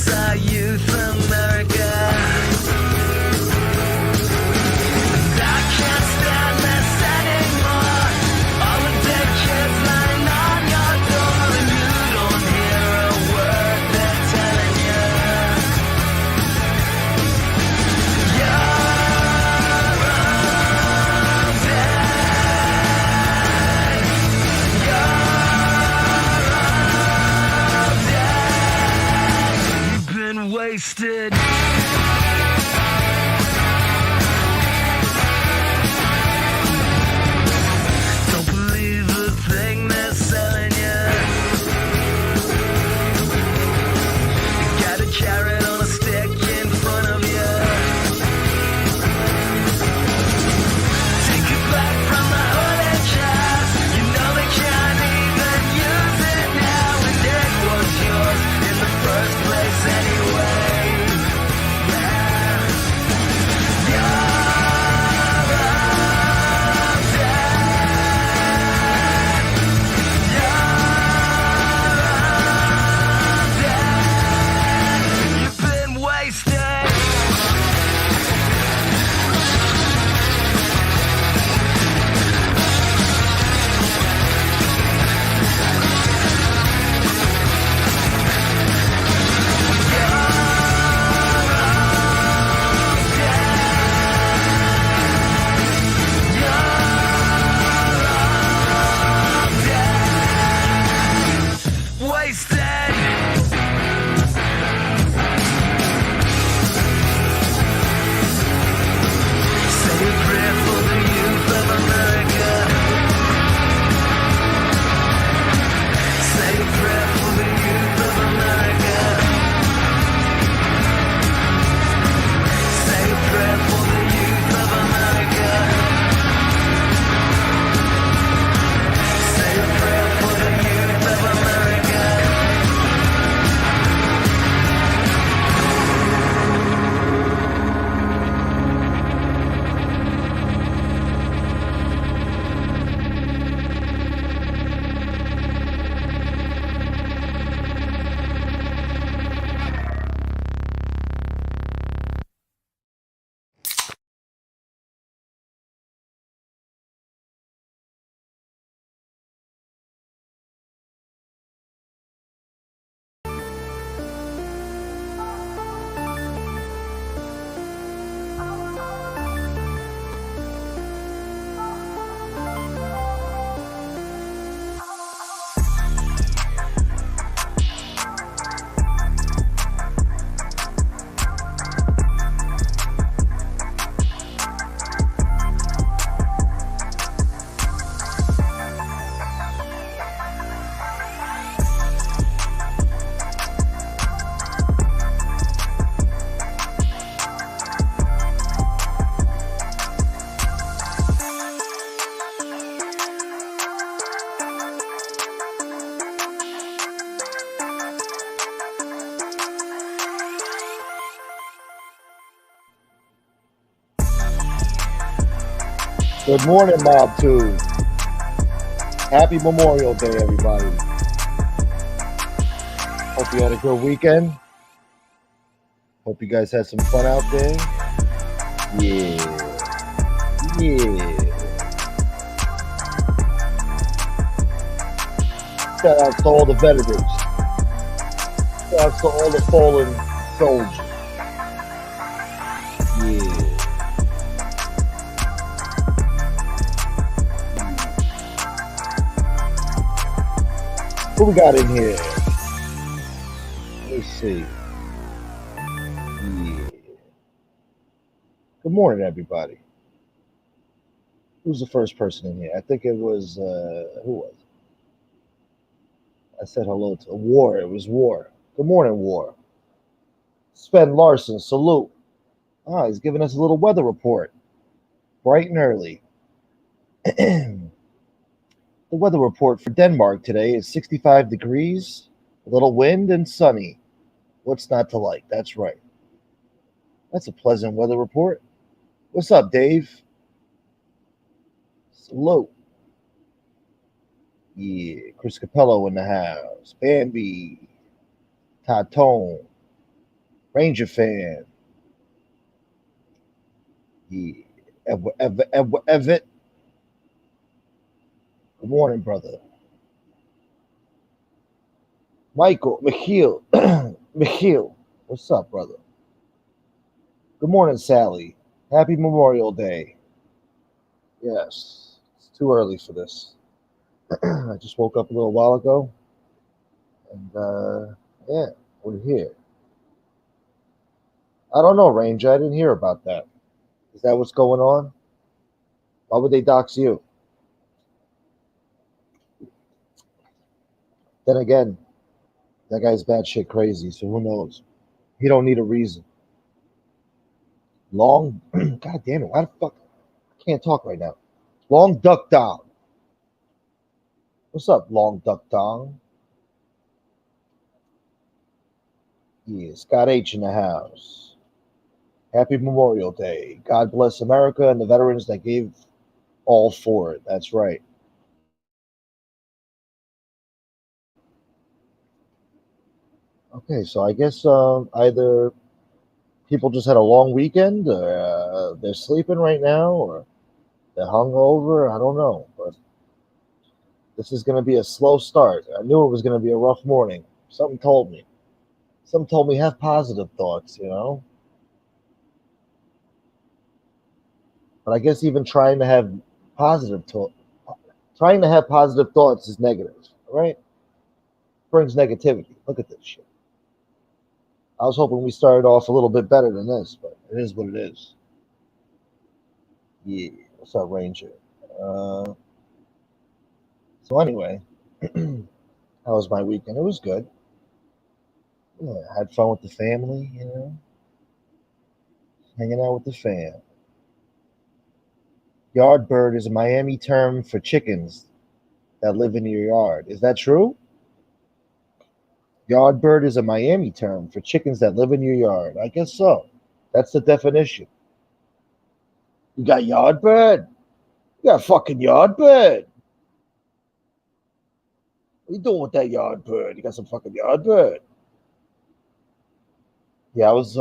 our youth, America. And I can't stand this anymore. All the dead kids lying on your door, and you don't hear a word they're telling you. You're all dead. You're all dead. You've been wasted. Don't believe a thing they're selling you. You got a carrot on a stick in front of you. Take it back from the holy child. You know they can't even use it now, and it was yours in the first place anyway. Yeah. You're all dead. You're all dead. You've been wasted. Wasted. Say a prayer for the youth of America. Say a prayer for the youth of America. Say a prayer for the youth of America. Say a prayer for the youth of America. Good morning, Mob 2. Happy Memorial Day, everybody. Hope you had a good weekend. Hope you guys had some fun out there. Yeah. Shout out to all the veterans. Shout out to all the fallen soldiers. Yeah. What we got in here? Let's see. Yeah. Good morning, everybody. Who's the first person in here? I think it was, who was it? I said hello to War. It was War. Good morning, War. Sven Larson, salute. He's giving us a little weather report. Bright and early. The weather report for Denmark today is 65 degrees, a little wind, and sunny. What's not to like? That's right. That's a pleasant weather report. What's up, Dave? Salute. Yeah, Chris Capello in the house. Bambi. Tatone. Ranger fan. Yeah. Ever. Good morning, brother. Michael, Michiel, Michiel. What's up, brother? Good morning, Sally. Happy Memorial Day. Yes, it's too early for this. I just woke up a little while ago, and yeah, we're here. I don't know, Ranger. I didn't hear about that. Is that what's going on? Why would they dox you? Then again, that guy's batshit crazy, so who knows? He don't need a reason. Long, God damn it! Why the fuck? I can't talk right now. Long Duck Dong. What's up, Long Duck Dong? Yeah, Scott H in the house. Happy Memorial Day. God bless America and the veterans that gave all for it. That's right. Okay, so I guess either people just had a long weekend, or they're sleeping right now, or they're hungover. I don't know, but this is going to be a slow start. I knew it was going to be a rough morning. Something told me. Something told me have positive thoughts, you know. But I guess even positive to- trying to have positive thoughts is negative, right? Brings negativity. Look at this shit. I was hoping we started off a little bit better than this, but it is what it is. Yeah. What's up, Ranger? Uh, so anyway, how was my weekend? It was good. Yeah, I had fun with the family, you know, hanging out with the fam. Yard bird is a Miami term for chickens that live in your yard. Is that true? Yard bird is a Miami term for chickens that live in your yard. I guess so. That's the definition. You got yard bird? You got fucking yard bird. What you doing with that yard bird? You got some fucking yard bird. Yeah, I was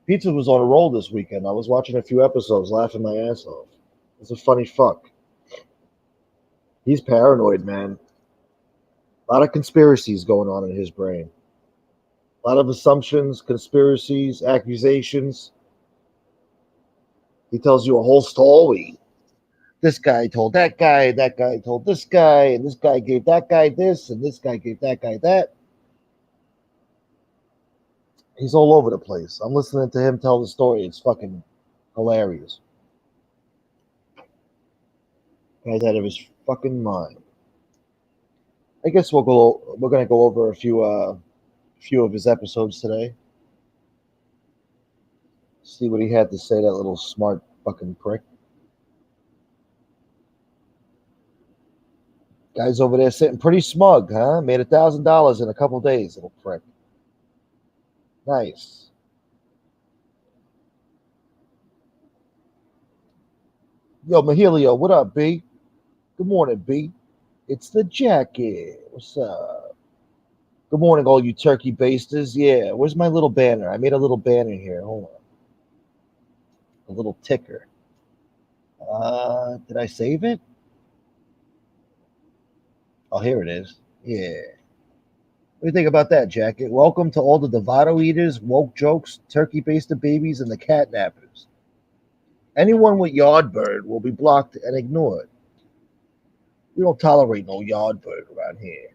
Pizza was on a roll this weekend. I was watching a few episodes, laughing my ass off. It's a funny fuck. He's paranoid, man. A lot of conspiracies going on in his brain. A lot of assumptions, conspiracies, accusations. He tells you a whole story. This guy told that guy told this guy, and this guy gave that guy this, and this guy gave that guy that. He's all over the place. I'm listening to him tell the story. It's fucking hilarious. Guy's out of his fucking mind. I guess we're gonna go over a few of his episodes today. See what he had to say, that little smart fucking prick. Guy's over there sitting pretty smug, huh? Made $1,000 in a couple days, little prick. Nice. Yo, Mahilio, what up, B? Good morning, B. It's the jacket. What's up? Good morning, all you turkey basters. Yeah, where's my little banner? I made a little banner here. Hold on. A little ticker. Did I save it? Oh, here it is. Yeah. What do you think about that, Jacket? Welcome to all the Devato eaters, woke jokes, turkey basted babies, and the catnappers. Anyone with Yardbird will be blocked and ignored. We don't tolerate no Yardbird around here.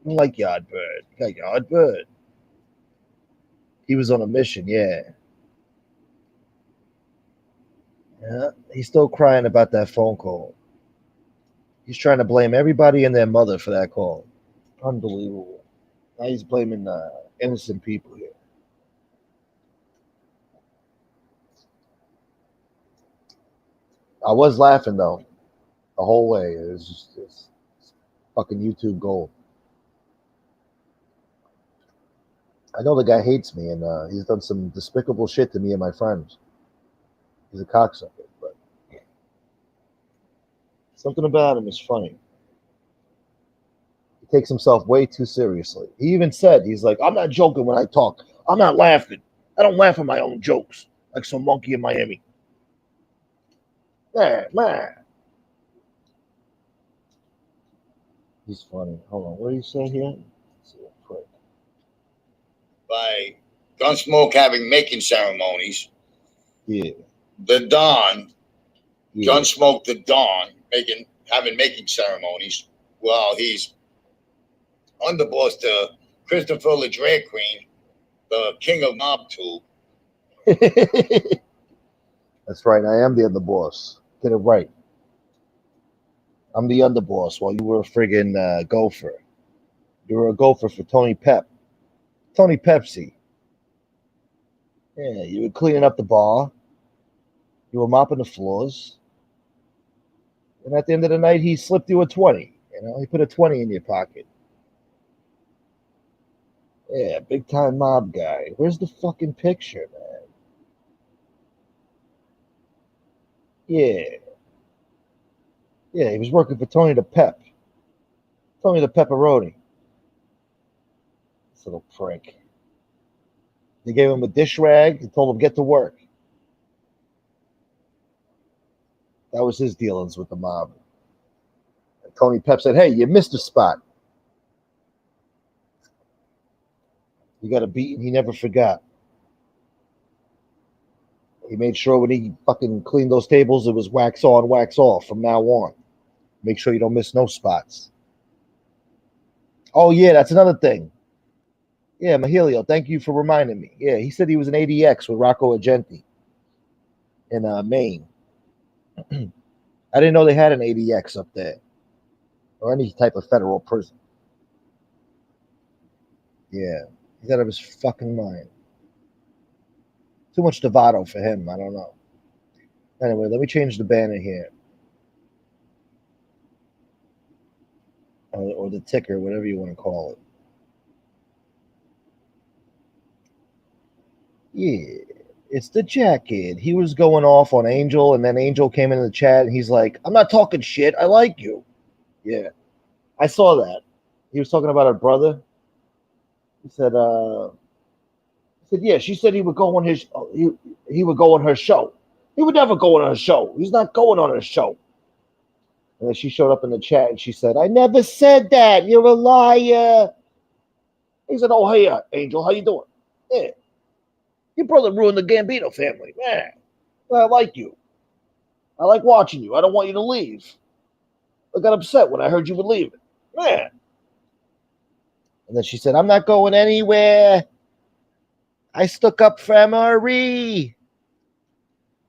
We don't like Yardbird. You got Yardbird. He was on a mission, yeah. Yeah. He's still crying about that phone call. He's trying to blame everybody and their mother for that call. Unbelievable. Now he's blaming innocent people here. I was laughing though the whole way. It was just it's fucking YouTube gold. I know the guy hates me, and he's done some despicable shit to me and my friends. He's a cocksucker, but something about him is funny. He takes himself way too seriously. He even said, he's like, I'm not joking when I talk. I'm not laughing. I don't laugh at my own jokes like some monkey in Miami. Man. He's funny. Hold on. What do you say here? Let's see real quick. By Gunsmoke having making ceremonies. Yeah. The Don, Yeah. Gunsmoke the Don, having making ceremonies. Well, he's underboss to Christopher the drag queen, the king of mob tube. That's right. I am the underboss. Get it right. I'm the underboss while you were a friggin' gopher. You were a gopher for Tony Pep. Tony Pepsi. Yeah, you were cleaning up the bar. You were mopping the floors. And at the end of the night, he slipped you a 20. You know, he put a 20 in your pocket. Yeah, big time mob guy. Where's the fucking picture, man? Yeah. Yeah, he was working for Tony the Pep. Tony the Pepperoni. This little prick. They gave him a dish rag and told him get to work. That was his dealings with the mob. And Tony Pep said, hey, you missed a spot. You got a beating he never forgot. He made sure when he fucking cleaned those tables, it was wax on, wax off from now on. Make sure you don't miss no spots. Oh, yeah, that's another thing. Yeah, Mahilio, thank you for reminding me. Yeah, he said he was an ADX with Rocco Argenti in Maine. I didn't know they had an ADX up there or any type of federal prison. Yeah, he's out of his fucking mind. Too much Dovato for him. I don't know. Anyway, let me change the banner here. Or the ticker, whatever you want to call it. Yeah, it's the jacket. He was going off on Angel, and then Angel came into the chat, and he's like, I'm not talking shit. I like you. Yeah, I saw that. He was talking about her brother. He said, yeah, she said he would go on his, he would go on her show. He would never go on her show. He's not going on her show. And then she showed up in the chat and she said, I never said that. You're a liar. He said, oh, hey, Angel, how you doing? Yeah. Your brother ruined the Gambino family. Man, I like you. I like watching you. I don't want you to leave. I got upset when I heard you were leaving. Man. And then she said, I'm not going anywhere. I stuck up for MRE.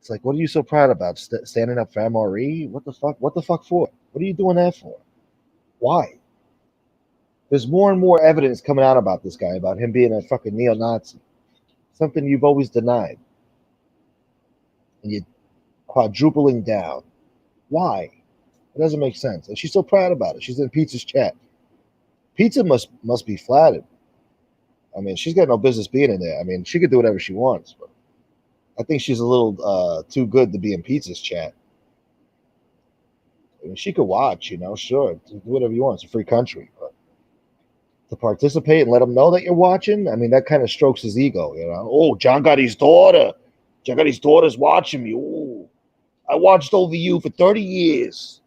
It's like, what are you so proud about? Standing up for MRE? What the fuck? What the fuck for? What are you doing that for? Why? There's more and more evidence coming out about this guy, about him being a fucking neo-Nazi. Something you've always denied. And you're quadrupling down. Why? It doesn't make sense. And she's so proud about it. She's in Pizza's chat. Pizza must be flattered. I mean, she's got no business being in there. I mean, she could do whatever she wants, but I think she's a little too good to be in Pizza's chat. I mean, she could watch, you know, sure, do whatever you want. It's a free country, but to participate and let him know that you're watching, I mean, that kind of strokes his ego, you know. Oh, John Gotti's daughter. John Gotti's daughter's watching me. Ooh, I watched over you for 30 years.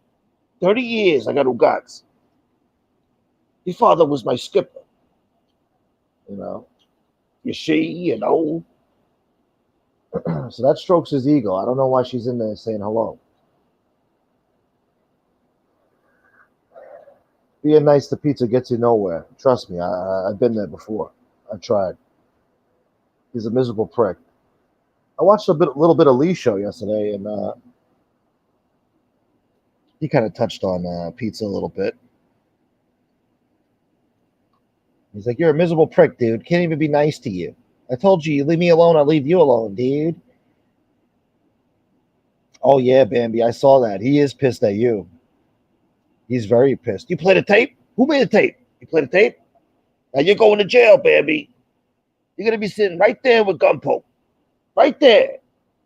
30 years I got Ugats. Your father was my skipper. You know, you know. So that strokes his ego. I don't know why she's in there saying hello. Being nice to Pizza gets you nowhere. Trust me, I've been there before. I've tried. He's a miserable prick. I watched a little bit of Lee's show yesterday, and he kind of touched on Pizza a little bit. He's like, you're a miserable prick, dude. Can't even be nice to you. I told you leave me alone, I'll leave you alone, dude. Oh, yeah, Bambi, I saw that. He is pissed at you. He's very pissed. You play the tape? Who made the tape? You play the tape? Now you're going to jail, Bambi. You're going to be sitting right there with Gunpoke. Right there.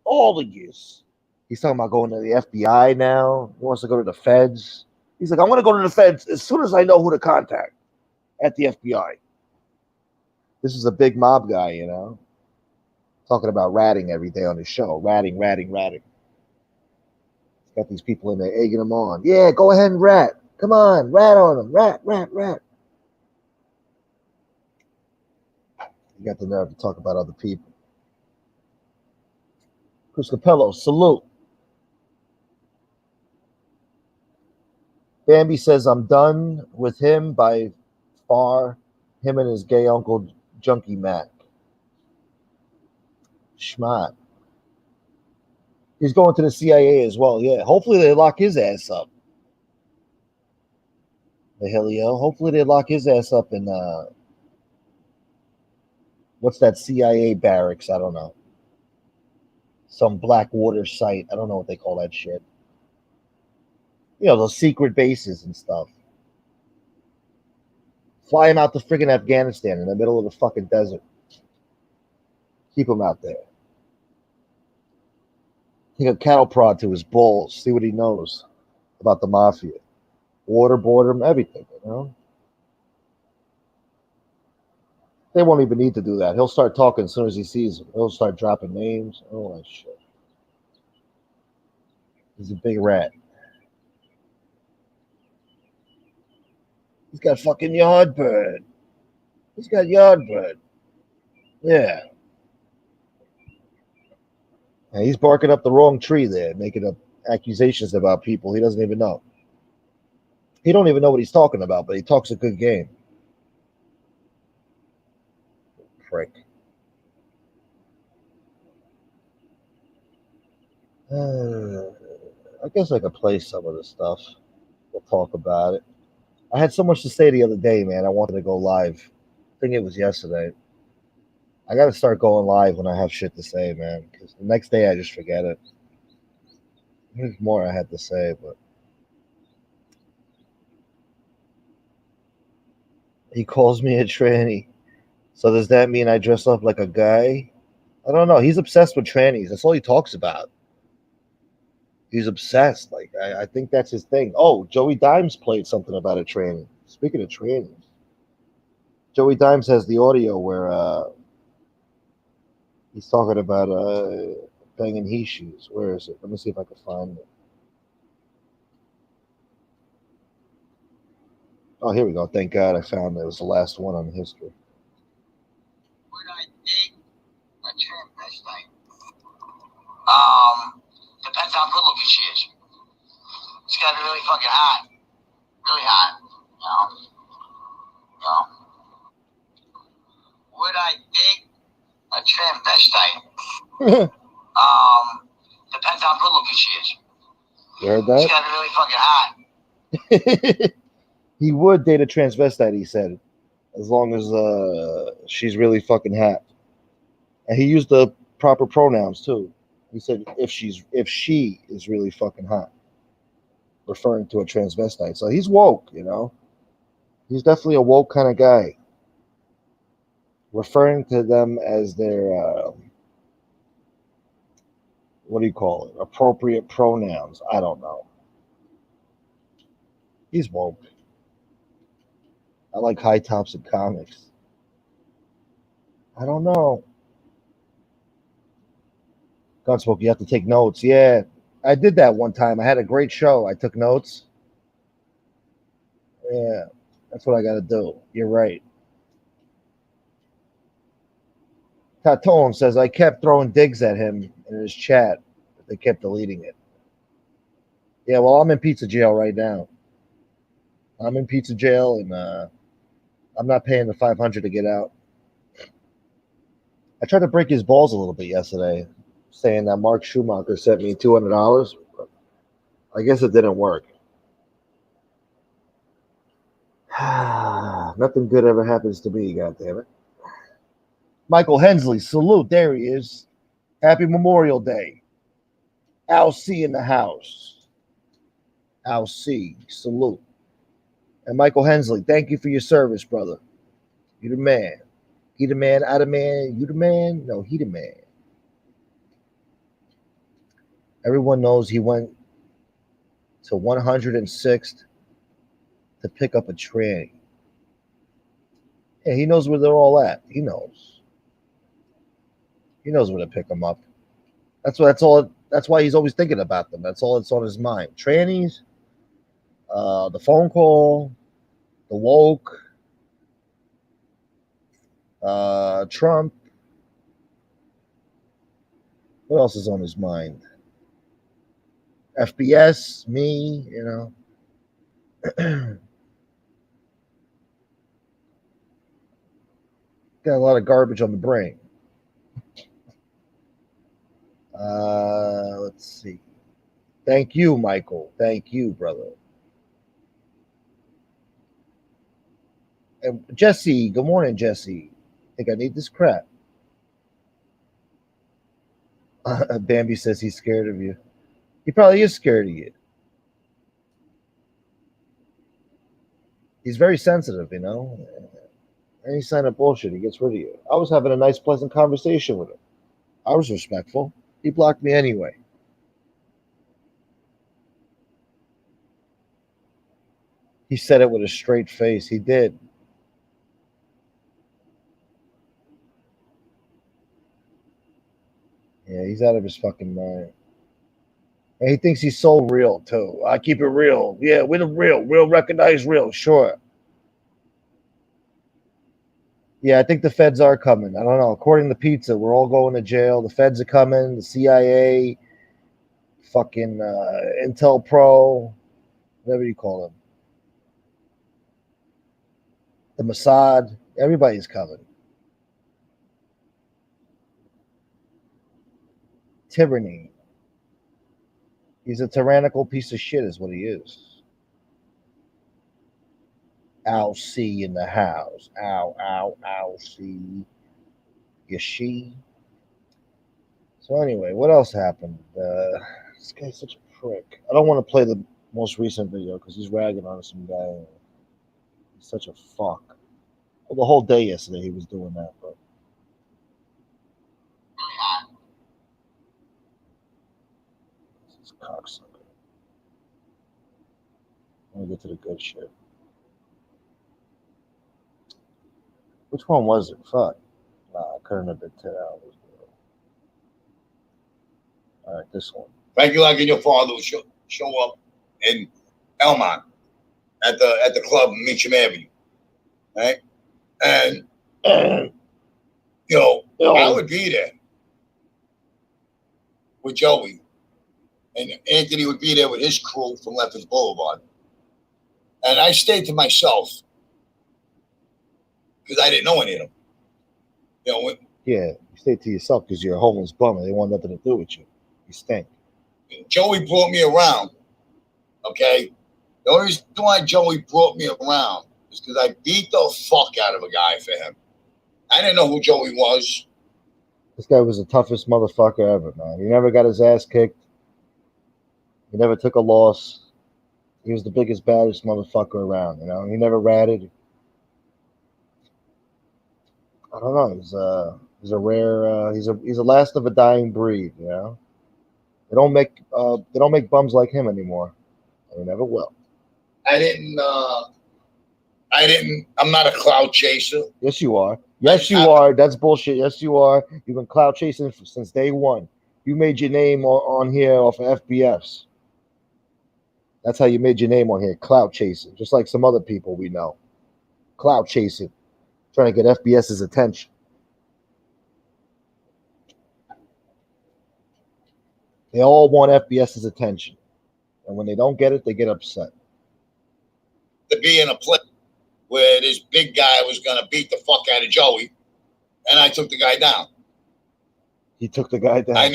All of years. He's talking about going to the FBI now. He wants to go to the feds. He's like, I'm going to go to the feds as soon as I know who to contact. at the FBI. This is a big mob guy, you know, talking about ratting every day on his show. Ratting. He's got these people in there egging him on. Yeah, go ahead and rat. Come on, rat on him. Rat. You got the nerve to talk about other people. Chris Capello, salute. Bambi says, I'm done with him by far. Him and his gay uncle, Junkie Mac. Schmat. He's going to the CIA as well. Yeah, hopefully they lock his ass up. The Helio. Hopefully they lock his ass up in, what's that CIA barracks? I don't know. Some Blackwater site. I don't know what they call that shit. You know, those secret bases and stuff. Fly him out to friggin' Afghanistan in the middle of the fucking desert. Keep him out there. Take a cattle prod to his balls. See what he knows about the mafia. Waterboard him, everything, you know? They won't even need to do that. He'll start talking as soon as he sees them. He'll start dropping names. Oh, that shit. He's a big rat. He's got fucking Yardbird. He's got Yardbird. Yeah. And he's barking up the wrong tree there, making up accusations about people he doesn't even know. He don't even know what he's talking about, but he talks a good game. Prick. I guess I could play some of the stuff. We'll talk about it. I had so much to say the other day, man. I wanted to go live. I think it was yesterday. I got to start going live when I have shit to say, man. Because the next day I just forget it. There's more I had to say, but he calls me a tranny. So does that mean I dress up like a guy? I don't know. He's obsessed with trannies. That's all he talks about. He's obsessed. Like I think that's his thing. Oh, Joey Dimes played something about a tranny. Speaking of trannies, Joey Dimes has the audio where he's talking about banging he shoes. Where is it? Let me see if I can find it. Oh, here we go. Thank God I found it. It was the last one on history. Would I date a transvestite? Depends how good looking she is. She's got to be really fucking hot. Really hot. You know? Would I date a transvestite? Depends how good looking she is. You heard that? She's got to be really fucking hot. He would date a transvestite, he said, as long as she's really fucking hot. And he used the proper pronouns too. He said if she is really fucking hot, referring to a transvestite. So he's woke, you know. He's definitely a woke kind of guy. Referring to them as their what do you call it? Appropriate pronouns. I don't know. He's woke. I like high tops in comics. I don't know. Gunsmoke, you have to take notes. Yeah, I did that one time. I had a great show. I took notes. Yeah, that's what I got to do. You're right. Tatone says, I kept throwing digs at him in his chat, but they kept deleting it. Yeah, well, I'm in pizza jail right now. I'm in pizza jail, and I'm not paying the $500 to get out. I tried to break his balls a little bit yesterday, saying that Mark Schumacher sent me $200, but I guess it didn't work. Nothing good ever happens to me, goddammit. Michael Hensley, salute. There he is. Happy Memorial Day. Al C in the house. Al C, salute. And Michael Hensley, thank you for your service, brother. You the man. He the man, I the man, you the man? No, he the man. Everyone knows he went to 106th to pick up a tranny. Yeah, he knows where they're all at. He knows. He knows where to pick them up. That's all. That's why he's always thinking about them. That's all that's on his mind. Trannies, the phone call, the woke, Trump. What else is on his mind? FBS, me, got a lot of garbage on the brain. Let's see. Thank you, Michael. Thank you, brother. And Jesse, good morning, Jesse. Think I need this crap. Bambi says he's scared of you. He probably is scared of you. He's very sensitive, Any sign of bullshit, he gets rid of you. I was having a nice, pleasant conversation with him. I was respectful. He blocked me anyway. He said it with a straight face. He did. Yeah, he's out of his fucking mind. And he thinks he's so real, too. I keep it real. Yeah, we're the real. Real recognize real. Sure. Yeah, I think the feds are coming. I don't know. According to Pizza, we're all going to jail. The feds are coming. The CIA, fucking Intel Pro, whatever you call them. The Mossad. Everybody's coming. Tyranny. He's a tyrannical piece of shit, is what he is. Al C in the house. Al C. Yashi. So anyway, what else happened? This guy's such a prick. I don't want to play the most recent video because he's ragging on some guy. He's such a fuck. Well, the whole day yesterday he was doing that, but this is cocksucker. Let me get to the good shit. Which one was it? Fuck. Nah, I couldn't have been 10 hours. All right, this one. Frankie Luck and your father will show up in Elmont at the club in Meacham Avenue, right? And I would be there with Joey, and Anthony would be there with his crew from Lefferts Boulevard. And I stayed to myself because I didn't know any of them. Yeah, you stayed to yourself because you're a homeless bum and they want nothing to do with you. You stink. Joey brought me around, okay? The only reason why Joey brought me around is because I beat the fuck out of a guy for him. I didn't know who Joey was. This guy was the toughest motherfucker ever, man. He never got his ass kicked. He never took a loss. He was the biggest, baddest motherfucker around, He never ratted. I don't know. He's a rare. He's a last of a dying breed, They don't make bums like him anymore. They never will. I'm not a cloud chaser. Yes, you are. Yes, you are. That's bullshit. Yes, you are. You've been cloud chasing since day one. You made your name on here off of FBS. That's how you made your name on here, cloud chasing. Just like some other people we know. Cloud chasing. Trying to get FBS's attention. They all want FBS's attention. And when they don't get it, they get upset. To be in a place where this big guy was going to beat the fuck out of Joey, and I took the guy down. He took the guy down. I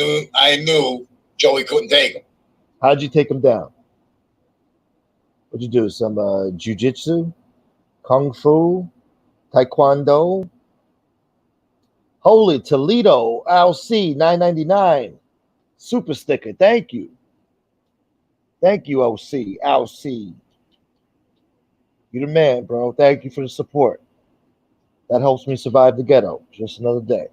knew Joey couldn't take him. How'd you take him down? What'd you do? Some jiu-jitsu? Kung Fu? Taekwondo? Holy Toledo, Al C, $9.99. Super sticker. Thank you. Thank you, OC. Al C. You're the man, bro. Thank you for the support. That helps me survive the ghetto. Just another day.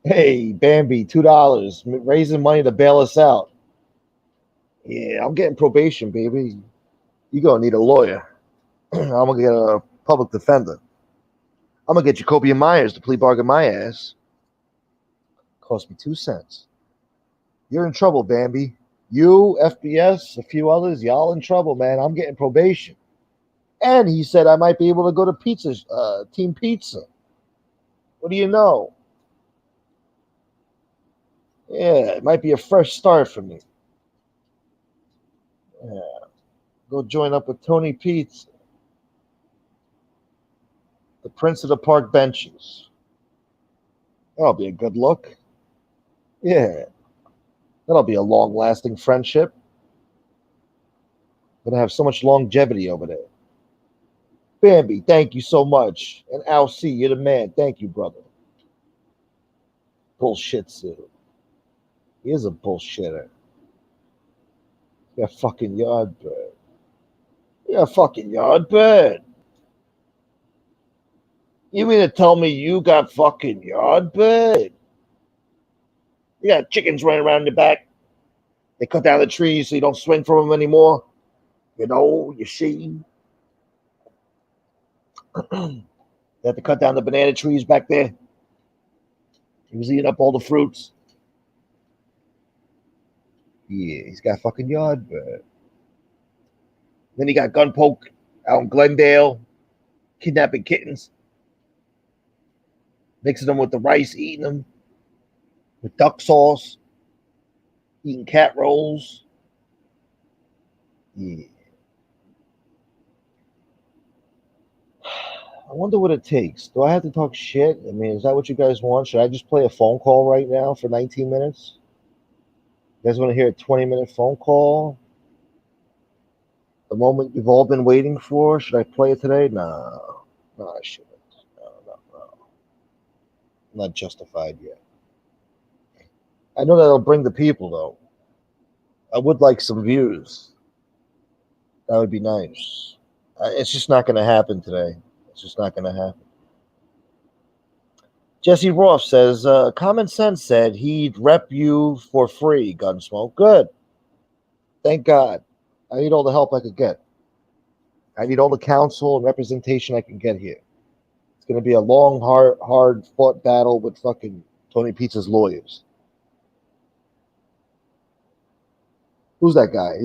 Hey, Bambi, $2. Raising money to bail us out. Yeah, I'm getting probation, baby. You're going to need a lawyer. I'm going to get public defender. I'm gonna get Jacoby and Myers to plea bargain my ass. Cost me 2 cents. You're in trouble, Bambi. You, FBS, a few others, y'all in trouble, man. I'm getting probation. And he said I might be able to go to Team Pizza. What do you know? Yeah, it might be a fresh start for me. Yeah. Go join up with Tony Pizza, the Prince of the Park benches. That'll be a good look. Yeah. That'll be a long-lasting friendship. Gonna have so much longevity over there. Bambi, thank you so much. And Al C, you're the man. Thank you, brother. Bullshit suit. He is a bullshitter. You're a fucking yardbird. You're a fucking yardbird. You mean to tell me you got fucking yardbird? You got chickens running around the back. They cut down the trees so you don't swing from them anymore. You know, you see. They had to cut down the banana trees back there. He was eating up all the fruits. Yeah, he's got fucking yardbird. Then he got Gunpoke out in Glendale, kidnapping kittens, mixing them with the rice, eating them with duck sauce, eating cat rolls. Yeah. I wonder what it takes. Do I have to talk shit? I mean, is that what you guys want? Should I just play a phone call right now for 19 minutes? You guys want to hear a 20-minute phone call? The moment you've all been waiting for? Should I play it today? No. No, I shouldn't. No. I'm not justified yet. I know that'll bring the people, though. I would like some views. That would be nice. It's just not going to happen today. It's just not going to happen. Jesse Roth says, Common Sense said he'd rep you for free, Gunsmoke. Good. Thank God. I need all the help I could get. I need all the counsel and representation I can get here. It's going to be a long, hard fought battle with fucking Tony Pizza's lawyers. Who's that guy?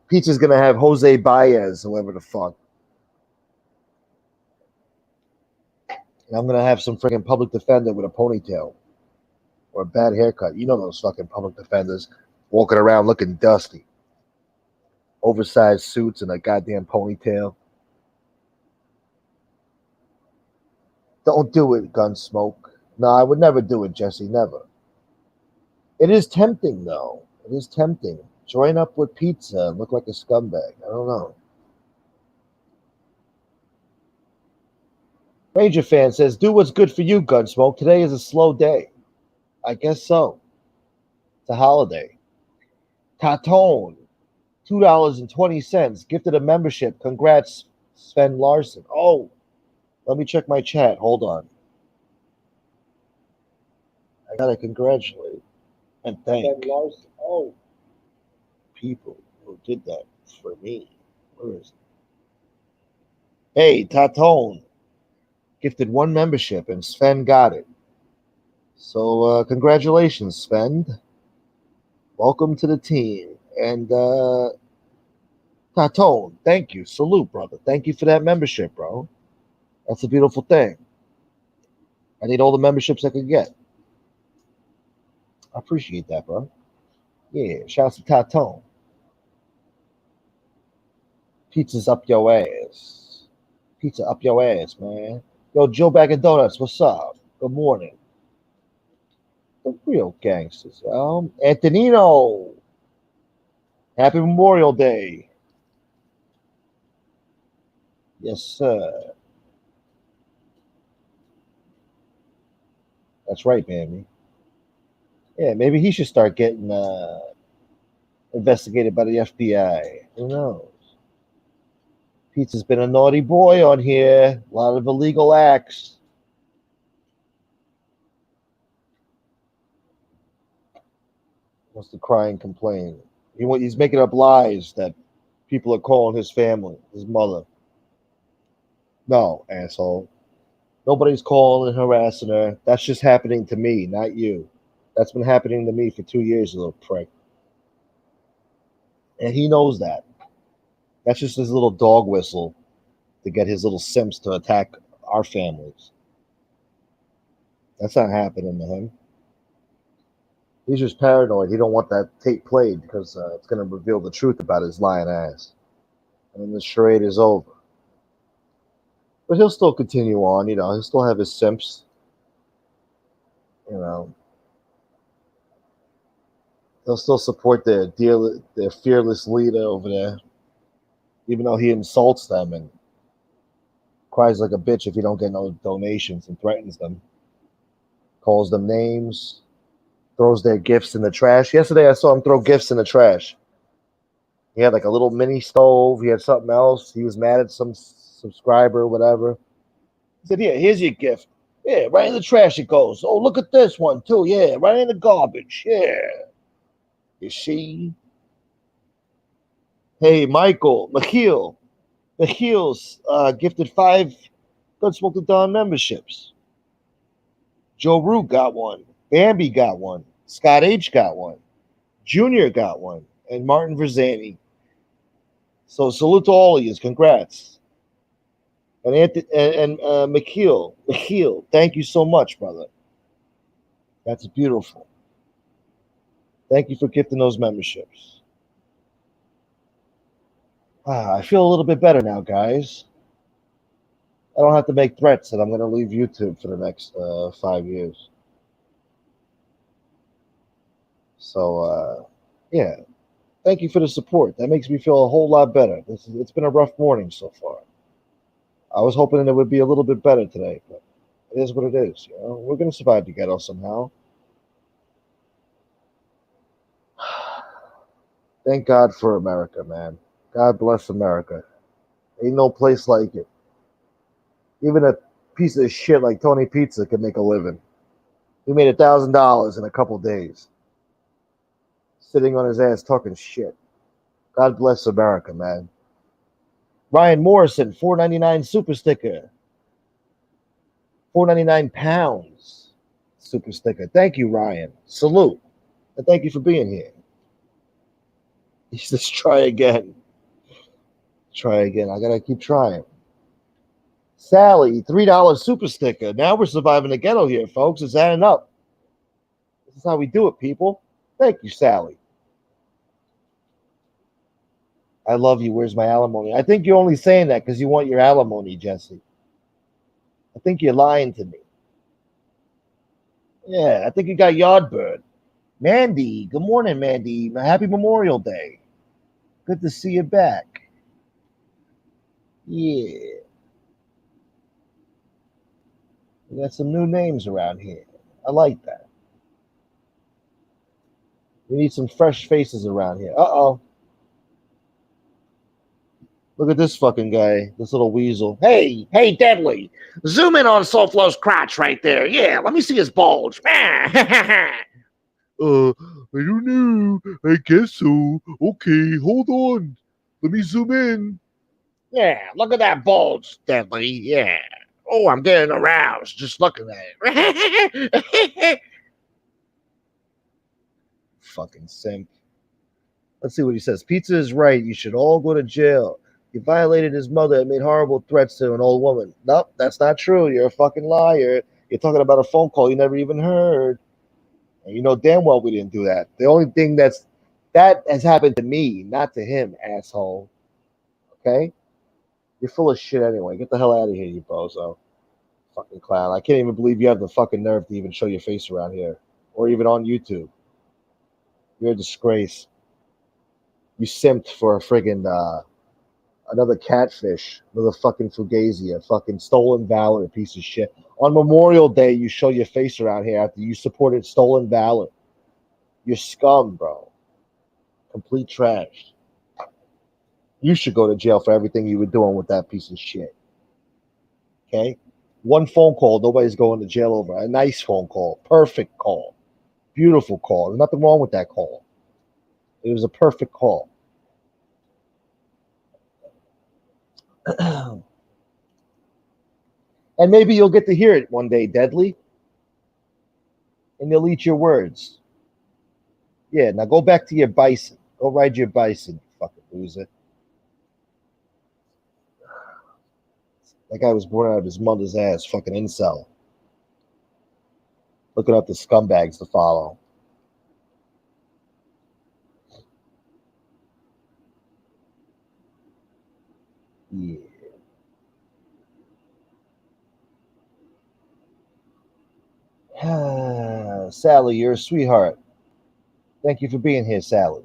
Pizza's going to have Jose Baez, whoever the fuck. And I'm going to have some freaking public defender with a ponytail or a bad haircut. You know those fucking public defenders walking around looking dusty. Oversized suits and a goddamn ponytail. Don't do it, Gunsmoke. No, I would never do it, Jesse. Never. It is tempting, though. It is tempting. Join up with Pizza and look like a scumbag. I don't know. Ranger fan says, do what's good for you, Gunsmoke. Today is a slow day. I guess so. It's a holiday. Tatone, $2.20. Gifted a membership. Congrats, Sven Larson. Oh, let me check my chat. Hold on. I gotta congratulate and thank Sven Larson. Oh, people who did that for me. Where is it? Hey, Tatone. Gifted one membership and Sven got it. So congratulations, Sven. Welcome to the team. And Tatone, thank you. Salute, brother. Thank you for that membership, bro. That's a beautiful thing. I need all the memberships I could get. I appreciate that, bro. Yeah, shouts to Tatone. Pizza's up your ass. Pizza up your ass, man. Yo, Joe Bag of Donuts, what's up? Good morning. The real gangsters, Antonino. Happy Memorial Day. Yes, sir. That's right, baby. Yeah, maybe he should start getting investigated by the FBI. Who knows? Pizza's been a naughty boy on here. A lot of illegal acts. Wants to cry and complain. He's making up lies that people are calling his family, his mother. No, asshole. Nobody's calling and harassing her. That's just happening to me, not you. That's been happening to me for 2 years, you little prick. And he knows that. That's just his little dog whistle to get his little simps to attack our families. That's not happening to him. He's just paranoid. He don't want that tape played because it's going to reveal the truth about his lying ass. And then the charade is over. But he'll still continue on, he'll still have his simps, you know. He'll still support their fearless leader over there, even though he insults them and cries like a bitch if he don't get no donations and threatens them, calls them names, throws their gifts in the trash. Yesterday I saw him throw gifts in the trash. He had like a little mini stove. He had something else. He was mad at some subscriber or whatever. He said, "Yeah, here's your gift. Yeah, right in the trash it goes. Oh, look at this one too. Yeah, right in the garbage. Yeah. You see? Hey, Michiel's gifted 5 Gunsmoke to Dawn memberships. Joe Root got one. Bambi got one. Scott H got one. Junior got one. And Martin Verzani. So salute to all of you. Congrats. And Michiel, thank you so much, brother. That's beautiful. Thank you for gifting those memberships. I feel a little bit better now, guys. I don't have to make threats that I'm going to leave YouTube for the next 5 years. So, yeah, thank you for the support. That makes me feel a whole lot better. It's been a rough morning so far. I was hoping it would be a little bit better today, but it is what it is. We're going to survive together somehow. Thank God for America, man. God bless America. Ain't no place like it. Even a piece of shit like Tony Pizza can make a living. He made $1,000 in a couple days, sitting on his ass talking shit. God bless America, man. Ryan Morrison, $4.99 super sticker. 4.99 pounds super sticker. Thank you, Ryan. Salute. And thank you for being here. He says, try again. Try again. I got to keep trying. Sally, $3 super sticker. Now we're surviving the ghetto here, folks. It's adding up. This is how we do it, people. Thank you, Sally. I love you. Where's my alimony? I think you're only saying that because you want your alimony, Jesse. I think you're lying to me. Yeah, I think you got Yardbird. Mandy, good morning, Mandy. Happy Memorial Day. Good to see you back. Yeah. We got some new names around here. I like that. We need some fresh faces around here. Uh-oh. Look at this fucking guy, this little weasel. Hey, Deadly. Zoom in on Soulflow's crotch right there. Yeah, let me see his bulge. I don't know. I guess so. Okay, hold on. Let me zoom in. Yeah, look at that bulge, Deadly. Yeah. Oh, I'm getting aroused just looking at it. Fucking simp. Let's see what he says. Pizza is right. You should all go to jail. He violated his mother and made horrible threats to an old woman. Nope, that's not true. You're a fucking liar. You're talking about a phone call you never even heard. And you know damn well we didn't do that. The only thing that has happened to me, not to him, asshole. Okay? You're full of shit anyway. Get the hell out of here, you bozo. Fucking clown. I can't even believe you have the fucking nerve to even show your face around here. Or even on YouTube. You're a disgrace. You simped for a friggin' another catfish, another fucking fugazi, a fucking stolen valor, piece of shit. On Memorial Day, you show your face around here after you supported stolen valor. You're scum, bro. Complete trash. You should go to jail for everything you were doing with that piece of shit. Okay? One phone call, nobody's going to jail over. A nice phone call. Perfect call. Beautiful call. There's nothing wrong with that call. It was a perfect call. And maybe you'll get to hear it one day, Deadly, and you'll eat your words. Yeah, now go back to your bison. Go ride your bison, you fucking loser. That guy was born out of his mother's ass, fucking incel. Looking up the scumbags to follow. Yeah. Sally, you're a sweetheart. Thank you for being here, Sally.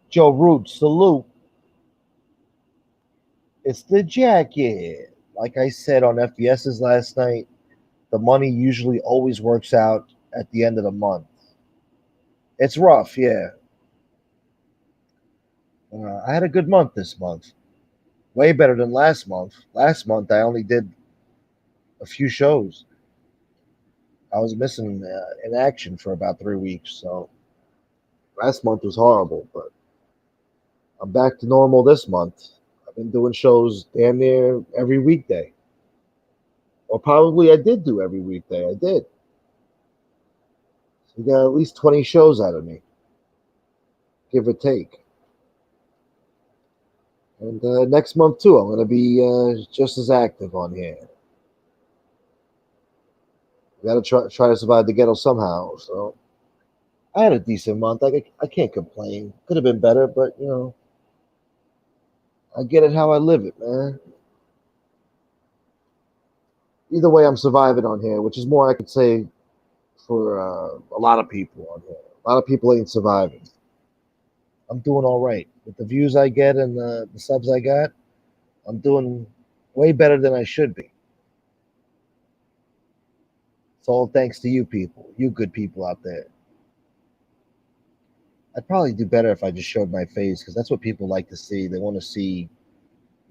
Joe Root, salute. It's the jacket. Like I said on FBS's last night, the money usually always works out at the end of the month. It's rough, yeah. I had a good month this month. Way better than last month. Last month, I only did a few shows. I was missing in action for about 3 weeks, so last month was horrible, but I'm back to normal this month. I've been doing shows damn near every weekday. Or probably I did do every weekday. I did. So you got at least 20 shows out of me, give or take. And next month, too, I'm going to be just as active on here. Got to try to survive the ghetto somehow. So I had a decent month. I can't complain. Could have been better, but, I get it how I live it, man. Either way, I'm surviving on here, which is more I could say for a lot of people on here. A lot of people ain't surviving. I'm doing all right. With the views I get and the subs I got, I'm doing way better than I should be. It's all thanks to you people, you good people out there. I'd probably do better if I just showed my face because that's what people like to see. They want to see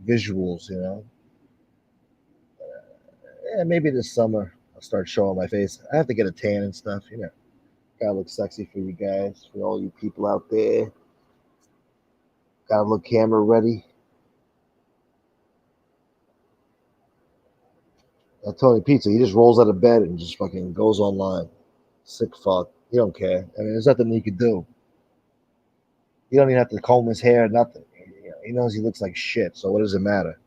visuals, Yeah, maybe this summer I'll start showing my face. I have to get a tan and stuff, Gotta look sexy for you guys, for all you people out there. Gotta look camera ready. That Tony Pizza, he just rolls out of bed and just fucking goes online. Sick fuck. He don't care. I mean, there's nothing he could do. He don't even have to comb his hair, nothing. He knows he looks like shit, so what does it matter?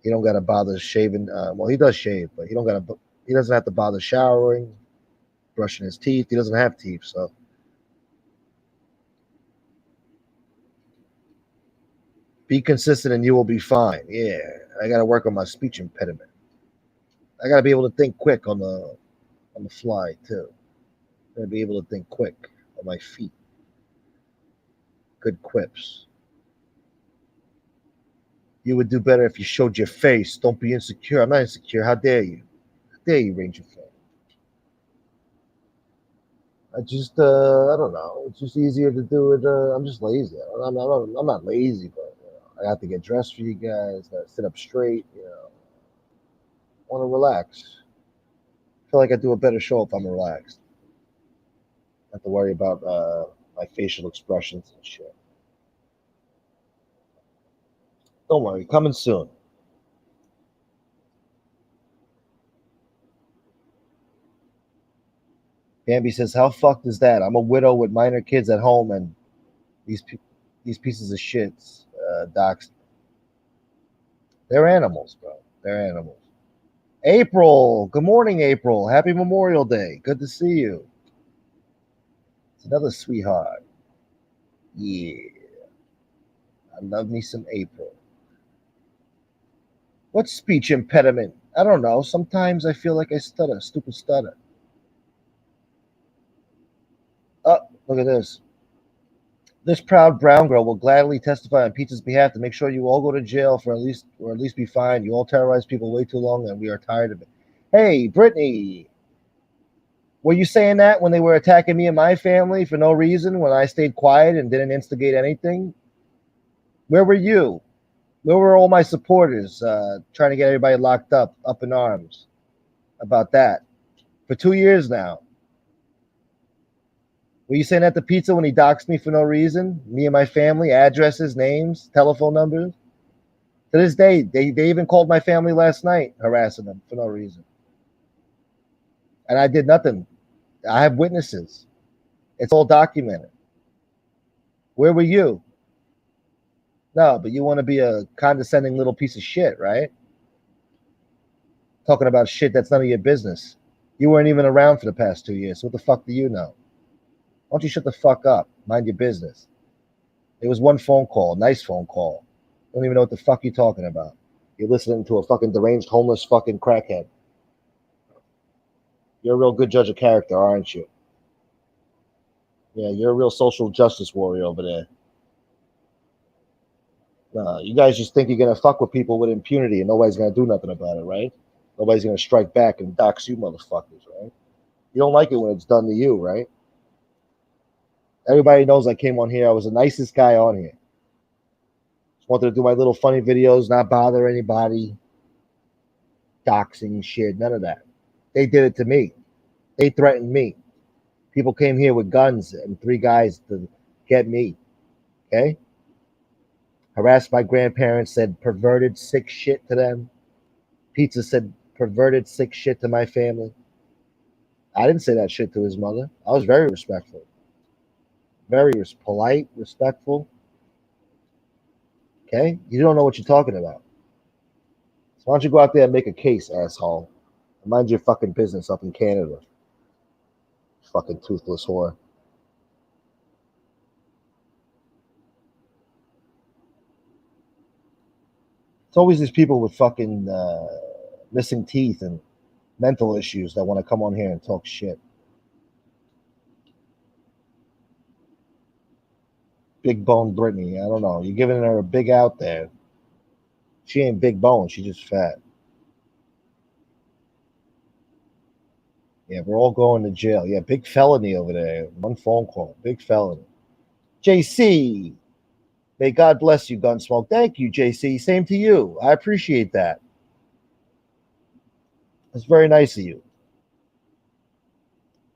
He don't gotta bother shaving. Well, he does shave, but he doesn't have to bother showering, brushing his teeth. He doesn't have teeth, so be consistent and you will be fine. Yeah, I gotta work on my speech impediment. I gotta be able to think quick on the fly too. I gotta be able to think quick on my feet. Good quips. You would do better if you showed your face. Don't be insecure. I'm not insecure. How dare you? How dare you, Ranger fan? I don't know. It's just easier to do it. I'm just lazy. I'm not lazy, but I have to get dressed for you guys. Gotta sit up straight. Want to relax. I feel like I do a better show if I'm relaxed. Have to worry about my facial expressions and shit. Don't worry, coming soon. Bambi says, "How fucked is that? I'm a widow with minor kids at home, and these these pieces of shits docs. They're animals, bro. They're animals." April, good morning, April. Happy Memorial Day. Good to see you. It's another sweetheart. Yeah, I love me some April. What's speech impediment? I don't know. Sometimes I feel like I stutter, stupid stutter. Oh, look at this. This proud brown girl will gladly testify on Pizza's behalf to make sure you all go to jail for at least be fined. You all terrorize people way too long, and we are tired of it. Hey, Brittany, were you saying that when they were attacking me and my family for no reason? When I stayed quiet and didn't instigate anything? Where were you? Where were all my supporters trying to get everybody locked up in arms about that for 2 years now? Were you saying that to Pizza when he doxed me for no reason? Me and my family, addresses, names, telephone numbers? To this day, they even called my family last night, harassing them for no reason. And I did nothing. I have witnesses. It's all documented. Where were you? No, but you want to be a condescending little piece of shit, right? Talking about shit that's none of your business. You weren't even around for the past 2 years. So what the fuck do you know? Why don't you shut the fuck up? Mind your business. It was one phone call, nice phone call. Don't even know what the fuck you're talking about. You're listening to a fucking deranged, homeless fucking crackhead. You're a real good judge of character, aren't you? Yeah, you're a real social justice warrior over there. You guys just think you're gonna fuck with people with impunity and nobody's gonna do nothing about it, right? Nobody's gonna strike back and dox you motherfuckers, right? You don't like it when it's done to you, right? Everybody knows I came on here. I was the nicest guy on here. Just wanted to do my little funny videos, not bother anybody, doxing shit, none of that. They did it to me. They threatened me. People came here with guns and 3 guys to get me. Okay? Harassed my grandparents, said perverted, sick shit to them. Pizza said perverted, sick shit to my family. I didn't say that shit to his mother. I was very respectful. Very polite, respectful. Okay? You don't know what you're talking about. So why don't you go out there and make a case, asshole? And mind your fucking business up in Canada. Fucking toothless whore. It's always these people with fucking missing teeth and mental issues that want to come on here and talk shit. Big bone Brittany, I don't know. You're giving her a big out there. She ain't big bone, she's just fat. Yeah, we're all going to jail. Yeah, big felony over there. One phone call, big felony. JC, may God bless you, Gunsmoke. Thank you, JC. Same to you. I appreciate that. It's very nice of you.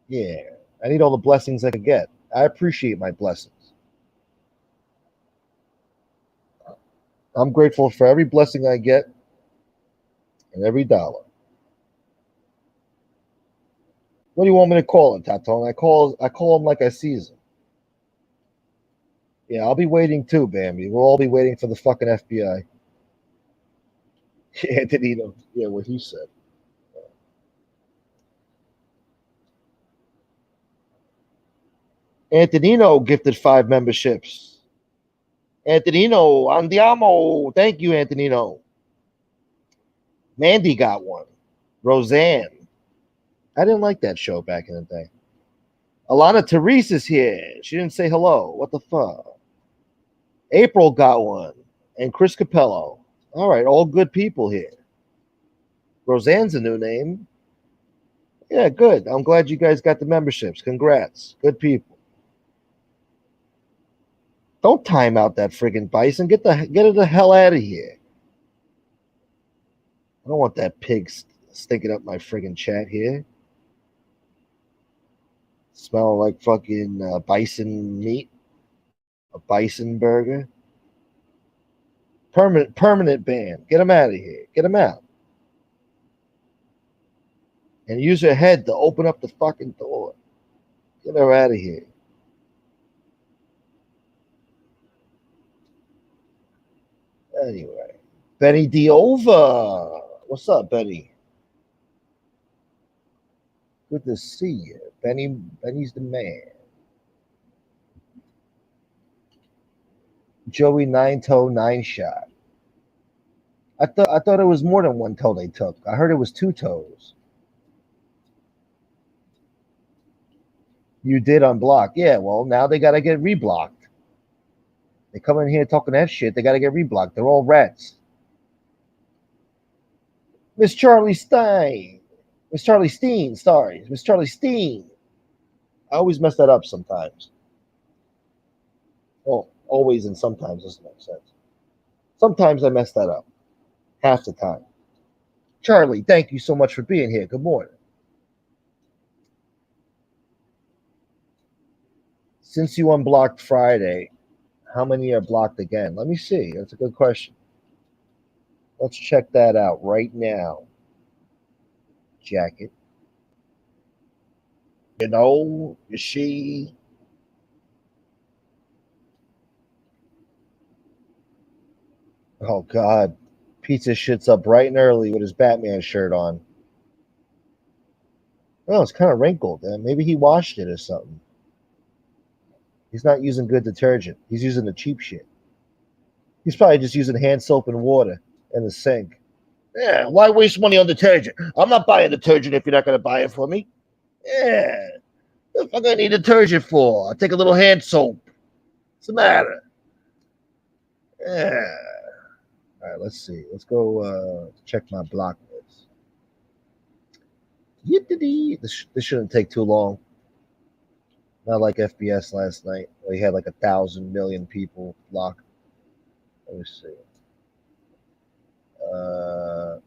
Yeah, I need all the blessings I can get. I appreciate my blessings. I'm grateful for every blessing I get and every dollar. What do you want me to call it, Taton? I call him like I sees him. Yeah, I'll be waiting too, Bambi. We'll all be waiting for the fucking FBI. Antonino. Yeah, what he said. Antonino gifted 5 memberships. Antonino, andiamo. Thank you, Antonino. Mandy got one. Roseanne. I didn't like that show back in the day. Alana Therese is here. She didn't say hello. What the fuck? April got one. And Chris Capello. All right, all good people here. Roseanne's a new name. Yeah, good. I'm glad you guys got the memberships. Congrats. Good people. Don't time out that friggin' bison. Get it the hell out of here. I don't want that pig stinking up my friggin' chat here. Smelling like fucking bison meat. A bison burger. Permanent ban. Get them out of here. Get them out. And use your head to open up the fucking door. Get her out of here. Anyway. Benny Diova. What's up, Benny? Good to see you. Benny's the man. Joey 9-toe 9-shot. I thought it was more than one toe they took. I heard it was 2 toes. You did unblock. Yeah, well, now they gotta get reblocked. They come in here talking that shit, they gotta get reblocked. They're all rats. Miss Charlie Stein. Miss Charlie Steen, sorry. Miss Charlie Steen. I always mess that up sometimes. Well, always and sometimes doesn't make sense. Sometimes I mess that up. Half the time. Charlie, thank you so much for being here. Good morning. Since you unblocked Friday, how many are blocked again? Let me see. That's a good question. Let's check that out right now. Jacket. You know, she. Oh God, pizza shits up bright and early with his Batman shirt on. Oh, it's kind of wrinkled. Maybe he washed it or something. He's not using good detergent. He's using the cheap shit. He's probably just using hand soap and water in the sink. Yeah, why waste money on detergent? I'm not buying detergent if you're not going to buy it for me. Yeah, what the fuck I need detergent for? I'll take a little hand soap. What's the matter? Yeah. All right, let's see. Let's go check my block list. This shouldn't take too long. Not like FBS last night. We had like 1,000,000,000 people blocked. Let me see. Okay,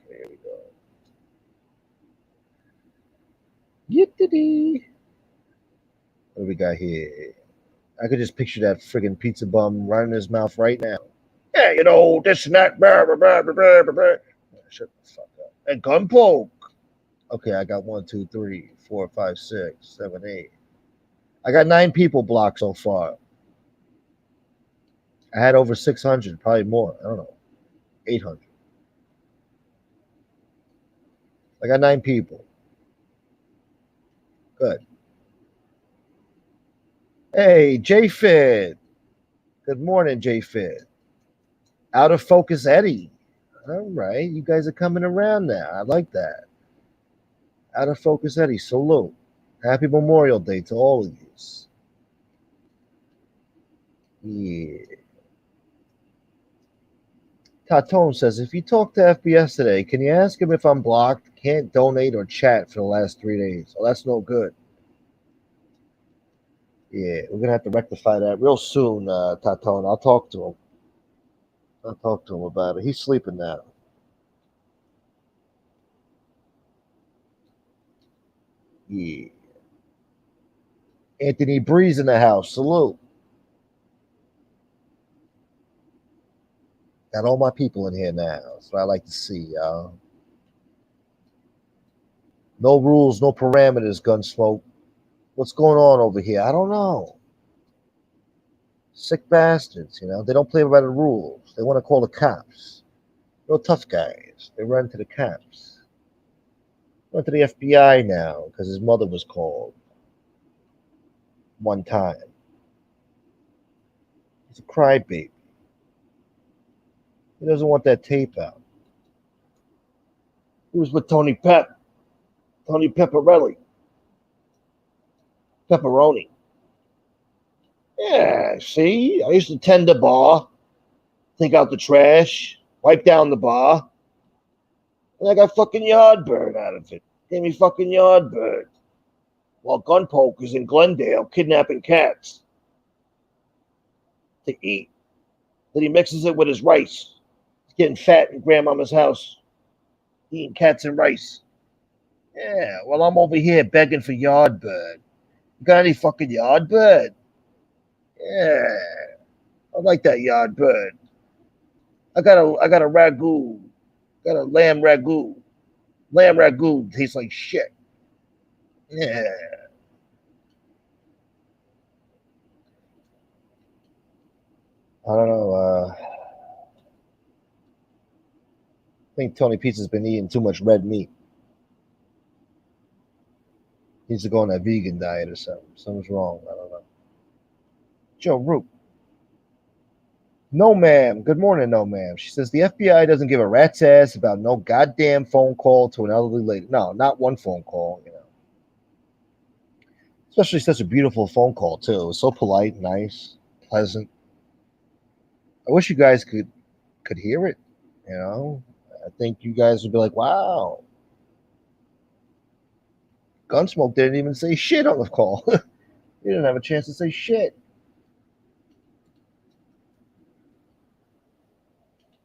here we go. What do we got here? I could just picture that friggin' pizza bum running his mouth right now. Yeah, you know, this and that. Blah, blah, blah, blah, blah, blah. Shut the fuck up. And gunpoke. Okay, I got 1, 2, 3, 4, 5, 6, 7, 8. I got 9 people blocked so far. I had over 600, probably more. I don't know. 800. I got 9 people. Good. Hey, J-Fid. Good morning, J-Fid. Out of focus, Eddie. All right, you guys are coming around now. I like that. Out of focus, Eddie. Salute. Happy Memorial Day to all of you. Yeah. Tatone says, if you talk to FBS today, can you ask him if I'm blocked, can't donate or chat for the last 3 days? Oh, that's no good. Yeah, we're going to have to rectify that real soon, Tatone. I'll talk to him. I'll talk to him about it. He's sleeping now. Yeah. Anthony Breeze in the house. Salute. Got all my people in here now. That's what I like to see, y'all. No rules, no parameters, Gunsmoke. What's going on over here? I don't know. Sick bastards, you know. They don't play by the rules. They want to call the cops. Real tough guys. They run to the cops. Went to the FBI now because his mother was called one time. He's a crybaby. He doesn't want that tape out. He was with Tony Pepperelli. Pepperoni. Yeah, see? I used to tend the bar, take out the trash, wipe down the bar, and I got fucking Yardbird out of it. Gave me fucking Yardbird. While Gunpoke is in Glendale kidnapping cats to eat. Then he mixes it with his rice. He's getting fat in Grandmama's house, eating cats and rice. Yeah, well, I'm over here begging for Yardbird. You got any fucking Yardbird? Yeah, I like that Yardbird. I got a ragu. Got a lamb ragu. Lamb ragu tastes like shit. Yeah. I don't know. I think Tony Pizza's been eating too much red meat. He needs to go on that vegan diet or something. Something's wrong. I don't know. Joe Roop. No, ma'am. Good morning, no, ma'am. She says the FBI doesn't give a rat's ass about no goddamn phone call to an elderly lady. No, not one phone call, you know. Especially such a beautiful phone call, too. It was so polite, nice, pleasant. I wish you guys could hear it, you know. I think you guys would be like, wow. Gunsmoke didn't even say shit on the call. He didn't have a chance to say shit.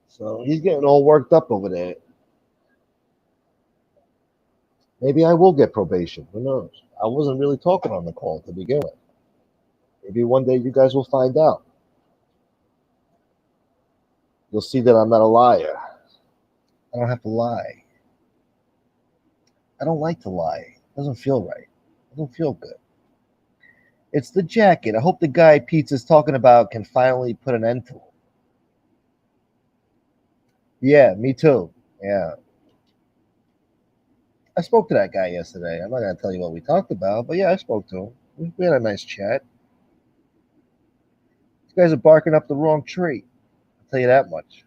So he's getting all worked up over there. Maybe I will get probation. Who knows? I wasn't really talking on the call to begin with. Maybe one day you guys will find out. you'll see that I'm not a liar. I don't have to lie. I don't like to lie. It doesn't feel right. It doesn't feel good. It's the jacket. I hope the guy Pizza's talking about can finally put an end to it. Yeah, me too. Yeah. I spoke to that guy yesterday. I'm not going to tell you what we talked about, but yeah, I spoke to him. We had a nice chat. These guys are barking up the wrong tree. I'll tell you that much.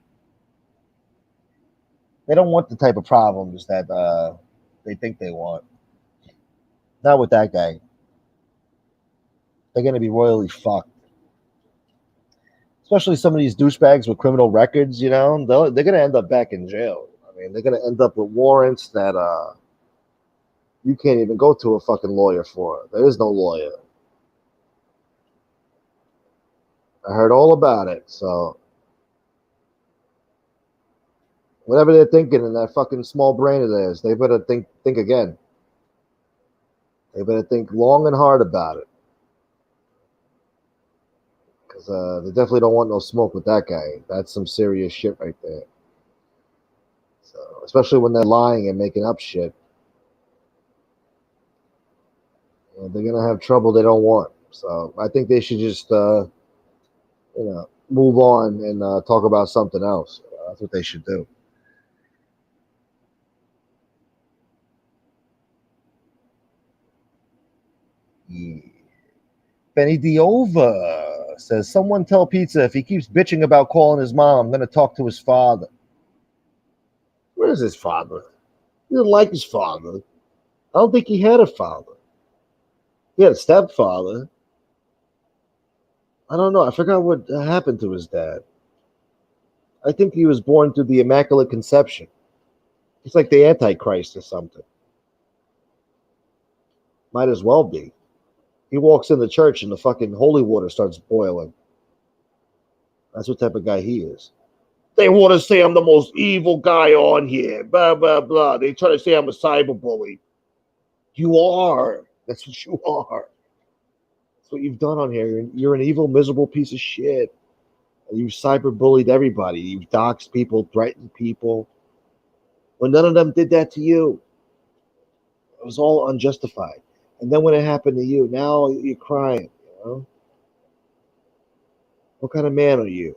They don't want the type of problems that they think they want. Not with that guy. They're going to be royally fucked. Especially some of these douchebags with criminal records, you know, they're going to end up back in jail. I mean, they're going to end up with warrants that you can't even go to a fucking lawyer for. There is no lawyer. I heard all about it. So whatever they're thinking in that fucking small brain of theirs, they better think again. They better think long and hard about it. Because they definitely don't want no smoke with that guy. That's some serious shit right there. So, especially when they're lying and making up shit. They're going to have trouble they don't want. So I think they should just, move on and talk about something else. That's what they should do. Yeah. Benny Diova says, someone tell Pizza if he keeps bitching about calling his mom, I'm going to talk to his father. Where is his father? He didn't like his father. I don't think he had a father. He had a stepfather. I don't know. I forgot what happened to his dad. I think he was born through the Immaculate Conception. He's like the Antichrist or something. Might as well be. He walks in the church and the fucking holy water starts boiling. That's what type of guy he is. They want to say I'm the most evil guy on here. Blah, blah, blah. They try to say I'm a cyberbully. You are. That's what you are. That's what you've done on here. You're an evil, miserable piece of shit. You've cyberbullied everybody. You've doxed people, threatened people. When none of them did that to you. It was all unjustified. And then when it happened to you, now you're crying. You know? What kind of man are you?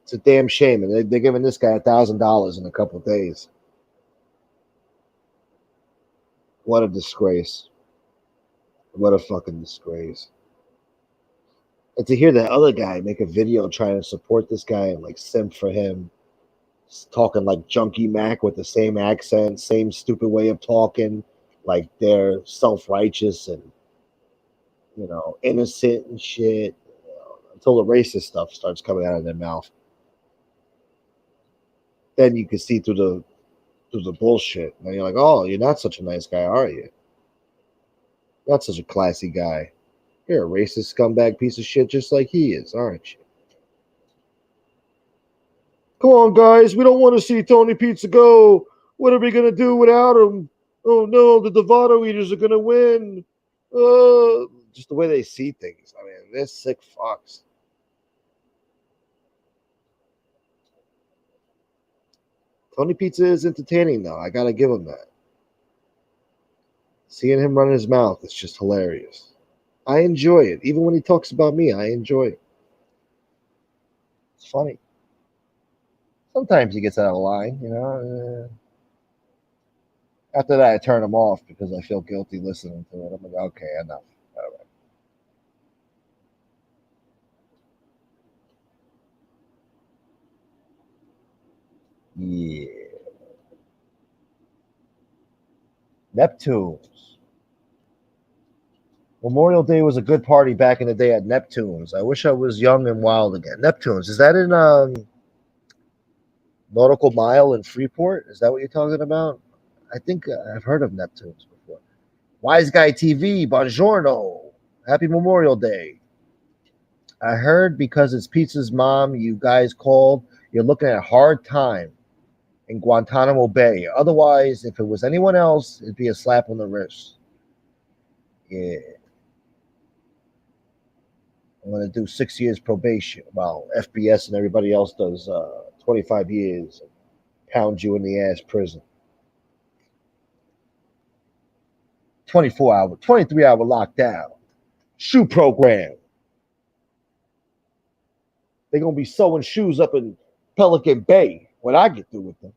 It's a damn shame. And they're giving this guy $1,000 in a couple of days. What a disgrace. What a fucking disgrace. And to hear that other guy make a video trying to support this guy and like simp for him, talking like Junkie Mac with the same accent, same stupid way of talking, like they're self-righteous and, innocent and shit, until the racist stuff starts coming out of their mouth. Then you can see through the bullshit. And you're like, oh, you're not such a nice guy, are you? Not such a classy guy. You're a racist scumbag piece of shit just like he is, aren't you? Come on, guys. We don't want to see Tony Pizza go. What are we going to do without him? Oh, no, the Devato Eaters are going to win. Just the way they see things. I mean, they're sick fucks. Tony Pizza is entertaining, though. I got to give him that. Seeing him run his mouth is just hilarious. I enjoy it. Even when he talks about me, I enjoy it. It's funny. Sometimes he gets out of line, After that, I turn him off because I feel guilty listening to it. I'm like, okay, enough. All right. Yeah. Neptunes. Memorial Day was a good party back in the day at Neptunes. I wish I was young and wild again. Neptunes, is that in Nautical Mile in Freeport? Is that what you're talking about? I think I've heard of Neptunes before. Wise Guy TV, buongiorno. Happy Memorial Day. I heard because it's Pizza's mom you guys called, you're looking at a hard time in Guantanamo Bay. Otherwise, if it was anyone else, it'd be a slap on the wrist. Yeah. I'm going to do 6 years probation while FBS and everybody else does 25 years and pound you in the ass prison. 24-hour, 23-hour lockdown. Shoe program. They're going to be sewing shoes up in Pelican Bay when I get through with them.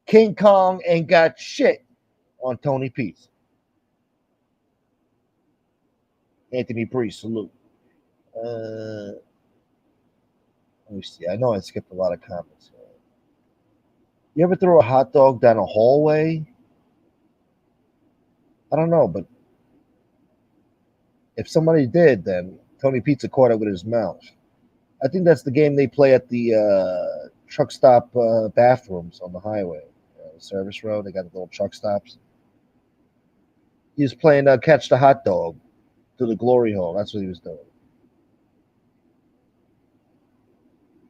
King Kong ain't got shit on Tony Pizza. Anthony Bree, salute. Let me see. I know I skipped a lot of comments. You ever throw a hot dog down a hallway? I don't know, but if somebody did, then Tony Pizza caught it with his mouth. I think that's the game they play at the truck stop bathrooms on the highway. The service road, they got the little truck stops. He was playing Catch the Hot Dog to the glory hole. That's what he was doing.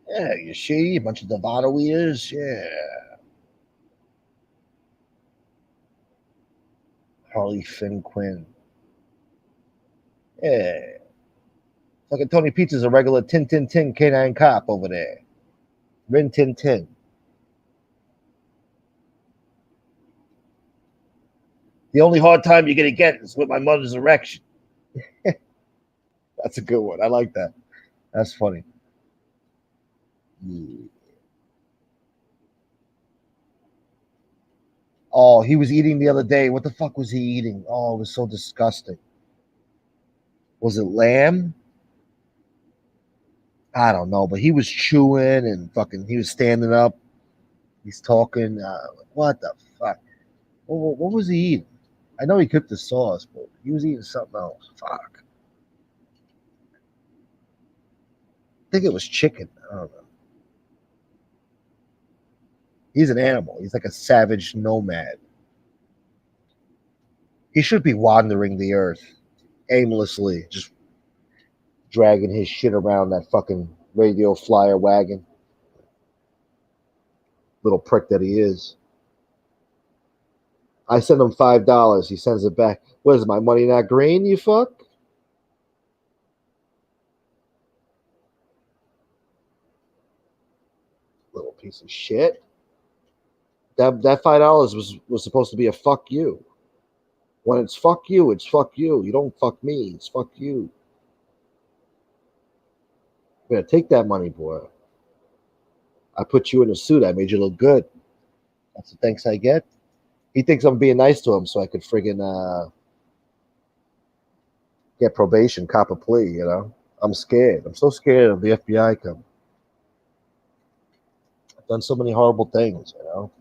Yeah, you see, a bunch of Devado ears. Yeah. Harley Finn Quinn. Yeah. Fucking Tony Pizza's a regular Tin Tin Tin K9 cop over there. Rin Tin Tin. The only hard time you're gonna get is with my mother's erection. That's a good one. I like that. That's funny. Yeah. Oh, he was eating the other day. What the fuck was he eating? Oh, it was so disgusting. Was it lamb? I don't know, but he was chewing and fucking. He was standing up. He's talking. What the fuck? What was he eating? I know he cooked the sauce, but he was eating something else. Fuck. I think it was chicken. I don't know. He's an animal. He's like a savage nomad. He should be wandering the earth aimlessly, just dragging his shit around that fucking radio flyer wagon. Little prick that he is. I send him $5. He sends it back. What is it, my money not green, you fuck? Little piece of shit. That $5 was supposed to be a fuck you. When it's fuck you, it's fuck you. You don't fuck me, it's fuck you. Yeah, take that money, boy. I put you in a suit. I made you look good. That's the thanks I get. He thinks I'm being nice to him so I could friggin' get probation, cop a plea, you know? I'm scared. I'm so scared of the FBI coming. I've done so many horrible things, you know?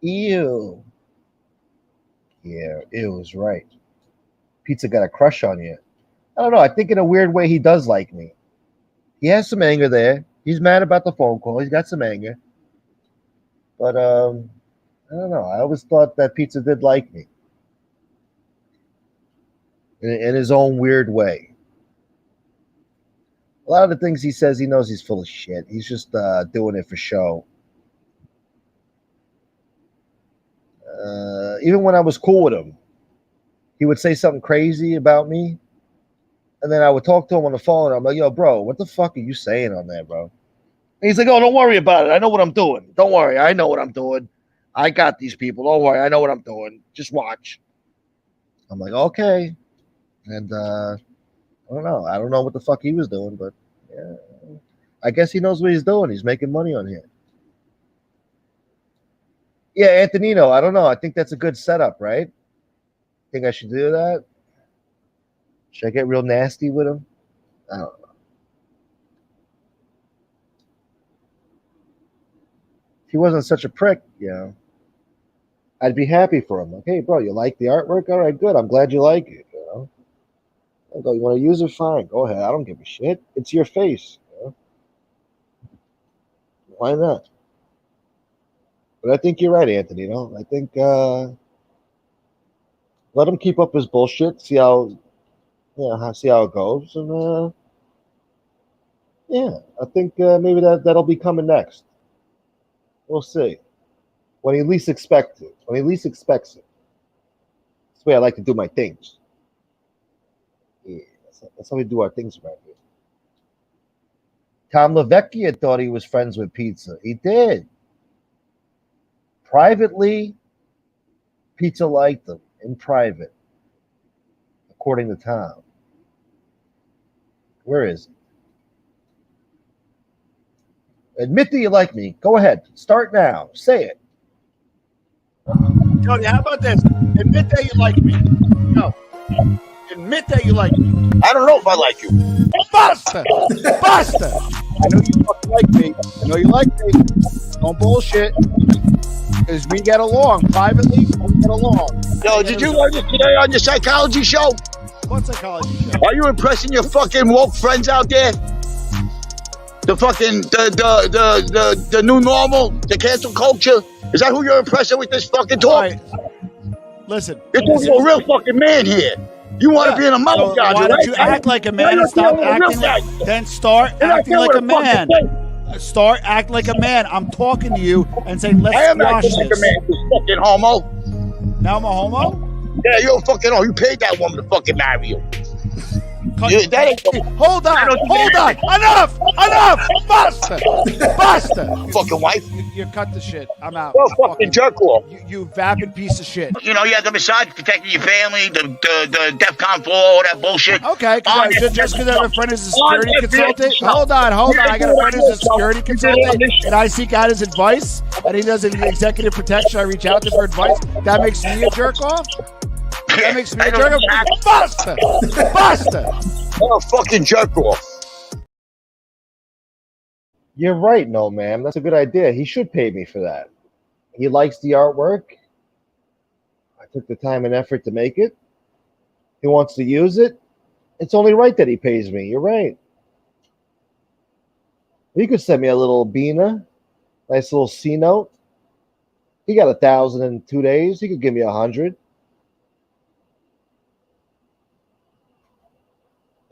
Ew. Yeah, ew is right. Pizza got a crush on you. I don't know. I think in a weird way he does like me. He has some anger there. He's mad about the phone call. He's got some anger. But I don't know. I always thought that Pizza did like me. In his own weird way. A lot of the things he says, he knows he's full of shit. He's just doing it for show. Even when I was cool with him, he would say something crazy about me. And then I would talk to him on the phone. And I'm like, yo, bro, what the fuck are you saying on there, bro? And he's like, oh, don't worry about it. I know what I'm doing. Don't worry. I know what I'm doing. I got these people. Don't worry. I know what I'm doing. Just watch. I'm like, okay. And I don't know. I don't know what the fuck he was doing, but yeah. I guess he knows what he's doing. He's making money on here. Yeah, Antonino. I don't know. I think that's a good setup, right? Think I should do that? Should I get real nasty with him? I don't know. If he wasn't such a prick, you know, I'd be happy for him. Like, hey, bro, you like the artwork? All right, good. I'm glad you like it. You know, I go, you want to use it? Fine. Go ahead. I don't give a shit. It's your face. You know? Why not? But I think you're right, Antonino. I think let him keep up his bullshit. See how see how it goes, and yeah, I think maybe that'll be coming next. We'll see. When he least expects it. When he least expects it. That's the way I like to do my things. That's how we do our things around here. Tom Lavecchia thought he was friends with Pizza. He did. Privately, Pizza liked him. In private, according to Tom. Where is it? Admit that you like me. Go ahead. Start now. Say it. Tony, how about this? Admit that you like me. No. Admit that you like me. I don't know if I like you. Buster! Buster! I know you fucking like me. I know you like me. Don't bullshit. Because we get along. Privately, we get along. Yo, did you learn this today on your psychology show? What psychology show? Are you impressing your fucking woke friends out there? The fucking the new normal, the cancel culture. Is that who you're impressing with this fucking talk? All right. Listen. You're talking to a real fucking man here. You want to be in a mouth So guy, why right? don't you act like a man and stop acting like? Then start acting like a man. Start acting like a man. I'm talking to you and saying, let's I am squash acting like a this. man, you fucking homo. Now I'm a homo? Yeah, you're a fucking homo. You paid that woman to fucking marry you. That ain't Hold on. Enough. Buster. fucking wife. You cut the shit. I'm out. You're a fucking jerk off. You vapid piece of shit. You know, you have the massage protecting your family, the DEFCON 4, all that bullshit. Okay, just because I have a friend who's a security consultant. Hold on. I got a friend who's a security consultant, and I seek out his advice, and he does an executive protection. I reach out to for advice. That makes me a jerk off. That makes me a jerk off. Buster. You're a fucking jerk off. You're right, no, ma'am. That's a good idea. He should pay me for that. He likes the artwork. I took the time and effort to make it. He wants to use it. It's only right that he pays me. You're right. He could send me a little Bina, nice little C note. He got 1,000 in 2 days. He could give me 100.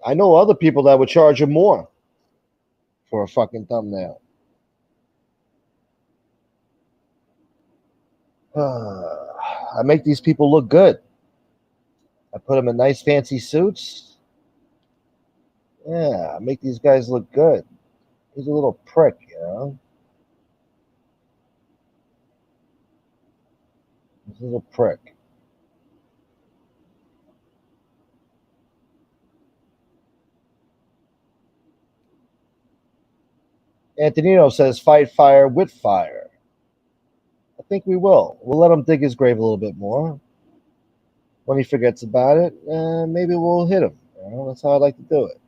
I know other people that would charge him more for a fucking thumbnail. I make these people look good. I put them in nice fancy suits. Yeah, I make these guys look good. He's a little prick, you know? He's a little prick. Antonino says, fight fire with fire. I think we will. We'll let him dig his grave a little bit more. When he forgets about it, maybe we'll hit him. You know, that's how I like to do it.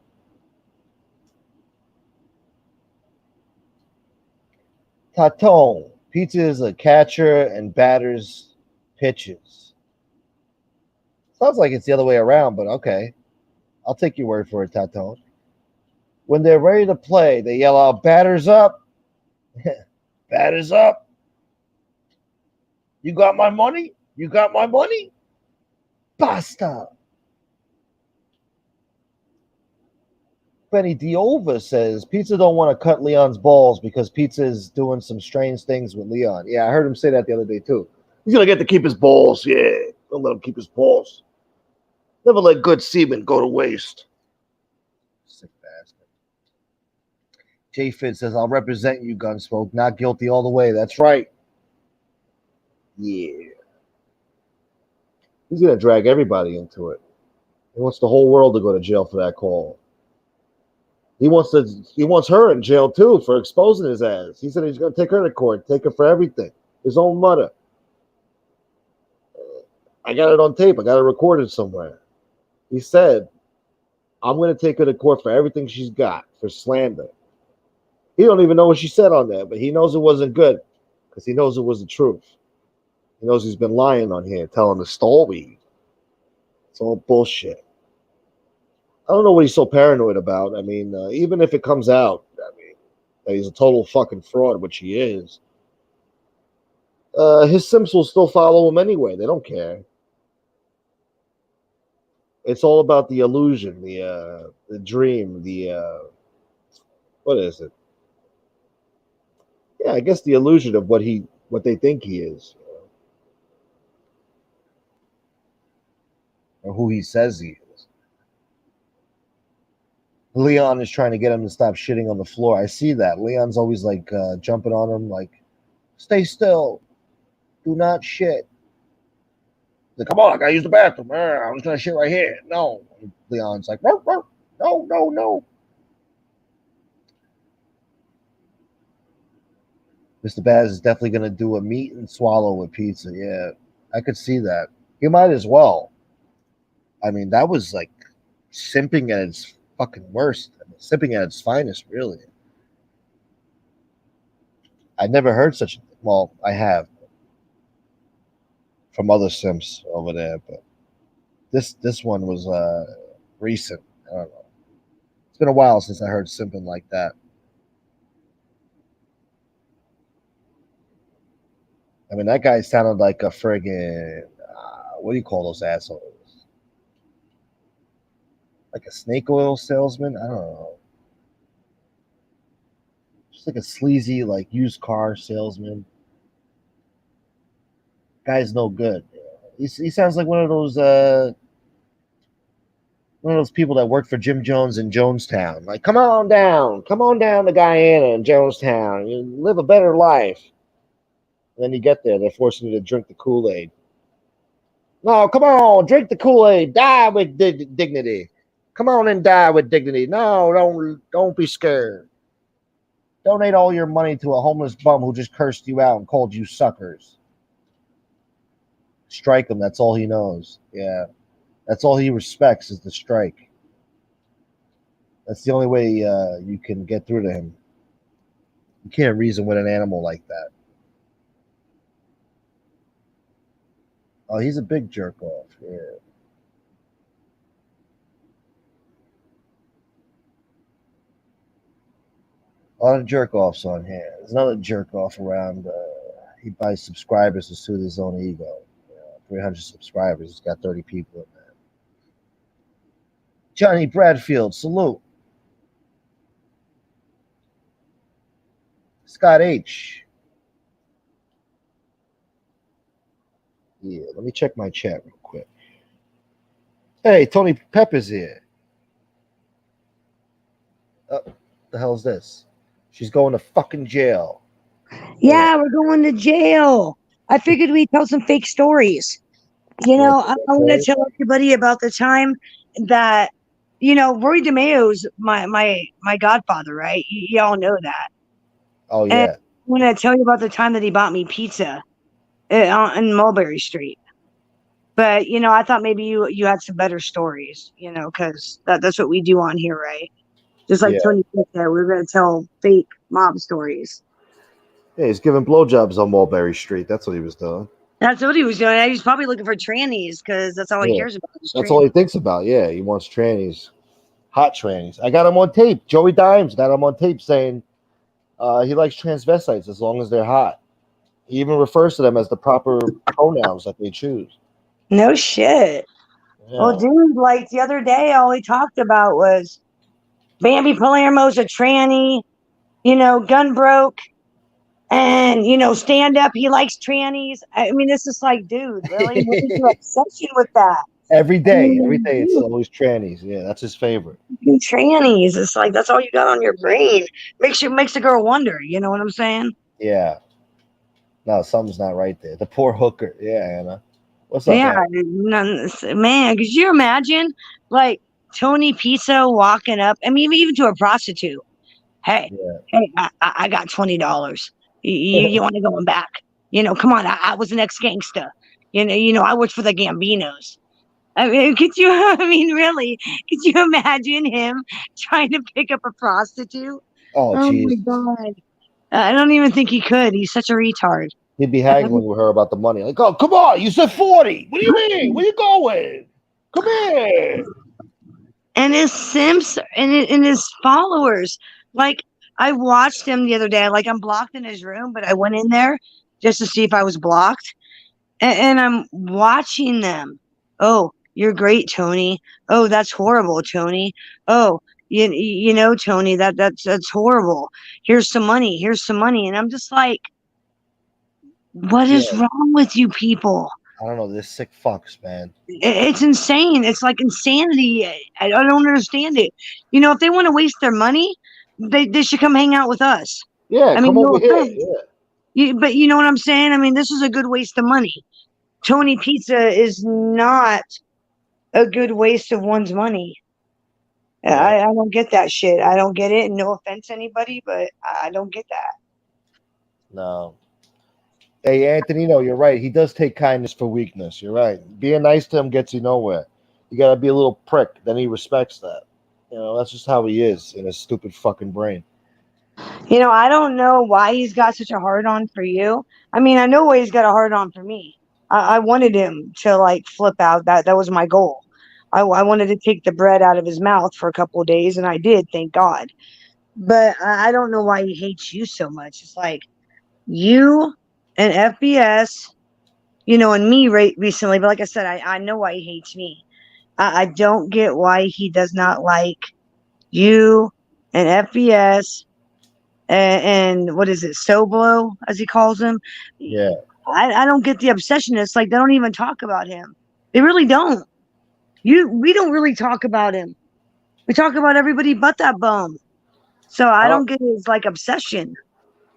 Taton. Pizza is a catcher and batters pitches. Sounds like it's the other way around, but okay. I'll take your word for it, Taton. When they're ready to play, they yell out, batters up. Batters up. You got my money? You got my money? Basta. Benny Diova says, Pizza don't want to cut Leon's balls because Pizza is doing some strange things with Leon. Yeah, I heard him say that the other day, too. He's going to get to keep his balls. Yeah, don't let him keep his balls. Never let good semen go to waste. Sick bastard. Jay Fitz says, I'll represent you, Gunsmoke. Not guilty all the way. That's right. Yeah. He's going to drag everybody into it. He wants the whole world to go to jail for that call. He wants her in jail, too, for exposing his ass. He said he's going to take her to court, take her for everything. His own mother. I got it on tape. I got it recorded somewhere. He said, I'm going to take her to court for everything she's got, for slander. He don't even know what she said on there, but he knows it wasn't good because he knows it was the truth. He knows he's been lying on here, telling the story. It's all bullshit. I don't know what he's so paranoid about. I mean, even if it comes out, that he's a total fucking fraud, which he is, his simps will still follow him anyway. They don't care. It's all about the illusion, the dream, what is it? Yeah, I guess the illusion of what they think he is, or who he says he is. Leon is trying to get him to stop shitting on the floor. I see that. Leon's always like jumping on him, like, stay still. Do not shit. Like, come on, I gotta use the bathroom. I'm just gonna shit right here. No. Leon's like, no, no, no, no, no. Mr. Baz is definitely gonna do a meat and swallow with pizza. Yeah, I could see that. He might as well. I mean, that was like simping at its fucking worst. I mean, simping at its finest, really. I never heard such. Well, I have from other simps over there, but this one was recent. I don't know. It's been a while since I heard simping like that. I mean, that guy sounded like a friggin' what do you call those assholes? Like a snake oil salesman? I don't know. Just like a sleazy, like used car salesman. Guy's no good. He sounds like one of those people that work for Jim Jones in Jonestown. Like, come on down to Guyana in Jonestown. You live a better life. And then you get there, they're forcing you to drink the Kool-Aid. No, come on, drink the Kool-Aid. Die with dignity. Come on and die with dignity. No, don't be scared. Donate all your money to a homeless bum who just cursed you out and called you suckers. Strike him. That's all he knows. Yeah. That's all he respects is the strike. That's the only way you can get through to him. You can't reason with an animal like that. Oh, he's a big jerk off. Yeah. A lot of jerk offs on here. There's another jerk off around. He buys subscribers to soothe his own ego. 300 subscribers. He's got 30 people in there. Johnny Bradfield, salute. Scott H. Yeah, let me check my chat real quick. Hey, Tony Pepper's here. The hell's this? She's going to fucking jail. Yeah, we're going to jail. I figured we'd tell some fake stories. You know, I want to tell everybody about the time that, Roy DeMeo's my godfather, right? Y'all know that. Oh, yeah. And I want to tell you about the time that he bought me pizza on Mulberry Street. But, I thought maybe you had some better stories, because that's what we do on here, right? Just like Tony said there, we're going to tell fake mob stories. Yeah, he's giving blowjobs on Mulberry Street. That's what he was doing. That's what he was doing. He's probably looking for trannies because that's all he cares about. That's all he thinks about. Yeah, he wants trannies. Hot trannies. I got him on tape. Joey Dimes got him on tape saying he likes transvestites as long as they're hot. He even refers to them as the proper pronouns that they choose. No shit. Yeah. Well, dude, like the other day, all he talked about was Bambi Palermo's a tranny, gun broke, and, stand up. He likes trannies. I mean, it's just like, dude, really? What is your obsession with that? Every day it's always trannies. Yeah, that's his favorite. Trannies. It's like that's all you got on your brain. Makes the girl wonder. You know what I'm saying? Yeah. No, something's not right there. The poor hooker. Yeah, Anna. What's up? Yeah, man. Could you imagine like Tony Pizzo walking up? I mean, even to a prostitute. Hey, I got $20. You want to go back? Come on. I was an ex-gangster. I worked for the Gambinos. I mean, really, could you imagine him trying to pick up a prostitute? Oh my God. I don't even think he could. He's such a retard. He'd be haggling with her about the money. Like, oh, come on. You said 40. What do you mean? Where you going? Come here. And his simps and his followers. Like, I watched him the other day. Like, I'm blocked in his room, but I went in there just to see if I was blocked. And I'm watching them. Oh, you're great, Tony. Oh, that's horrible, Tony. Oh, Tony, that's horrible. Here's some money. And I'm just like, what is wrong with you people? I don't know. They're sick fucks, man. It's insane. It's like insanity. I don't understand it. You know, if they want to waste their money, they should come hang out with us. Yeah, I mean, come no over here. offense. Yeah. But you know what I'm saying? I mean, this is a good waste of money. Tony Pizza is not a good waste of one's money. Yeah. I don't get that shit. I don't get it. No offense to anybody, but I don't get that. No. Hey, Anthony, no, you're right. He does take kindness for weakness. You're right. Being nice to him gets you nowhere. You got to be a little prick. Then he respects that. You know, that's just how he is in his stupid fucking brain. You know, I don't know why he's got such a hard on for you. I mean, I know why he's got a hard on for me. I wanted him to like flip out. That was my goal. I wanted to take the bread out of his mouth for a couple of days, and I did, thank God. But I don't know why he hates you so much. It's like you and FBS, you know, and me recently. But like I said, I know why he hates me. I don't get why he does not like you and FBS and what is it, Soblo, as he calls him. Yeah. I don't get the obsession. It's like they don't even talk about him. They really don't. We don't really talk about him. We talk about everybody but that bum. So I Oh, don't get his like obsession.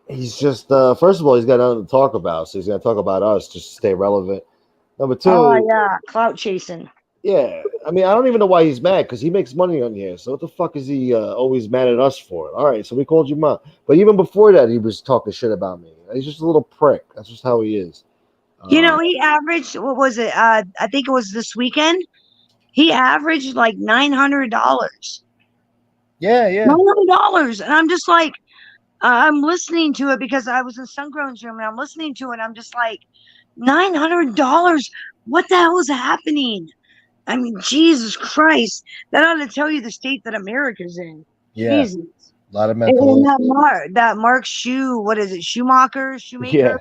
he's just, first of all, he's got nothing to talk about. So he's going to talk about us just to stay relevant. Number Oh two, yeah, clout chasing. yeah. I mean, I don't even know why he's mad because he makes money on here. So what the fuck is he always mad at us for? All right. So we called you out. But even before that, he was talking shit about me. He's just a little prick. That's just how he is. You know, he averaged, what was it? I think it was this weekend. He averaged like $900. Yeah, yeah. $900. And I'm just like, I'm listening to it because I was in Sungrown's room and I'm listening to it. And I'm just like, $900. What the hell is happening? I mean, Jesus Christ. That ought to tell you the state that America's in. Yeah. Jesus. A lot of And mental. that Mark Shoe, what is it? Shoemaker? Yeah.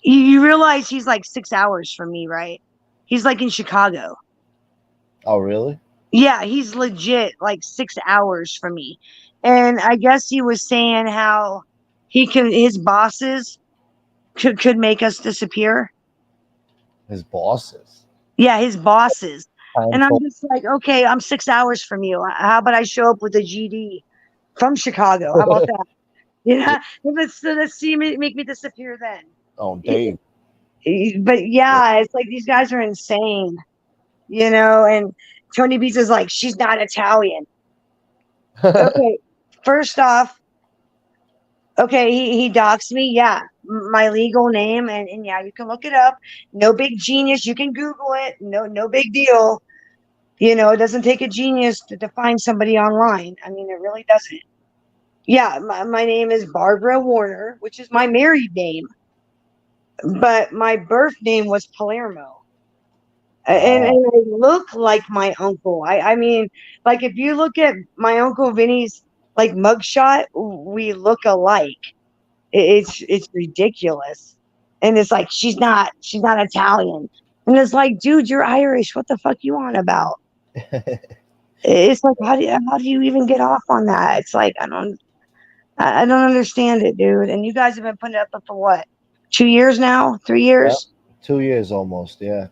You realize he's like 6 hours from me, right? He's like in Chicago. Oh, really? Yeah, he's legit like 6 hours from me. And I guess he was saying how his bosses could make us disappear. His bosses. Yeah, his bosses. And I'm Time just like, okay, I'm 6 hours from you. How about I show up with a GD from Chicago? How about that? Yeah, let's see me make me disappear then. Oh, Dave. But yeah, it's like these guys are insane, you know. And Tony Beats is like, she's not Italian. Okay, first off, okay, he doxed me. Yeah, my legal name, and yeah, you can look it up. No big genius. You can Google it. No big deal. You know, it doesn't take a genius to find somebody online. I mean, it really doesn't. Yeah, my name is Barbara Warner, which is my married name, but my birth name was Palermo. And I look like my uncle. I mean, like if you look at my uncle Vinny's like mugshot, we look alike. It's ridiculous. And it's like she's not Italian. And it's like, dude, you're Irish. What the fuck you on about? It's like how do you even get off on that? It's like I don't understand it, dude. And you guys have been putting up for what? 2 years now? 3 years? 2 years almost. Yeah.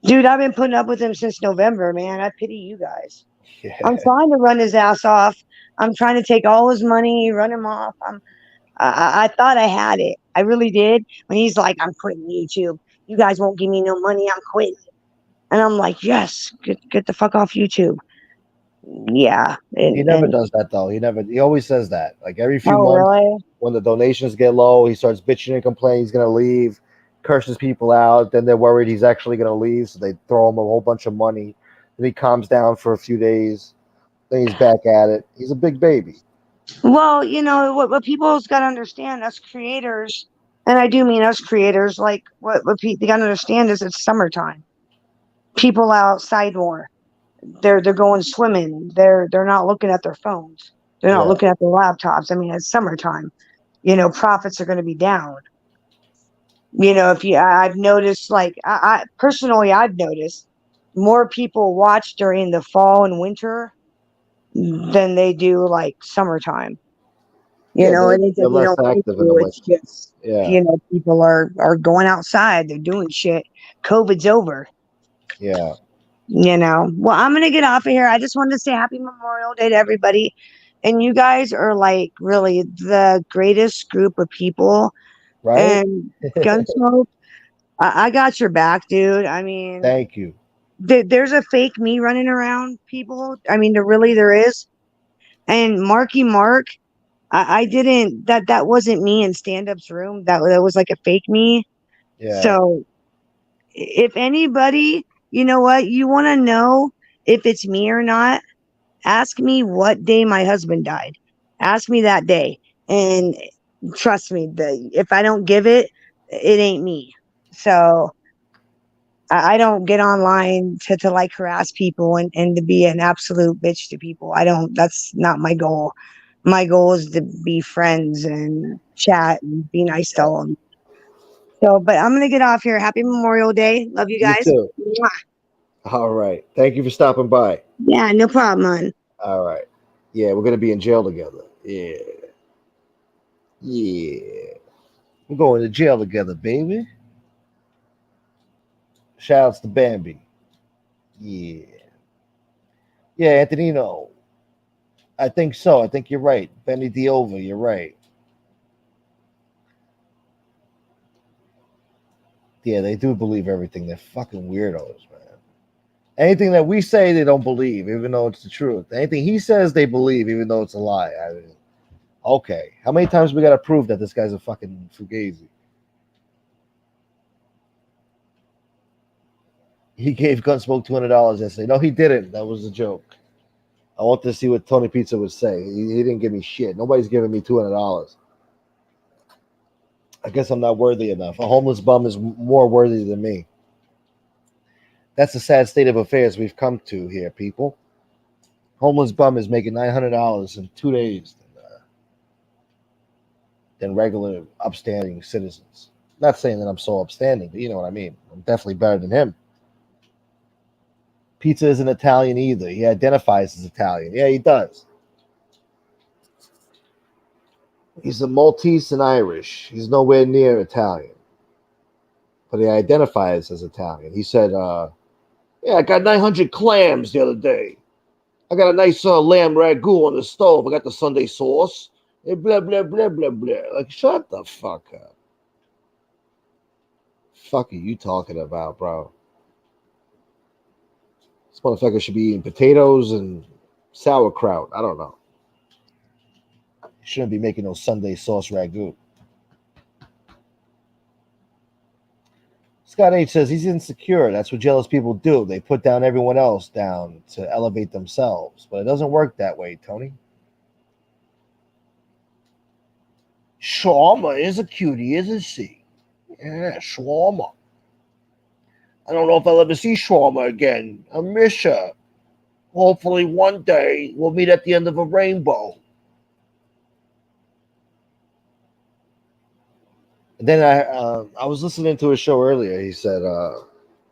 Dude, I've been putting up with him since November, man. I pity you guys. I'm Yeah. trying to run his ass off. I'm trying to take all his money, run him off. I thought I had it. I really did. When he's like, I'm quitting YouTube. You guys won't give me no money. I'm quitting. And I'm like, yes, get the fuck off YouTube. Yeah. He never does that though. He always says that. Like every few Oh, months really? when the donations get low, he starts bitching and complaining he's gonna leave, curses people out, then they're worried he's actually gonna leave, so they throw him a whole bunch of money. Then he calms down for a few days, then he's back at it. He's a big baby. Well, you know, what people's got to understand, us creators, and I do mean us creators, like what they got to understand is it's summertime. People outside more. They're going swimming. They're not looking at their phones. They're not Yeah. looking at their laptops. I mean, it's summertime. You know, profits are going to be down. You know, I've noticed, like, I personally, I've noticed more people watch during the fall and winter than they do like summertime. You know, they're, it isn't, they're you less know, active in a people, way. it's just, Yeah, you know, people are going outside, they're doing shit. COVID's over. yeah. You know, well, I'm gonna get off of here. I just wanted to say happy Memorial Day to everybody. And you guys are like really the greatest group of people. Right? And Gunsmoke, I got your back, dude. I mean, Thank you. there's a fake me running around, people. I mean, there is. And Marky Mark, I didn't, that wasn't me in stand up's room. That was like a fake me. Yeah. So if anybody, you know what, you want to know if it's me or not, ask me what day my husband died. Ask me that day. And trust me, if I don't give it, it ain't me. So I don't get online to like harass people and to be an absolute bitch to people. I don't, that's not my goal. My goal is to be friends and chat and be nice to all of them. So, but I'm going to get off here. Happy Memorial Day. Love you You guys. too. Mwah. All right. Thank you for stopping by. Yeah, no problem, man. All right. Yeah, we're gonna be in jail together. Yeah. Yeah. We're going to jail together, baby. Shouts to Bambi. Yeah. Yeah, Antonino. I think so. I think you're right. Benny Diova, you're right. Yeah, they do believe everything. They're fucking weirdos, man. Anything that we say, they don't believe, even though it's the truth. Anything he says, they believe, even though it's a lie. I mean, okay. How many times we got to prove that this guy's a fucking fugazi? He gave Gunsmoke $200 yesterday. No, he didn't. That was a joke. I want to see what Tony Pizza would say. He didn't give me shit. Nobody's giving me $200. I guess I'm not worthy enough. A homeless bum is more worthy than me. That's the sad state of affairs we've come to here, people. Homeless bum is making $900 in 2 days than regular upstanding citizens. Not saying that I'm so upstanding, but you know what I mean. I'm definitely better than him. Pizza isn't Italian either. He identifies as Italian. Yeah, he does. He's a Maltese and Irish. He's nowhere near Italian, but he identifies as Italian. He said, "Yeah, I got 900 clams the other day. I got a nice lamb ragu on the stove. I got the Sunday sauce. And blah blah blah blah blah." Like, shut the fuck up. Fuck are you talking about, bro? This motherfucker should be eating potatoes and sauerkraut. I don't know. He shouldn't be making no Sunday sauce ragu. Scott H says he's insecure. That's what jealous people do. They put down everyone else down to elevate themselves. But it doesn't work that way, Tony. Shawarma is a cutie, isn't she? Yeah, shawarma. I don't know if I'll ever see shawarma again. I miss her. Hopefully one day we'll meet at the end of a rainbow. And then I was listening to a show earlier. He said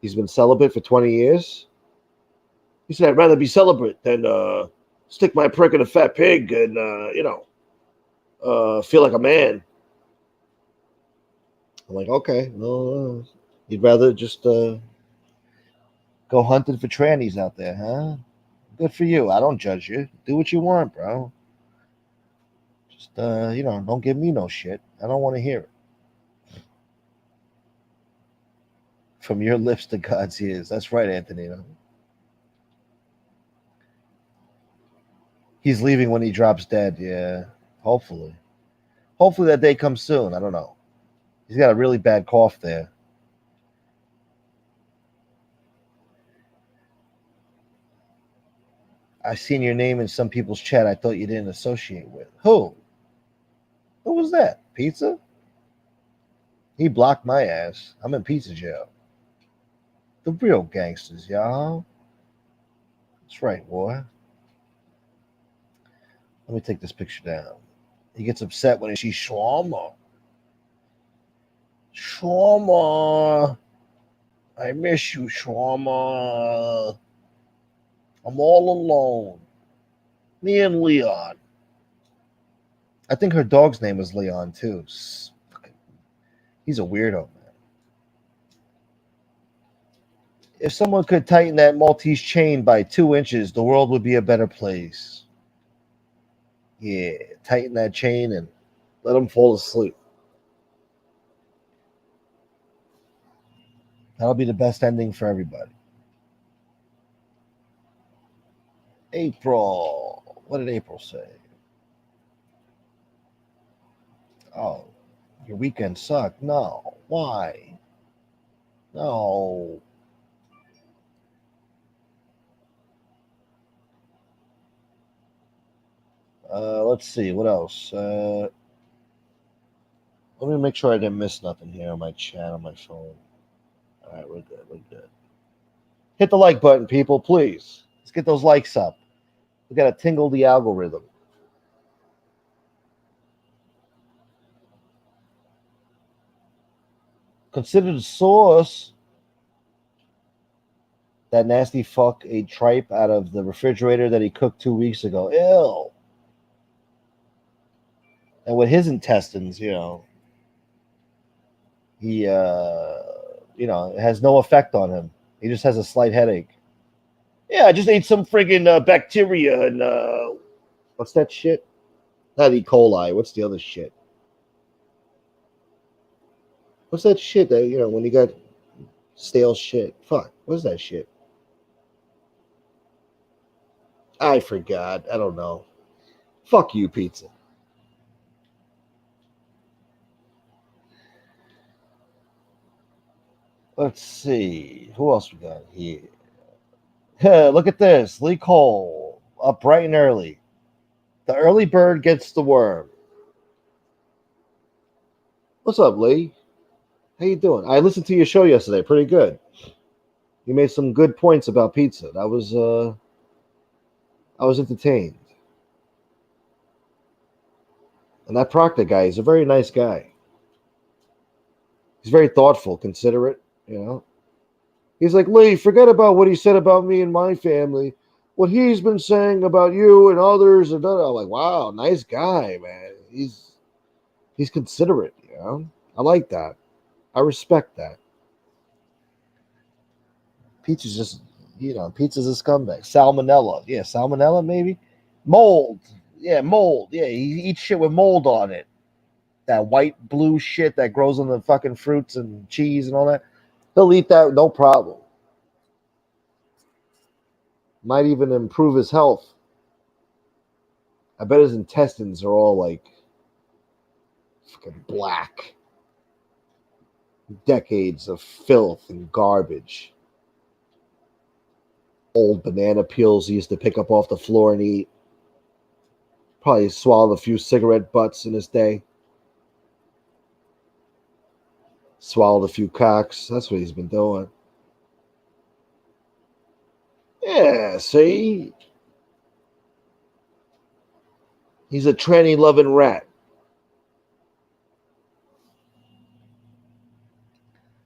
he's been celibate for 20 years. He said, I'd rather be celibate than stick my prick in a fat pig and, feel like a man. I'm like, okay, well, you'd rather just go hunting for trannies out there, huh? Good for you. I don't judge you. Do what you want, bro. Just, don't give me no shit. I don't want to hear it. From your lips to God's ears. That's right, Antonino. He's leaving when he drops dead. Yeah, hopefully. Hopefully that day comes soon. I don't know. He's got a really bad cough there. I seen your name in some people's chat I thought you didn't associate with. Who? Who was that? Pizza? He blocked my ass. I'm in pizza jail. The real gangsters, y'all. That's right, boy. Let me take this picture down. He gets upset when he sees shawarma. Shawarma. I miss you, shawarma. I'm all alone. Me and Leon. I think her dog's name was Leon too. He's a weirdo, man. If someone could tighten that Maltese chain by 2 inches, the world would be a better place. Yeah, tighten that chain and let him fall asleep. That'll be the best ending for everybody. April. What did April say? Oh, your weekend sucked. No. Why? No. Let's see. What else? Let me make sure I didn't miss nothing here on my chat on my phone. All right, we're good. We're good. Hit the like button, people, please. Let's get those likes up. We got to tingle the algorithm. Consider the source. That nasty fuck ate tripe out of the refrigerator that he cooked 2 weeks ago. Ew. And with his intestines, he, it has no effect on him. He just has a slight headache. Yeah, I just ate some friggin' bacteria and, what's that shit? Not E. coli. What's the other shit? What's that shit that, when you got stale shit? Fuck. What's that shit? I forgot. I don't know. Fuck you, pizza. Let's see. Who else we got here? Look at this. Lee Cole. Up bright and early. The early bird gets the worm. What's up, Lee? How you doing? I listened to your show yesterday. Pretty good. You made some good points about pizza. I was entertained. And that Proctor guy is a very nice guy. He's very thoughtful, considerate. He's like, Lee, forget about what he said about me and my family. What he's been saying about you and others. And I'm like, wow, nice guy, man. He's considerate. I like that. I respect that. Pizza's just, pizza's a scumbag. Salmonella. Yeah, salmonella maybe? Mold. Yeah, mold. Yeah, he eats shit with mold on it. That white, blue shit that grows on the fucking fruits and cheese and all that. He'll eat that, no problem. Might even improve his health. I bet his intestines are all like fucking black. Decades of filth and garbage. Old banana peels he used to pick up off the floor and eat. Probably swallowed a few cigarette butts in his day. Swallowed a few cocks. That's what he's been doing. Yeah, see? He's a tranny-loving rat.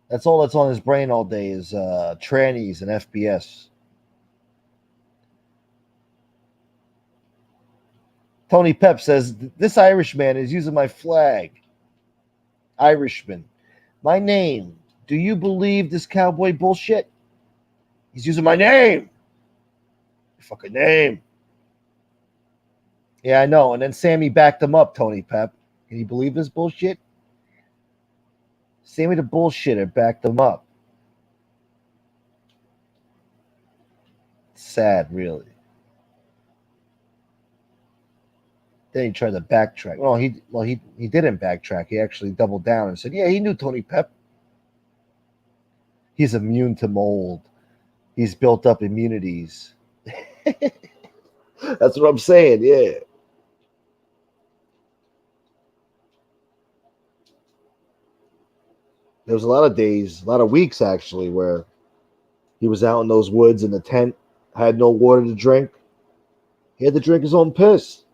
That's all that's on his brain all day is trannies and FBS. Tony Pep says, this Irishman is using my flag. Irishman. My name. Do you believe this cowboy bullshit? He's using my name. Your fucking name. Yeah, I know. And then Sammy backed him up, Tony Pep. Can you believe this bullshit? Sammy the bullshitter backed him up. Sad, really. Then he tried to backtrack. He didn't backtrack. He actually doubled down and said, yeah, he knew Tony Pep. He's immune to mold. He's built up immunities. That's what I'm saying, yeah. There was a lot of days, a lot of weeks actually, where he was out in those woods in the tent, had no water to drink. He had to drink his own piss.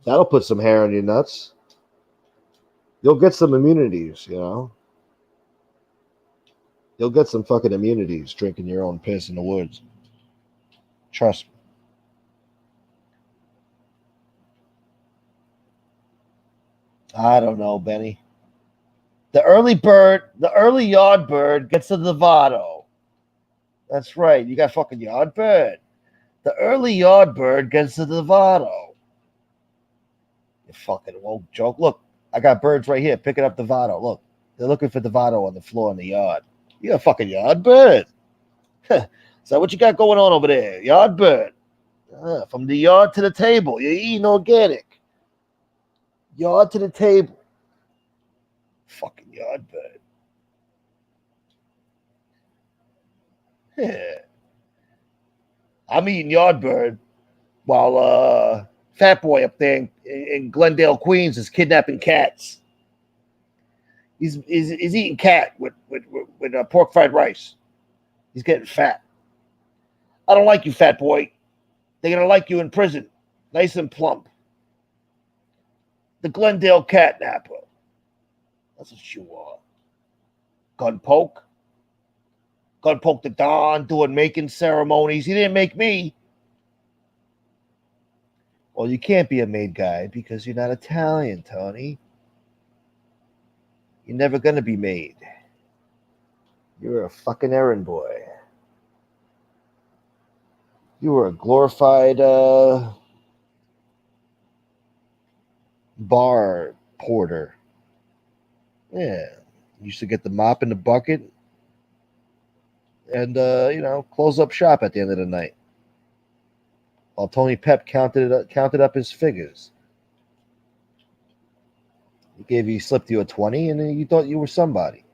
That'll put some hair on your nuts. You'll get some immunities. You'll get some fucking immunities drinking your own piss in the woods. Trust me. I don't know, Benny. The early yard bird gets the Nevado. That's right. You got fucking yard bird. The early yard bird gets the Nevado. You fucking woke joke. Look, I got birds right here picking up Devado. Look, they're looking for Devado on the floor in the yard. You got a fucking yard bird. So what you got going on over there? Yard bird. From the yard to the table. You're eating organic. Yard to the table. Fucking yard bird. Yeah. I'm eating yard bird while Fat Boy up there in Glendale, Queens is kidnapping cats. He's eating cat with pork fried rice. He's getting fat. I don't like you, Fat Boy. They're gonna like you in prison, nice and plump. The Glendale catnapper. That's what you are. Gun poke. Gun poke the Don doing making ceremonies. He didn't make me. Well, you can't be a made guy because you're not Italian, Tony. You're never gonna be made. You're a fucking errand boy. You were a glorified bar porter. Yeah. You used to get the mop and the bucket and close up shop at the end of the night. While Tony Pep counted up his figures. He slipped you a 20 and then you thought you were somebody.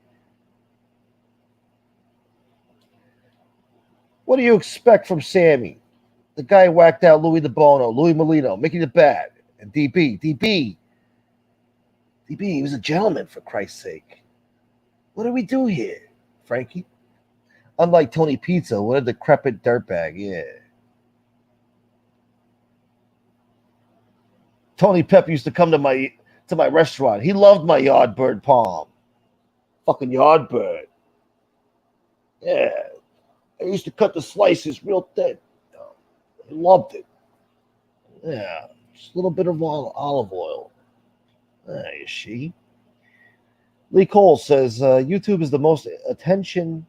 What do you expect from Sammy? The guy who whacked out Louis the Bono, Louis Molino, Mickey the Bat, and DB, he was a gentleman, for Christ's sake. What do we do here, Frankie? Unlike Tony Pizza, what a decrepit dirtbag, yeah. Tony Pep used to come to my restaurant. He loved my Yardbird palm. Fucking Yardbird. Yeah. I used to cut the slices real thin. He loved it. Yeah. Just a little bit of olive oil. You see. Lee Cole says YouTube is the most attention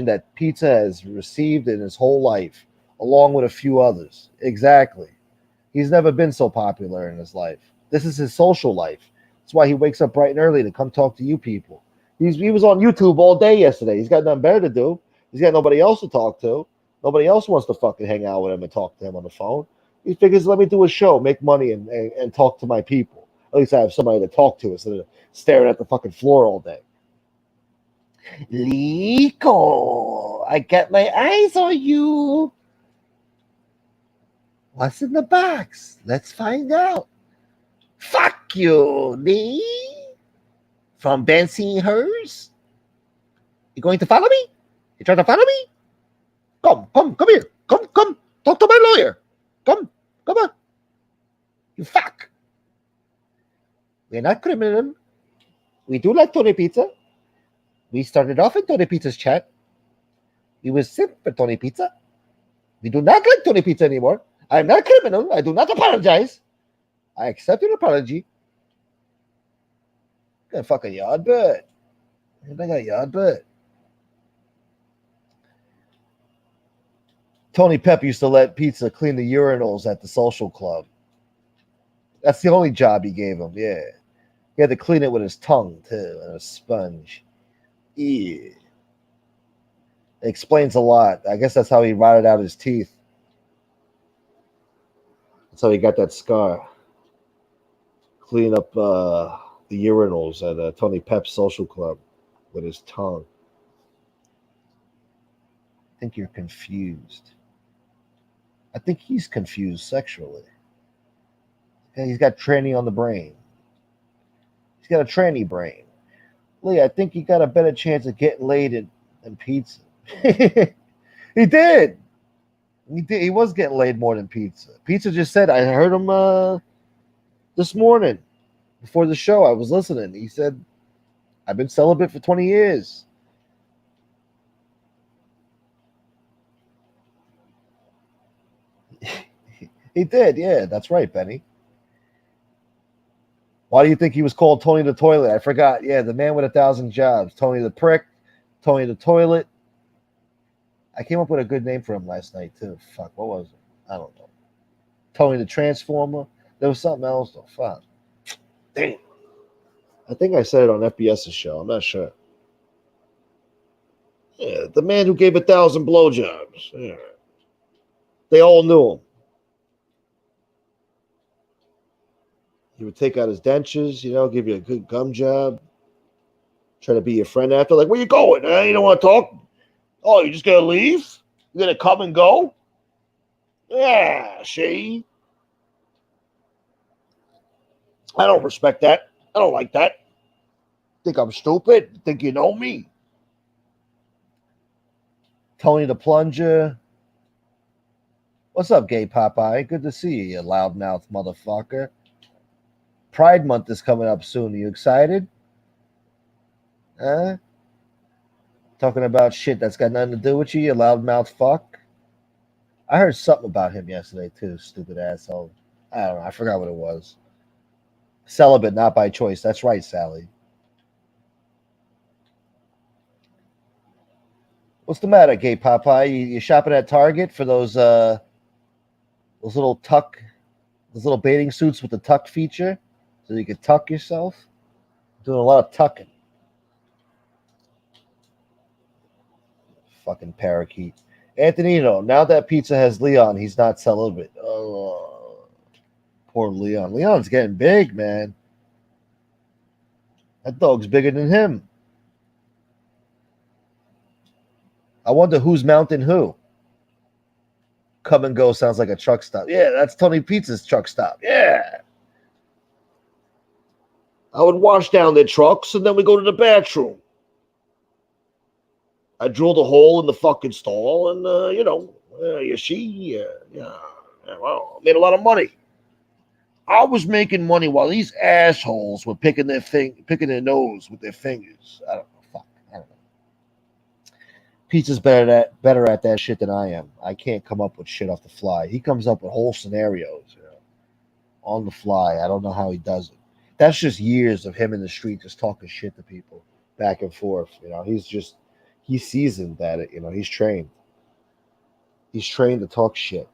that pizza has received in his whole life, along with a few others. Exactly. He's never been so popular in his life. This is his social life. That's why he wakes up bright and early to come talk to you people. He was on YouTube all day yesterday. He's got nothing better to do. He's got nobody else to talk to. Nobody else wants to fucking hang out with him and talk to him on the phone. He figures, let me do a show, make money, and talk to my people. At least I have somebody to talk to instead of staring at the fucking floor all day. Lico, I got my eyes on you. What's in the box? Let's find out. Fuck you, Lee. From Bensonhurst. You going to follow me? You trying to follow me? Come here. Come. Talk to my lawyer. Come on. You fuck. We're not criminal. We do like Tony Pizza. We started off in Tony Pizza's chat. We were simp for Tony Pizza. We do not like Tony Pizza anymore. I am not a criminal. I do not apologize. I accept your apology. Got a fucking yard bird. I got a yard bird. Tony Pep used to let Pizza clean the urinals at the social club. That's the only job he gave him, yeah. He had to clean it with his tongue, too, and a sponge. Yeah. It explains a lot. I guess that's how he rotted out his teeth. That's how he got that scar. Clean up the urinals at Tony Pep's social club with his tongue. I think you're confused. I think he's confused sexually. Yeah, he's got tranny on the brain. He's got a tranny brain. Lee, I think he got a better chance of getting laid than Pizza. He did. He was getting laid more than Pizza. Pizza just said, I heard him this morning before the show. I was listening. He said, I've been celibate for 20 years. He did, yeah, that's right, Benny. Why do you think he was called Tony the Toilet? I forgot. Yeah, the man with 1,000 jobs. Tony the Prick, Tony the Toilet. I came up with a good name for him last night, too. Fuck, what was it? I don't know. Tony the Transformer. There was something else, though. Fuck. Damn. I think I said it on FBS's show. I'm not sure. Yeah, the man who gave 1,000 blowjobs. Yeah. They all knew him. He would take out his dentures, give you a good gum job. Try to be your friend after. Like, where you going? You don't want to talk? Oh, you just going to leave? You going to come and go? Yeah, see? I don't respect that. I don't like that. Think I'm stupid? Think you know me? Tony the Plunger. What's up, gay Popeye? Good to see you, you loudmouth motherfucker. Pride Month is coming up soon. Are you excited? Huh? Talking about shit that's got nothing to do with you, you loudmouth fuck. I heard something about him yesterday, too, stupid asshole. I don't know. I forgot what it was. Celibate, not by choice. That's right, Sally. What's the matter, gay Popeye? You shopping at Target for those little bathing suits with the tuck feature, so you can tuck yourself? Doing a lot of tucking. Fucking parakeet. Antonino, now that Pizza has Leon, he's not celibate. Oh, poor Leon. Leon's getting big, man. That dog's bigger than him. I wonder who's mounting who. Come and Go sounds like a truck stop. Yeah, that's Tony Pizza's truck stop. Yeah. I would wash down their trucks, and then we go to the bathroom. I drilled a hole in the fucking stall, and, well, made a lot of money. I was making money while these assholes were picking their nose with their fingers. I don't know. Fuck. I don't know. Pizza's better at that shit than I am. I can't come up with shit off the fly. He comes up with whole scenarios, on the fly. I don't know how he does it. That's just years of him in the street just talking shit to people back and forth. He's seasoned at it. He's trained. He's trained to talk shit.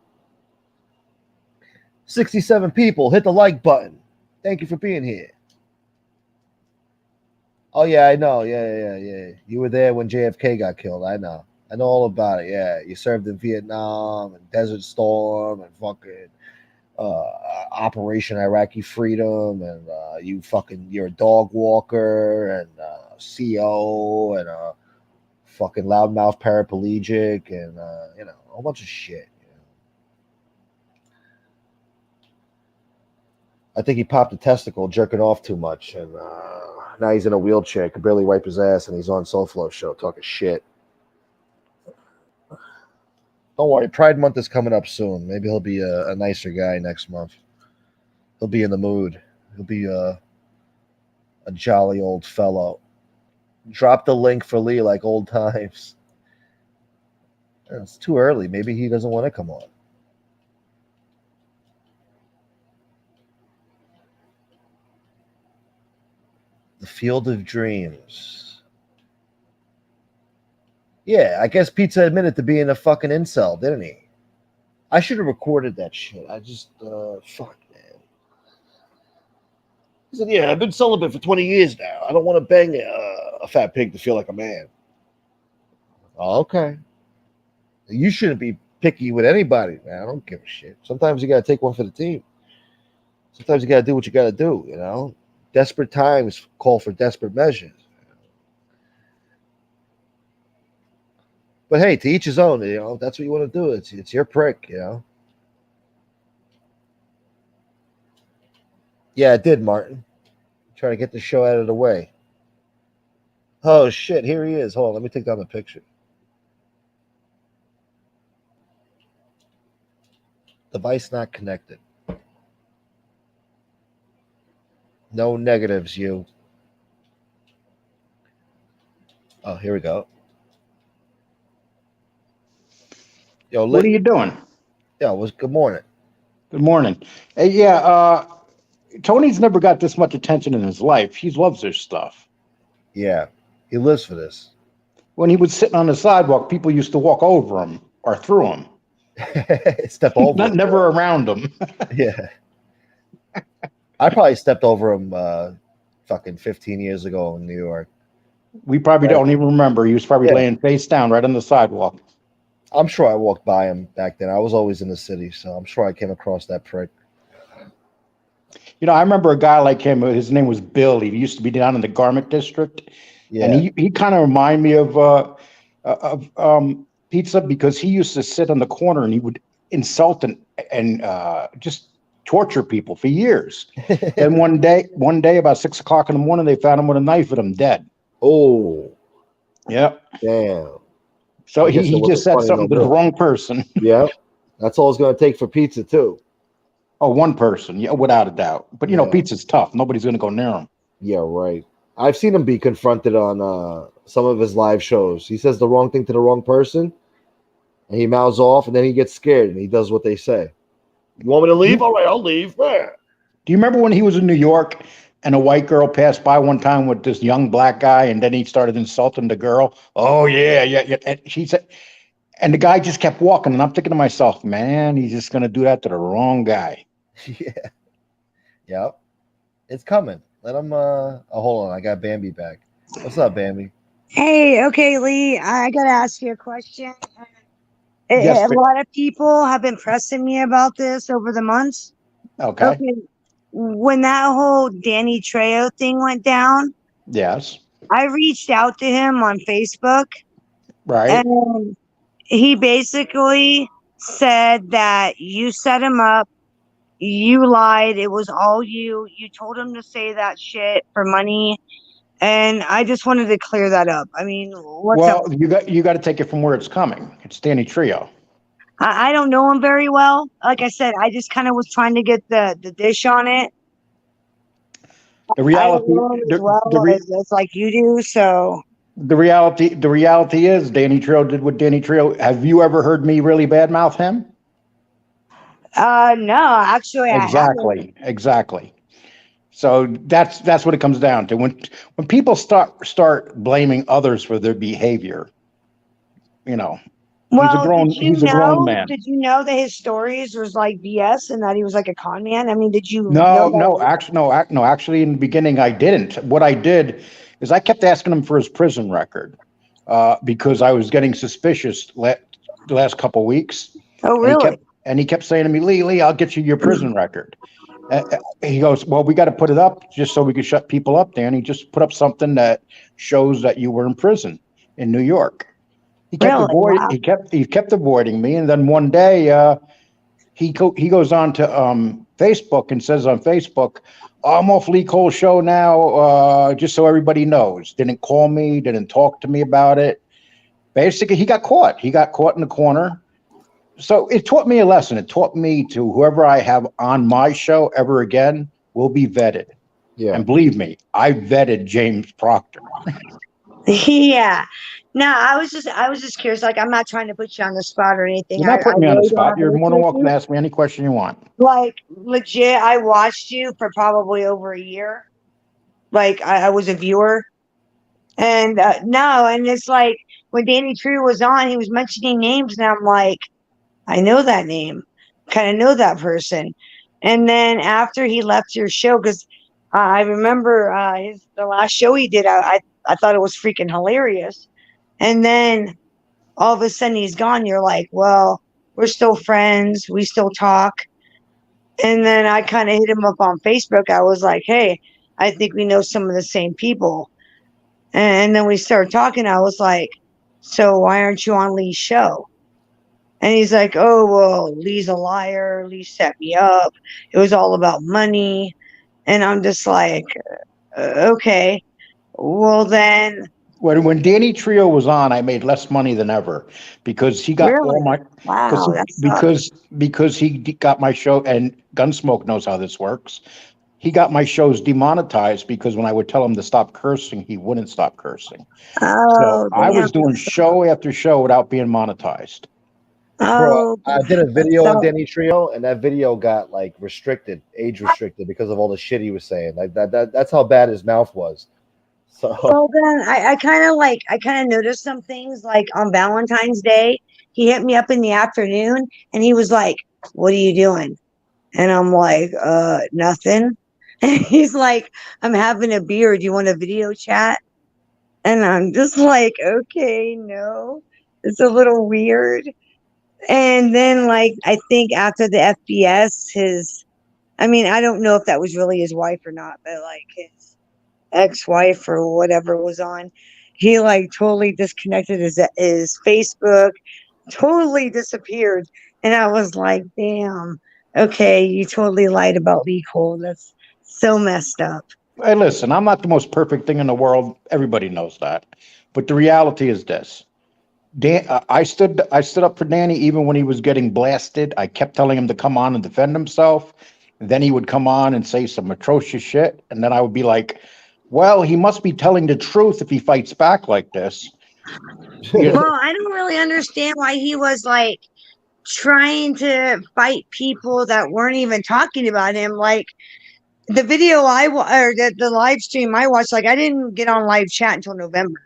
67 people. Hit the like button. Thank you for being here. Oh, yeah, I know. Yeah. You were there when JFK got killed. I know all about it. Yeah, you served in Vietnam and Desert Storm and fucking Operation Iraqi Freedom, and you're a dog walker and CO and fucking loudmouth paraplegic and a whole bunch of shit. I think he popped a testicle jerking off too much, and now he's in a wheelchair, can barely wipe his ass, and he's on SoFlo show talking shit. Don't worry, Pride Month is coming up soon. Maybe he'll be a nicer guy next month. He'll be in the mood. He'll be a jolly old fellow. Drop the link for Lee like old times. It's too early. Maybe he doesn't want to come on. The Field of Dreams. Yeah, I guess Pizza admitted to being a fucking incel, didn't he? I should have recorded that shit. I just, fuck, man. He said, yeah, I've been celibate for 20 years now. I don't want to bang a fat pig to feel like a man. Oh, okay. You shouldn't be picky with anybody, man. I don't give a shit. Sometimes you got to take one for the team. Sometimes you got to do what you got to do, Desperate times call for desperate measures. But hey, to each his own, if that's what you want to do. It's your prick, Yeah, it did, Martin. Trying to get the show out of the way. Oh, shit, here he is. Hold on, let me take down the picture. Device not connected. No negatives, you. Oh, here we go. Yo, what are you doing? Yo, good morning. Good morning. Hey, yeah, Tony's never got this much attention in his life. He loves this stuff. Yeah, he lives for this. When he was sitting on the sidewalk, people used to walk over him or through him. Step over him. Never around him. Yeah. I probably stepped over him fucking 15 years ago in New York. We probably don't even remember. He was probably laying face down right on the sidewalk. I'm sure I walked by him back then. I was always in the city, so I'm sure I came across that prick. You know, I remember a guy like him. His name was Bill. He used to be down in the garment district. Yeah. And he kind of reminded me of Pizza, because he used to sit on the corner and he would insult and just torture people for years. Then one day about 6 o'clock in the morning, they found him with a knife at him dead. Oh, yeah. Damn. So he just said something to the wrong person. Yeah. That's all it's going to take for Pizza too. Oh, one person. Yeah, without a doubt. But you know, Pizza's tough. Nobody's going to go near him. Yeah, right. I've seen him be confronted on some of his live shows. He says the wrong thing to the wrong person, and he mouths off, and then he gets scared, and he does what they say. You want me to leave? All right, I'll leave. Do you remember when he was in New York and a white girl passed by one time with this young black guy, and then he started insulting the girl? Oh, yeah. And she said, and the guy just kept walking, and I'm thinking to myself, man, he's just going to do that to the wrong guy. Yeah. Yep. It's coming. Let him hold on. I got Bambi back. What's up, Bambi? Hey, okay, Lee. I gotta ask you a question. Yes, a lot of people have been pressing me about this over the months. Okay. When that whole Danny Trejo thing went down, yes, I reached out to him on Facebook. Right. And he basically said that you set him up. You lied. It was all you. You told him to say that shit for money. And I just wanted to clear that up. I mean, what's up? You got to take it from where it's coming. It's Danny Trejo. I don't know him very well. Like I said, I just kind of was trying to get the dish on it. The reality, I don't know as like you do. So the reality is Danny Trejo did what Danny Trejo. Have you ever heard me really badmouth him? No, actually, Exactly. So that's what it comes down to. When people start blaming others for their behavior, you know, he's a grown man. Did you know that his stories was like BS and that he was like a con man? I mean, did you actually in the beginning I didn't. What I did is I kept asking him for his prison record because I was getting suspicious the last couple of weeks. Oh, really? And he kept saying to me, Lee, I'll get you your prison record. He goes, well, we got to put it up just so we can shut people up there. And he just put up something that shows that you were in prison in New York. He kept avoiding me. And then one day he goes on to Facebook and says on Facebook, I'm off Lee Cole's show now, just so everybody knows. Didn't call me, didn't talk to me about it. Basically, he got caught. He got caught in the corner. So it taught me a lesson. It taught me to whoever I have on my show ever again will be vetted. Yeah. And believe me, I vetted James Proctor. Yeah. No, I was just curious. Like, I'm not trying to put you on the spot or anything. You're not putting me on the spot. You're more than welcome to ask me any question you want. Like, legit, I watched you for probably over a year. Like, I was a viewer. And and it's like when Danny Trejo was on, he was mentioning names, and I'm like, I know that name, kind of know that person. And then after he left your show, because I remember the last show he did, I thought it was freaking hilarious. And then all of a sudden he's gone. You're like, well, we're still friends. We still talk. And then I kind of hit him up on Facebook. I was like, hey, I think we know some of the same people. And then we started talking. I was like, so why aren't you on Lee's show? And he's like, oh, well, Lee's a liar. Lee set me up. It was all about money. And I'm just like, okay, well then. When Danny Trejo was on, I made less money than ever because he got all my because he got my show, and Gunsmoke knows how this works. He got my shows demonetized because when I would tell him to stop cursing, he wouldn't stop cursing. So I was doing show after show without being monetized. Bro, Oh, I did a video on so Danny Trio, and that video got like restricted, age restricted, because of all the shit he was saying. Like that's how bad his mouth was. So so then I kind of noticed some things like on Valentine's Day, he hit me up in the afternoon and he was like, "What are you doing?" And I'm like, nothing. And he's like, "I'm having a beer. Do you want a video chat?" And I'm just like, okay, no. It's a little weird. And then like I think after the FBS, I mean, I don't know if that was really his wife or not, but like his ex-wife or whatever was on, he like totally disconnected his Facebook, totally disappeared. And I was like, damn, okay, you totally lied about Lee Cole. That's so messed up. Hey, listen, I'm not the most perfect thing in the world. Everybody knows that. But the reality is this. I stood up for Danny even when he was getting blasted. I kept telling him to come on and defend himself. Then he would come on and say some atrocious shit, and then I would be like, "Well, he must be telling the truth if he fights back like this." You know, Well, I don't really understand why he was like trying to fight people that weren't even talking about him. Like the video or the live stream I watched, like I didn't get on live chat until November,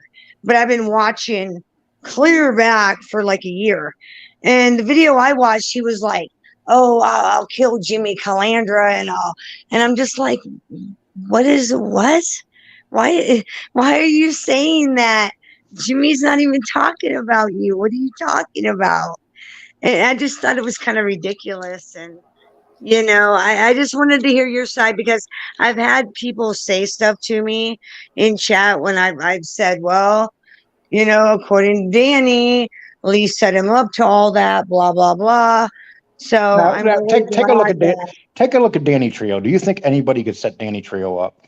but I've been watching clear back for like a year. And the video I watched, he was like, "Oh, I'll kill Jimmy Calandra," and I'm just like, what? Why, why are you saying that? Jimmy's not even talking about you. What are you talking about? And I just thought it was kind of ridiculous. And I just wanted to hear your side because I've had people say stuff to me in chat when I've said, well, according to Danny, Lee set him up to all that, blah, blah, blah. So I'm now really take a look glad at that take a look at Danny Trio. Do you think anybody could set Danny Trio up?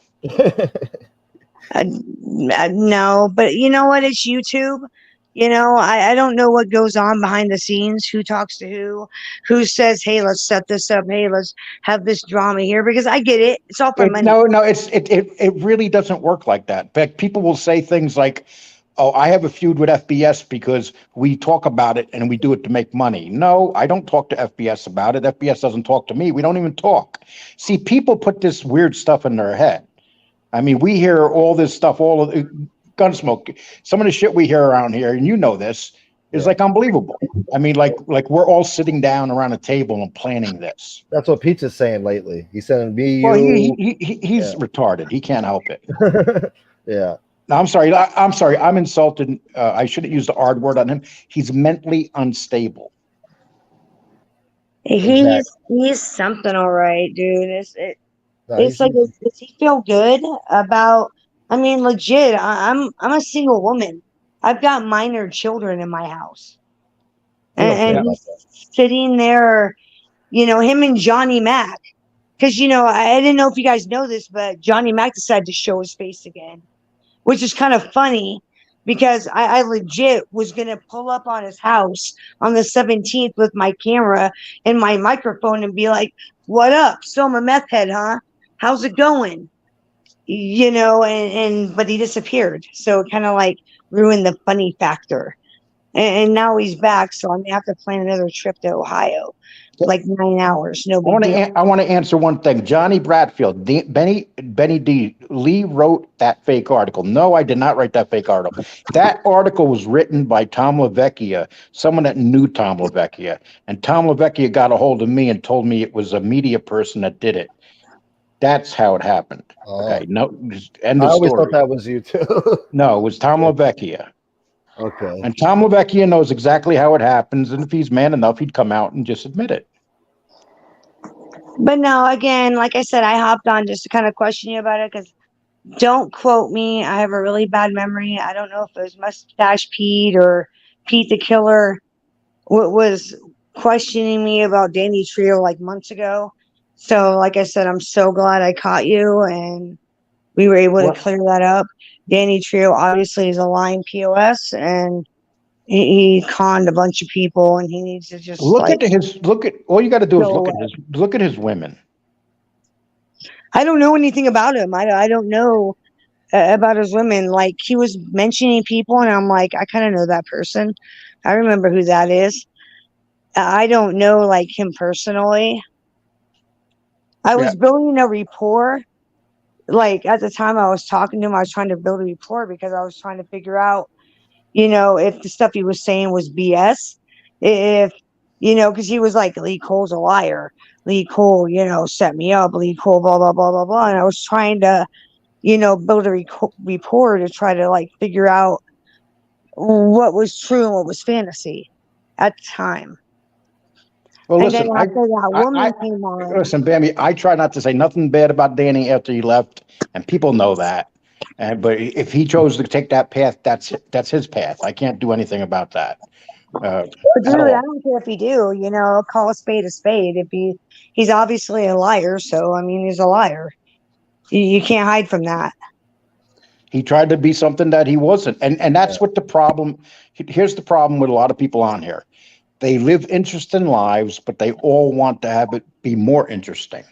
uh, no, but you know what? It's YouTube. I don't know what goes on behind the scenes, who talks to who says, hey, let's set this up. Hey, let's have this drama here because I get it. It's all for money. No, it really doesn't work like that. In fact, people will say things like, "Oh, I have a feud with FBS because we talk about it and we do it to make money." No, I don't talk to FBS about it. FBS doesn't talk to me. We don't even talk. See, people put this weird stuff in their head. I mean, we hear all this stuff, all of the Gunsmoke, some of the shit we hear around here, and you know this, is like unbelievable. I mean, like we're all sitting down around a table and planning this. that's what Pizza's saying lately. He's sending me, Well, you. he's retarded. He can't help it. Yeah. No, I'm sorry. I'm sorry. I'm insulted. I shouldn't use the R word on him. He's mentally unstable. He's Exactly. he's something, all right, dude. No, It's like, does he feel good about? I mean, legit. I'm a single woman. I've got minor children in my house, he don't care and Yeah. about he's that. sitting there. Him and Johnny Mac. Because I didn't know if you guys know this, but Johnny Mac decided to show his face again, which is kind of funny because I legit was gonna pull up on his house on the 17th with my camera and my microphone and be like, "What up? So I'm a meth head, huh? How's it going?" And but he disappeared, so it kind of like ruined the funny factor. And now he's back, so I'm gonna have to plan another trip to Ohio, like 9 hours, no big deal. I want to answer one thing. Johnny Bradfield, Benny D. Lee wrote that fake article. No, I did not write that fake article. That article was written by Tom LaVecchia, someone that knew Tom LaVecchia, and Tom LaVecchia got a hold of me and told me it was a media person that did it. That's how it happened. Oh. Okay, no, end I of always story. thought that was you too. No, it was Tom LaVecchia. Okay. And Tom LaVecchia knows exactly how it happens, and if he's man enough, he'd come out and just admit it. But no, again, like I said, I hopped on just to kind of question you about it because don't quote me. I have a really bad memory. I don't know if it was Mustache Pete or Pete the Killer was questioning me about Danny Trio like months ago. So, like I said, I'm so glad I caught you and we were able to clear that up. Danny Trio obviously is a lying POS and he conned a bunch of people and he needs to just Look at all you got to do is go away. look at his women. I don't know anything about him. I don't know about his women. Like he was mentioning people, and I'm like, I kind of know that person. I remember who that is. I don't know like him personally. I Yeah. was building a rapport. Like at the time I was talking to him, I was trying to build a rapport because I was trying to figure out, if the stuff he was saying was BS. If, because he was like, Lee Cole's a liar. Lee Cole, set me up. Lee Cole, blah, blah, blah, blah, blah. And I was trying to, build a rapport to try to like figure out what was true and what was fantasy at the time. Well, And then listen, after that woman I came on, listen, Bambi. I try not to say nothing bad about Danny after he left, and people know that. And but if he chose to take that path, that's his path. I can't do anything about that but dude, at I all. don't care if he do, call a spade a spade. If he's obviously a liar, so I mean he's a liar. You can't hide from that. He tried to be something that he wasn't, and that's what the problem. Here's the problem with a lot of people on here. They live interesting lives, but they all want to have it be more interesting.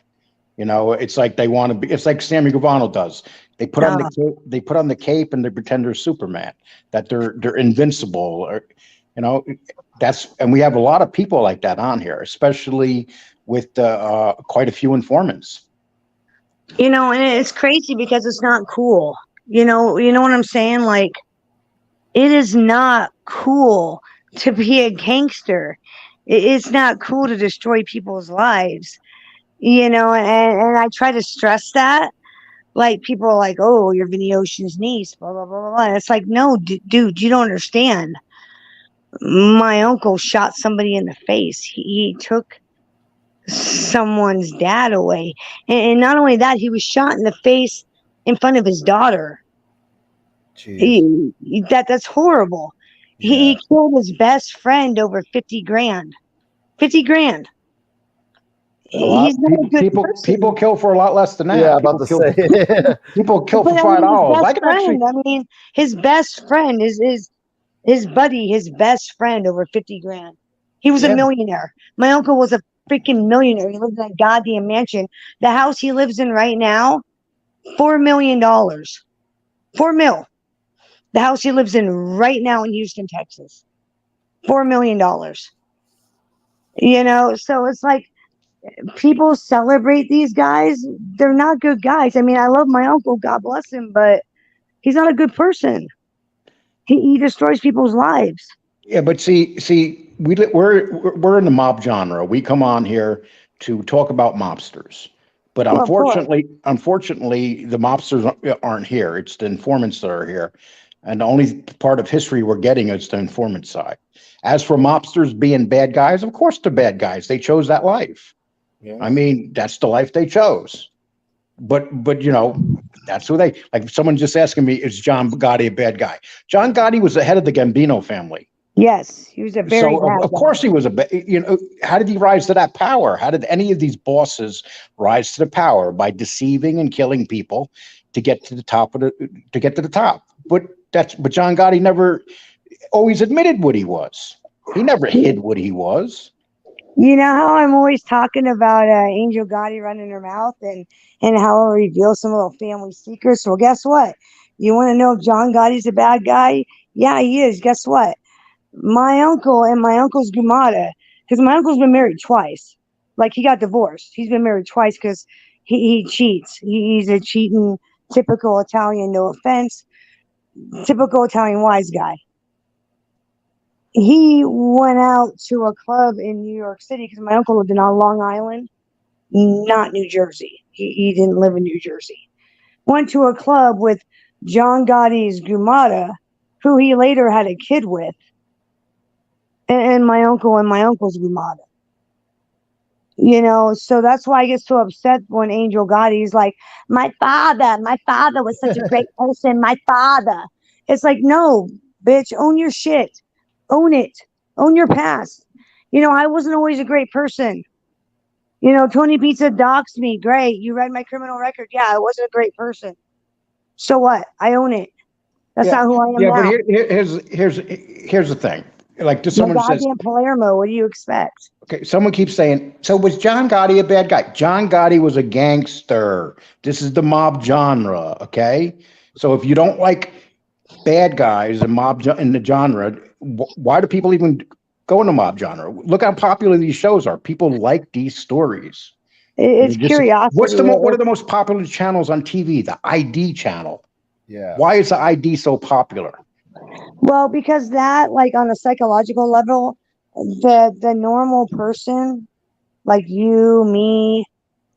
It's like they want to be. It's like Sammy Gravano does. They put on the Uh, cape. They put on the cape, and they pretend they're Superman. That they're invincible. Or, and we have a lot of people like that on here, especially with quite a few informants. and it's crazy because it's not cool. You know what I'm saying? Like, it is not cool to be a gangster. It's not cool to destroy people's lives. And I try to stress that. Like, people are like, oh, you're Vinny Ocean's niece, blah, blah, blah, blah, blah. And it's like, no, dude, you don't understand. My uncle shot somebody in the face. He took someone's dad away. And not only that, he was shot in the face in front of his daughter. Jeez. That's horrible. Yeah. He killed his best friend over 50 grand. 50 grand. A lot He's not a good person. people kill for a lot less than that. Yeah, I'm about to say. People kill But for I $5. mean, his I best can actually. friend. I mean, his best friend is his buddy, his best friend over 50 grand. He was a Yeah. millionaire. My uncle was a freaking millionaire. He lived in a goddamn mansion. The house he lives in right now, $4 million. 4 mil. The house he lives in right now in Houston, Texas. $4 million. So it's like people celebrate these guys. They're not good guys. I mean, I love my uncle, God bless him, but he's not a good person. He destroys people's lives. Yeah, but see, we're in the mob genre. We come on here to talk about mobsters, but Well, of course. unfortunately, the mobsters aren't here. It's the informants that are here, and the only part of history we're getting is the informant side. As for mobsters being bad guys, of course they're bad guys. They chose that life. Yeah. I mean, that's the life they chose. But that's who they like. If someone just asking me, is John Gotti a bad guy? John Gotti was the head of the Gambino family. Yes, he was a very So bad of guy. course he was how did he rise to that power? How did any of these bosses rise to the power? By deceiving and killing people to get to the top But John Gotti never always admitted what he was. He never hid what he was. You know how I'm always talking about Angel Gotti running her mouth and how I'll reveal some little family secrets? Well, guess what? You want to know if John Gotti's a bad guy? Yeah, he is. Guess what? My uncle and my uncle's Gumata, because my uncle's been married twice. Like, he got divorced. He's been married twice because he cheats. He's a cheating, typical Italian, no offense, typical Italian wise guy. He went out to a club in New York City because my uncle lived in Long Island, not New Jersey. He didn't live in New Jersey. Went to a club with John Gotti's Gumata, who he later had a kid with, and my uncle and my uncle's Gumata. So that's why I get so upset when Angel Gotti's like, my father was such a great person, my father. It's like, no, bitch, own your shit. Own it. Own your past. I wasn't always a great person. Tony Pizza doxed me. Great. You read my criminal record. Yeah, I wasn't a great person. So what? I own it. That's not who I am Yeah, now. but here's the thing. Like, just My someone says, goddamn Palermo. What do you expect? okay, someone keeps saying, so was John Gotti a bad guy? John Gotti was a gangster. This is the mob genre, okay? So if you don't like bad guys and mob in the genre, why do people even go into mob genre. Look how popular these shows are. People like these stories. It's curiosity. What are the most popular channels on TV? The ID channel. Yeah. Why is the ID so popular? Well, because that, like, on a psychological level, the normal person, like you, me,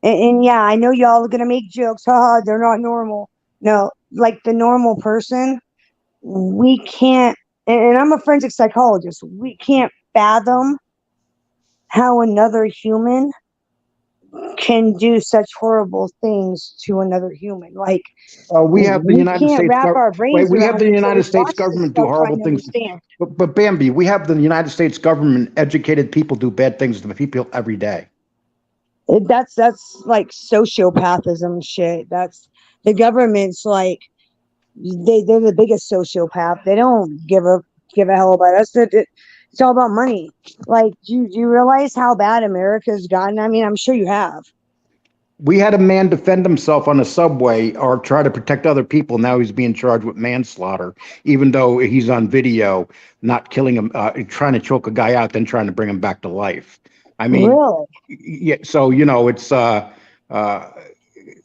and yeah, I know y'all are gonna make jokes. Haha, they're not normal. No, like the normal person, we can't. And I'm a forensic psychologist. We can't fathom how another human can do such horrible things to another human. Like, We have the we United can't States. wrap our brains We have around the it, so United we States watch this government do stuff horrible trying to things. understand. But Bambi, we have the United States government educated people do bad things to people every day. That's like sociopathism shit. That's the government's like they're the biggest sociopath. They don't give a hell about us. It's all about money. Like, do you realize how bad America's gotten? I mean, I'm sure you have. We had a man defend himself on a subway or try to protect other people. Now he's being charged with manslaughter, even though he's on video, not killing him, trying to choke a guy out, then trying to bring him back to life. I mean, Really? yeah. So it's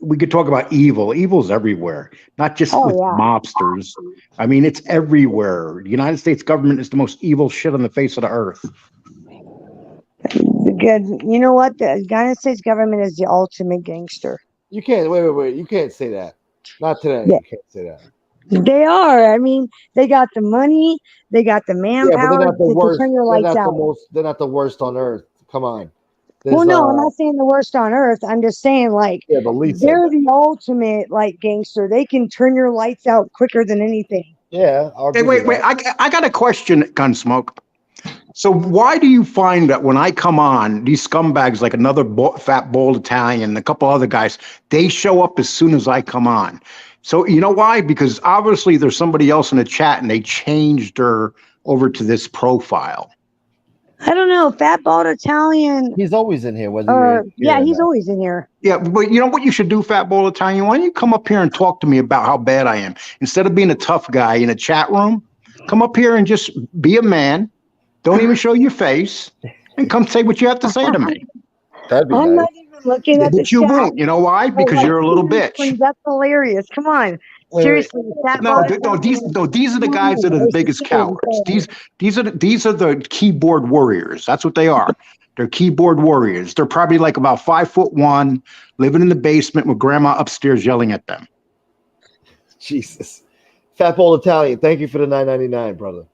we could talk about evil. Evil's everywhere, not just Oh with yeah. mobsters. I mean, it's everywhere. The United States government is the most evil shit on the face of the earth. Good. You know what? The United States government is the ultimate gangster. You can't wait. You can't say that. Not today. Yeah. You can't say that. They are. I mean, they got the money, they got the Yeah, but they're manpower not the to worst. turn your They're lights not the out. most. They're not the worst on earth. Come on. Well, no, I'm not saying the worst on earth. I'm just saying, like, Yeah, but Lee said they're that. the ultimate, like, gangster. They can turn your lights out quicker than anything. Yeah. Hey, wait. I got a question, Gunsmoke. So why do you find that when I come on, these scumbags like another fat bald Italian and a couple other guys, they show up as soon as I come on? So you know why? Because obviously there's somebody else in the chat and they changed her over to this profile. I don't know. Fat bald Italian. He's always in here. Whether you're Yeah, here or he's not. always in here. Yeah, but you know what you should do, fat bald Italian? Why don't you come up here and talk to me about how bad I am? Instead of being a tough guy in a chat room, come up here and just be a man. Don't even show your face and come say what you have to say to me. That'd be I'm nice. not even looking at the But you chat. won't. You know why? Because you're a little bitch. That's hilarious. Come on. Wait. Seriously. Fat No, bald these are the guys that are the biggest cowards. These are the keyboard warriors. That's what they are. They're keyboard warriors. They're probably like about 5'1", living in the basement with grandma upstairs yelling at them. Jesus. Fat bald Italian. Thank you for the $9.99, brother.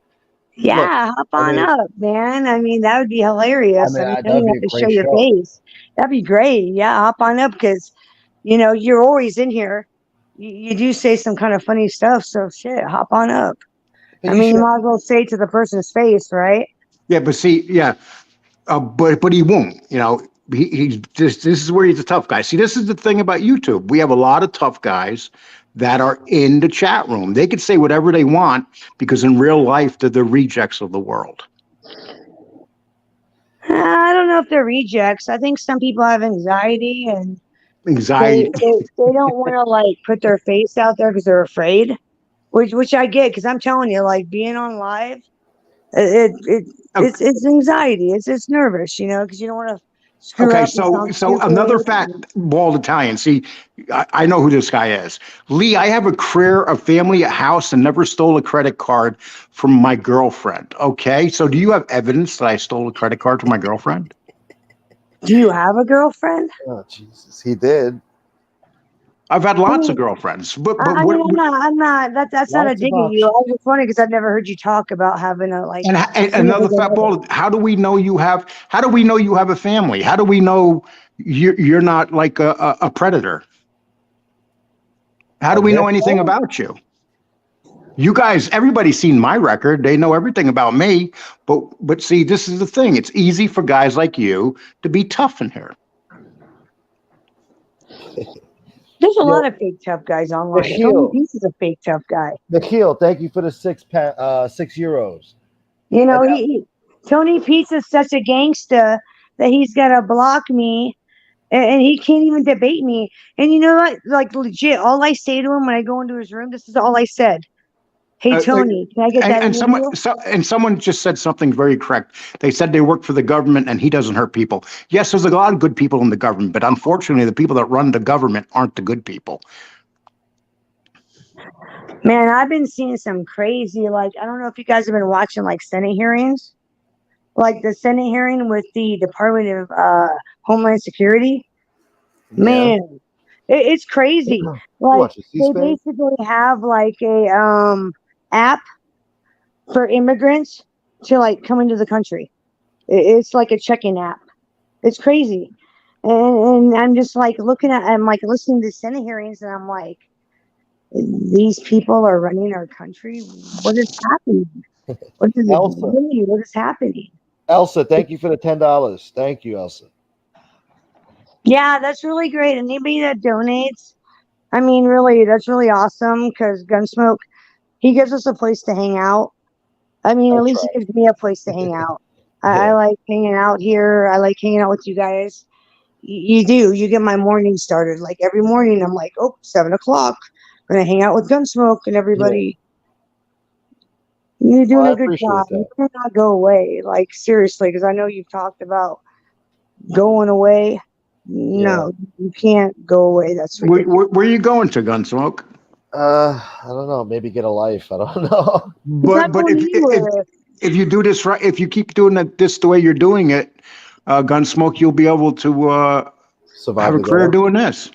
Yeah, Look, hop on up, man. I mean, that would be hilarious. I mean, that'd you be have a to great show your show. face. That'd be great. Yeah, hop on up because, you're always in here. You do say some kind of funny stuff, so shit, hop on up. But I mean, you might as well say it to the person's face, right? Yeah, but see, yeah, but he won't. He's just, this is where he's a tough guy. See, this is the thing about YouTube. We have a lot of tough guys that are in the chat room. They could say whatever they want because in real life, they're the rejects of the world. I don't know if they're rejects. I think some people have anxiety and Anxiety. they don't want to like put their face out there because they're afraid, which I get because I'm telling you, like being on live, it's anxiety. It's nervous, because you don't want to screw Okay, up. so another fat bald Italian. See, I know who this guy is. Lee, I have a career, a family, a house, and never stole a credit card from my girlfriend. Okay, so do you have evidence that I stole a credit card from my girlfriend? Do you have a girlfriend? Oh Jesus, he did. I've had lots of girlfriends, but I mean, I'm not. That's not a dig at you. I was just wondering because I've never heard you talk about having a like. And another fat bald. How do we know you have? How do we know you have a family? How do we know you're not like a predator? How do we know anything about you? You guys, everybody's seen my record. They know everything about me. But see, this is the thing. It's easy for guys like you to be tough in here. There's a lot of fake tough guys online. Tony Peace is a fake tough guy. Nikhil, thank you for the €6. Tony Peace is such a gangster that he's got to block me and he can't even debate me. And you know what? Like legit, all I say to him when I go into his room, this is all I said. Hey, Tony, can I get that and interview? someone just said something very correct. They said they work for the government and he doesn't hurt people. Yes, there's a lot of good people in the government, but unfortunately, the people that run the government aren't the good people. Man, I've been seeing some crazy, like, I don't know if you guys have been watching like Senate hearings, like the Senate hearing with the Department of Homeland Security. Yeah. Man, it's crazy. You Like watch the they C-SPAN? basically have like a app for immigrants to like come into the country. It's like a check-in app. It's crazy. And I'm just like I'm like listening to Senate hearings and I'm like, these people are running our country. What is happening? Elsa. What is happening? Elsa, thank you for the $10. Thank you, Elsa. Yeah, that's really great. Anybody that donates, I mean, really, that's really awesome because Gunsmoke, he gives us a place to hang out. I mean, at That's least he right. gives me a place to hang out. I Yeah. like hanging out here. I like hanging out with you guys. You do. You get my morning started. Like every morning, I'm like, oh, 7 o'clock. I'm going to hang out with Gunsmoke and everybody. You're Well, doing I a good appreciate job. You that. cannot go away. Like, seriously, because I know you've talked about going away. No, you can't go away. That's ridiculous. Where are you going to, Gunsmoke? I don't know. Maybe get a life. I don't know. It's not But going anywhere. if you do this right, if you keep doing this the way you're doing it, Gunsmoke, you'll be able to Survive have a the career ghetto. doing this.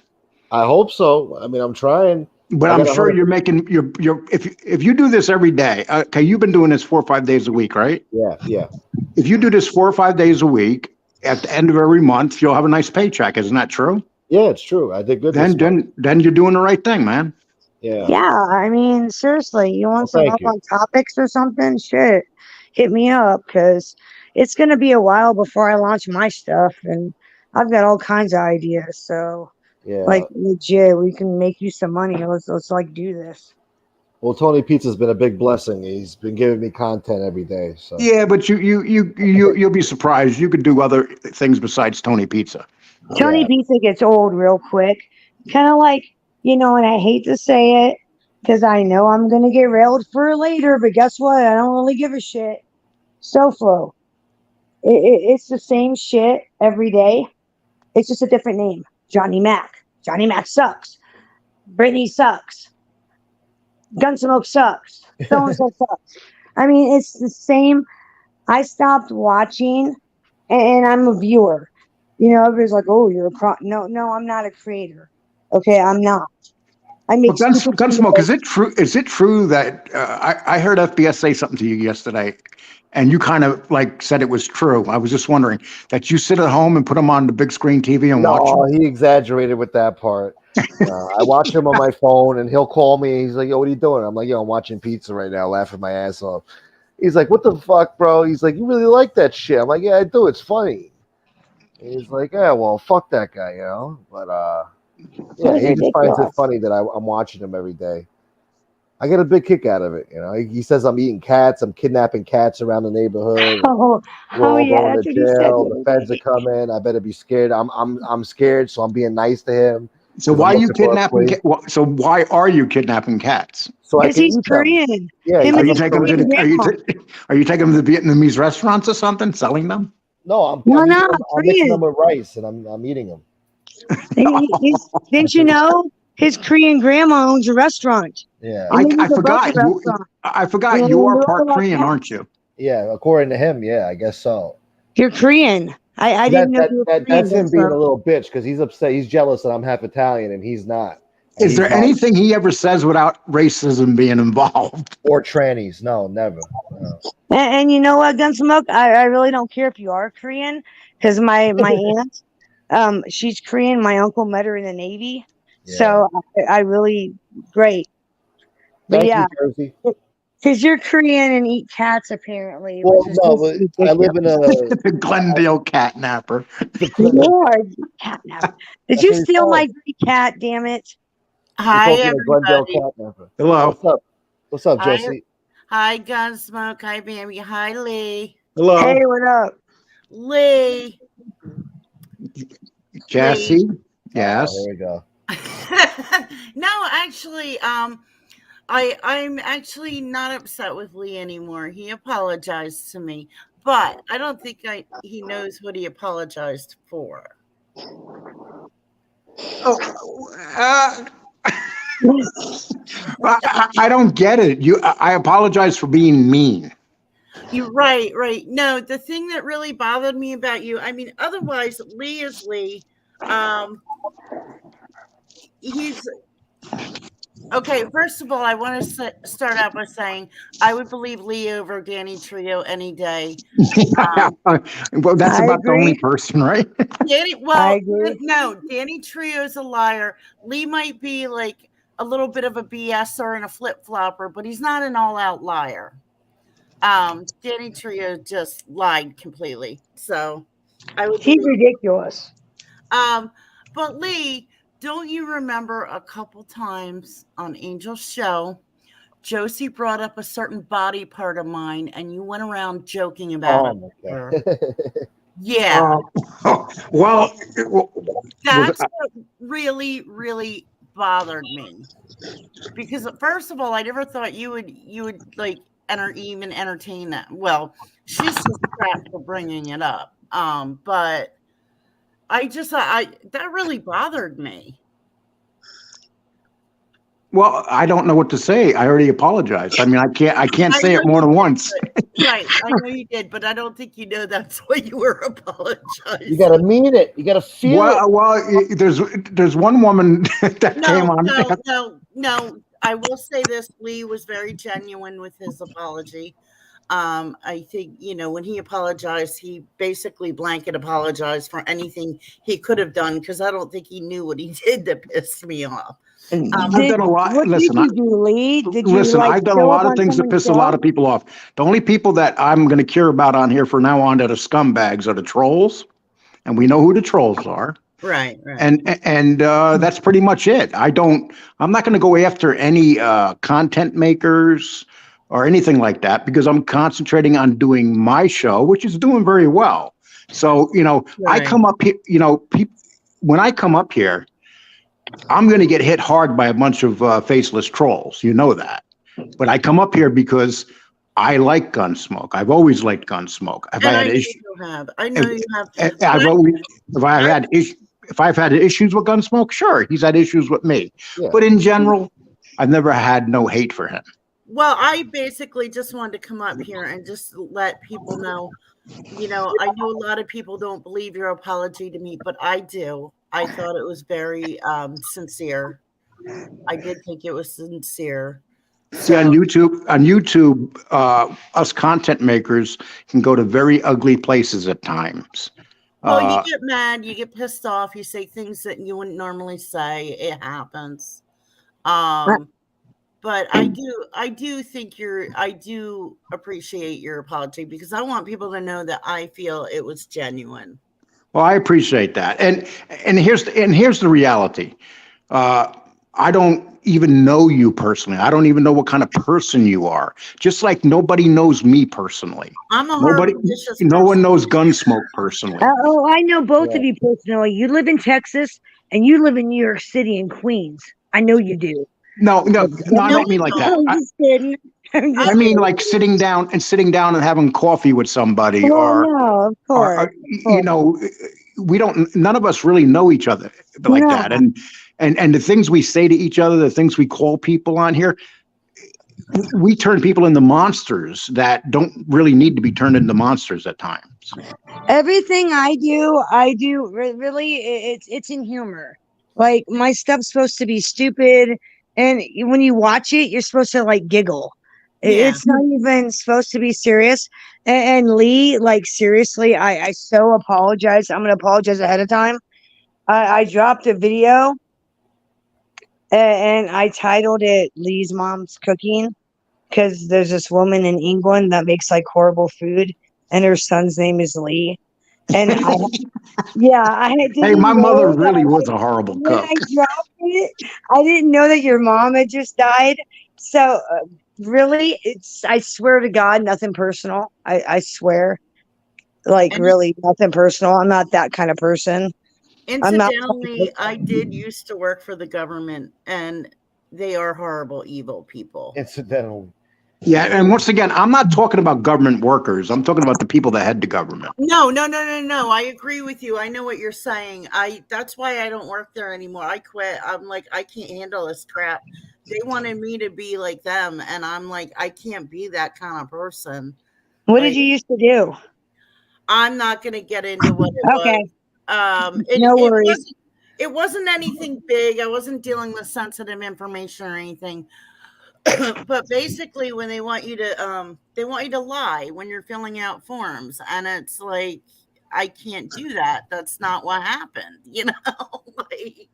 I hope so. I mean, I'm trying. But I I'm got sure 100 you're making your if you do this every day. Okay, you've been doing this 4 or 5 days a week, right? Yeah. If you do this 4 or 5 days a week, at the end of every month, you'll have a nice paycheck. Isn't that true? Yeah, it's true. I did good this month. Then you're doing the right thing, man. Yeah. Yeah, I mean, seriously, you Well, want some thank help you. on topics or something? Shit, hit me up because it's going to be a while before I launch my stuff. And I've got all kinds of ideas. So, Yeah. like, legit, we can make you some money. Let's like do this. Well, Tony Pizza's been a big blessing. He's been giving me content every day. So Yeah, but you'll be surprised. You could do other things besides Tony Pizza. Tony yeah. Pizza gets old real quick. Kind of like, and I hate to say it because I know I'm going to get railed for it later, but guess what? I don't really give a shit. SoFlo. It's the same shit every day. It's just a different name. Johnny Mac. Johnny Mac sucks. Brittany sucks. Gunsmoke sucks. So and so sucks. I mean, it's the same. I stopped watching, and I'm a viewer. Everybody's like, "Oh, you're a No, I'm not a creator. Okay, I'm not. I make Well, stupid Gunsmoke, videos. is it true? Is it true that I heard FBS say something to you yesterday, and you kind of like said it was true? I was just wondering that you sit at home and put them on the big screen TV and watch No, them. he exaggerated with that part. I watch him on my phone, and he'll call me. He's like, "Yo, what are you doing?" I'm like, "Yo, I'm watching pizza right now, laughing my ass off." He's like, "What the fuck, bro?" He's like, "You really like that shit?" I'm like, "Yeah, I do. It's funny." And he's like, "Yeah, well, fuck that guy, you know." But yeah, It's he just finds it ridiculous. funny that I'm watching him every day. I get a big kick out of it. He says I'm eating cats, I'm kidnapping cats around the neighborhood. Oh, We're all yeah, going to that's what he said jail. the The other feds are day. coming. I better be scared. I'm scared, so I'm being nice to him So because I'm why are you looking for a kidnapping? plea, So why are you kidnapping cats? so I Because can he's eat them. Korean. Yeah, he Him Are and says you his I'm taking them to Korean Korean. the? grandma. Are you taking them to Vietnamese restaurants or something, selling them? No, No, I'm eating no, them. I'm mixing them Korean. with rice, and I'm eating them. Didn't you know his Korean grandma owns a restaurant? Yeah, And maybe I the both the forgot you. restaurant. I forgot And you are they're part like Korean, aren't cats. you? yeah. According to him, yeah, I guess so. You're Korean. I So didn't know you were Korean, that's him being so a little bitch because he's upset. He's jealous that I'm half Italian and he's not. And Is he's there not, anything he ever says without racism being involved? or trannies. No, never. No. and you know what, Gunsmoke? I really don't care if you are Korean, because my aunt, she's Korean. My uncle met her in the Navy. Yeah. So I really great. But Thank you, yeah, Jersey. because you're Korean and eat cats apparently, Well, which is no, just but I ridiculous. live in a. The Glendale catnapper. Lord, catnap. Did That's you what he steal my said. great cat? Damn it! He Hi, calls me a Glendale everybody. catnapper. Hello. What's up? What's up, Hi, Jesse? hi, Gunsmoke. Hi, Bambi. Hi, Lee. Hello. Hey, what up? Lee. Jesse. Oh, Yes. here we go. No, actually, I'm actually not upset with Lee anymore. He apologized to me, but I don't think he knows what he apologized for. I don't get it. I apologize for being mean. You're right. No, the thing that really bothered me about you, I mean, otherwise, Lee is Lee. He's okay. First of all, I want to start out by saying I would believe Lee over Danny Trio any day. Well, that's I about the agree. only person, right? Danny, I well, agree. no, Danny Trio's a liar. Lee might be like a little bit of a BSer and a flip flopper, but he's not an all out liar. Danny Trio just lied completely. So I would He's believe. ridiculous. But Lee, don't you remember a couple times on Angel's show, Josie brought up a certain body part of mine, and you went around joking about Oh it. my Her. god. Yeah. Well, That's what really, really bothered me. Because first of all, I never thought you would like even entertain that. Well, she's just crap for bringing it up. But I that really bothered me. well, I don't know what to say. I already apologized. I mean, I can't say it more than once. Right, I know you did, but I don't think you know that's what you were apologizing. You gotta mean it. You gotta feel it. Well, there's one woman that came on. No. I will say this: Lee was very genuine with his apology. I think when he apologized, he basically blanket apologized for anything he could have done because I don't think he knew what he did that pissed me off. I've done a lot. What Listen, did you do, Lee? Did you listen, like I've done a show lot up of on things that someone's piss a lot show? of people off. The only people that I'm going to care about on here from now on that are scumbags are the trolls, and we know who the trolls are. Right. And that's pretty much it. I'm not going to go after any content makers or anything like that because I'm concentrating on doing my show, which is doing very well. So, I come up here, when I come up here, I'm going to get hit hard by a bunch of faceless trolls. You know that. But I come up here because I like Gunsmoke. I've always liked Gunsmoke. I know you have. If I've had issues with Gunsmoke, sure, he's had issues with me. Yeah. But in general, I've never had no hate for him. Well, I basically just wanted to come up here and just let people know, I know a lot of people don't believe your apology to me, but I do. I thought it was very sincere. I did think it was sincere. See, on YouTube, us content makers can go to very ugly places at times. Well, you get mad, you get pissed off, you say things that you wouldn't normally say. It happens. But I do think I do appreciate your apology because I want people to know that I feel it was genuine. Well, I appreciate that. And here's the reality. I don't even know you personally. I don't even know what kind of person you are. Just like nobody knows me personally. I'm a nobody. No one knows Gunsmoke personally. I know both of you personally. You live in Texas and you live in New York City and Queens. I know you do. No, I don't mean like that. I'm just kidding. I mean, like sitting down and having coffee with somebody, no, of course. We don't. None of us really know each other like that, and the things we say to each other, the things we call people on here, we turn people into monsters that don't really need to be turned into monsters at times. Everything I do really. It's in humor. Like my stuff's supposed to be stupid. And when you watch it, you're supposed to like giggle. Yeah. It's not even supposed to be serious. And Lee, like seriously, I so apologize. I'm going to apologize ahead of time. I dropped a video and I titled it Lee's Mom's Cooking because there's this woman in England that makes like horrible food and her son's name is Lee. And hey, my mother really was a horrible cook. I dropped it. I didn't know that your mom had just died. So really, I swear to God, nothing personal. I swear, really nothing personal. I'm not that kind of person. Incidentally, I did used to work for the government, and they are horrible, evil people. Incidentally. Yeah, and once again, I'm not talking about government workers. I'm talking about the people that head the government. No. I agree with you. I know what you're saying. That's why I don't work there anymore. I quit. I'm like, I can't handle this crap. They wanted me to be like them, and I'm like, I can't be that kind of person. What did you used to do? I'm not going to get into what it Okay. was. No worries. It wasn't anything big. I wasn't dealing with sensitive information or anything. But basically, when they want you to lie when you're filling out forms, and it's like, I can't do that. That's not what happened, you know. Like,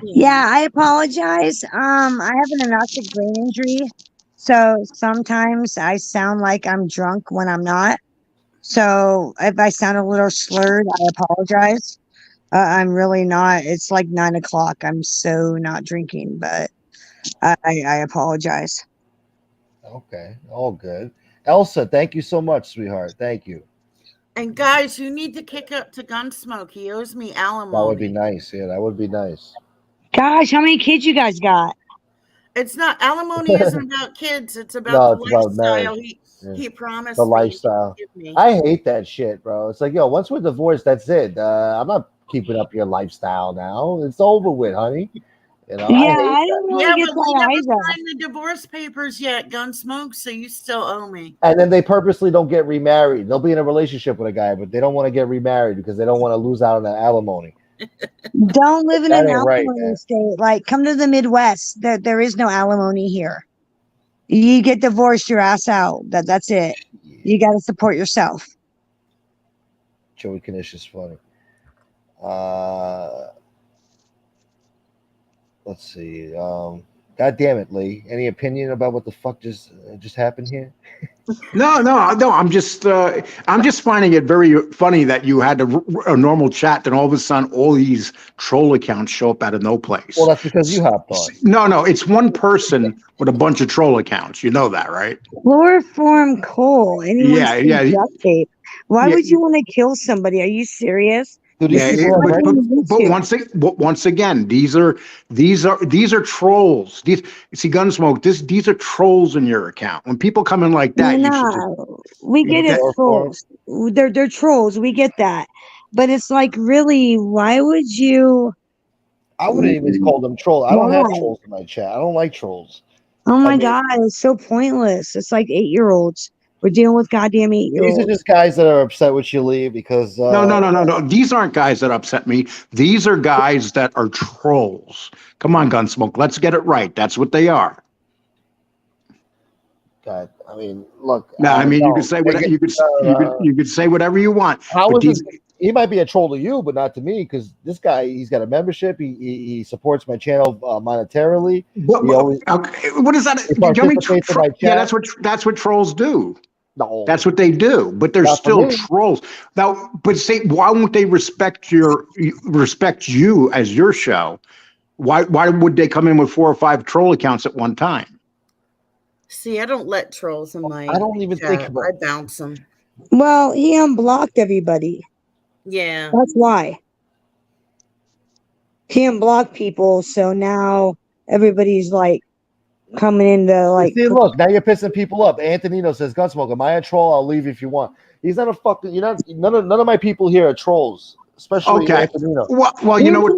Yeah, I apologize. I have an anoxic brain injury, so sometimes I sound like I'm drunk when I'm not. So if I sound a little slurred, I apologize. I'm really not. It's like 9 o'clock. I'm so not drinking, but I apologize. Okay, all good. Elsa, thank you so much, sweetheart. Thank you. and guys, you need to kick up to Gunsmoke. He owes me alimony. That would be nice. Yeah, that would be nice. Gosh, how many kids you guys got? It's not alimony. Isn't about kids. It's about No, the it's about lifestyle. marriage. He promised The me lifestyle. he'd give me. I hate that shit, bro. It's like, yo, once we're divorced, that's it. I'm not keeping up your lifestyle now. It's over with, honey. You know, Yeah, I hate I that. don't really Yeah, get but we that never either. signed the divorce papers yet, Gunsmoke. So you still owe me. And then they purposely don't get remarried. They'll be in a relationship with a guy, but they don't want to get remarried because they don't want to lose out on that alimony. Don't live in That an ain't right, alimony man. state. Like, come to the Midwest. There is no alimony here. You get divorced, your ass out. That's it. You got to support yourself. Joey Kanish is funny. Let's see. God damn it, Lee. Any opinion about what the fuck just happened here? No. I'm just finding it very funny that you had a normal chat, then all of a sudden all these troll accounts show up out of no place. Well, that's because you hopped on. No, it's one person with a bunch of troll accounts. You know that, right? Chloroform coal. Anyone Yeah, see yeah. duct tape? Why Yeah. would you want to kill somebody? Are you serious? Do these Yeah, people have Like, records? but once again, these are trolls. See, Gunsmoke. These are trolls in your account. When people come in like that, you should. No, we get it, Chloroform? trolls. They're trolls. We get that, but it's like, really, why would you? I wouldn't even call them trolls. I don't have Why? trolls in my chat. I don't like trolls. Oh my I mean- god, it's so pointless. It's like 8-year-olds. We're dealing with goddamn These 8-year-olds. are just guys that are upset with you, Lee, because No. These aren't guys that upset me. These are guys that are trolls. Come on, Gunsmoke. Let's get it right. That's what they are. God, I mean, look. No, I mean, no, you could say whatever you could say whatever you want. How but is this? He might be a troll to you, but not to me, because this guy, he's got a membership. He supports my channel monetarily. Okay, what is that? He participates in my Yeah, chat. that's what trolls do. No, That's what they do, but they're Not for still me. trolls. Now, but say, why won't they respect you as your show? Why would they come in with 4 or 5 troll accounts at one time? See, I don't let trolls in my. I don't even think chat. about I it. bounce them. Well, he unblocked everybody. Yeah. That's why. He unblocked people, so now everybody's like coming into like. See, look, now you're pissing people up. Antonino says, "Gunsmoke, am I a troll? I'll leave if you want." He's not a fucking. You're not. None of my people here are trolls, especially Antonino. Well, you know what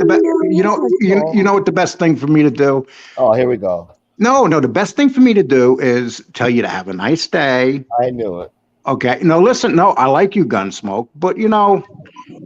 you know what the best thing for me to do? Oh, here we go. No, the best thing for me to do is tell you to have a nice day. I knew it. Okay. No, listen. No, I like you, Gunsmoke, but you know,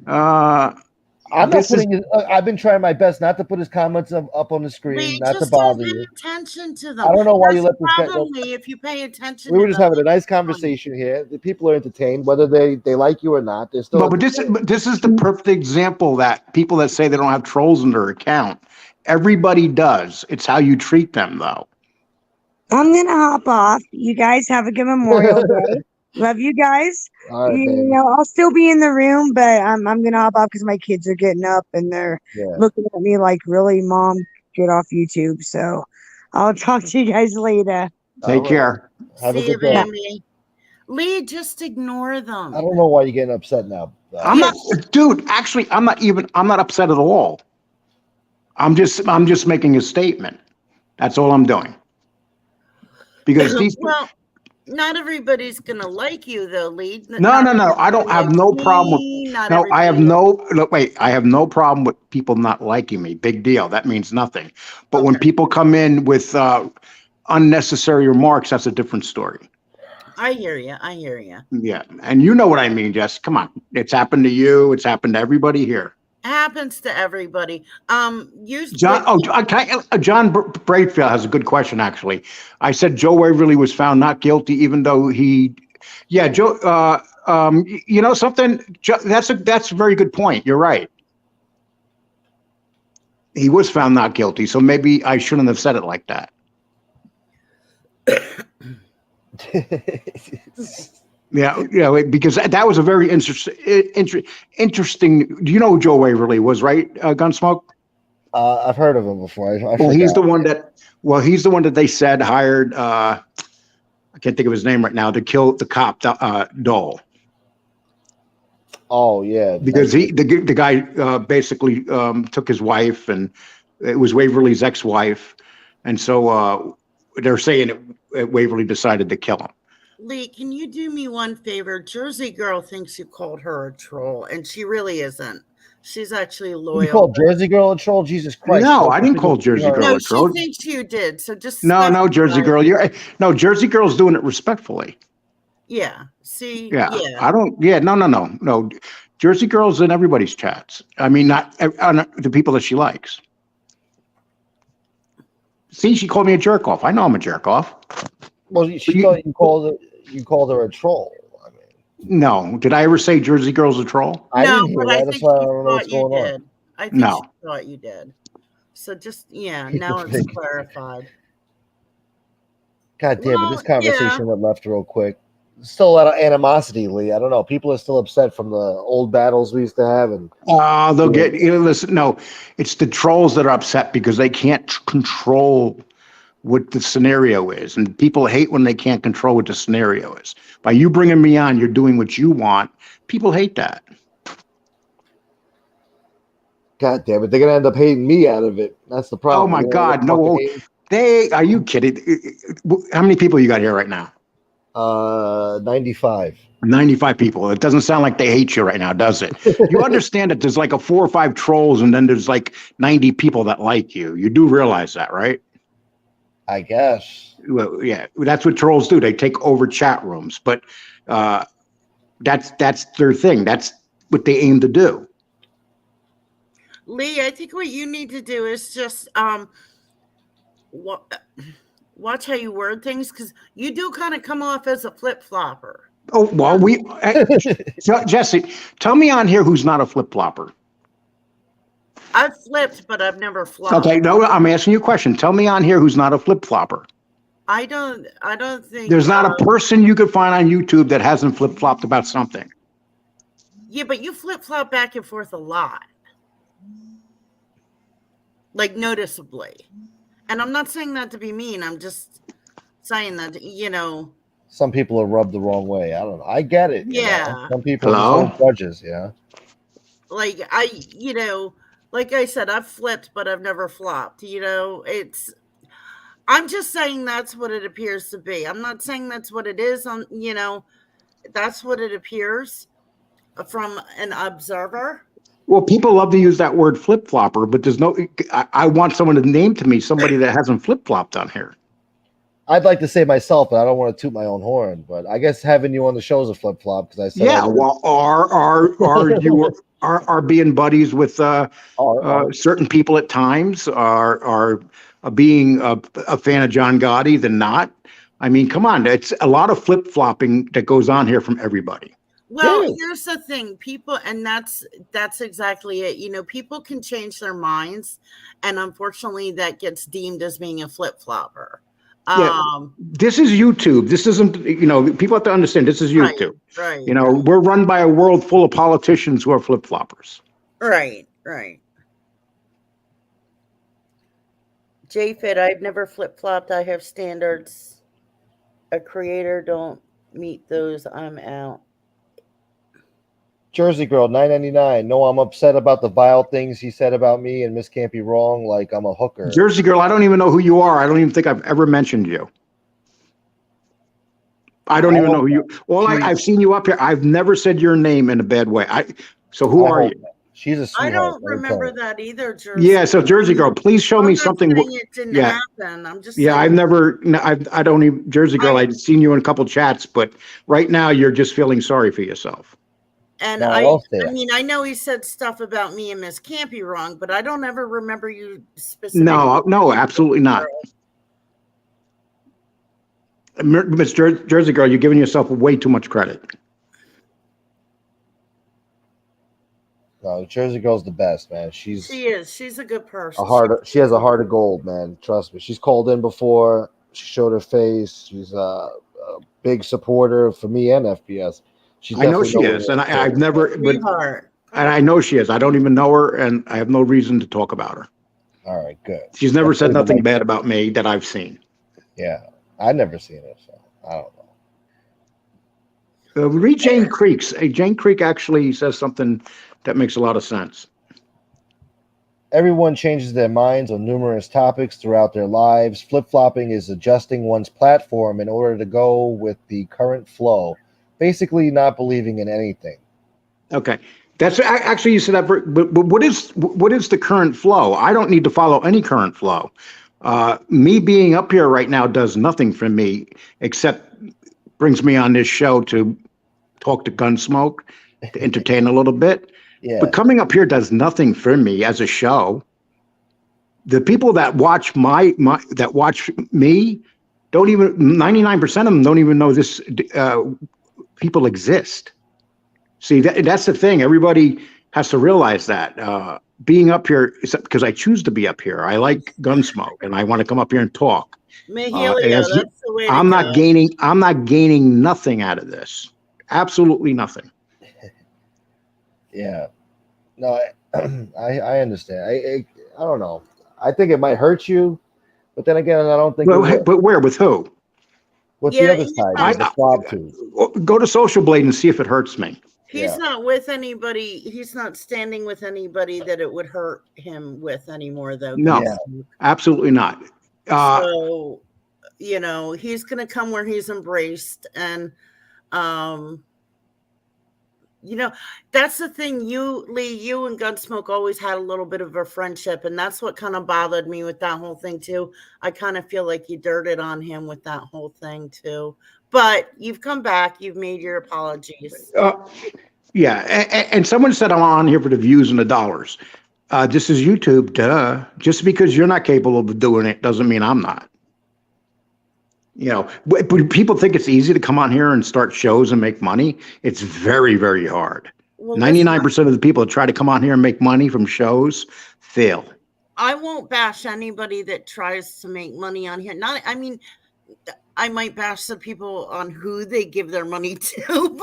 I'm not putting. I've been trying my best not to put his comments up on the screen, Lee, not to just don't bother pay you. attention to them. I don't know why you That's let this guy. the problem, Lee, if you pay attention. We were to just them. having a nice conversation here. The people are entertained, whether they like you or not. They're still. but this is the perfect example that people that say they don't have trolls in their account. Everybody does. It's how you treat them, though. I'm gonna hop off. You guys have a good Memorial Day. Love you guys. All right, you baby. know, I'll still be in the room, but I'm gonna hop off because my kids are getting up and they're looking at me like, "Really, Mom, get off YouTube." So I'll talk to you guys later. Take care. Have See a you, good day. baby. Lee, just ignore them. I don't know why you're getting upset now. I'm not, dude. Actually, I'm not upset at all. I'm just making a statement. That's all I'm doing. Because these. Well, not everybody's gonna like you though, Lee. No. Not I don't everybody have likes no me, problem not no, I have everybody. no, look, wait, I have no problem with people not liking me. Big deal. That means nothing. But when Okay. people come in with unnecessary remarks, that's a different story. I hear you. I hear you. Yeah. And you know what I mean, Jess. Come on. It's happened to you. It's happened to everybody here. Happens to everybody. John, John Braidfield has a good question, actually. I said Joe Waverly was found not guilty, even though Joe, you know something? That's a very good point. You're right. He was found not guilty, so maybe I shouldn't have said it like that. Yeah, because that was a very interesting. Do you know who Joe Waverly was, right? Gunsmoke. I've heard of him before. Well, he's the one that they said hired. I can't think of his name right now to kill the cop Dole. Oh yeah, because the guy basically took his wife, and it was Waverly's ex-wife, and so they're saying Waverly decided to kill him. Lee, can you do me one favor? Jersey Girl thinks you called her a troll, and she really isn't. She's actually loyal. You called Jersey Girl a troll? Jesus Christ! No, I didn't call Jersey Girl a troll. No, she thinks you did. So just no, Jersey Girl. Jersey Girl's doing it respectfully. Yeah. See. Yeah. I don't. Yeah. No. Jersey Girl's in everybody's chats. I mean, not the people that she likes. See, she called me a jerk off. I know I'm a jerk off. Well, she thought you called her a troll. I mean, no, did I ever say Jersey Girl's a troll? I didn't hear that. That's why I don't know what's going on. I think she thought you did. So just now it's clarified. God damn it! This conversation went left real quick. Still a lot of animosity, Lee. I don't know. People are still upset from the old battles we used to have, and they'll get. Listen, no, it's the trolls that are upset because they can't control what the scenario is, and people hate when they can't control what the scenario is. By you bringing me on, you're doing what you want. People hate that. God damn it! They're gonna end up hating me out of it. That's the problem. Oh my God, no! Are you kidding? How many people you got here right now? 95. 95 people. It doesn't sound like they hate you right now, does it? You understand that there's like 4 or 5 trolls, and then there's like 90 people that like you. You do realize that, right? I guess. Well, yeah, that's what trolls do. They take over chat rooms, but that's their thing. That's what they aim to do. Lee, I think what you need to do is just watch how you word things, because you do kind of come off as a flip-flopper. Oh, well, Jesse, tell me on here who's not a flip-flopper. I've flipped, but I've never flopped. Okay, no, I'm asking you a question. Tell me on here who's not a flip-flopper. I don't think there's not a person you could find on YouTube that hasn't flip-flopped about something. Yeah, but you flip-flop back and forth a lot. Like, noticeably. And I'm not saying that to be mean. I'm just saying that, some people are rubbed the wrong way. I don't know. I get it. Yeah. Some people are judges, yeah. Like, like I said, I've flipped, but I've never flopped. I'm just saying that's what it appears to be. I'm not saying that's what it is. That's what it appears from an observer. Well, people love to use that word flip-flopper, but there's no. I want someone to name to me somebody that hasn't flip-flopped on here. I'd like to say myself, but I don't want to toot my own horn. But I guess having you on the show is a flip-flop because I said. Yeah, well, are you are being buddies with certain people at times? Are being a fan of John Gotti than not? I mean, come on, it's a lot of flip-flopping that goes on here from everybody. Well, here's the thing, people, and that's exactly it. People can change their minds, and unfortunately, that gets deemed as being a flip-flopper. This is YouTube. This isn't, people have to understand this is YouTube. Right. We're run by a world full of politicians who are flip-floppers. Right. JFit, I've never flip-flopped. I have standards. A creator don't meet those, I'm out. Jersey Girl 9.99. No, I'm upset about the vile things he said about me, and Miss Can't Be Wrong. Like I'm a hooker. Jersey Girl, I don't even know who you are. I don't even think I've ever mentioned you. I don't even know who you. I've seen you up here. I've never said your name in a bad way. So who are you? She's a sweetheart. I don't remember that either, Jersey. Yeah, so Jersey Girl, please show me something. It didn't happen. I'm just saying. I've never. I don't even. Jersey Girl, I've seen you in a couple chats, but right now you're just feeling sorry for yourself. And no, I mean, I know he said stuff about me and Miss Can't Be Wrong, but I don't ever remember you specifically. No, absolutely not. Miss Jersey Girl, you're giving yourself way too much credit. No, Jersey Girl's the best, man. She is. She's a good person. She has a heart of gold, man. Trust me. She's called in before. She showed her face. She's a big supporter for me and FPS. I know she is, and I've never. But, and I know she is. I don't even know her, and I have no reason to talk about her. All right, good. She's never said nothing bad about me that I've seen. Yeah, I've never seen her, so I don't know. Read Jane Creek's. Jane Creek actually says something that makes a lot of sense. Everyone changes their minds on numerous topics throughout their lives. Flip-flopping is adjusting one's platform in order to go with the current flow. Basically, not believing in anything. Okay, that's actually you said that. But what is the current flow? I don't need to follow any current flow. Me being up here right now does nothing for me except brings me on this show to talk to Gunsmoke, to entertain a little bit. Yeah. But coming up here does nothing for me as a show. The people that watch that watch me don't even 99% of them don't even know this. People exist. See, that's the thing. Everybody has to realize that being up here is because I choose to be up here. I like Gunsmoke, and I want to come up here and talk. That's the way I'm not gaining nothing out of this. Absolutely nothing. Yeah. No, I understand. I don't know. I think it might hurt you, but then again, I don't think. But where? With who? What's the other side? The swab tube. Go to Social Blade and see if it hurts me. He's not with anybody. He's not standing with anybody that it would hurt him with anymore, though. No, absolutely not. So, he's going to come where he's embraced. And, that's the thing. Lee, you and Gunsmoke always had a little bit of a friendship. And that's what kind of bothered me with that whole thing, too. I kind of feel like you dirted on him with that whole thing, too. But you've come back. You've made your apologies. Yeah. And someone said I'm on here for the views and the dollars. This is YouTube. Duh. Just because you're not capable of doing it doesn't mean I'm not. But people think it's easy to come on here and start shows and make money. It's very, very hard. 99% of the people that try to come on here and make money from shows fail. I won't bash anybody that tries to make money on here. I might bash some people on who they give their money to,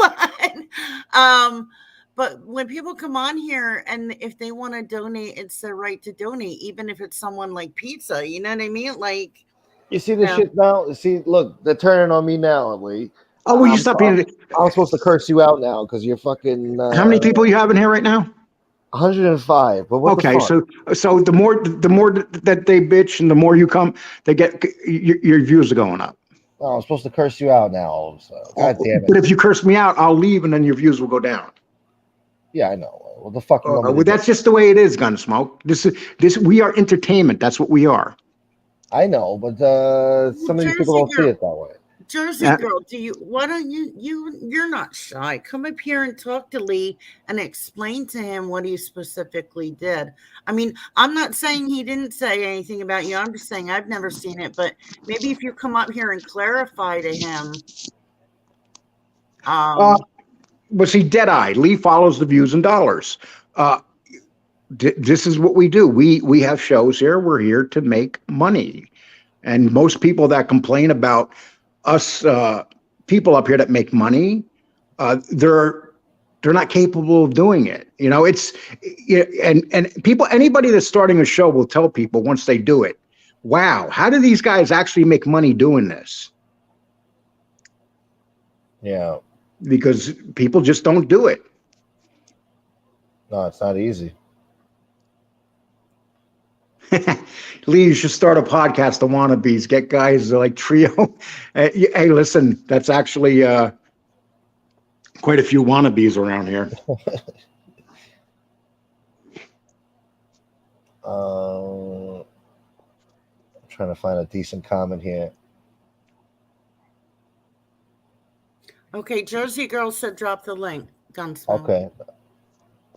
but when people come on here and if they want to donate, it's their right to donate, even if it's someone like pizza. You know what I mean? Like, you see this shit now. See, look, they're turning on me now, Lee. Oh, will you stop being? I'm supposed to curse you out now because you're fucking. How many people you have in here right now? 105. But what okay, so the more that they bitch and the more you come, they get your views are going up. Oh, I'm supposed to curse you out now. So God damn it! But if you curse me out, I'll leave, and then your views will go down. Yeah, I know. Well, the fucking. Well, that's just the way it is, Gunsmoke. This we are entertainment. That's what we are. I know, but some of these people don't see it that way. Jersey Girl, why don't you're not shy. Come up here and talk to Lee and explain to him what he specifically did. I mean, I'm not saying he didn't say anything about you. I'm just saying I've never seen it, but maybe if you come up here and clarify to him. But see, Deadeye, Lee follows the views and dollars. This is what we do. We have shows here. We're here to make money. And most people that complain about us people up here that make money, they're not capable of doing it. It's and people, anybody that's starting a show will tell people once they do it, wow, how do these guys actually make money doing this? Yeah. Because people just don't do it. No, it's not easy. Lee, you should start a podcast, The Wannabes. Get guys like trio. Hey, listen, that's actually quite a few wannabes around here. I'm trying to find a decent comment here. Okay, Jersey Girl said drop the link. Gunsmoke. Okay.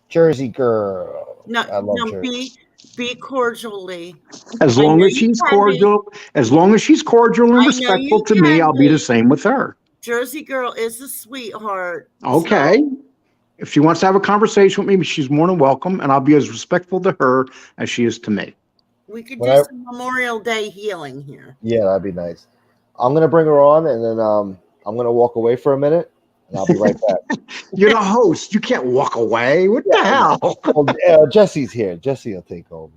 Jersey Girl. No, I love no, Jersey. be cordially. As I long know as you she's can cordial, as long as she's cordial and I know respectful you to me, can I'll be the be. same with her. Jersey Girl is a sweetheart. Okay. So If she wants to have a conversation with me, she's more than welcome, and I'll be as respectful to her as she is to me. we could When do I- some Memorial Day healing here. Yeah, that'd be nice. I'm gonna bring her on, and then I'm gonna walk away for a minute, and I'll be right back. You're the host. You can't walk away. What the hell? Well, Jesse's here. Jesse will take over.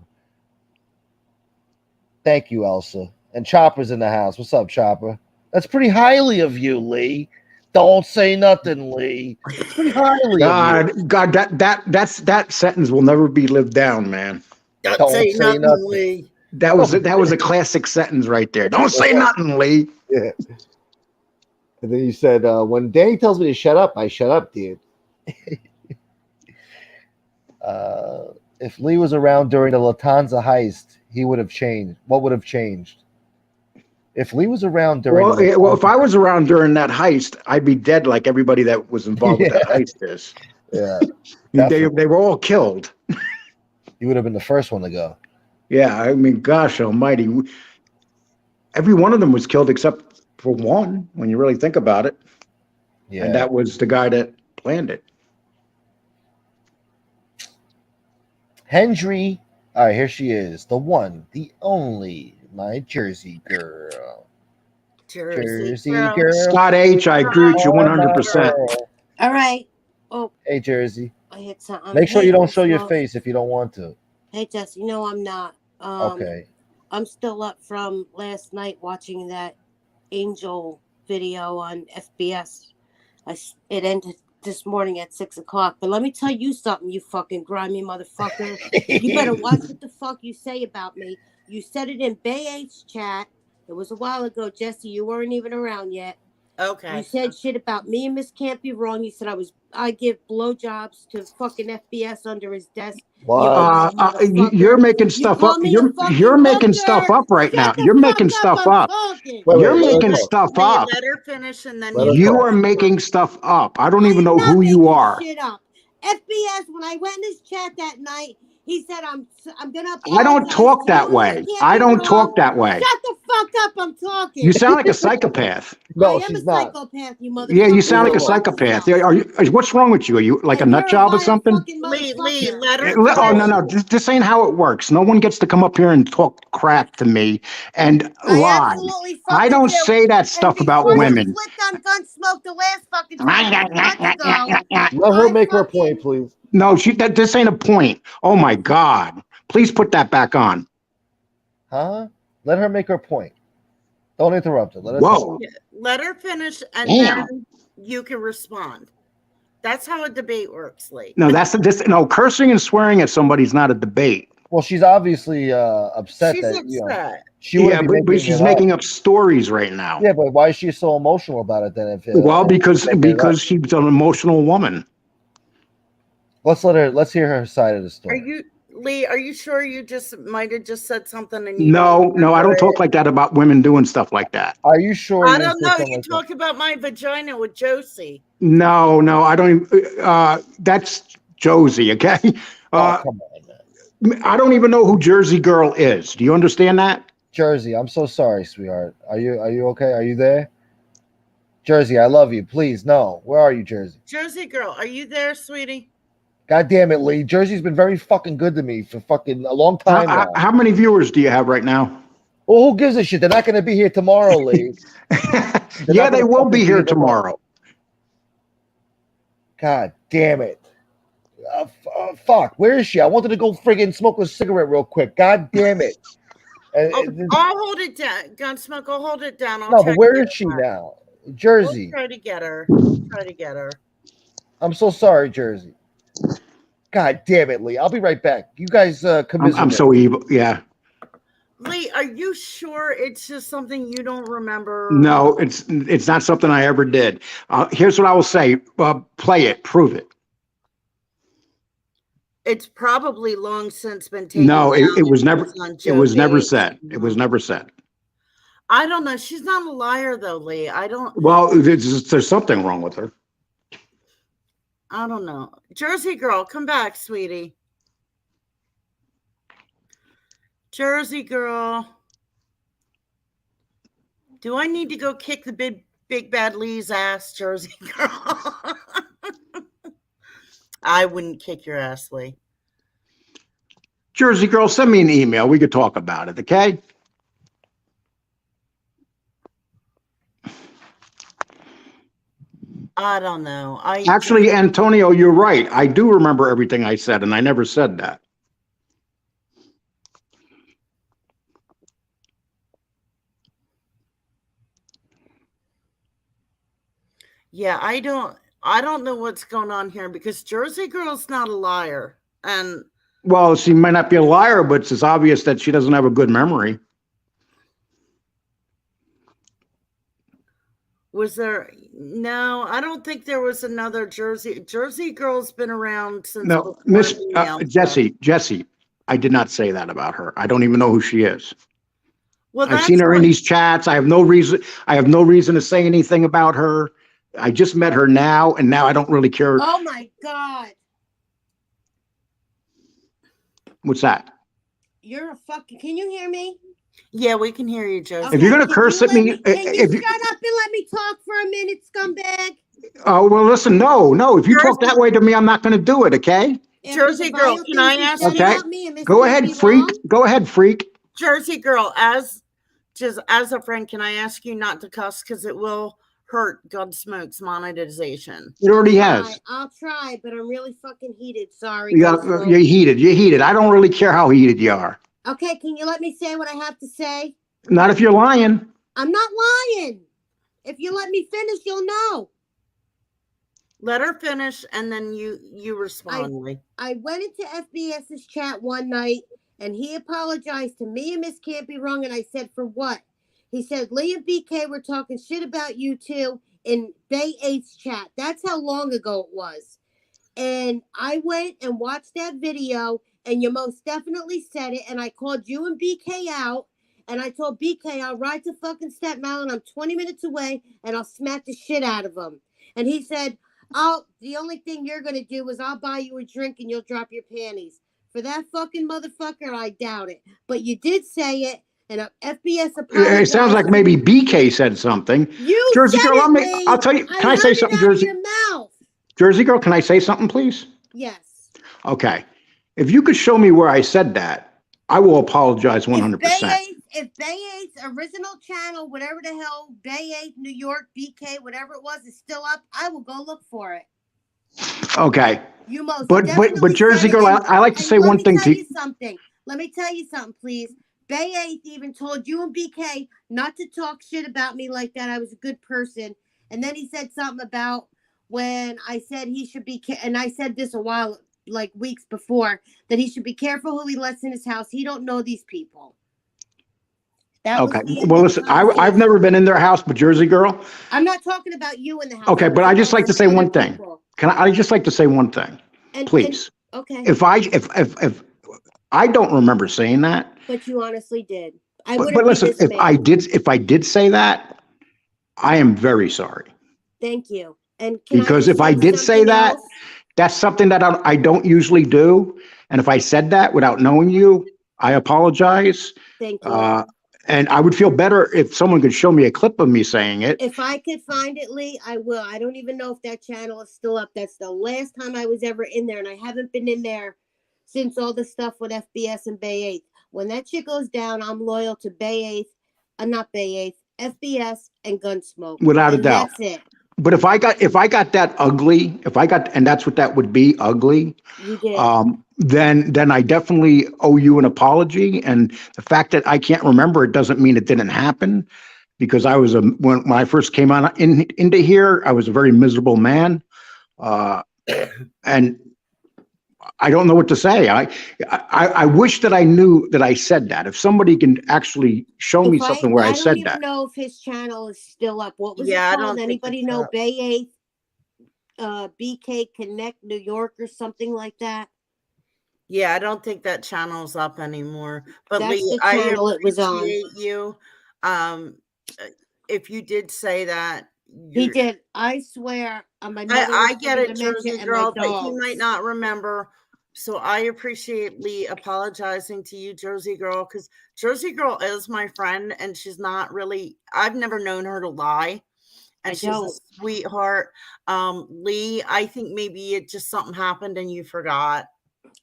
Thank you, Elsa. And Chopper's in the house. What's up, Chopper? That's pretty highly of you, Lee. Don't say nothing, Lee. It's pretty highly of you. God, that sentence will never be lived down, man. Don't say nothing. Lee. That was a classic sentence right there. Don't say nothing, Lee. Yeah. And then you said, when Danny tells me to shut up, I shut up, dude. If Lee was around during the Lufthansa heist, he would have changed. What would have changed? If Lee was around during Well, if I was around during that heist, I'd be dead like everybody that was involved with that heist is. Yeah. They were all killed. You would have been the first one to go. Yeah, I mean, gosh almighty. Every one of them was killed except for one, when you really think about it. Yeah. And that was the guy that planned it. Hendry. All right, here she is. The one, the only, my Jersey girl. Jersey girl. Scott H., I agree with you 100%. All right. Oh, Hey, Jersey. I hit something. Make sure Hey, you don't show your Gunsmoke. face if you don't want to. Hey, Jesse. No, I'm not. Okay. I'm still up from last night watching that Angel video on FBS. It ended this morning at 6:00. But let me tell you something, you fucking grimy motherfucker. You better watch what the fuck you say about me. You said it in Bay H chat. It was a while ago, Jesse. You weren't even around yet. Okay. You said shit about me and Miss Can't Be Wrong. You said I give blowjobs to fucking FBS under his desk. You're making stuff up. You're making stuff up right now. You're making stuff up. You're making stuff up. Let her finish and then You are making stuff up. I don't even know who you are. Shit up. FBS, when I went in his chat that night, he said, I'm gonna. I don't talk that way. I don't talk that way. Shut the fuck up! I'm talking. You sound like a psychopath. No, I am she's a not. psychopath, you motherfucker. Yeah, you sound like a psychopath. What's wrong with you? Are you like a nut job or something? Lee, let her. Oh no, this ain't how it works. No one gets to come up here and talk crap to me and lie. I don't say that stuff about women. Clicked on Gunsmoke the last fucking time. Let her make her point, please. No, this ain't a point. Oh my God. Please put that back on. Huh? Let her make her point. Don't interrupt her. Whoa. Let her finish and Damn. then you can respond. That's how a debate works, Lee. No, cursing and swearing at somebody's not a debate. Well, she's obviously upset She's that upset. But she's making up stories right now. Yeah, but why is she so emotional about it then? Because she's an emotional woman. Let's hear her side of the story. Are you sure you might have just said something? And No, I don't talk like that about women doing stuff like that. Are you sure? I don't know. You talked about my vagina with Josie. No, I don't. That's Josie, okay? Come on, man. I don't even know who Jersey Girl is. Do you understand that? Jersey, I'm so sorry, sweetheart. Are you okay? Are you there? Jersey, I love you. Please, no. Where are you, Jersey? Jersey Girl, are you there, sweetie? God damn it, Lee. Jersey's been very fucking good to me for fucking a long time now. How many viewers do you have right now? Well, who gives a shit? They're not going to be here tomorrow, Lee. Yeah, they will be here tomorrow. God damn it. Fuck. Where is she? I wanted to go friggin' smoke a cigarette real quick. God damn it. I'll hold it down. Gunsmoke, I'll hold it down. No, but where is she now? Jersey. We'll try to get her. I'm so sorry, Jersey. God damn it, Lee. I'll be right back. You guys commiserate. I'm so evil. Yeah. Lee, are you sure it's just something you don't remember? No, it's not something I ever did. Here's what I will say. Play it. Prove it. It's probably long since been taken. No, it was never. It was never Bates. said. It was never said. I don't know. She's not a liar, though, Lee. I don't. Well, there's something wrong with her. I don't know. Jersey girl, come back, sweetie. Jersey girl. Do I need to go kick the big bad Lee's ass, Jersey girl? I wouldn't kick your ass, Lee. Jersey girl, send me an email. We could talk about it, okay? I don't know. Actually, Antonio, you're right. I do remember everything I said, and I never said that. Yeah, I don't know what's going on here because Jersey girl's not a liar. And well, she might not be a liar, but it's obvious that she doesn't have a good memory. was there? No, I don't think there was another Jersey girl's been around since. No, Miss Jesse, I did not say that about her. I don't even know who she is. Well, I've seen her in these chats. I have no reason to say anything about her. I just met her now, and now I don't really care. Oh my God. What's that? You're a fucking, can you hear me? Yeah, we can hear you, Joseph. If you're going to curse at me, can you shut up and let me talk for a minute, scumbag? Oh, well, listen, no. If you talk that way to me, I'm not going to do it, okay? Jersey girl, can I ask you? Okay. Go ahead, freak. Go ahead, freak. Jersey girl, as a friend, can I ask you not to cuss because it will hurt Gunsmoke's monetization? It already has. I'll try, but I'm really fucking heated. Sorry. You're heated. I don't really care how heated you are. Okay, can you let me say what I have to say? Not if you're lying. I'm not lying. If you let me finish, you'll know. Let her finish, and then you respond, Lee. I went into FBS's chat one night, and he apologized to me and Miss Can't Be Wrong, and I said, for what? He said, Lee and BK were talking shit about you two in Bay 8's chat. That's how long ago it was. And I went and watched that video, and you most definitely said it, and I called you and BK out, and I told BK I'll ride to fucking Staten Island. I'm 20 minutes away, and I'll smack the shit out of him. And he said, the only thing you're going to do is I'll buy you a drink, and you'll drop your panties. For that fucking motherfucker, I doubt it. But you did say it, and FBS apologized. It sounds like maybe BK said something. You Jersey said girl, it, I'll tell you. Can I say something, Jersey? Your mouth. Jersey girl, can I say something, please? Yes. Okay. If you could show me where I said that, I will apologize 100%. If Bay 8's original channel, whatever the hell, Bay 8, New York, BK, whatever it was, is still up, I will go look for it. Okay. You most but Jersey girl, I like to say one thing to you. Let me tell you something, please. Bay 8 even told you and BK not to talk shit about me like that. I was a good person. And then he said something about when I said he should be, and I said this a while, like weeks before, that he should be careful who he lets in his house. He don't know these people. Okay. Well, listen, I've never been in their house, but Jersey girl. I'm not talking about you in the house. Okay, but I just like to say one thing. I just like to say one thing, please? Okay. If I don't remember saying that. But you honestly did. But listen, if I did say that, I am very sorry. Thank you. And because if I did say that, that's something that I don't usually do. And if I said that without knowing you, I apologize. Thank you. And I would feel better if someone could show me a clip of me saying it. If I could find it, Lee, I will. I don't even know if that channel is still up. That's the last time I was ever in there. And I haven't been in there since all the stuff with FBS and Bay 8. When that shit goes down, I'm loyal to Bay 8, not Bay 8, FBS and Gunsmoke. Without a doubt. That's it. But if I got that ugly, and that's what that would be, ugly. You did. Then I definitely owe you an apology. And the fact that I can't remember it doesn't mean it didn't happen, because I was when I first came on into here, I was a very miserable man, and I don't know what to say. I wish that I knew that I said that. If somebody can actually show me something where I don't said even that. know if his channel is still up. What was Yeah, I it don't called? think Anybody it's know? up. Bay 8, BK Connect New York or something like that. Yeah, I don't think that channel's up anymore. But That's Lee, the I channel it was on. appreciate you. If you did say that, He did. I swear, my mother I was get having it, dementia Jersey and my girl, but he might dogs. not remember. So I appreciate Lee apologizing to you, Jersey girl, because Jersey girl is my friend, and she's not really. I've never known her to lie, and I she's a don't. sweetheart. Lee, I think maybe it just something happened and you forgot.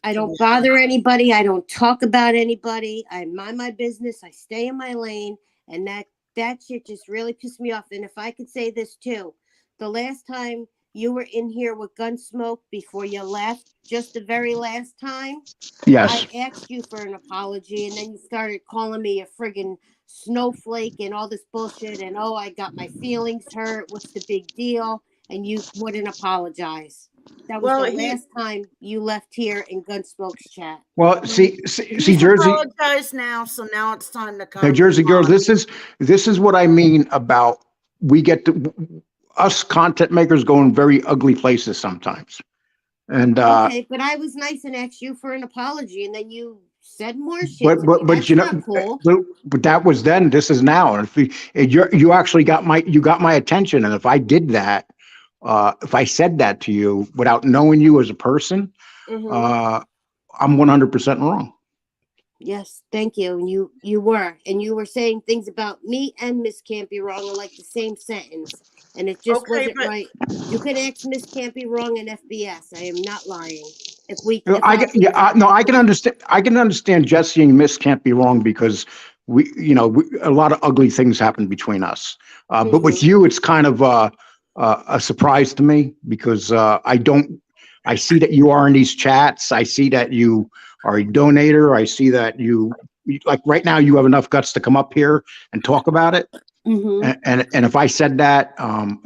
I don't bother anybody. I don't talk about anybody. I mind my business. I stay in my lane, and that shit just really pissed me off. And if I could say this too, the last time you were in here with Gunsmoke before you left, just the very last time, Yes. I asked you for an apology, and then you started calling me a friggin' snowflake and all this bullshit. And oh, I got my feelings hurt. What's the big deal? And you wouldn't apologize. That was the last time you left here in Gunsmoke's chat. Well, see, He's Jersey. apologized now, so now it's time to come. Hey, Jersey girls, this is what I mean about we get to us content makers go in very ugly places sometimes. And okay, but I was nice and asked you for an apology, and then you said more shit. but you know, cool. but that was then. This is now. And if you actually got my attention, and if I did that, if I said that to you without knowing you as a person, I'm 100% wrong. Yes, thank you. And you were saying things about me and Miss Can't Be Wrong in like the same sentence, and it just wasn't right. You can ask Miss Can't Be Wrong in FBS. I am not lying. I can understand. I can understand Jesse and Miss Can't Be Wrong because a lot of ugly things happen between us. But with you, it's kind of a surprise to me because I see that you are in these chats. I see that you are a donator. I see that you like right now you have enough guts to come up here and talk about it. And if I said that,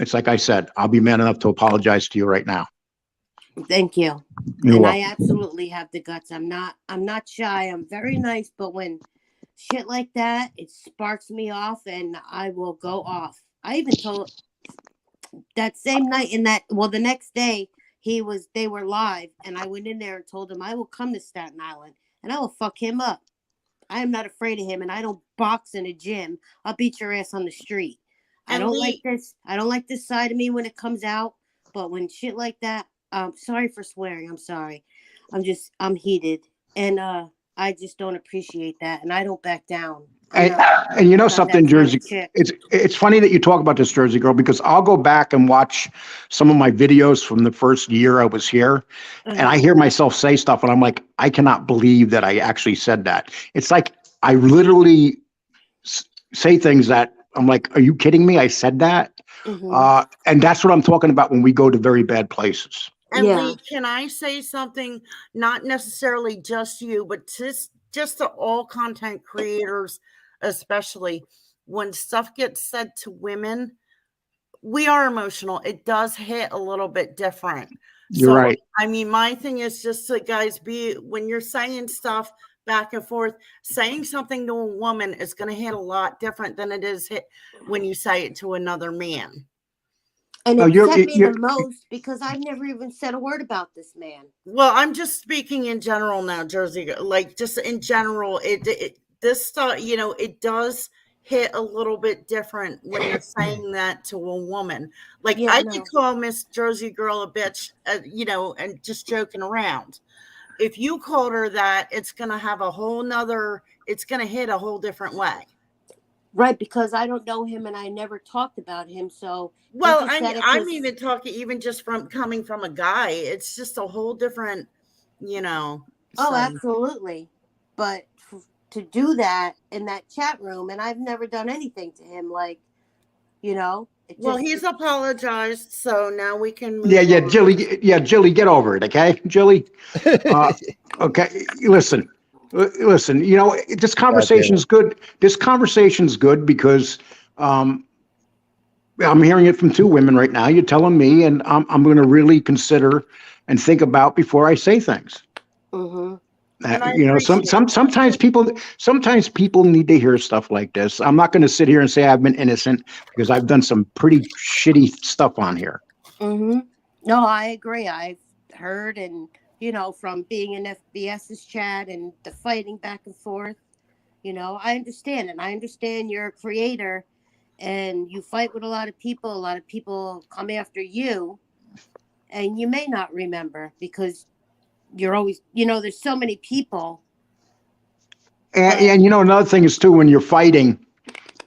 it's like I said, I'll be man enough to apologize to you right now. Thank you. You're welcome. I absolutely have the guts. I'm not shy. I'm very nice, but when shit like that, it sparks me off and I will go off. I even told that same night the next day they were live and I went in there and told him I will come to Staten Island and I will fuck him up. I am not afraid of him and I don't box in a gym. I'll beat your ass on the street. I don't like this. I don't like this side of me when it comes out, but when shit like that, sorry for swearing. I'm sorry. I'm heated and I just don't appreciate that and I don't back down. And you know something, Jersey, it's funny that you talk about this, Jersey girl, because I'll go back and watch some of my videos from the first year I was here and I hear myself say stuff and I'm like, I cannot believe that I actually said that. It's like I literally say things that I'm like, are you kidding me? I said that. And that's what I'm talking about when we go to very bad places. And Lee, can I say something? Not necessarily just you, but just to all content creators, especially when stuff gets said to women, we are emotional. It does hit a little bit different. You're right. I mean, my thing is just to guys when you're saying stuff back and forth, saying something to a woman is going to hit a lot different than it is when you say it to another man. And it upset me the most because I've never even said a word about this man. Well, I'm just speaking in general now, Jersey. Like just in general, this stuff, it does hit a little bit different when you're saying that to a woman. Like I could call Miss Jersey girl a bitch, and just joking around. If you called her that, it's going to have it's going to hit a whole different way. Right, because I don't know him and I never talked about him. So, well, I'm even talking even just from coming from a guy. It's just a whole different, Oh, absolutely. But to do that in that chat room, and I've never done anything to him, he's apologized, so now we can move on. Jilly, get over it, okay? Jilly. Okay, listen, this conversation is good. This conversation is good because I'm hearing it from two women right now. You're telling me, and I'm going to really consider and think about before I say things. Mm-hmm. And I You know, appreciate that. sometimes people need to hear stuff like this. I'm not going to sit here and say I've been innocent because I've done some pretty shitty stuff on here. Mm-hmm. No, I agree. I've heard, and from being in FBS's chat and the fighting back and forth, I understand, and I understand you're a creator, and you fight with a lot of people. A lot of people come after you, and you may not remember because you're always, there's so many people. And another thing is too, when you're fighting,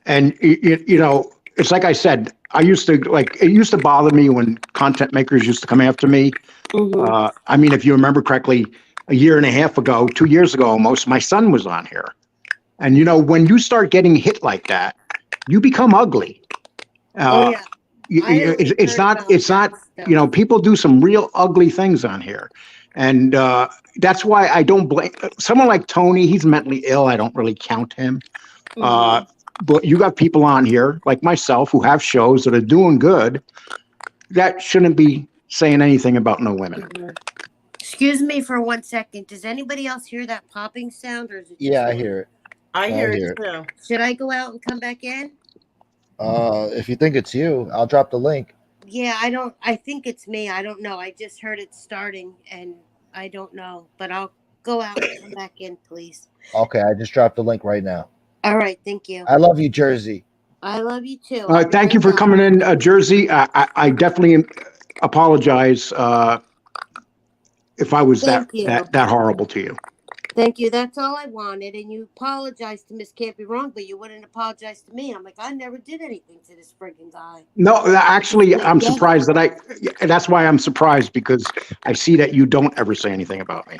and it's like I said, it used to bother me when content makers used to come after me. Mm-hmm. I mean, if you remember correctly, a year and a half ago, 2 years ago almost, my son was on here. And when you start getting hit like that, you become ugly. Oh yeah. It's not, people do some real ugly things on here. And that's why I don't blame someone like Tony. He's mentally ill. I don't really count him. Mm-hmm. But you got people on here like myself who have shows that are doing good that shouldn't be saying anything about no women. Mm-hmm. Excuse me for 1 second. Does anybody else hear that popping sound, or is it just Yeah, I me? hear it. I hear hear it too. Should I go out and come back in? If you think it's you, I'll drop the link. Yeah, I think it's me. I don't know. I just heard it starting and I don't know, but I'll go out and come back in, please. Okay, I just dropped the link right now. All right, thank you. I love you, Jersey. I love you too. Thank you for coming in, Jersey. I definitely apologize if I was Thank you. that horrible to you. Thank you. That's all I wanted. And you apologized to Miss Can't Be Wrong, but you wouldn't apologize to me. I'm like, I never did anything to this friggin' guy. No, actually, I'm surprised that's why I'm surprised, because I see that you don't ever say anything about me.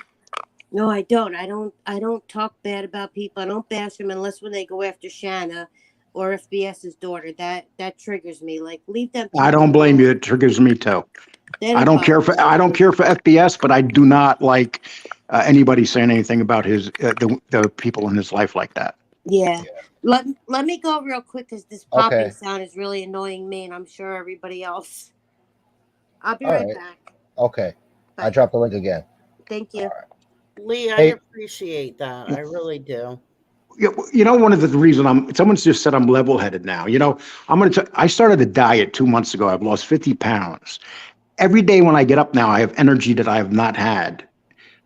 No, I don't. I don't talk bad about people. I don't bash them unless when they go after Shanna or FBS's daughter. That triggers me. Like, leave them. I don't blame you. It triggers me too. I don't care for FBS, but I do not like anybody saying anything about the people in his life like that. Yeah. Let me go real quick because this popping sound is really annoying me, and I'm sure everybody else. I'll be right back. Okay. Bye. I dropped the link again. Thank you. Lee, I appreciate that. I really do. One of the reasons someone just said I'm level-headed now. I started a diet 2 months ago. I've lost 50 pounds. Every day when I get up now, I have energy that I have not had.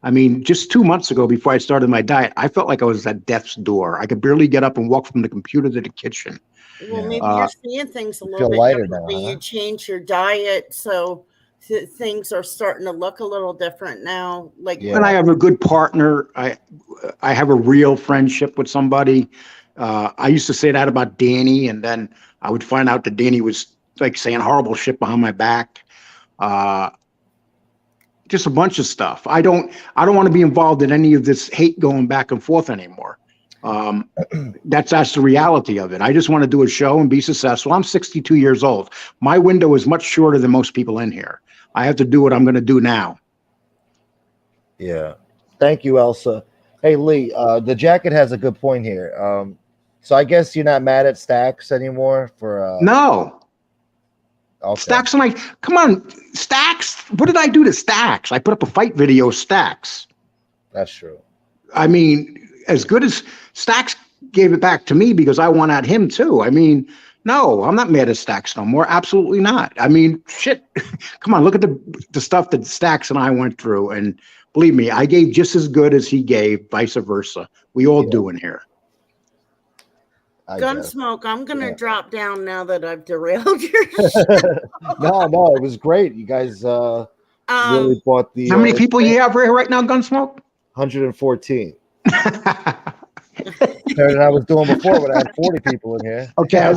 I mean, just 2 months ago, before I started my diet, I felt like I was at death's door. I could barely get up and walk from the computer to the kitchen. Well, maybe you're seeing things a little feel bit lighter differently. now, huh? You change your diet, so things are starting to look a little different now. Like, And I have a good partner. I have a real friendship with somebody. I used to say that about Danny, and then I would find out that Danny was like saying horrible shit behind my back. Just a bunch of stuff. I don't want to be involved in any of this hate going back and forth anymore. That's the reality of it. I just want to do a show and be successful. I'm 62 years old. My window is much shorter than most people in here. I have to do what I'm going to do now. Yeah. Thank you, Elsa. Hey, Lee, the jacket has a good point here. So I guess you're not mad at Stax anymore for No. Okay. Stax, I'm like, come on, Stax. What did I do to Stax? I put up a fight video, Stax. That's true. I mean, as good as Stax gave it back to me because I won at him too. I mean, no, I'm not mad at Stax no more. Absolutely not. I mean, shit. Come on, look at the stuff that Stax and I went through, and believe me, I gave just as good as he gave, vice versa. We all do in here. Gunsmoke, I'm going to drop down now that I've derailed your show. No, it was great. You guys really bought the... How many people you have right now, Gunsmoke? 114. Better than I was doing before when I had 40 people in here. Okay.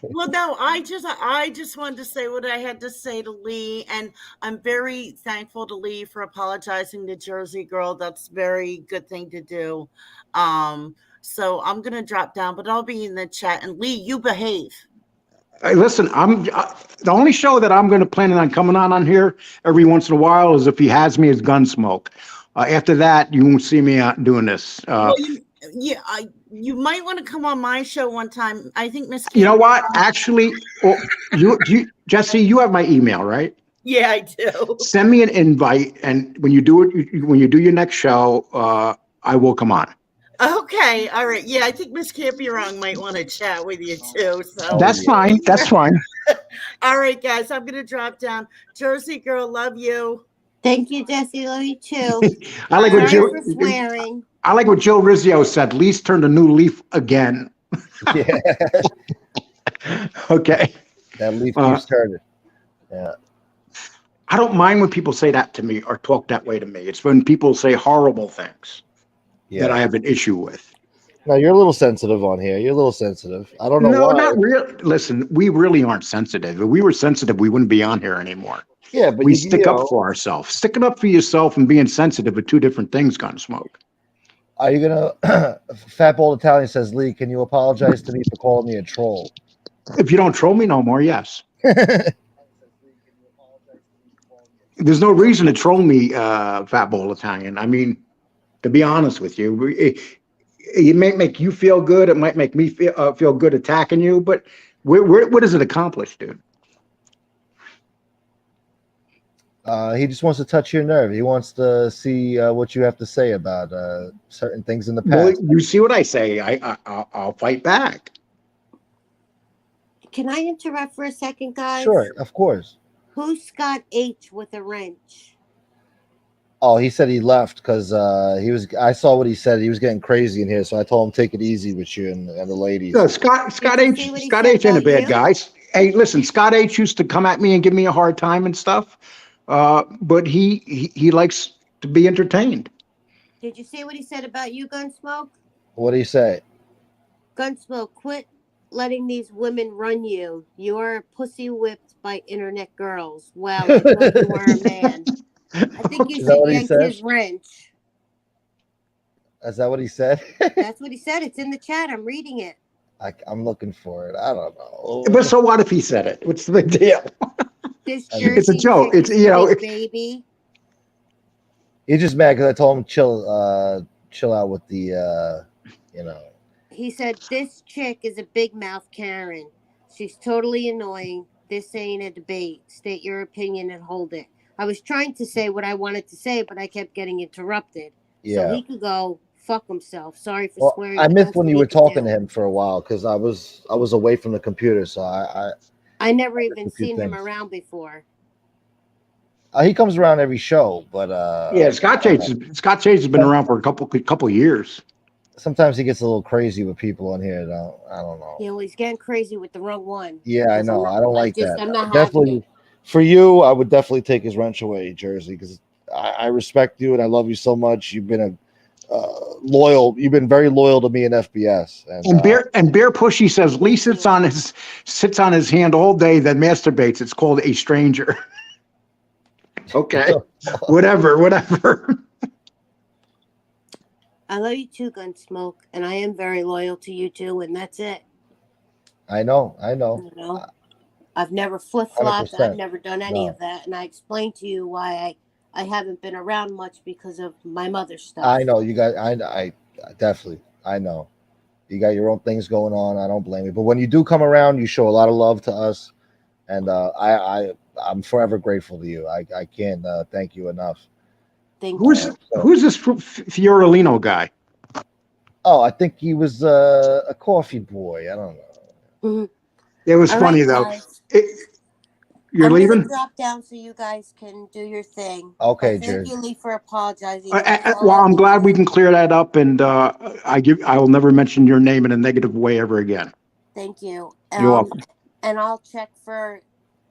Well, no, I just wanted to say what I had to say to Lee, and I'm very thankful to Lee for apologizing to Jersey Girl. That's a very good thing to do. So I'm gonna drop down, but I'll be in the chat. And Lee, you behave. Hey, listen, I'm the only show that I'm going to plan on coming on here every once in a while is if he has me as Gunsmoke. After that, you won't see me doing this. Well, you might want to come on my show one time. I think Miss. You know what? Actually, you Jesse, you have my email, right? Yeah, I do. Send me an invite, and when you do it, when you do your next show, I will come on. Okay, all right. Yeah, I think Miss Can't Be Wrong might want to chat with you too. So That's fine. That's fine. all right, guys, I'm gonna drop down. Jersey girl, love you. Thank you, Jesse. Love you too. I like what Sorry Jill. for swearing. I like what Jill Rizzio said. Lee's turned a new leaf again. Yeah, Okay. that leaf keeps turning. Yeah. I don't mind when people say that to me or talk that way to me. It's when people say horrible things that I Yeah. have an issue with. No, you're a little sensitive on here. You're a little sensitive. I don't know No, why. not really. Listen, we really aren't sensitive. If we were sensitive, we wouldn't be on here anymore. Yeah, but We you stick up know, for ourselves. Sticking up for yourself and being sensitive are two different things, Gunsmoke. are you gonna? Fat Bold Italian says, Lee, can you apologize to me for calling me a troll? If you don't troll me no more, yes. There's no reason to troll me, Fat Bowl Italian. I mean, to be honest with you, it may make you feel good. It might make me feel good attacking you. But what does it accomplish, dude? He just wants to touch your nerve. He wants to see what you have to say about certain things in the Well, past. you see what I say. I'll fight back. Can I interrupt for a second, guys? Sure, of course. Who's Scott H with a wrench? Oh, he said he left because he was. I saw what he said. He was getting crazy in here, so I told him take it easy with you and the ladies. No, Scott Did you see H. what he Scott said H. ain't a about bad you? guy. Hey, listen, Scott H. used to come at me and give me a hard time and stuff, but he likes to be entertained. Did you see what he said about you, Gunsmoke? What do you say? Gunsmoke, quit letting these women run you. You're pussy whipped by internet girls. Wow, I thought you were a man. I think you Is that should what he yank said? his wrench. Is that what he said? That's what he said. It's in the chat. I'm reading it. I'm looking for it. I don't know. But so what if he said it? What's the big deal? This I mean, it's a Jersey joke. chick It's, is you know, big baby. He's just mad because I told him chill out with the He said, this chick is a big mouth Karen. She's totally annoying. This ain't a debate. State your opinion and hold it. I was trying to say what I wanted to say, but I kept getting interrupted. So Yeah. he could go fuck himself. Sorry for Well, swearing. I but missed that's when what you he were could talking do. to him for a while because I was away from the computer, so I never a even few seen him things. around before. He comes around every show, but Yeah, Scott Chase has been around for a couple years. sometimes he gets a little crazy with people on here. I don't know. You know, he's getting crazy with the wrong one. Yeah, I know. I don't like that. I'm not having Definitely it. for you, I would definitely take his wrench away, Jersey, because I respect you and I love you so much. You've been loyal. You've been very loyal to me in FBS. And Bear Pushy says Lee sits on his hand all day, then masturbates. It's called a stranger. Okay, whatever. I love you too, Gunsmoke, and I am very loyal to you too, and that's it. I know. You know, I've never flip-flopped. 100%. I've never done any No. of that, and I explained to you why I haven't been around much because of my mother's stuff. I know you guys. I definitely. I know you got your own things going on. I don't blame you. But when you do come around, you show a lot of love to us, and I'm forever grateful to you. I can't thank you enough. Thank you. Who's this Fiorellino guy? Oh, I think he was a coffee boy. I don't know. It was All funny right, though. guys. You're I'm leaving? gonna drop down so you guys can do your thing. Okay, But thank Jersey. you, Lee, for apologizing. Well, I'm glad we can clear that up, and I will never mention your name in a negative way ever again. Thank you. You're welcome. And I'll check for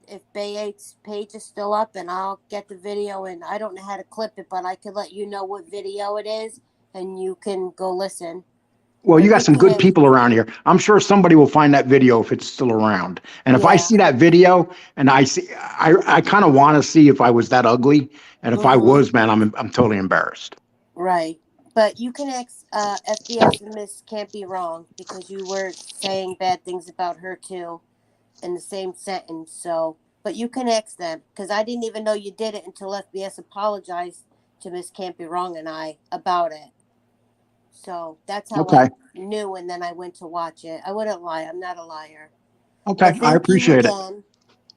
if Bay 8's page is still up, and I'll get the video. And I don't know how to clip it, but I could let you know what video it is, and you can go listen. Well, you got some good people around here. I'm sure somebody will find that video if it's still around. And if I see that video and I kind of want to see if I was that ugly. And if I was, man, I'm totally embarrassed. Right. But you can ask FBS and Miss Can't Be Wrong, because you were saying bad things about her too in the same sentence. So, but you can ask them, because I didn't even know you did it until FBS apologized to Miss Can't Be Wrong and I about it. So that's how I knew, and then I went to watch it. I wouldn't lie. I'm not a liar. Okay, I appreciate it.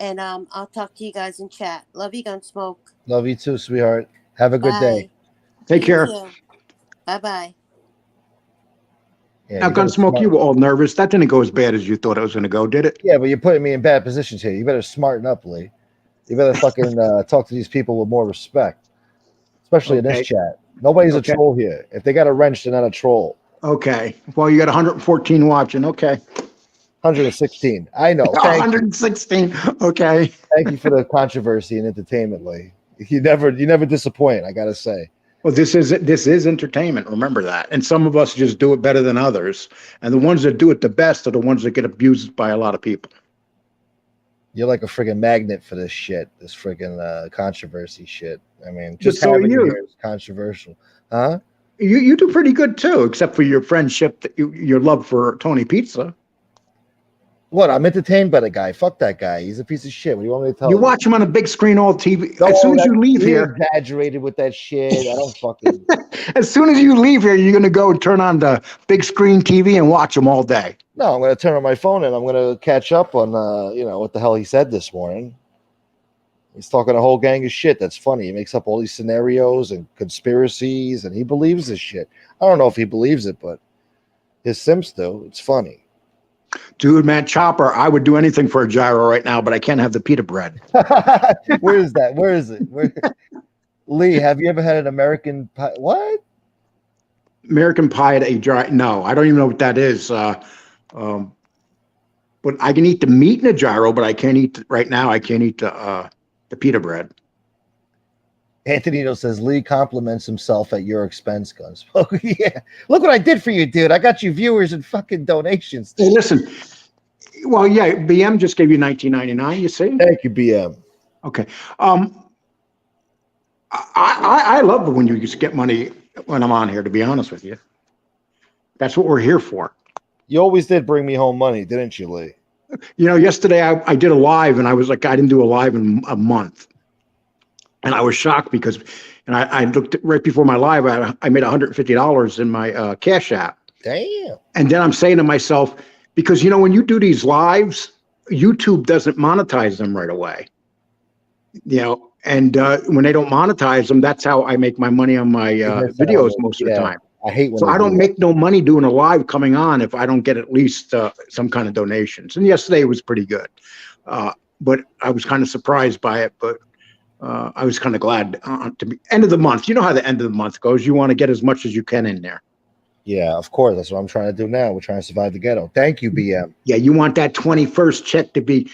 And I'll talk to you guys in chat. Love you, Gunsmoke. Love you too, sweetheart. Have a good day. Take care. Bye bye. Yeah, Now, you better Gunsmoke, you were all nervous. That didn't go as bad as you thought it was going to go, did it? Yeah, but you're putting me in bad positions here. You better smarten up, Lee. You better fucking talk to these people with more respect, especially in this chat. Nobody's a troll here. If they got a wrench, they're not a troll. Okay. Well, you got 114 watching. Okay. 116. I know. Thank 116. You. Okay. Thank you for the controversy and entertainment, Lee. You never disappoint. I gotta say. Well, this is entertainment. Remember that. And some of us just do it better than others. And the ones that do it the best are the ones that get abused by a lot of people. You're like a friggin' magnet for this shit. This friggin' controversy shit. I mean, Just so having you here is controversial, huh? You do pretty good too, except for your friendship, your love for Tony Pizza. What? I'm entertained by the guy. Fuck that guy. He's a piece of shit. What do you want me to tell you? You watch him on a big screen all TV. No, as soon as you leave here, exaggerated with that shit. I don't fucking. As soon as you leave here, you're gonna go and turn on the big screen TV and watch him all day. No, I'm gonna turn on my phone and I'm gonna catch up on what the hell he said this morning. He's talking a whole gang of shit. That's funny. He makes up all these scenarios and conspiracies, and he believes this shit. I don't know if he believes it, but his simps do. It's funny. Dude, man, Chopper, I would do anything for a gyro right now, but I can't have the pita bread. Where is that? Where is it? Lee, have you ever had an American pie? What? American pie at a gyro? No, I don't even know what that is. But I can eat the meat in a gyro, but I can't eat right now. I can't eat the pita bread. Antonino says Lee compliments himself at your expense, Gunsmoke. Yeah, look what I did for you, dude. I got you viewers and fucking donations. Hey, listen. Well, yeah, BM just gave you $19.99. You see? Thank you, BM. Okay. I love when you just get money when I'm on here. To be honest with you, that's what we're here for. You always did bring me home money, didn't you, Lee? You know, yesterday I did a live, and I was like, I didn't do a live in a month. And I was shocked because, and I looked at, right before my live, I made $150 in my Cash App. Damn. And then I'm saying to myself, because, when you do these lives, YouTube doesn't monetize them right away. And when they don't monetize them, that's how I make my money on my videos most of the time. I hate when so I don't make no money doing a live coming on if I don't get at least some kind of donations. And yesterday was pretty good. But I was kind of surprised by it, but I was kind of glad to be end of the month. You know how the end of the month goes. You want to get as much as you can in there. Yeah, of course. That's what I'm trying to do now. We're trying to survive the ghetto. Thank you, BM. Yeah, you want that 21st check to be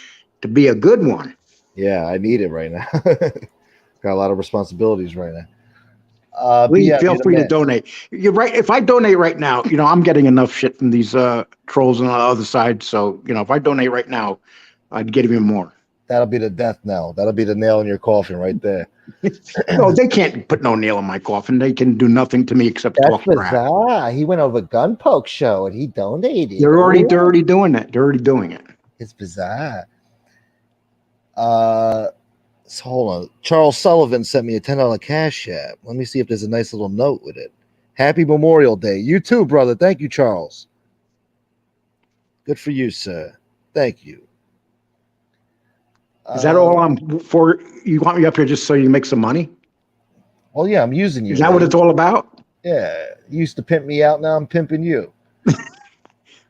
a good one. Yeah, I need it right now. Got a lot of responsibilities right now. Please feel free to donate. You're right. If I donate right now, I'm getting enough shit from these trolls on the other side. So, if I donate right now, I'd get even more. That'll be the death knell. That'll be the nail in your coffin right there. No, they can't put no nail in my coffin. They can do nothing to me except talk crap. Bizarre. He went over Gun Poke show and he donated. They're already doing that. They're already doing it. It's bizarre. So hold on. Charles Sullivan sent me a $10 Cash App. Let me see if there's a nice little note with it. Happy Memorial Day. You too, brother. Thank you, Charles. Good for you, sir. Thank you. Is that all I'm for? You want me up here just so you make some money? Well, yeah, I'm using you. Is that what it's all about? Yeah. You used to pimp me out. Now I'm pimping you.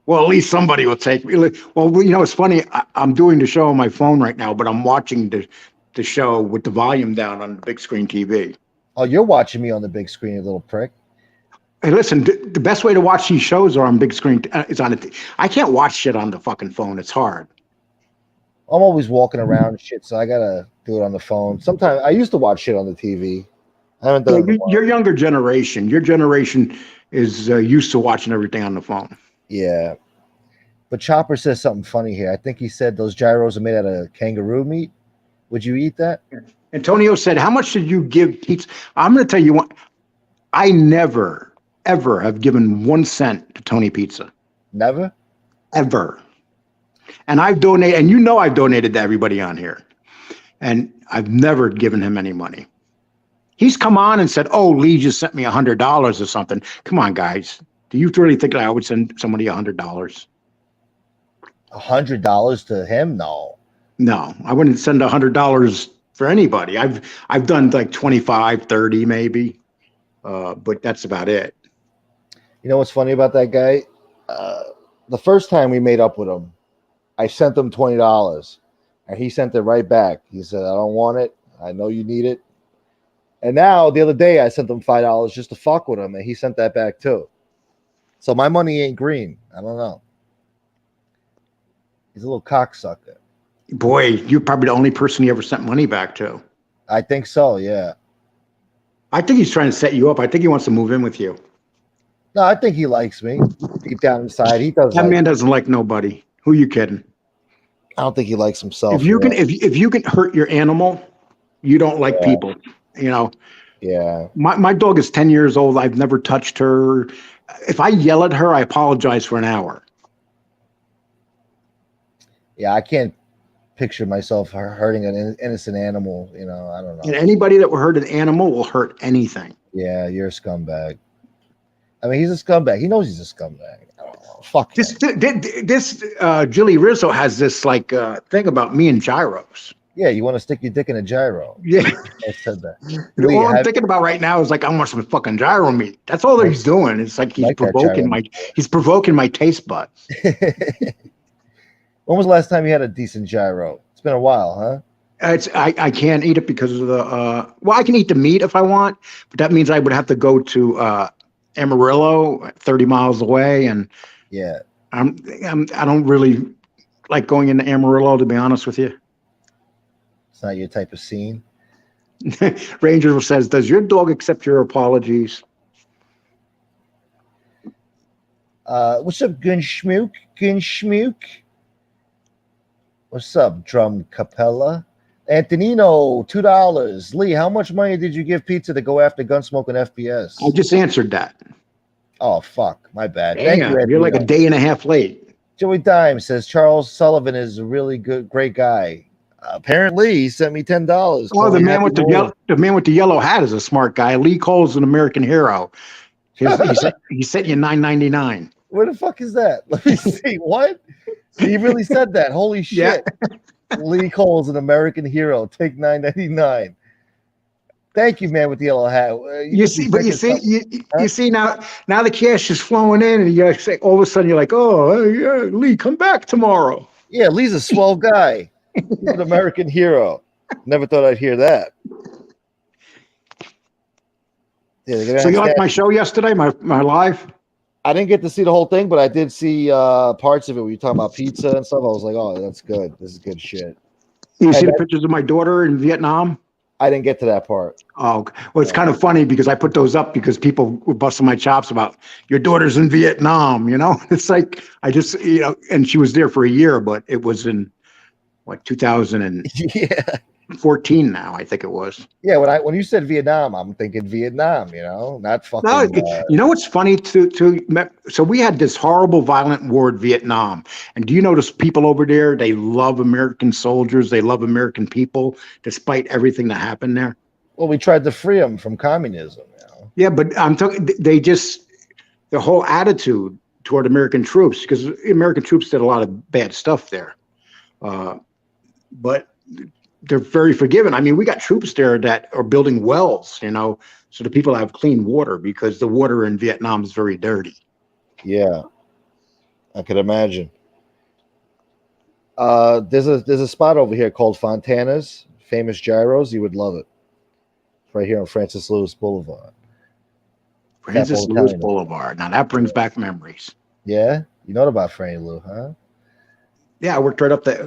Well, at least somebody will take me. Well, it's funny. I'm doing the show on my phone right now, but I'm watching the show with the volume down on the big screen TV. Oh, you're watching me on the big screen, you little prick. Hey, listen, the best way to watch these shows are on big screen. Is on it. I can't watch shit on the fucking phone. It's hard. I'm always walking around and shit, so I gotta do it on the phone. Sometimes I used to watch shit on the TV. I haven't done it. Your younger generation. Your generation is used to watching everything on the phone. Yeah. But Chopper says something funny here. I think he said those gyros are made out of kangaroo meat. Would you eat that? Antonio said, how much did you give pizza? I'm going to tell you what. I never, ever have given 1 cent to Tony Pizza. Never? Ever. And I've donated, and I've donated to everybody on here. And I've never given him any money. He's come on and said, oh, Lee just sent me $100 or something. Come on, guys. Do you really think that I would send somebody $100? $100 to him? No. No, I wouldn't send $100 for anybody. I've done like 25, 30 maybe, but that's about it. You know what's funny about that guy? The first time we made up with him, I sent him $20, and he sent it right back. He said, "I don't want it. I know you need it." And now the other day, I sent him $5 just to fuck with him, and he sent that back too. So my money ain't green. I don't know. He's a little cocksucker. Boy, you're probably the only person he ever sent money back to. I think so. Yeah. I think he's trying to set you up. I think he wants to move in with you. No, I think he likes me deep down inside. He does. That like man me. doesn't like nobody. Who you kidding? I don't think he likes himself. If you can, if you can hurt your animal, you don't like people. You know. Yeah. My dog is 10 years old. I've never touched her. If I yell at her, I apologize for an hour. Yeah, I can't picture myself hurting an innocent animal. You know, I don't know. And anybody that will hurt an animal will hurt anything. Yeah, you're a scumbag. I mean, he's a scumbag. He knows he's a scumbag. Oh, fuck this Jilly Rizzo has this like thing about me and gyros. Yeah, you want to stick your dick in a gyro. Yeah. I said that. All I'm thinking about right now is like I want some fucking gyro meat. That's all that he's doing. It's like he's provoking my taste buds. When was the last time you had a decent gyro? It's been a while, huh? I can't eat it because of the well, I can eat the meat if I want, but that means I would have to go to Amarillo, 30 miles away, and yeah, I don't really like going into Amarillo, to be honest with you. It's not your type of scene. Ranger says, "Does your dog accept your apologies?" What's up, Gunsmoke? Gunsmoke. What's up, Drum Capella? Antonino, $2. Lee, how much money did you give Pizza to go after Gunsmoke and FPS? I just answered that. Oh, fuck. My bad. Damn, Thank you, you're like a day and a half late. Joey Dime says Charles Sullivan is a really great guy. Apparently, he sent me $10. Oh, the man with the yellow hat is a smart guy. Lee Cole's an American hero. He sent you $9.99. Where the fuck is that? Let me see. What? He really said that. Holy shit. Yeah. Lee Cole's an American hero. Take $9.99. Thank you, man, with the yellow hat. You see now the cash is flowing in, and you say all of a sudden you're like, oh yeah, Lee, come back tomorrow. Yeah, Lee's a swell guy. He's an American hero. Never thought I'd hear that. Yeah, so you liked my show yesterday, my live? I didn't get to see the whole thing, but I did see parts of it where you're talking about pizza and stuff. I was like, oh, that's good. This is good shit. You see the pictures of my daughter in Vietnam? I didn't get to that part. Oh, well, it's kind of funny because I put those up because people were busting my chops about your daughter's in Vietnam, you know? It's like, I just, you know, and she was there for a year, but it was in, what, 2014 now, I think it was. Yeah, when you said Vietnam, I'm thinking Vietnam, you know, not fucking. No, you know what's funny so we had this horrible violent war in Vietnam, and do you notice people over there, they love American soldiers, they love American people, despite everything that happened there? Well, we tried to free them from communism, you know? Yeah, but I'm talking, the whole attitude toward American troops, because American troops did a lot of bad stuff there, but they're very forgiving. I mean, we got troops there that are building wells, you know, so the people have clean water because the water in Vietnam is very dirty. Yeah, I could imagine. There's a spot over here called Fontana's Famous Gyros. You would love it. It's right here on Francis Lewis Boulevard. Francis Lewis Boulevard. Now that brings back memories. Yeah, you know about Franny Lou, huh? Yeah, I worked right off the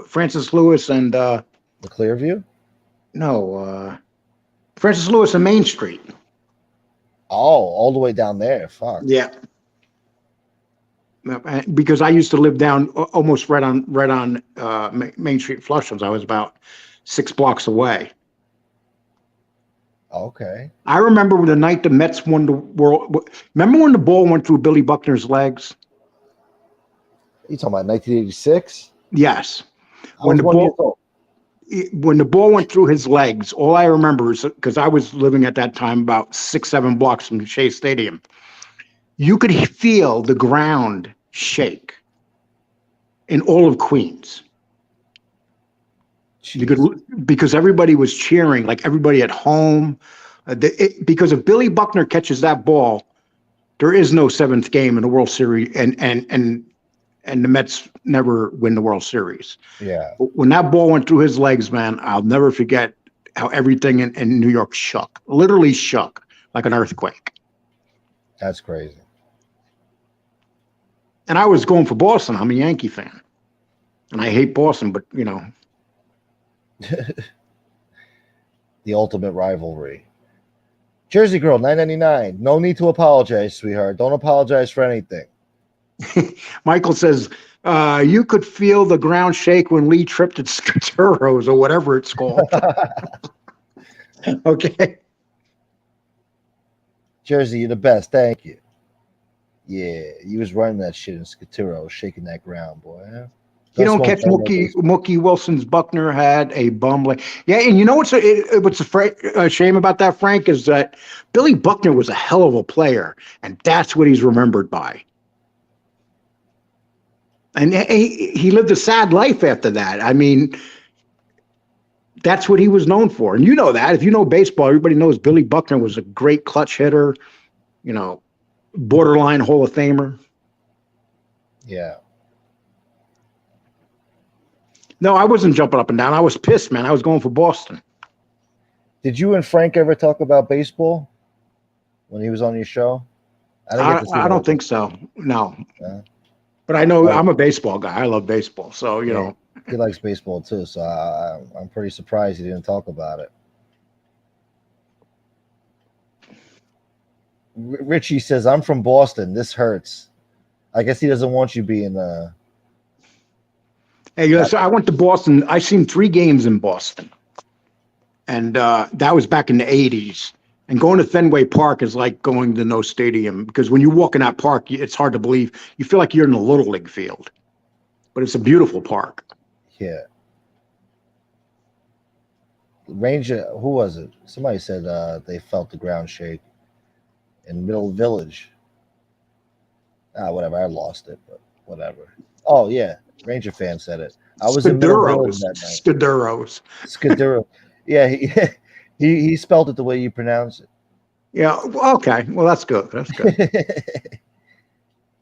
Francis Lewis and the Clearview. No, Francis Lewis and Main Street. Oh, all the way down there. Fuck. Yeah. Because I used to live down almost right on Main Street, Flushing. I was about 6 blocks away. Okay. I remember the night the Mets won the World. Remember when the ball went through Billy Buckner's legs? You talking about 1986? Yes. When the ball went through his legs, all I remember is because I was living at that time about 6-7 blocks from Shea Stadium. You could feel the ground shake. in all of Queens. Because everybody was cheering, like everybody at home. Because if Billy Buckner catches that ball, there is no seventh game in the World Series, and the Mets never win the World Series. Yeah. When that ball went through his legs, man, I'll never forget how everything in New York shook, literally shook like an earthquake. That's crazy. And I was going for Boston. I'm a Yankee fan, and I hate Boston, but you know. The ultimate rivalry. Jersey Girl, $9.99. No need to apologize, sweetheart. Don't apologize for anything. Michael says, you could feel the ground shake when Lee tripped at Scuturos or whatever it's called. Okay. Jersey, you're the best. Thank you. Yeah, you was running that shit in Scuturos, shaking that ground, boy. Huh? You don't catch Mookie Wilson's Buckner had a bum leg. Yeah, and you know what's a shame about that, Frank, is that Billy Buckner was a hell of a player, and that's what he's remembered by. And he lived a sad life after that. I mean, that's what he was known for. And you know that. If you know baseball, everybody knows Billy Buckner was a great clutch hitter, you know, borderline Hall of Famer. Yeah. No, I wasn't jumping up and down. I was pissed, man. I was going for Boston. Did you and Frank ever talk about baseball when he was on your show? I don't think so. No. But I know I'm a baseball guy. I love baseball. So, you know. He likes baseball too. So I'm pretty surprised he didn't talk about it. Richie says, I'm from Boston. This hurts. I guess he doesn't want you being Hey, so I went to Boston. I seen 3 games in Boston, and that was back in the 80s. And going to Fenway Park is like going to no stadium, because when you walk in that park, it's hard to believe. You feel like you're in a Little League field, but it's a beautiful park. Yeah. Ranger, who was it? Somebody said they felt the ground shake in Middle Village. Whatever. I lost it, but whatever. Oh, yeah. Ranger fan said it. I was in Middle Village that night. Scudero. Yeah, he spelled it the way you pronounce it. Yeah. Okay. Well, that's good. That's good.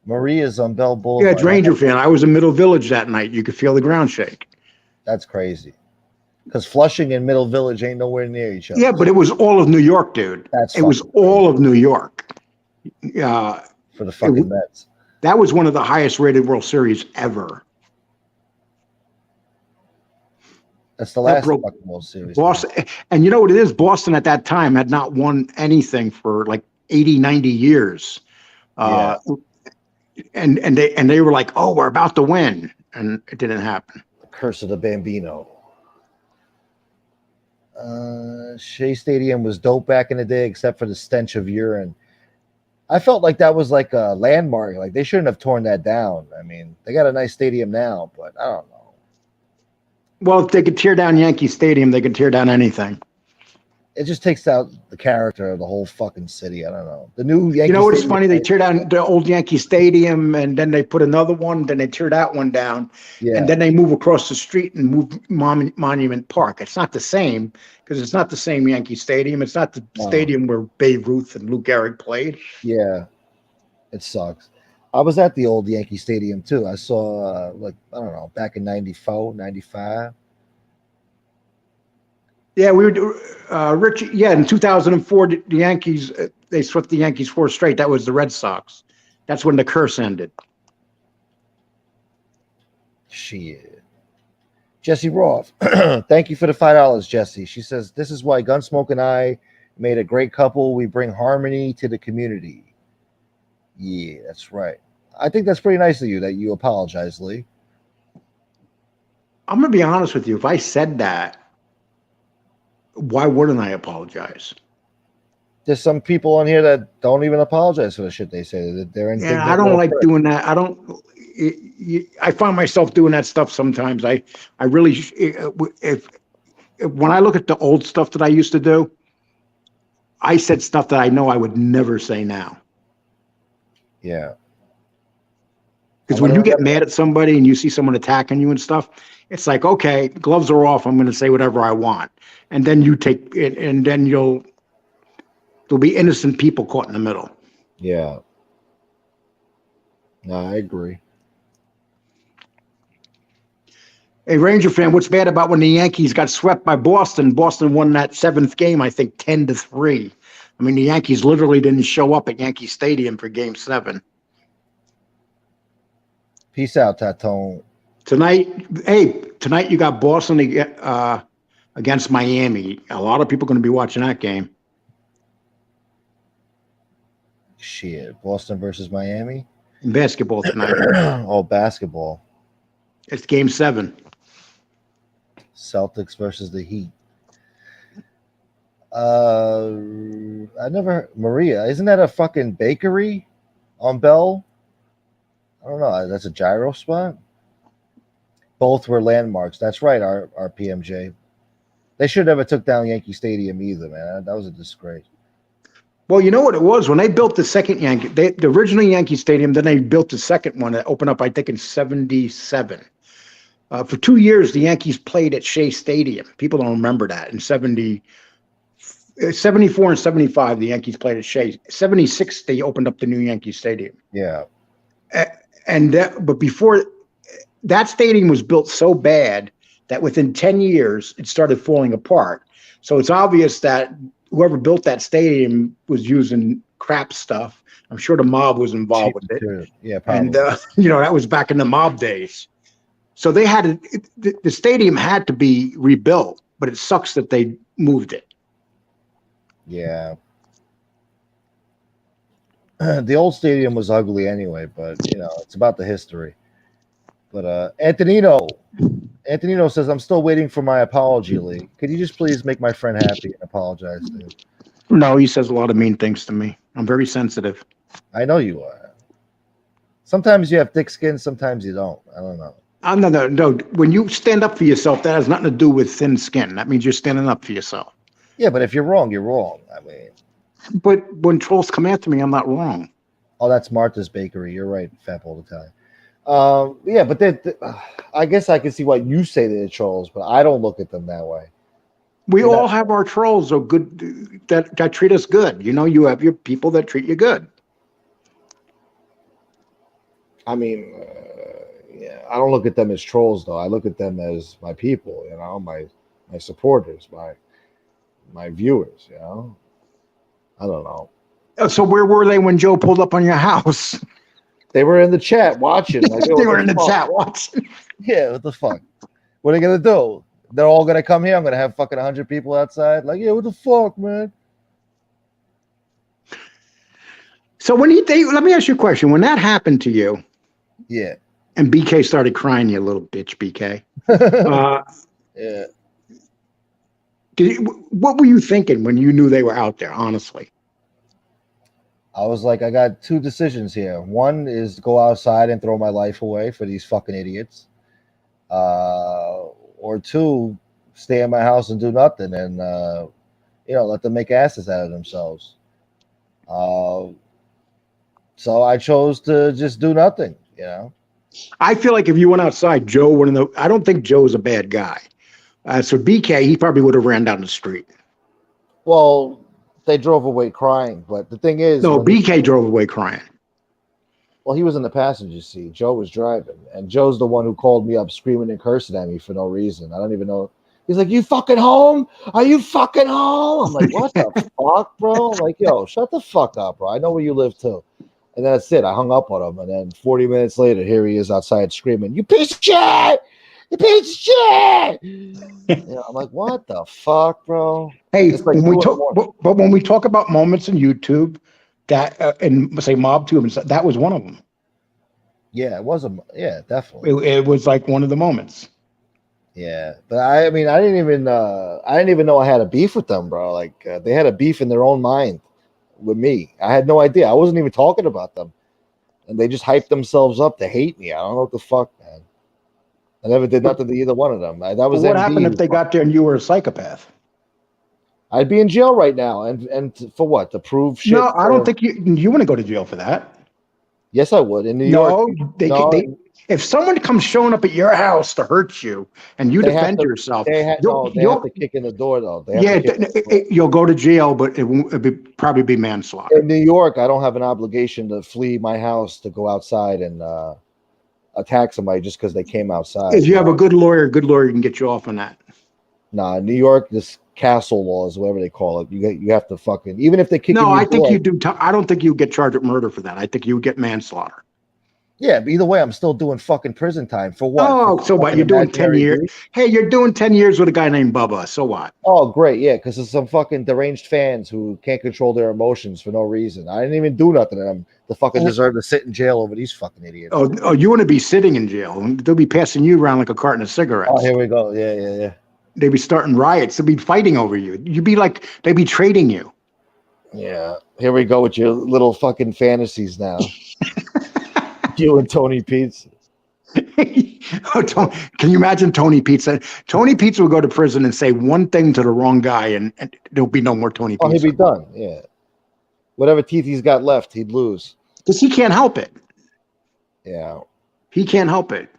Maria's on Bell Boulevard. Yeah, it's Ranger fan. I was in Middle Village that night. You could feel the ground shake. That's crazy. Because Flushing and Middle Village ain't nowhere near each other. Yeah, but it was all of New York, dude. It was all of New York. For the fucking Mets. That was one of the highest rated World Series ever. That's the last fucking World Series. Boston, and you know what it is? Boston at that time had not won anything for like 80, 90 years. Yeah. And they were like, oh, we're about to win. And it didn't happen. The curse of the Bambino. Shea Stadium was dope back in the day, except for the stench of urine. I felt like that was like a landmark. Like they shouldn't have torn that down. I mean, they got a nice stadium now, but I don't know. Well, if they could tear down Yankee Stadium, they could tear down anything. It just takes out the character of the whole fucking city. I don't know. The new Yankee You know what's funny? They tear down the old Yankee Stadium, and then they put another one. Then they tear that one down, and then they move across the street and move Monument Park. It's not the same, because it's not the same Yankee Stadium. It's not the stadium where Babe Ruth and Lou Gehrig played. Yeah, it sucks. I was at the old Yankee Stadium too. I saw I don't know, back in 94, 95. Yeah, we were Rich. Yeah, in 2004, the Yankees they swept the Yankees 4 straight. That was the Red Sox. That's when the curse ended. Shit. Jesse Roth, thank you for the $5, Jesse. She says, this is why Gunsmoke and I made a great couple. We bring harmony to the community. Yeah, that's right. I think that's pretty nice of you that you apologize, Lee. I'm going to be honest with you. If I said that, why wouldn't I apologize? There's some people on here that don't even apologize for the shit they say. They're in. Yeah, I don't like doing that. I don't. I find myself doing that stuff sometimes. I really, if when I look at the old stuff that I used to do, I said stuff that I know I would never say now. Yeah. Because when you get mad at somebody and you see someone attacking you and stuff, it's like, okay, gloves are off. I'm going to say whatever I want. And then you take it, and then there'll be innocent people caught in the middle. Yeah. No, I agree. Hey, Ranger fan, what's bad about when the Yankees got swept by Boston? Boston won that 7th game, I think 10-3. I mean, the Yankees literally didn't show up at Yankee Stadium for Game 7. Peace out, Tatone. Tonight you got Boston against Miami. A lot of people are going to be watching that game. Shit, Boston versus Miami? In basketball tonight. Oh, basketball. It's Game 7. Celtics versus the Heat. Maria, isn't that a fucking bakery on Bell? I don't know. That's a gyro spot. Both were landmarks. That's right, our PMJ. They should never took down Yankee Stadium either, man. That was a disgrace. Well, you know what it was? When they built the second the original Yankee Stadium, then they built the second one that opened up, I think, in 77. For 2 years, the Yankees played at Shea Stadium. People don't remember that. In 74 and 75, the Yankees played at Shea. 76, they opened up the new Yankee Stadium. Yeah. But before that stadium was built so bad that within 10 years, it started falling apart. So it's obvious that whoever built that stadium was using crap stuff. I'm sure the mob was involved with it. Yeah, probably. And, that was back in the mob days. So they had the stadium had to be rebuilt, but it sucks that they moved it. Yeah. The old stadium was ugly anyway, but, it's about the history. But Antonino says, I'm still waiting for my apology, Lee. Could you just please make my friend happy and apologize to him? No, he says a lot of mean things to me. I'm very sensitive. I know you are. Sometimes you have thick skin, sometimes you don't. I don't know. No. When you stand up for yourself, that has nothing to do with thin skin. That means you're standing up for yourself. Yeah, but if you're wrong, you're wrong. I mean. But when trolls come after me, I'm not wrong. Oh, that's Martha's Bakery. You're right, Fat Old Italian. Yeah, but I guess I can see why you say they're trolls, but I don't look at them that way. We all have our trolls or good that treat us good. You have your people that treat you good. I mean, yeah, I don't look at them as trolls though. I look at them as my people, my supporters, my viewers, I don't know. So where were they when Joe pulled up on your house? They were in the chat watching. Like, they were in the chat watching. Yeah, what the fuck? What are they gonna do? They're all gonna come here. I'm gonna have fucking 100 people outside. Like, yeah, what the fuck, man? So let me ask you a question. When that happened to you, yeah, and BK started crying, you little bitch, BK. Yeah. What were you thinking when you knew they were out there? Honestly. I was like, I got two decisions here. One is to go outside and throw my life away for these fucking idiots. Or two, stay in my house and do nothing and, let them make asses out of themselves. So I chose to just do nothing, I feel like if you went outside, Joe wouldn't know. I don't think Joe's a bad guy. So BK, he probably would have ran down the street. Well, they drove away crying, but the thing is, no, BK drove away crying. Well, he was in the passenger seat. Joe was driving, and Joe's the one who called me up screaming and cursing at me for no reason. I don't even know. He's like, "You fucking home? Are you fucking home?" I'm like, "What the fuck, bro?" I'm like, "Yo, shut the fuck up, bro. I know where you live too." And that's it. I hung up on him, and then 40 minutes later, here he is outside screaming, "You piece of shit! You piece of shit!" I'm like, "What the fuck, bro?" Hey, like when we talk about moments in YouTube that and say Mob 2, that was one of them. Yeah, it was definitely. It was like one of the moments. Yeah, but I mean, I didn't even know I had a beef with them, bro. Like they had a beef in their own mind with me. I had no idea. I wasn't even talking about them, and they just hyped themselves up to hate me. I don't know what the fuck, man. I never did nothing to either one of them. That was what happened if they got there and you were a psychopath? I'd be in jail right now, and for what? To prove shit? No, I don't think you want to go to jail for that. Yes, I would. In New York, No, they, no, they if someone comes showing up at your house to hurt you and you they have defend to. yourself, They have to kick in the door though. They have yeah, to kick in the door. you'll go to jail, but it won't probably be manslaughter. In New York, I don't have an obligation to flee my house to go outside and attack somebody just because they came outside. If you have a good lawyer can get you off on that. Nah, New York, this castle laws, whatever they call it, you have to fucking, even if they kick in No, your I think door, you do. I don't think you get charged with murder for that. I think you would get manslaughter. yeah, but either way, I'm still doing fucking prison time for what? Oh, For so what? fucking You're doing 10 imaginary years. dude? Hey, you're doing 10 years with a guy named Bubba. So what? Oh, great, yeah, because there's some fucking deranged fans who can't control their emotions for no reason. I didn't even do nothing to them to fucking deserve to sit in jail over these fucking idiots. Oh, you want to be sitting in jail? They'll be passing you around like a carton of cigarettes. Oh, here we go. Yeah. They'd be starting riots. They'd be fighting over you. You'd be like, they'd be trading you. Yeah, here we go with your little fucking fantasies now. You and Tony Pizza. Can you imagine Tony Pizza? Tony Pizza would go to prison and say one thing to the wrong guy, and there'll be no more Tony Pizza. Oh, he'd be done. Yeah, whatever teeth he's got left, he'd lose. Because he can't help it. Yeah, he can't help it.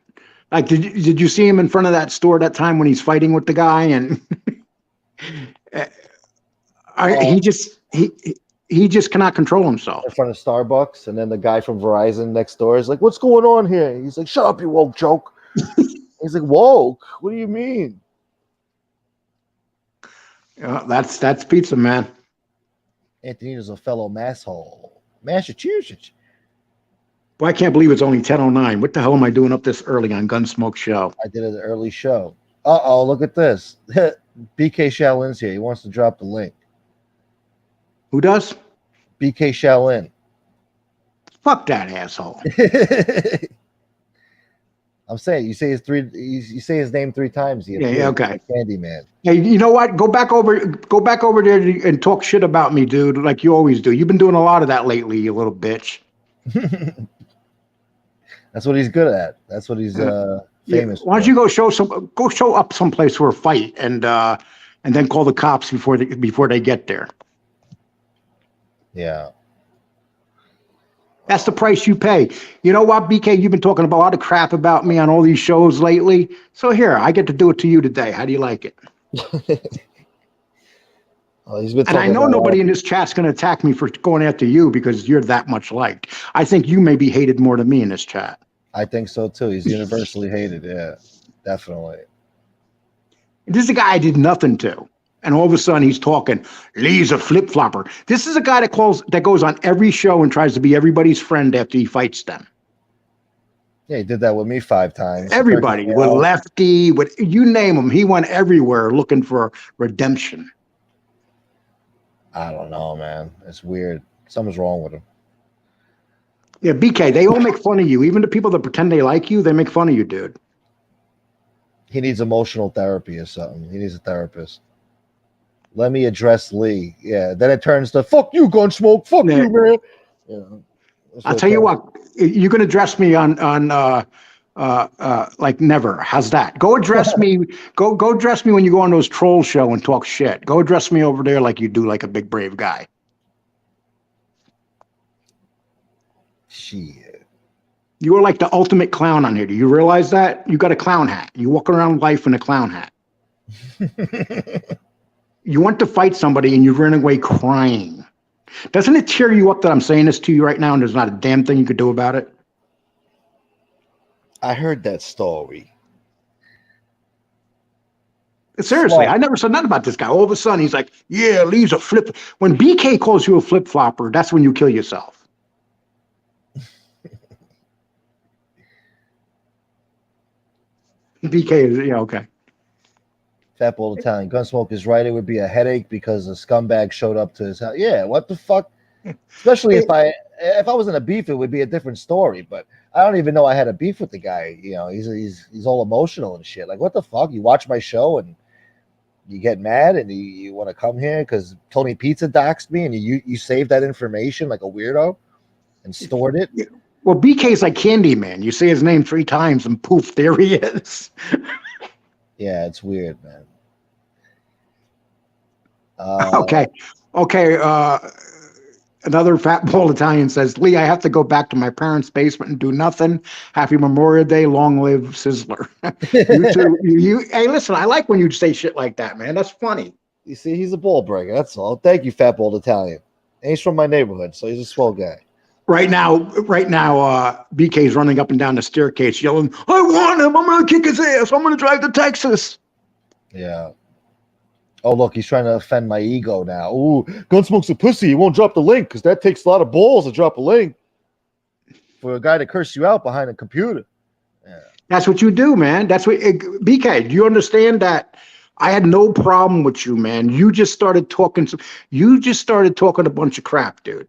Like, did you see him in front of that store that time when he's fighting with the guy and he just cannot control himself in front of Starbucks, and then the guy from Verizon next door is like, "What's going on here?" He's like, "Shut up, you woke joke." He's like, "Woke? What do you mean?" That's pizza, man. Antonino's a fellow masshole. Massachusetts. Well, I can't believe it's only 10:09. What the hell am I doing up this early on Gunsmoke show? I did an early show. Uh-oh, look at this. BK Shaolin's here. He wants to drop the link. Who does? BK Shaolin. Fuck that asshole. I'm saying you say his name 3 times. Yeah, okay. Candyman. Hey, you know what? Go back over there and talk shit about me, dude, like you always do. You've been doing a lot of that lately, you little bitch. That's what he's good at. That's what he's famous for. Why don't you go show up someplace for a fight and then call the cops before they get there. Yeah. That's the price you pay. You know what, BK? You've been talking a lot of crap about me on all these shows lately. So here, I get to do it to you today. How do you like it? And I know nobody in this chat's going to attack me for going after you because you're that much liked. I think you may be hated more than me in this chat. I think so too. He's universally hated. Yeah, definitely. This is a guy I did nothing to. And all of a sudden he's talking, Lee's a flip-flopper. This is a guy that goes on every show and tries to be everybody's friend after he fights them. Yeah, he did that with me 5 times. Everybody, with Lefty, with you name him, he went everywhere looking for redemption. I don't know, man. It's weird. Something's wrong with him. Yeah, BK, they all make fun of you. Even the people that pretend they like you, they make fun of you, dude. He needs emotional therapy or something. He needs a therapist. Let me address Lee. Yeah, then it turns to fuck you, Gunsmoke. Fuck you, man. Yeah, I'll tell you what. You can address me on like never. How's that? Go address me. Go address me when you go on those troll show and talk shit. Go address me over there like you do, like a big brave guy. Shit. You are like the ultimate clown on here. Do you realize that? You got a clown hat. You walk around life in a clown hat. You want to fight somebody and you run away crying. Doesn't it tear you up that I'm saying this to you right now and there's not a damn thing you could do about it? I heard that story. Seriously, I never said nothing about this guy. All of a sudden, he's like, yeah, Lee's a flip. When BK calls you a flip-flopper, that's when you kill yourself. BK is, yeah, okay. Fat Bold Italian. Gunsmoke is right. It would be a headache because a scumbag showed up to his house. Yeah, what the fuck? Especially if I was in a beef, it would be a different story. But I don't even know I had a beef with the guy. You know, he's all emotional and shit. Like, what the fuck? You watch my show and you get mad and you want to come here because Tony Pizza doxed me and you saved that information like a weirdo and stored it. Well, BK's like Candyman. You say his name 3 times and poof, there he is. Yeah, it's weird, man. Okay. Another fat bald Italian says, Lee, I have to go back to my parents' basement and do nothing. Happy Memorial Day. Long live Sizzler. You too. Hey, listen, I like when you say shit like that, man. That's funny. You see, he's a ball breaker. That's all. Thank you, fat bald Italian. And he's from my neighborhood, so he's a swell guy. Right now, BK's running up and down the staircase yelling, I want him. I'm going to kick his ass. I'm going to drive to Texas. Yeah. Oh, look, he's trying to offend my ego now. Ooh, Gunsmoke's a pussy. He won't drop the link because that takes a lot of balls to drop a link for a guy to curse you out behind a computer. Yeah. That's what you do, man. That's what BK, do you understand that? I had no problem with you, man. You just started talking a bunch of crap, dude.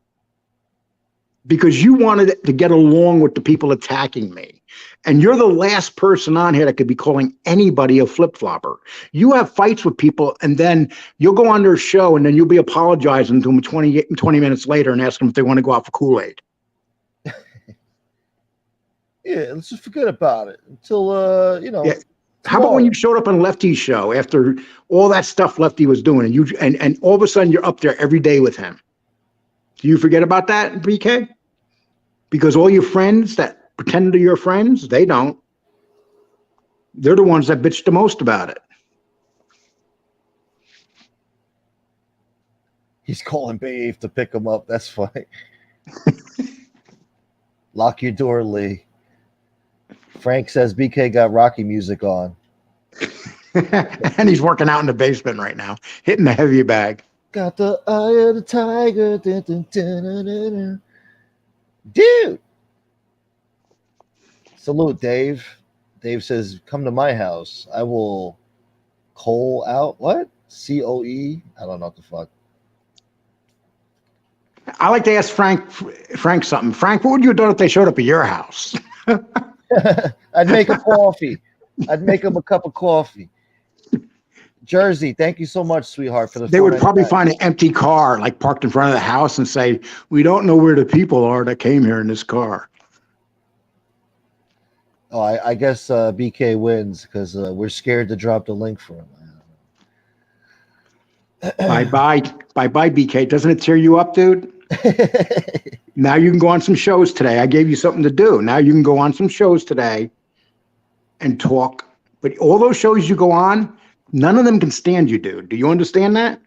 Because you wanted to get along with the people attacking me. And you're the last person on here that could be calling anybody a flip-flopper. You have fights with people, and then you'll go on their show, and then you'll be apologizing to them 20 minutes later and ask them if they want to go out for Kool-Aid. Yeah, let's just forget about it until, Yeah. How about when you showed up on Lefty's show after all that stuff Lefty was doing, and all of a sudden you're up there every day with him? Do you forget about that, BK? Because all your friends that pretend to your friends, they don't. They're the ones that bitch the most about it. He's calling Babe to pick him up. That's funny. Lock your door, Lee. Frank says BK got Rocky music on. And he's working out in the basement right now, hitting the heavy bag. Got the eye of the tiger. Dun, dun, dun, dun, dun, dun. Dude. Salute, Dave. Dave says, come to my house. I will coal out. What? COE? I don't know what the fuck. I like to ask Frank something. Frank, what would you have done if they showed up at your house? I'd make a coffee. I'd make him a cup of coffee. Jersey, thank you so much, sweetheart, for the. They would probably find an empty car, like parked in front of the house, and say, "We don't know where the people are that came here in this car." Oh, I guess BK wins because we're scared to drop the link for him. Bye, BK. Doesn't it tear you up, dude? Now you can go on some shows today. I gave you something to do. Now you can go on some shows today and talk. But all those shows you go on, none of them can stand you, dude. Do you understand that?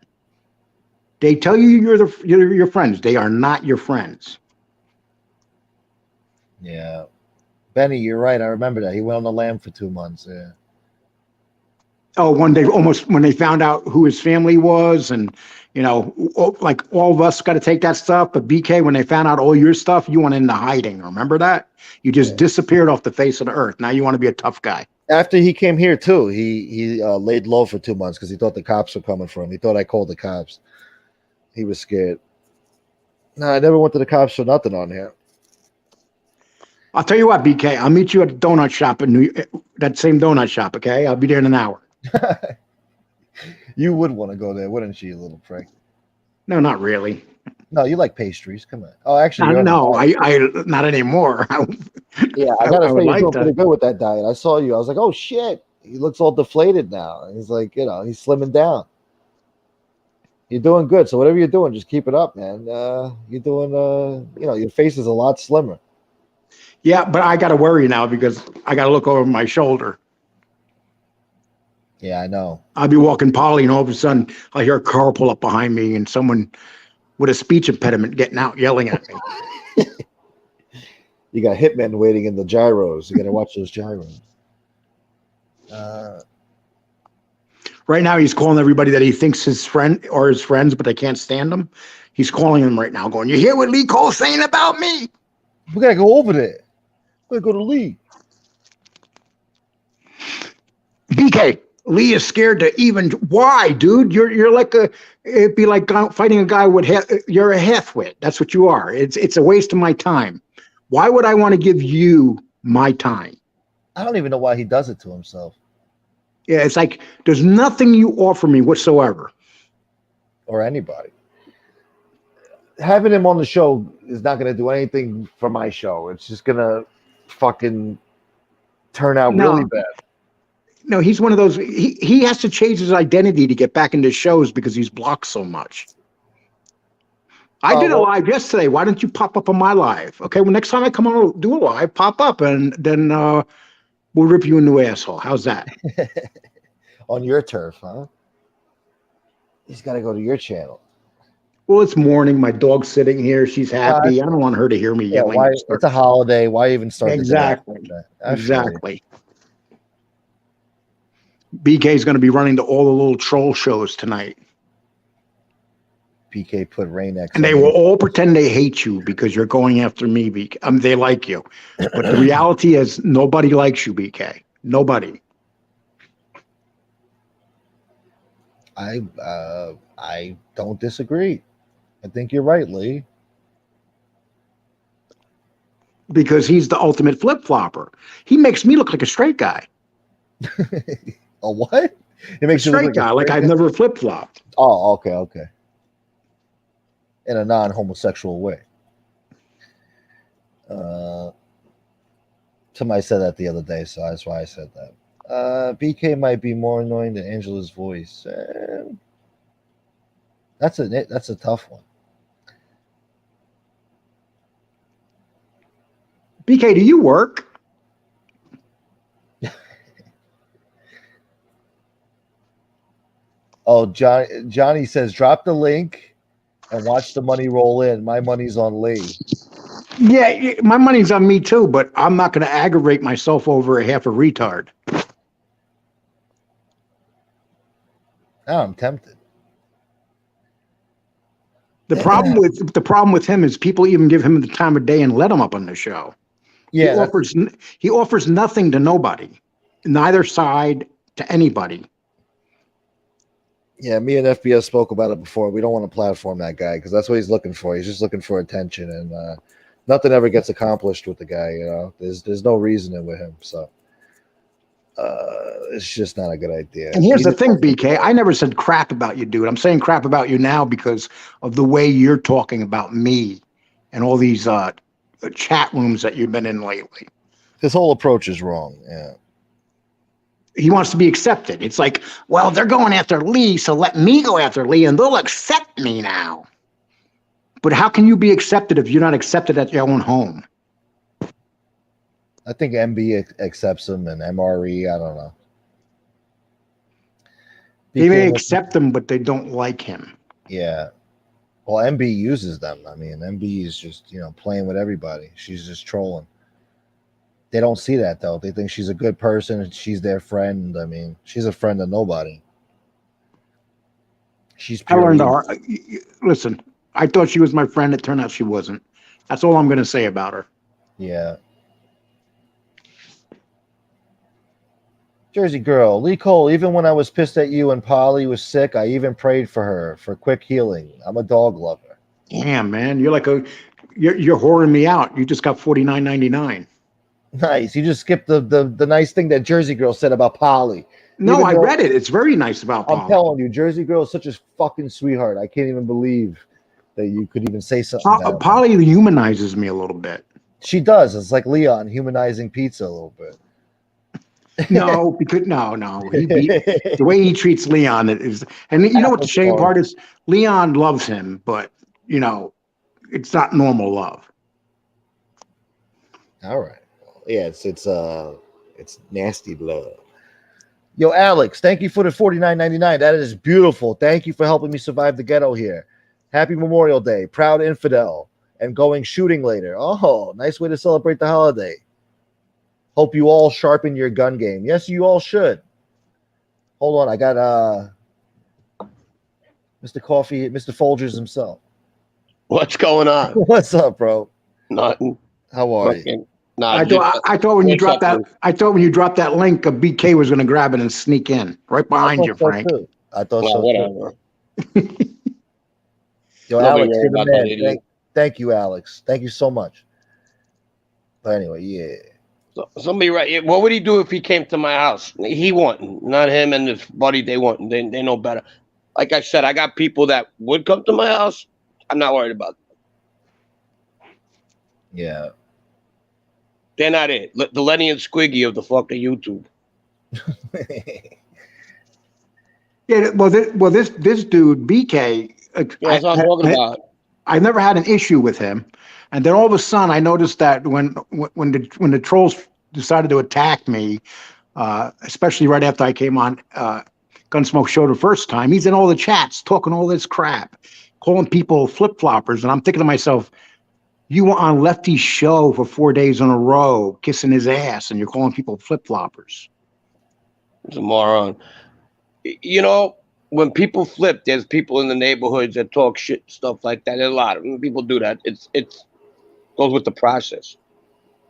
They tell you you're your friends. They are not your friends. Yeah. Benny, you're right. I remember that. He went on the lam for 2 months. Yeah. Oh, one day, almost when they found out who his family was, and like all of us got to take that stuff. But BK, when they found out all your stuff, you went into hiding. Remember that? You just disappeared off the face of the earth. Now you want to be a tough guy. After he came here too, he laid low for 2 months because he thought the cops were coming for him. He thought I called the cops. He was scared. No, I never went to the cops for nothing on here. I'll tell you what, BK. I'll meet you at the donut shop in that same donut shop. Okay, I'll be there in an hour. You would want to go there, wouldn't you, little prick? No, not really. No, you like pastries. Come on. Oh, actually, no, I not anymore. Yeah, I gotta say, you're like doing pretty good with that diet. I saw you. I was like, oh shit, he looks all deflated now. And he's like, he's slimming down. You're doing good. So whatever you're doing, just keep it up, man. You're doing, your face is a lot slimmer. Yeah, but I got to worry now because I got to look over my shoulder. Yeah, I know. I'll be walking Polly, and all of a sudden, I hear a car pull up behind me, and someone with a speech impediment getting out, yelling at me. You got hitmen waiting in the gyros. You got to watch those gyros. Right now, he's calling everybody that he thinks his friend or his friends, but they can't stand him. He's calling them right now, going, "You hear what Lee Cole's saying about me?" We gotta go over there. We gotta go to Lee. BK, Lee is scared to even. Why, dude? You're like it'd be like fighting a guy with you're a halfwit. That's what you are. It's a waste of my time. Why would I want to give you my time? I don't even know why he does it to himself. Yeah, it's like there's nothing you offer me whatsoever. Or anybody. Having him on the show is not going to do anything for my show. It's just going to fucking turn out really bad. No, he's one of those. He has to change his identity to get back into shows because he's blocked so much. I did a live yesterday. Why don't you pop up on my live? Okay, well, next time I come on, do a live, pop up, and then we'll rip you a new asshole. How's that? On your turf, huh? He's got to go to your channel. Well, it's morning. My dog's sitting here. She's happy. I don't want her to hear me yelling. Why, it's a holiday. Why even start exactly. the day? Exactly. BK is going to be running to all the little troll shows tonight. BK put Rain X. And they will all pretend they hate you because you're going after me. BK. They like you. But the reality is nobody likes you, BK. Nobody. I don't disagree. I think you're right, Lee. Because he's the ultimate flip-flopper. He makes me look like a straight guy. A what? It makes you look like a straight guy, like I've never flip-flopped. Oh, okay. In a non-homosexual way. Somebody said that the other day, so that's why I said that. BK might be more annoying than Angela's voice. That's a tough one. BK, do you work? Oh, Johnny says, drop the link and watch the money roll in. My money's on Lee. Yeah, my money's on me too, but I'm not going to aggravate myself over a half a retard. Now I'm tempted. The problem with him is people even give him the time of day and let him up on the show. Yeah, he offers nothing to nobody, neither side to anybody. Yeah, me and FBS spoke about it before. We don't want to platform that guy because that's what he's looking for. He's just looking for attention, and nothing ever gets accomplished with the guy. You know, there's no reasoning with him, so it's just not a good idea. And here's the thing, BK. I never said crap about you, dude. I'm saying crap about you now because of the way you're talking about me and all these chat rooms that you've been in lately. His whole approach is wrong. Yeah. He wants to be accepted. It's like, well, they're going after Lee, so let me go after Lee and they'll accept me now. But how can you be accepted if you're not accepted at your own home? I think MB accepts him and MRE. I don't know. They may accept him, but they don't like him. Yeah. Well, MB uses them. I mean, MB is just, playing with everybody. She's just trolling. They don't see that, though. They think she's a good person and she's their friend. I mean, she's a friend of nobody. Listen, I thought she was my friend. It turned out she wasn't. That's all I'm going to say about her. Yeah. Jersey girl, Lee Cole, even when I was pissed at you and Polly was sick, I even prayed for her for quick healing. I'm a dog lover. Damn, man. You're like you're whoring me out. You just got $49.99. Nice. You just skipped the nice thing that Jersey girl said about Polly. No, I read it. It's very nice about Polly. I'm telling you, Jersey girl is such a fucking sweetheart. I can't even believe that you could even say something. Polly humanizes me a little bit. She does. It's like Leon humanizing pizza a little bit. No, because no. The way he treats Leon is, and you know what the shame part is? Leon loves him, but it's not normal love. All right. Yeah, it's nasty love. Yo, Alex, thank you for the $49.99. That is beautiful. Thank you for helping me survive the ghetto here. Happy Memorial Day. Proud infidel. And going shooting later. Oh, nice way to celebrate the holiday. Hope you all sharpen your gun game. Yes, you all should. Hold on, I got Mr. Coffee, Mr. Folgers himself. What's going on? What's up, bro? Nothing. How are you? I thought when you dropped that, link, BK was going to grab it and sneak in right behind you, Frank. I thought so. Whatever. Yo, Alex, you're the man. Thank you, Alex. Thank you so much. But anyway, yeah. So, somebody right. What would he do if he came to my house? He wouldn't. Not him and his buddy. They wouldn't. They know better. Like I said, I got people that would come to my house. I'm not worried about them. Yeah. They're not it. The Lenny and Squiggy of the fucking YouTube. Yeah. Well, this dude BK. That's what I'm talking about. I never had an issue with him. And then all of a sudden, I noticed that when the trolls decided to attack me, especially right after I came on Gunsmoke show the first time, he's in all the chats talking all this crap, calling people flip floppers, and I'm thinking to myself, you were on Lefty's show for 4 days in a row, kissing his ass, and you're calling people flip floppers. He's a moron. You know, when people flip, there's people in the neighborhoods that talk shit, stuff like that. There's a lot of people do that. It's goes with the process.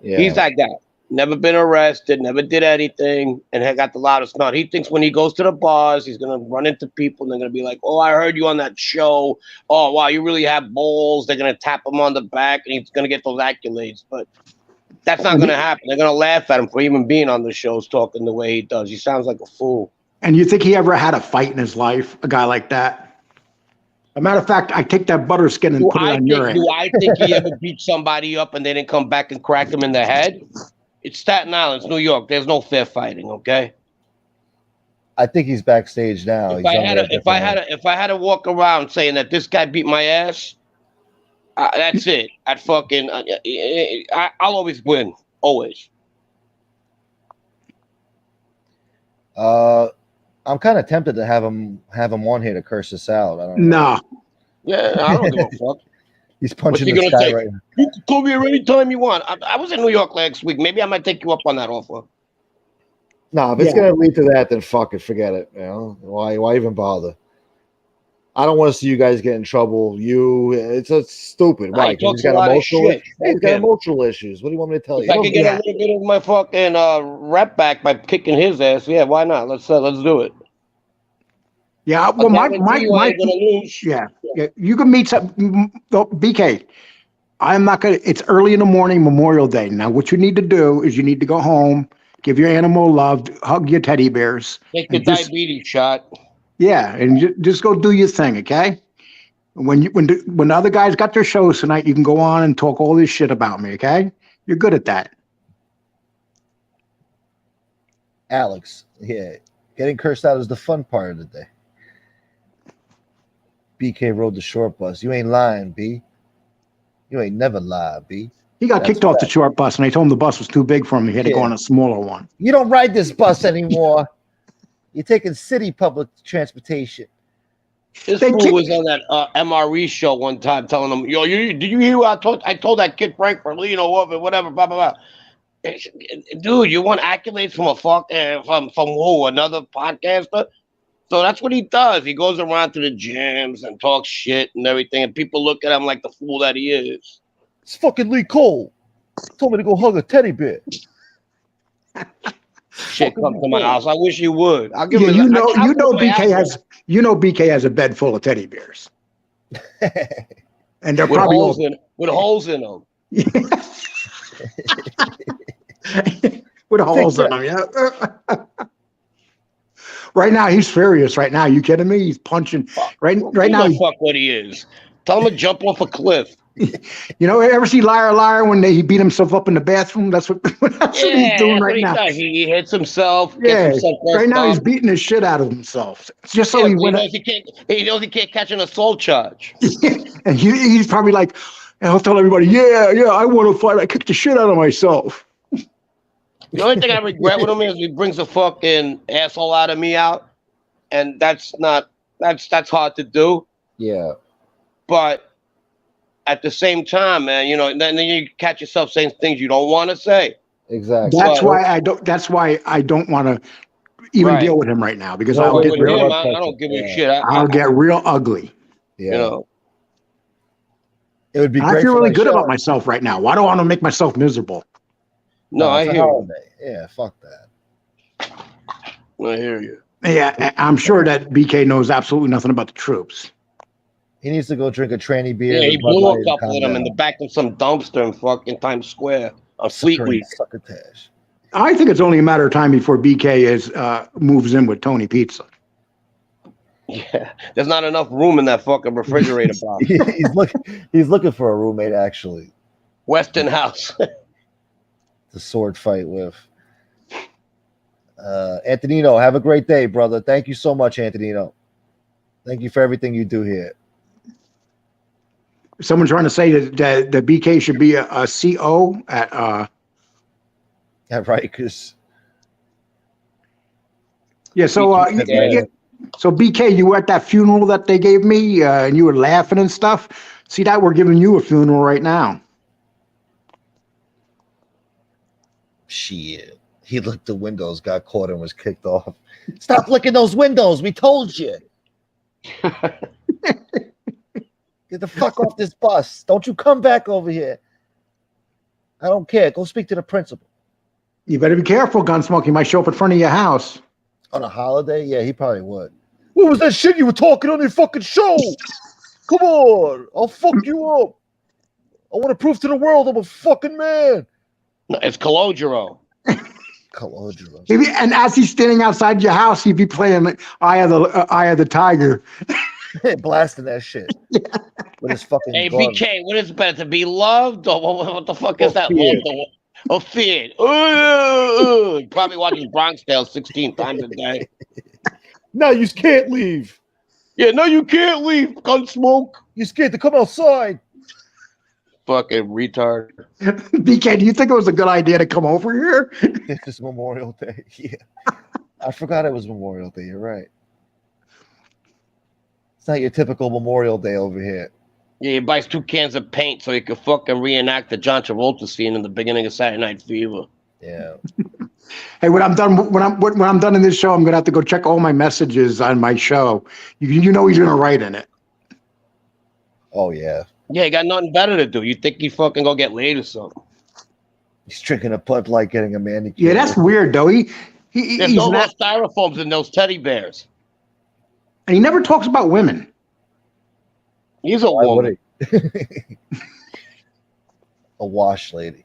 Yeah. He's that guy. Never been arrested, never did anything, and had got the loudest mouth. He thinks when he goes to the bars, he's gonna run into people, and they're gonna be like, "Oh, I heard you on that show. Oh, wow, you really have balls." They're gonna tap him on the back, and he's gonna get those accolades. But that's not gonna happen. They're gonna laugh at him for even being on the shows, talking the way he does. He sounds like a fool. And you think he ever had a fight in his life? A guy like that? A matter of fact, I take that butter skin and put it on your hand. Do I think he ever beat somebody up and they didn't come back and crack him in the head? It's Staten Island, it's New York. There's no fair fighting, okay? I think he's backstage now. If I had to walk around saying that this guy beat my ass, that's it. I'll always win, always. I'm kind of tempted to have him on here to curse us out. I don't know. No. Yeah, I don't give a fuck. He's punching What's he the gonna sky say? right now. You can call me anytime you want. I was in New York last week. Maybe I might take you up on that offer. No, if it's gonna lead to that, then fuck it, forget it. You know, why even bother? I don't want to see you guys get in trouble. It's stupid. Why? He talks He's got a lot of emotional. shit. He's got emotional issues. What do you want me to tell If you? I could get a little bit of my fucking rep back by kicking his ass, yeah, why not? Let's do it. Yeah, well, yeah, you can meet some BK. I'm not gonna. It's early in the morning, Memorial Day. Now, what you need to do is you need to go home, give your animal love, hug your teddy bears, take the diabetes shot. Yeah, and just go do your thing, okay? When the other guys got their shows tonight, you can go on and talk all this shit about me, okay? You're good at that. Alex, yeah, getting cursed out is the fun part of the day. BK rode the short bus. You ain't lying, B. You ain't never lied, B. He got kicked off the short bus, and I told him the bus was too big for him. He had to go on a smaller one. You don't ride this bus anymore. You're taking city public transportation. This fool was on that MRE show one time telling him, "Yo, did you hear what I told that kid Frank Berlino whatever, blah, blah, blah." Dude, you want accolades from from who? Another podcaster? So that's what he does. He goes around to the gyms and talks shit and everything, and people look at him like the fool that he is. It's fucking Lee Cole. Told me to go hug a teddy bear. Shit, come to my house. I wish you would. I'll give Yeah, him. BK has a bed full of teddy bears, and they're with probably holes in them. With holes in them, yeah. Right now, he's furious. Right now, you kidding me? He's punching. Right now, fuck what he is. Tell him to jump off a cliff. You know, ever see Liar Liar when he beat himself up in the bathroom? That's what he's doing right now. He hits himself. Yeah, himself right now he's beating the shit out of himself. Just so he knows he can't catch an assault charge. And he's probably like, and he'll tell everybody, yeah, I want to fight. I kicked the shit out of myself. The only thing I regret with him is he brings a fucking asshole out of me out, and that's hard to do. Yeah, but at the same time, man, you know, then you catch yourself saying things you don't want to say. Exactly. That's why I don't want to even deal with him right now, because I'll get real. I don't give a shit. I'll get real ugly. Yeah. You know, it would be. I feel really good about myself right now. Why do I want to make myself miserable? No, I hear you. Yeah, fuck that. I hear you. Yeah, I'm sure that BK knows absolutely nothing about the troops. He needs to go drink a tranny beer. Yeah, he blew a couple of them in the back of some dumpster in fucking Times Square on Fleet Week. Succotash. I think it's only a matter of time before BK moves in with Tony Pizza. Yeah, there's not enough room in that fucking refrigerator box. he's looking for a roommate, actually. Weston House. The sword fight with. Antonino, have a great day, brother. Thank you so much, Antonino. Thank you for everything you do here. Someone trying to say that the BK should be a CO at Yeah, right. Because yeah. So Yeah. so BK, you were at that funeral that they gave me, and you were laughing and stuff. See that we're giving you a funeral right now. shit, he licked the windows, got caught, and was kicked off. Stop licking those windows. We told you. Get the fuck off this bus. Don't you come back over here. I don't care. Go speak to the principal. You better be careful, Gunsmoke. He might show up in front of your house. On a holiday? Yeah, he probably would. What was that shit you were talking on your fucking show? Come on. I'll fuck you up. I want to prove to the world I'm a fucking man. No, it's Calogero. Calogero. And as he's standing outside your house, he'd be playing Eye of the Tiger. Blasting that shit. Yeah. With his fucking Hey, glove. BK, what is better, to be loved or what the fuck is that? Feared. Loved or feared? Probably watching Bronx Tale 16 times a day. No, you can't leave. Yeah, no, you can't leave. Gunsmoke. You're scared to come outside. Fucking retard. BK, do you think it was a good idea to come over here? This is Memorial Day. Yeah. I forgot it was Memorial Day. You're right. It's not your typical Memorial Day over here. Yeah, he buys 2 cans of paint so he could fucking reenact the John Travolta scene in the beginning of Saturday Night Fever. Yeah. Hey, when I'm done in this show, I'm gonna have to go check all my messages on my show. You know he's gonna write in it. Oh yeah. Yeah, he got nothing better to do. You think he fucking go get laid or something? He's drinking a Bud Light, getting a manicure. Yeah, that's weird though. There's He's no more not, styrofoams in those teddy bears. and he never talks about women. He's a Why woman. would he? A wash lady.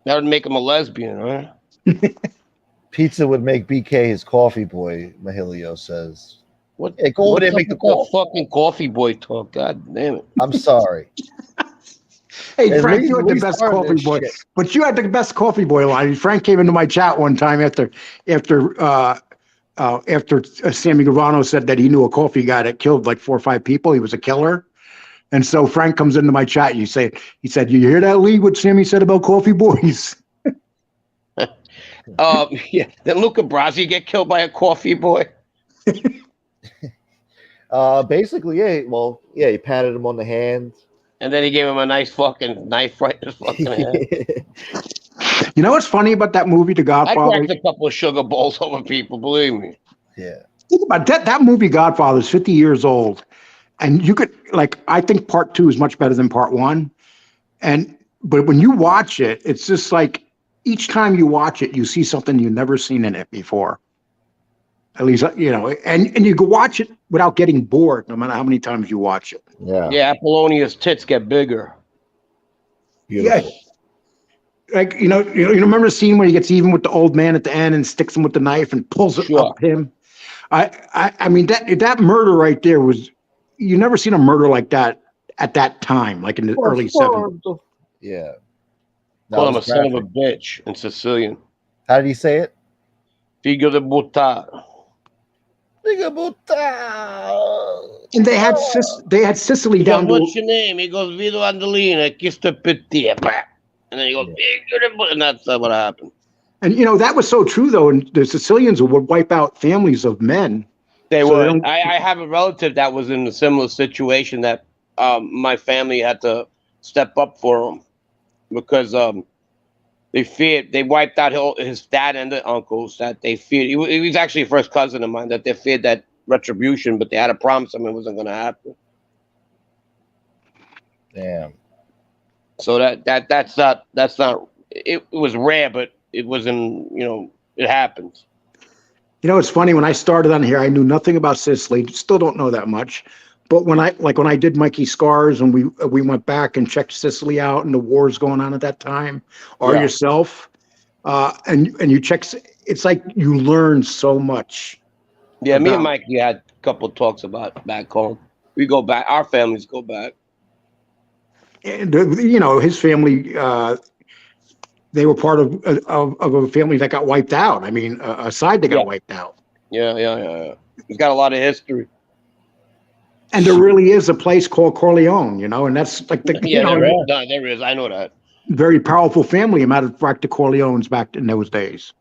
That would make him a lesbian, right? Pizza would make BK his coffee boy, Mahilio says. What? Hey, go over there and make the coffee. Fucking coffee boy talk. God damn it. I'm sorry. Hey, At Frank, least- you had at the least best start coffee this boy, shit. but you had the best coffee boy line. Frank came into my chat one time after Sammy Gravano said that he knew a coffee guy that killed like 4 or 5 people. He was a killer. And so Frank comes into my chat. He said, "You hear that, Lee? What Sammy said about coffee boys?" Yeah. Did Luca Brasi get killed by a coffee boy? Basically, yeah. Well, yeah, he patted him on the hand. And then he gave him a nice fucking knife right in his fucking hand. You know what's funny about that movie, The I Godfather? cracked a couple of sugar bowls over people, believe me. Yeah. Think about that movie, Godfather, is 50 years old. And you could, I think part 2 is much better than part 1. But when you watch it, it's just like each time you watch it, you see something you've never seen in it before. At least, and you can watch it without getting bored, no matter how many times you watch it. Yeah. Yeah, Apollonia's tits get bigger. Beautiful. Yeah. You remember the scene where he gets even with the old man at the end and sticks him with the knife and pulls it Sure. up him? I mean, that murder right there was, you never seen a murder like that at that time, like in the early 70s. Yeah. Call him a son of a bitch in Sicilian. How did he say it? Figlio di buttare. And they had Sicily He goes, down to, what's your name? He goes, Vito Andolina, Chisto Petit. And then he goes, Figlio di buttare. And that's what happened. and that was so true though. And the Sicilians would wipe out families of men. They So they would. don't- I have a relative that was in a similar situation that my family had to step up for him because they wiped out his dad and the uncles that they feared. He was actually a first cousin of mine that they feared that retribution, but they had to promise him it wasn't going to happen. Damn. So that's not. It was rare, but it wasn't. It happens. It's funny, when I started on here, I knew nothing about Sicily, still don't know that much. But when I did Mikey Scars and we went back and checked Sicily out and the wars going on at that time, or Yeah. yourself, and you check, it's like you learn so much. Yeah, me and About- Mikey had a couple of talks about back home. We go back. Our families go back. And his family, they were part of a family that got wiped out. I mean, a side that got Yeah. wiped out. Yeah. He's got a lot of history. And there really is a place called Corleone, and that's like the there is. No, there is. I know that. Very powerful family. A matter of fact, the Corleones back in those days.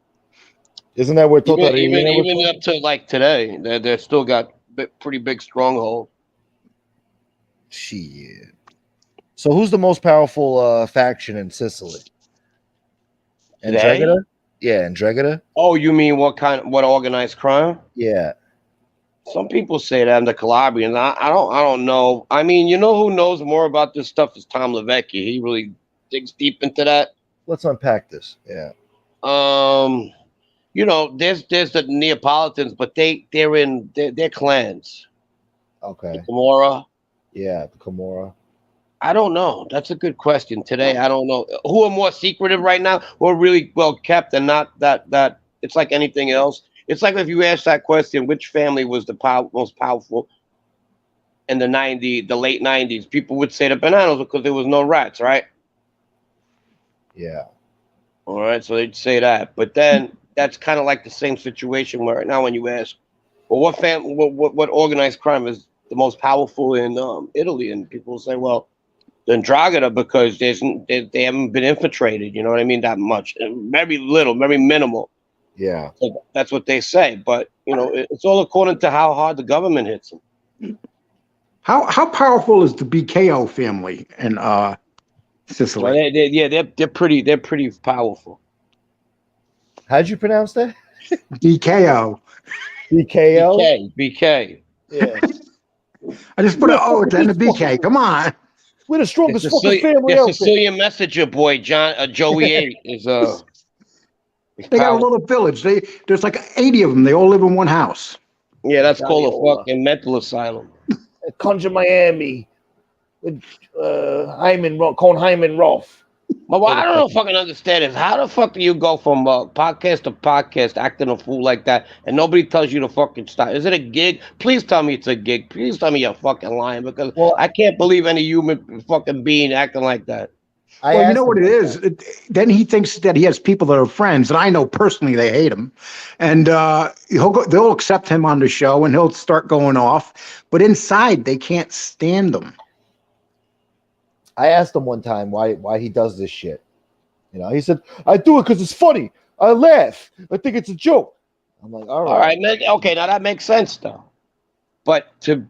Isn't that where even up to like today, they still got pretty big stronghold. Shit. So who's the most powerful faction in Sicily? Andregada? Yeah, Andregada. Oh, you mean what organized crime? Yeah. Some people say that, the Calabrians. I don't know. I mean, you know who knows more about this stuff is Tom Levecki. He really digs deep into that. Let's unpack this. Yeah. There's the Neapolitans, but they're clans. Okay. The Camorra. Yeah, the Camorra. I don't know. That's a good question. Today, I don't know who are more secretive right now, or really well kept, and not that. It's like anything else. It's like if you ask that question, which family was the most powerful in the late 90s? People would say the Bananas because there was no rats, right? Yeah. All right, so they'd say that. But then that's kind of like the same situation where now when you ask, well, what organized crime is the most powerful in Italy? And people say, well, the Ndrangheta, because they haven't been infiltrated, you know what I mean, that much. Very little, very minimal. Yeah. So that's what they say. But, it's all according to how hard the government hits them. How powerful is the BKO family in Sicily? Well, they're pretty powerful. How'd you pronounce that? BKO. BKO? BK. Yeah. I just put an O at the end of BK. Come on. We're the strongest fucking family out there. out The Sicilian messenger boy, Joey 8 is They got a little village. There's like 80 of them. They all live in one house. Yeah, that's called a fucking mental asylum. Conjure Miami with Hyman Rolf. Well, I don't know fucking understand is how the fuck do you go from podcast to podcast acting a fool like that and nobody tells you to fucking stop? Is it a gig? Please tell me it's a gig. Please tell me you're fucking lying because I can't believe any human fucking being acting like that. Well, you know what it is? Then he thinks that he has people that are friends, and I know personally they hate him. And they'll accept him on the show, and he'll start going off. But inside, they can't stand him. I asked him one time why he does this shit. He said, I do it because it's funny. I laugh. I think it's a joke. I'm like, all right. Okay, now that makes sense, though. But to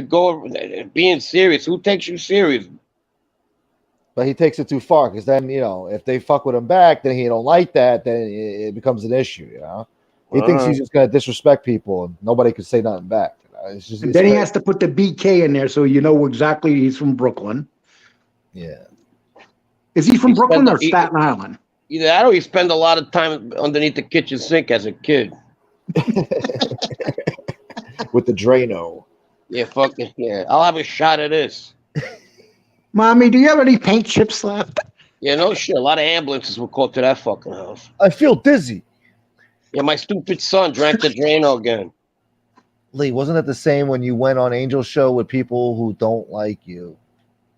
go being serious, who takes you serious? But he takes it too far because then, if they fuck with him back, then he don't like that, then it becomes an issue, He thinks he's just going to disrespect people and nobody can say nothing back. Then he has to put the BK in there so exactly he's from Brooklyn. Yeah. Is he from Brooklyn or Staten Island? Either that or he spent a lot of time underneath the kitchen sink as a kid. With the Drano. Yeah, fucking, yeah. I'll have a shot of this. Mommy, do you have any paint chips left? Yeah, no shit. A lot of ambulances were called to that fucking house. I feel dizzy. Yeah, my stupid son drank the Drano again. Lee, wasn't it the same when you went on Angel's show with people who don't like you?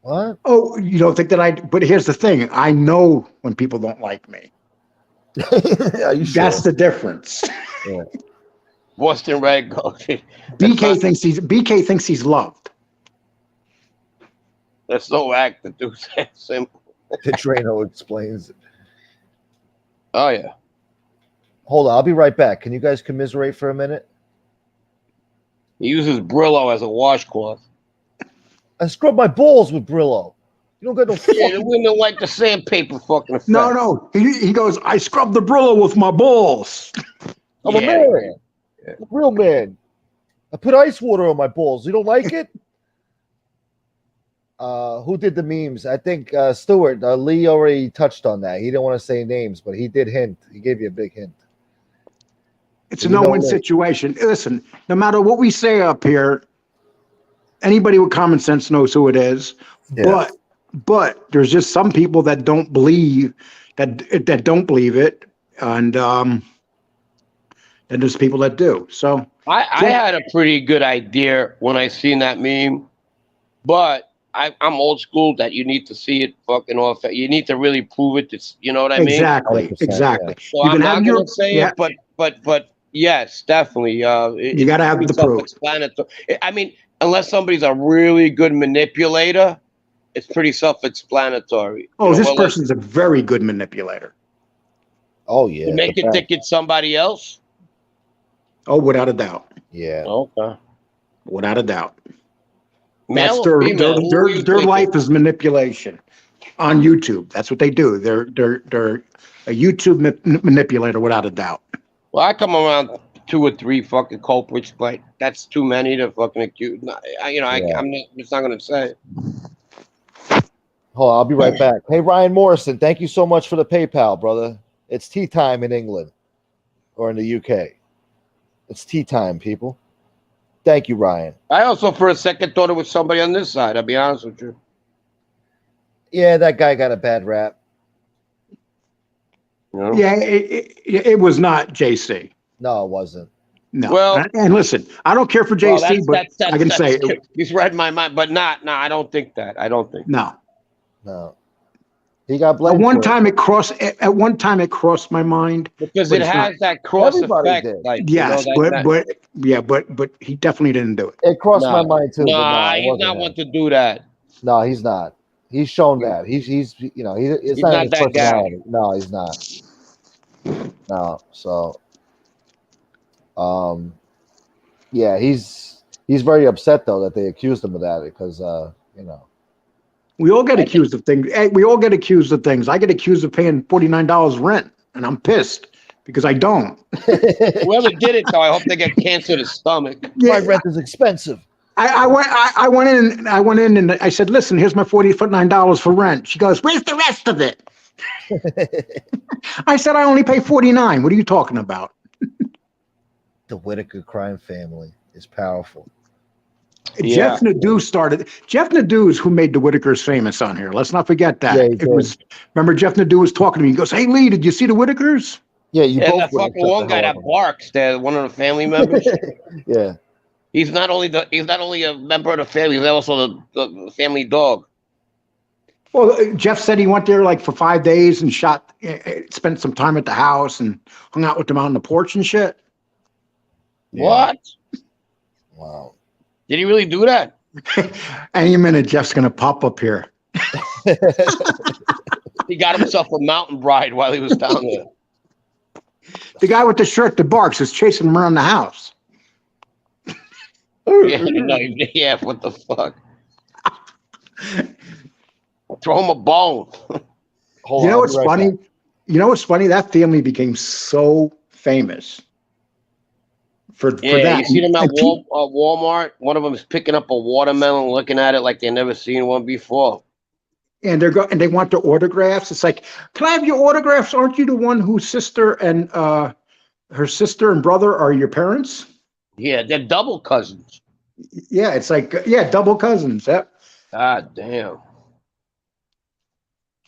What? Oh, you don't think that but here's the thing. I know when people don't like me. Are you sure? That's the difference. Yeah. Boston Red Gold. BK thinks he's loved. That's so act. The dude's that simple. The Drano explains it. Oh, yeah. Hold on. I'll be right back. Can you guys commiserate for a minute? He uses Brillo as a washcloth. I scrub my balls with Brillo. You don't got no Yeah, the women like the sandpaper fucking effect. No. He goes, I scrub the Brillo with my balls. I'm a man. Yeah. A real man. I put ice water on my balls. You don't like it? Who did the memes? I think Stuart. Lee already touched on that. He didn't want to say names, but he did hint. He gave you a big hint. It's a no-win situation. Listen, no matter what we say up here, anybody with common sense knows who it is. Yeah. But there's just some people that don't believe that don't believe it, and then there's people that do. So I had a pretty good idea when I seen that meme, but I'm old school that you need to see it fucking off. You need to really prove it. You know what I mean? Exactly. Yeah. So I'm not going to say it, but yes, definitely. You got to have the proof. I mean, unless somebody's a really good manipulator, it's pretty self-explanatory. Oh, this well, like, person's a very good manipulator. Oh yeah. to make the it best. think it's somebody else. Oh, without a doubt. Yeah. Okay. Without a doubt. Male That's or their female? Who were you their thinking? life is manipulation on YouTube. That's what they do. They're a YouTube manipulator without a doubt. Well, I come around 2 or 3 fucking culprits, but that's too many to fucking accuse. Yeah. I'm just not gonna say. Hold on, I'll be right back. Hey, Ryan Morrison, thank you so much for the PayPal, brother. It's tea time in England or in the UK. It's tea time, people. Thank you, Ryan. I also, for a second, thought it was somebody on this side. I'll be honest with you. Yeah, that guy got a bad rap. You know? Yeah, it was not JC. No, it wasn't. No. Well- and listen, I don't care for Well, JC, but I can say he's read my mind, but not. No, I don't think that. I don't think. no. No. He got At blamed. one for it. time it crossed my mind. Because But it it's has not. that cross Everybody effect. did. Like, Yes, you know, but he definitely didn't do it. It crossed No. my mind too. No, but no, it he's wasn't not him. one to do that. No, he's not. He's shown that. He's it's He's not in not his that guy. personality. No, he's not. No, so yeah, he's very upset though that they accused him of that because you know. We all get accused of things. Hey, we all get accused of things. I get accused of paying $49 rent, and I'm pissed because I don't. Whoever did it, though, I hope they get cancer to the stomach. My rent is expensive. I went in and I said, listen, here's my $49 for rent. She goes, where's the rest of it? I said, I only pay $49. What are you talking about? The Whitaker crime family is powerful. Yeah. Jeff Nadeau is who made the Whitakers famous on here. Let's not forget that. Yeah, he did. Remember Jeff Nadeau was talking to me. He goes, hey, Lee, did you see the Whitakers? Yeah, you Yeah, both that would have fucking shut one the guy hell that up. barks, there, one of the family members. Yeah. He's not only a member of the family, he's also the family dog. Well, Jeff said he went there like for 5 days and spent some time at the house and hung out with them out on the porch and shit. Yeah. What? Wow. Did he really do that? Any minute, Jeff's going to pop up here. He got himself a mountain bride while he was down there. The guy with the shirt that barks is chasing him around the house. Yeah, what the fuck? Throw him a bone. Hold You on, know I'll what's be right funny? back. You know what's funny? That family became so famous for Yeah, that. you see them at And pe- Walmart? One of them is picking up a watermelon, looking at it like they never seen one before. and they want their autographs. It's like, can I have your autographs? Aren't you the one whose sister and her sister and brother are your parents? Yeah, they're double cousins. Yeah, it's like double cousins. Yeah. God damn.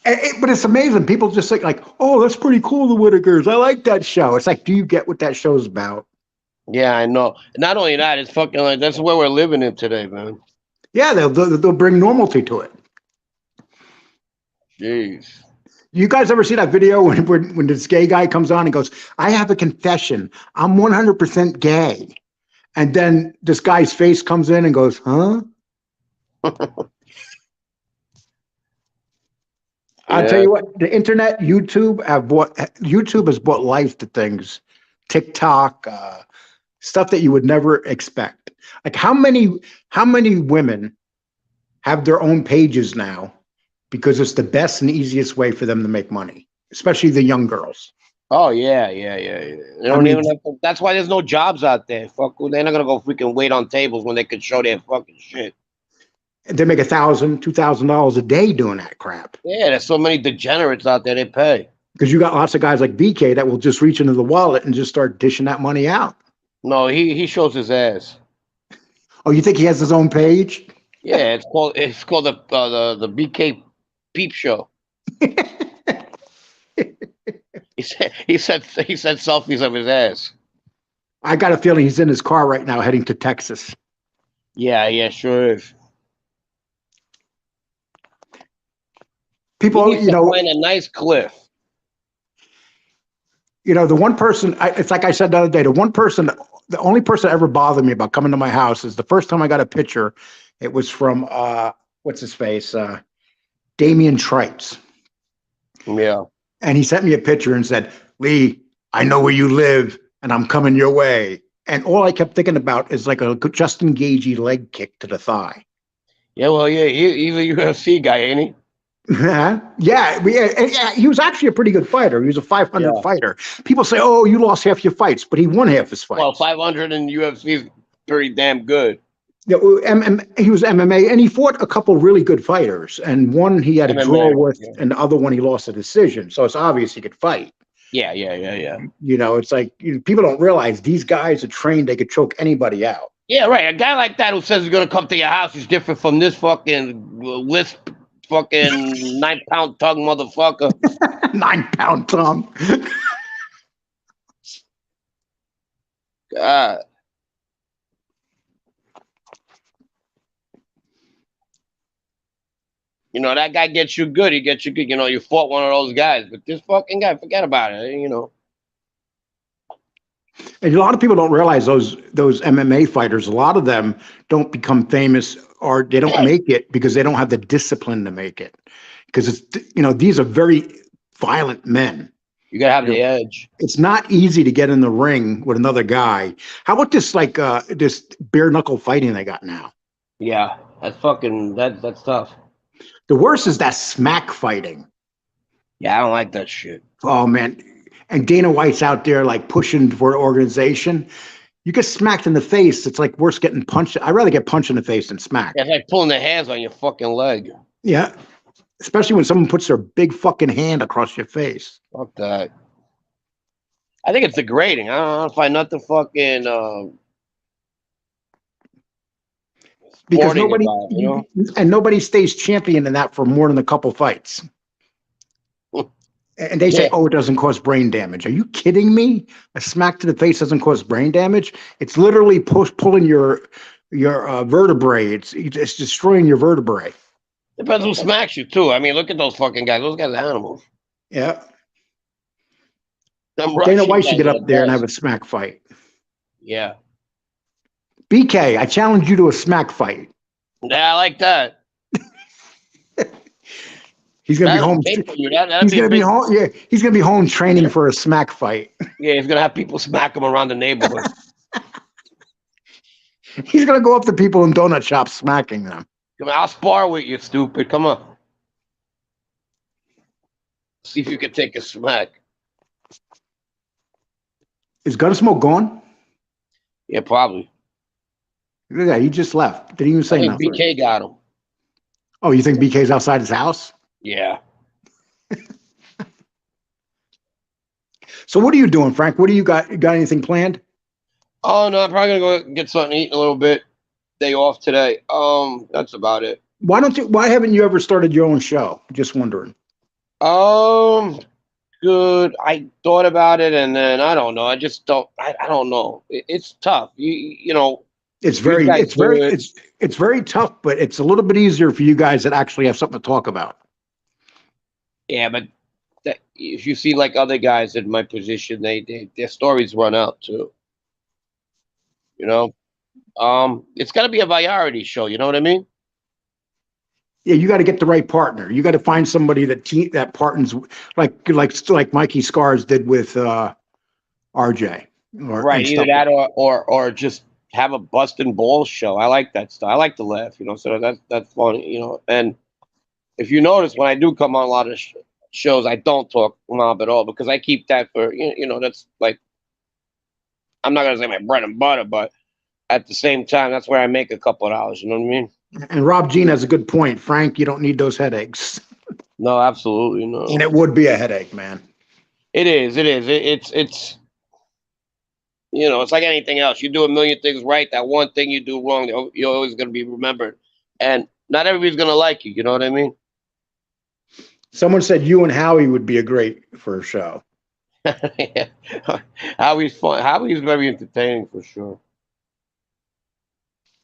But it's amazing. People just think like, oh, that's pretty cool, the Whitakers. I like that show. It's like, do you get what that show's about? Yeah, I know. Not only that, it's fucking like that's where we're living in today, man. Yeah, they'll bring normalcy to it. Jeez. You guys ever see that video when this gay guy comes on and goes, I have a confession. I'm 100% gay. And then this guy's face comes in and goes, huh? I'll tell you what, the internet, YouTube has brought life to things. TikTok, stuff that you would never expect. Like how many women have their own pages now because it's the best and easiest way for them to make money, especially the young girls. Oh yeah. They don't even have to, that's why there's no jobs out there. Fuck, they're not gonna go freaking wait on tables when they could show their fucking shit. They make $1,000, $2,000 a day doing that crap. Yeah, there's so many degenerates out there. They pay. Because you got lots of guys like BK that will just reach into the wallet and just start dishing that money out. No, he shows his ass. Oh, you think he has his own page? Yeah, it's called the BK Peep Show. He said selfies of his ass. I got a feeling he's in his car right now heading to Texas. Yeah, sure is. People, He needs to find a nice cliff. the one person, it's like I said the other day, the one person the only person that ever bothered me about coming to my house is the first time I got a picture. It was from what's his face, Damian Tripes. Yeah. And he sent me a picture and said, "Lee, I know where you live, and I'm coming your way." And all I kept thinking about is like a Justin Gagey leg kick to the thigh. Yeah, well, yeah, he's a UFC guy, ain't he? Yeah, he was actually a pretty good fighter. He was a 500 fighter. People say, "Oh, you lost half your fights," but he won half his fights. Well, 500 in UFC is pretty damn good. Yeah, he was MMA, and he fought a couple really good fighters. And one he had a draw with, and the other one he lost a decision. So it's obvious he could fight. Yeah. You know, it's like people don't realize these guys are trained; they could choke anybody out. Yeah, right. A guy like that who says he's gonna come to your house is different from this fucking lisp, fucking 9-pound tongue motherfucker. 9-pound tongue. God. You know, that guy gets you good. He gets you good. You know, you fought one of those guys, but this fucking guy, forget about it. You know. And a lot of people don't realize those MMA fighters, a lot of them don't become famous or they don't make it because they don't have the discipline to make it. Because it's, these are very violent men. You gotta have the edge. It's not easy to get in the ring with another guy. How about this this bare knuckle fighting they got now? Yeah, that's fucking that's tough. The worst is that smack fighting. Yeah, I don't like that shit. Oh man. And Dana White's out there like pushing for an organization. You get smacked in the face. It's like worse getting punched. I'd rather get punched in the face than smacked. It's like pulling their hands on your fucking leg. Yeah. Especially when someone puts their big fucking hand across your face. Fuck that. I think it's degrading. I don't find nothing fucking because nobody about, you know? And nobody stays champion in that for more than a couple fights. And they say, "Oh, it doesn't cause brain damage." Are you kidding me? A smack to the face doesn't cause brain damage. It's literally pulling your vertebrae. It's destroying your vertebrae. Depends who smacks you too. I mean, look at those fucking guys. Those guys are animals. Yeah. Dana White should get up there and have a smack fight. Yeah. BK, I challenge you to a smack fight. Yeah, I like that. He's gonna be home. He's gonna be home. Yeah, he's gonna be home training for a smack fight. Yeah, he's gonna have people smack him around the neighborhood. He's gonna go up to people in donut shops smacking them. Come on, I'll spar with you, stupid. Come on. See if you can take a smack. Is Gunsmoke gone? Yeah, probably. Look at that. He just left. Didn't even say nothing. BK got him. Oh, you think BK's outside his house? Yeah. So what are you doing, Frank? What do you got? You got anything planned? Oh no, I'm probably gonna go get something to eat in a little bit. Day off today. That's about it. Why haven't you ever started your own show? Just wondering. Good. I thought about it, and then I don't know. I just don't. I don't know. It's tough. You know. It's very tough, but it's a little bit easier for you guys that actually have something to talk about. Yeah, but if you see like other guys in my position, their stories run out too. You know, it's got to be a variety show. You know what I mean? Yeah, you got to get the right partner. You got to find somebody that partners like Mikey Scars did with RJ. Right, either that or just have a busting balls show. I like that stuff. I like to laugh. You know, so that's funny. You know, and if you notice, when I do come on a lot of shows, I don't talk mob at all because I keep that for you know that's like I'm not gonna say my bread and butter, but at the same time, that's where I make a couple of dollars. You know what I mean? And Rob Jean has a good point. Frank, you don't need those headaches. No, absolutely no. And it would be a headache, man. It is. It's you know, it's like anything else. You do a million things right. That one thing you do wrong, you're always going to be remembered. And not everybody's going to like you. You know what I mean? Someone said you and Howie would be a great for a show. Yeah. Howie's fun. Howie's very entertaining for sure.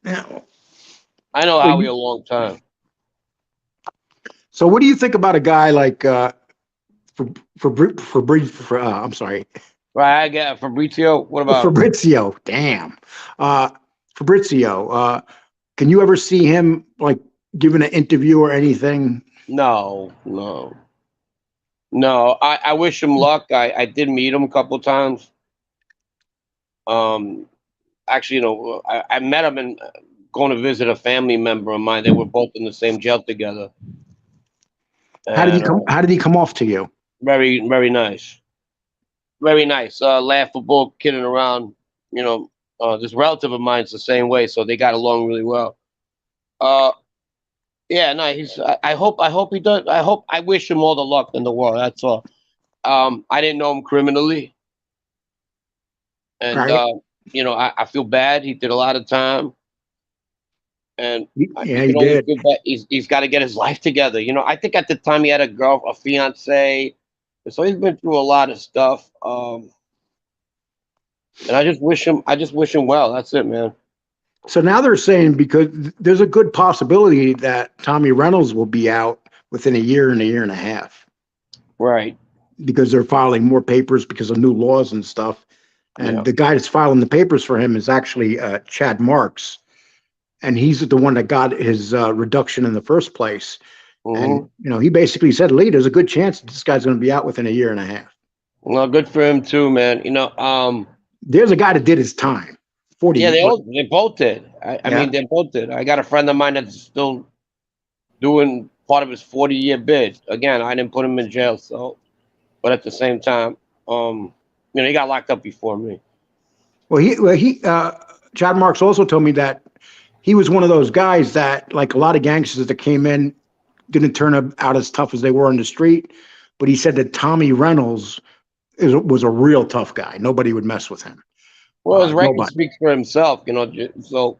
Yeah. I know Howie a long time. So what do you think about a guy like I'm sorry. Right, I get Fabrizio. What about Fabrizio, damn. Fabrizio, can you ever see him like giving an interview or anything? no, no, no. I wish him luck. I did meet him a couple times. Um, actually, I met him and going to visit a family member of mine. They were both in the same jail together. How did he And come? How did he come off to you? very, very nice. Very nice. Laughable, kidding around. This relative of mine's the same way, so they got along really well. Uh, yeah, no, I hope he does. I wish him all the luck in the world. That's all. I didn't know him criminally, and Right? I feel bad. He did a lot of time, and Yeah, you he can only did. feel bad. He's got to get his life together. I think at the time he had a fiance, so he's been through a lot of stuff. And I just wish him well. That's it, man. So now they're saying because there's a good possibility that Tommy Reynolds will be out within a year and a half Right. because they're filing more papers because of new laws and stuff. And Yeah. the guy that's filing the papers for him is actually Chad Marks, and he's the one that got his reduction in the first place. Mm-hmm. And he basically said, "Lee, there's a good chance that this guy's going to be out within a year and a half." Well, good for him too, man. There's a guy that did his time. 40. Yeah, they both did. I Yeah. mean, they both did. I got a friend of mine that's still doing part of his 40-year bid. Again, I didn't put him in jail, but at the same time, he got locked up before me. Chad Marks also told me that he was one of those guys that, like a lot of gangsters that came in, didn't turn out as tough as they were on the street. But he said that Tommy Reynolds was a real tough guy. Nobody would mess with him. Well, his record Nobody. speaks for himself, so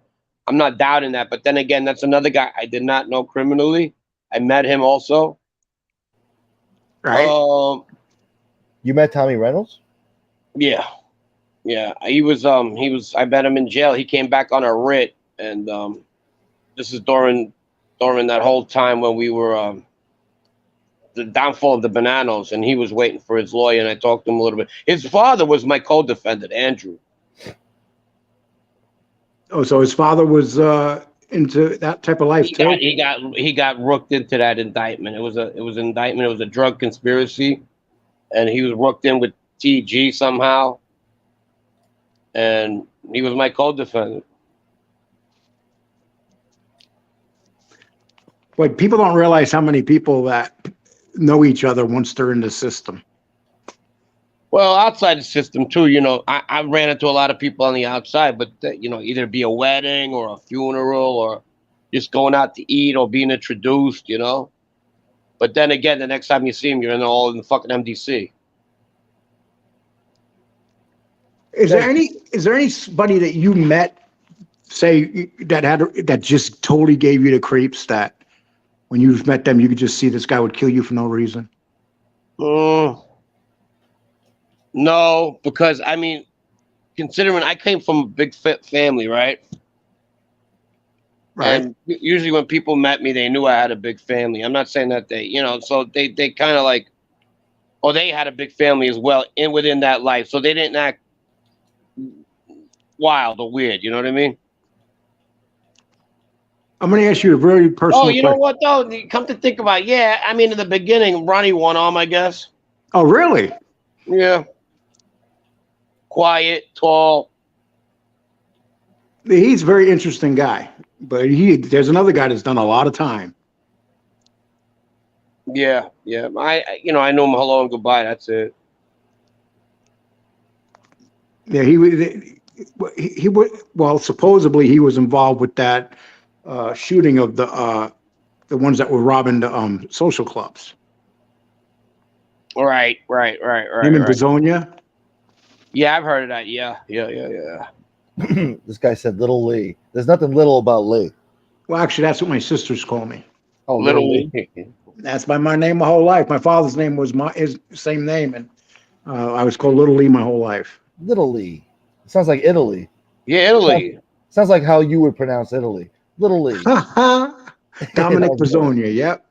I'm not doubting that. But then again, that's another guy I did not know criminally. I met him also. Right. You met Tommy Reynolds? Yeah. He was. I met him in jail. He came back on a writ, and this is during that whole time when we were the downfall of the Bananos, and he was waiting for his lawyer. And I talked to him a little bit. His father was my co-defendant, Andrew. Oh, so his father was into that type of life too? He got rooked into that indictment. It was an indictment. It was a drug conspiracy, and he was rooked in with TG somehow, and he was my co-defendant. But people don't realize how many people that know each other once they're in the system. Well, outside the system too, I ran into a lot of people on the outside, but either be a wedding or a funeral or just going out to eat or being introduced, But then again, the next time you see them, you're all in the fucking MDC. Is there anybody that you met, say that just totally gave you the creeps, that when you've met them, you could just see this guy would kill you for no reason? No, because considering I came from a big family, right? Right. And usually when people met me, they knew I had a big family. I'm not saying that so they kind of like, they had a big family as well within that life. So they didn't act wild or weird. You know what I mean? I'm going to ask you a very personal question. Oh, you know what, though? Come to think about it, yeah. In the beginning, Ronnie one arm, I guess. Oh, really? Yeah. Quiet, tall. He's a very interesting guy, but there's another guy that's done a lot of time. Yeah. I know him hello and goodbye. That's it. Yeah, he well, supposedly he was involved with that shooting of the ones that were robbing the social clubs. Right. Him in Bezonia. Yeah, I've heard of that. Yeah. This guy said Little Lee. There's nothing little about Lee. Well, actually, that's what my sisters call me. Oh, Little Lee. That's my name my whole life. My father's name was his same name, and I was called Little Lee my whole life. Little Lee. It sounds like Italy. Yeah, Italy. Sounds like how you would pronounce Italy. Little Lee. Dominic Bezonia. Yep.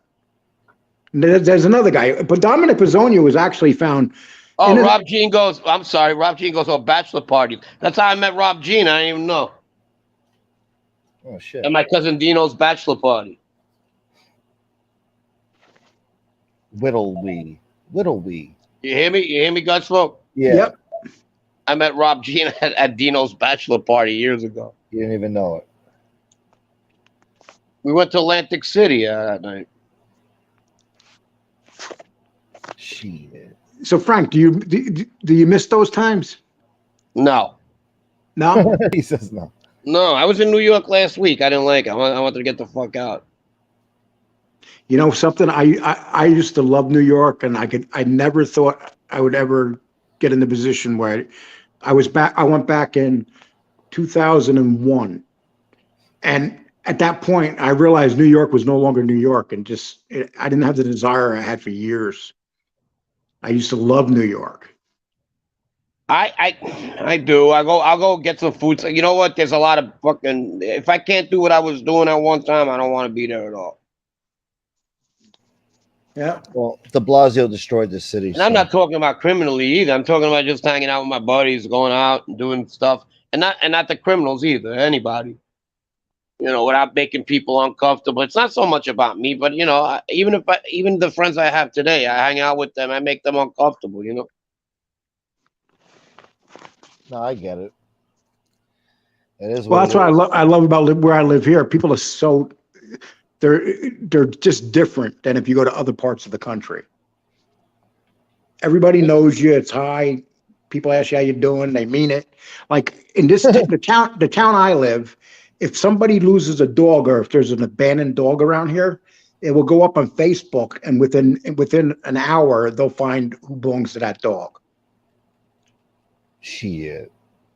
There's another guy, but Dominic Bezonia was actually found Oh, And Rob Jean goes. I'm sorry, Rob Jean goes to a bachelor party. That's how I met Rob Jean. I didn't even know. Oh shit. At my cousin Dino's bachelor party. Whittleby. You hear me? You hear me, Gunsmoke? Yeah. Yep. I met Rob Jean at Dino's bachelor party years ago. You didn't even know it. We went to Atlantic City that night. Shit. So Frank, do you miss those times? No. No. He says no. No, I was in New York last week. I didn't like it. I wanted to get the fuck out. You know something? I used to love New York, and I never thought I would ever get in the position where I went back in 2001, and at that point, I realized New York was no longer New York, and I didn't have the desire I had for years. I used to love New York. I do. I'll go get some food. So, you know what? There's a lot of fucking. If I can't do what I was doing at one time, I don't want to be there at all. Yeah. Well, De Blasio destroyed the city. And I'm not talking about criminally either. I'm talking about just hanging out with my buddies, going out and doing stuff, and not the criminals either. Anybody, without making people uncomfortable. It's not so much about me, but even the friends I have today, I hang out with them. I make them uncomfortable. No, I get it. It is. Well, that's what I love about where I live here. People are they're just different than if you go to other parts of the country. Everybody knows you. It's hi. People ask you how you doing. They mean it. Like in the town I live, if somebody loses a dog or if there's an abandoned dog around here, it will go up on Facebook, and within an hour they'll find who belongs to that dog. Shit.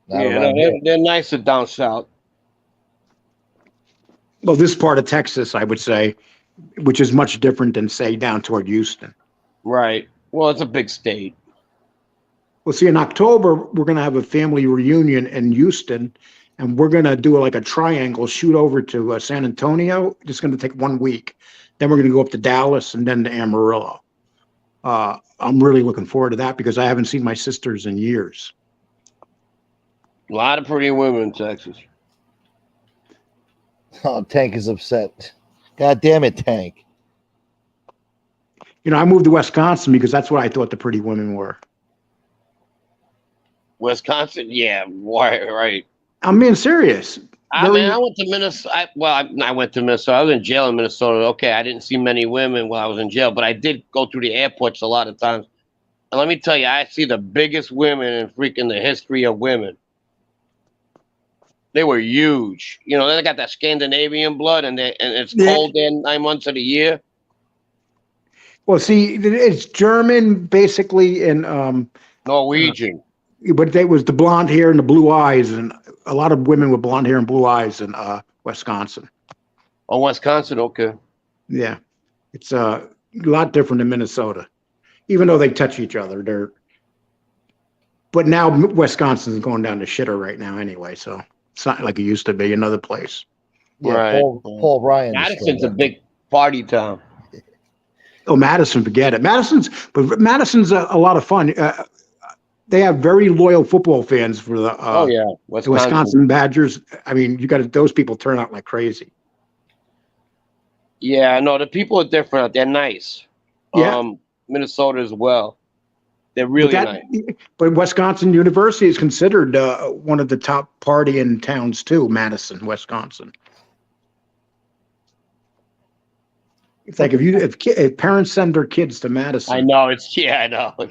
They're nicer down south. Well, this part of Texas, I would say, which is much different than, say, down toward Houston. Right. Well, it's a big state. Well, see, in October, we're going to have a family reunion in Houston, and we're going to do like a triangle, shoot over to San Antonio. It's going to take 1 week. Then we're going to go up to Dallas and then to Amarillo. I'm really looking forward to that because I haven't seen my sisters in years. A lot of pretty women in Texas. Oh, Tank is upset. God damn it, Tank. I moved to Wisconsin because that's what I thought the pretty women were. Wisconsin? Yeah, right. I'm being serious. I went to Minnesota. I went to Minnesota. I was in jail in Minnesota. Okay, I didn't see many women while I was in jail, but I did go through the airports a lot of times. And let me tell you, I see the biggest women in freaking the history of women. They were huge. They got that Scandinavian blood, and it's cold there 9 months of the year. Well, see, it's German, basically, and Norwegian. But they was the blonde hair and the blue eyes, and a lot of women with blonde hair and blue eyes in Wisconsin. Oh, Wisconsin, okay. Yeah, it's a lot different than Minnesota, even though they touch each other. But now Wisconsin's going down the shitter right now anyway, so it's not like it used to be another place. Yeah, Right. Paul Ryan. Madison's a big party town. Oh, Madison, forget it. Madison's a lot of fun. They have very loyal football fans for the the Wisconsin Badgers. I mean, those people turn out like crazy. Yeah, no, the people are different. They're nice. Yeah. Minnesota as well. They're really nice. But Wisconsin University is considered one of the top partying towns too, Madison, Wisconsin. It's like if parents send their kids to Madison. I know it's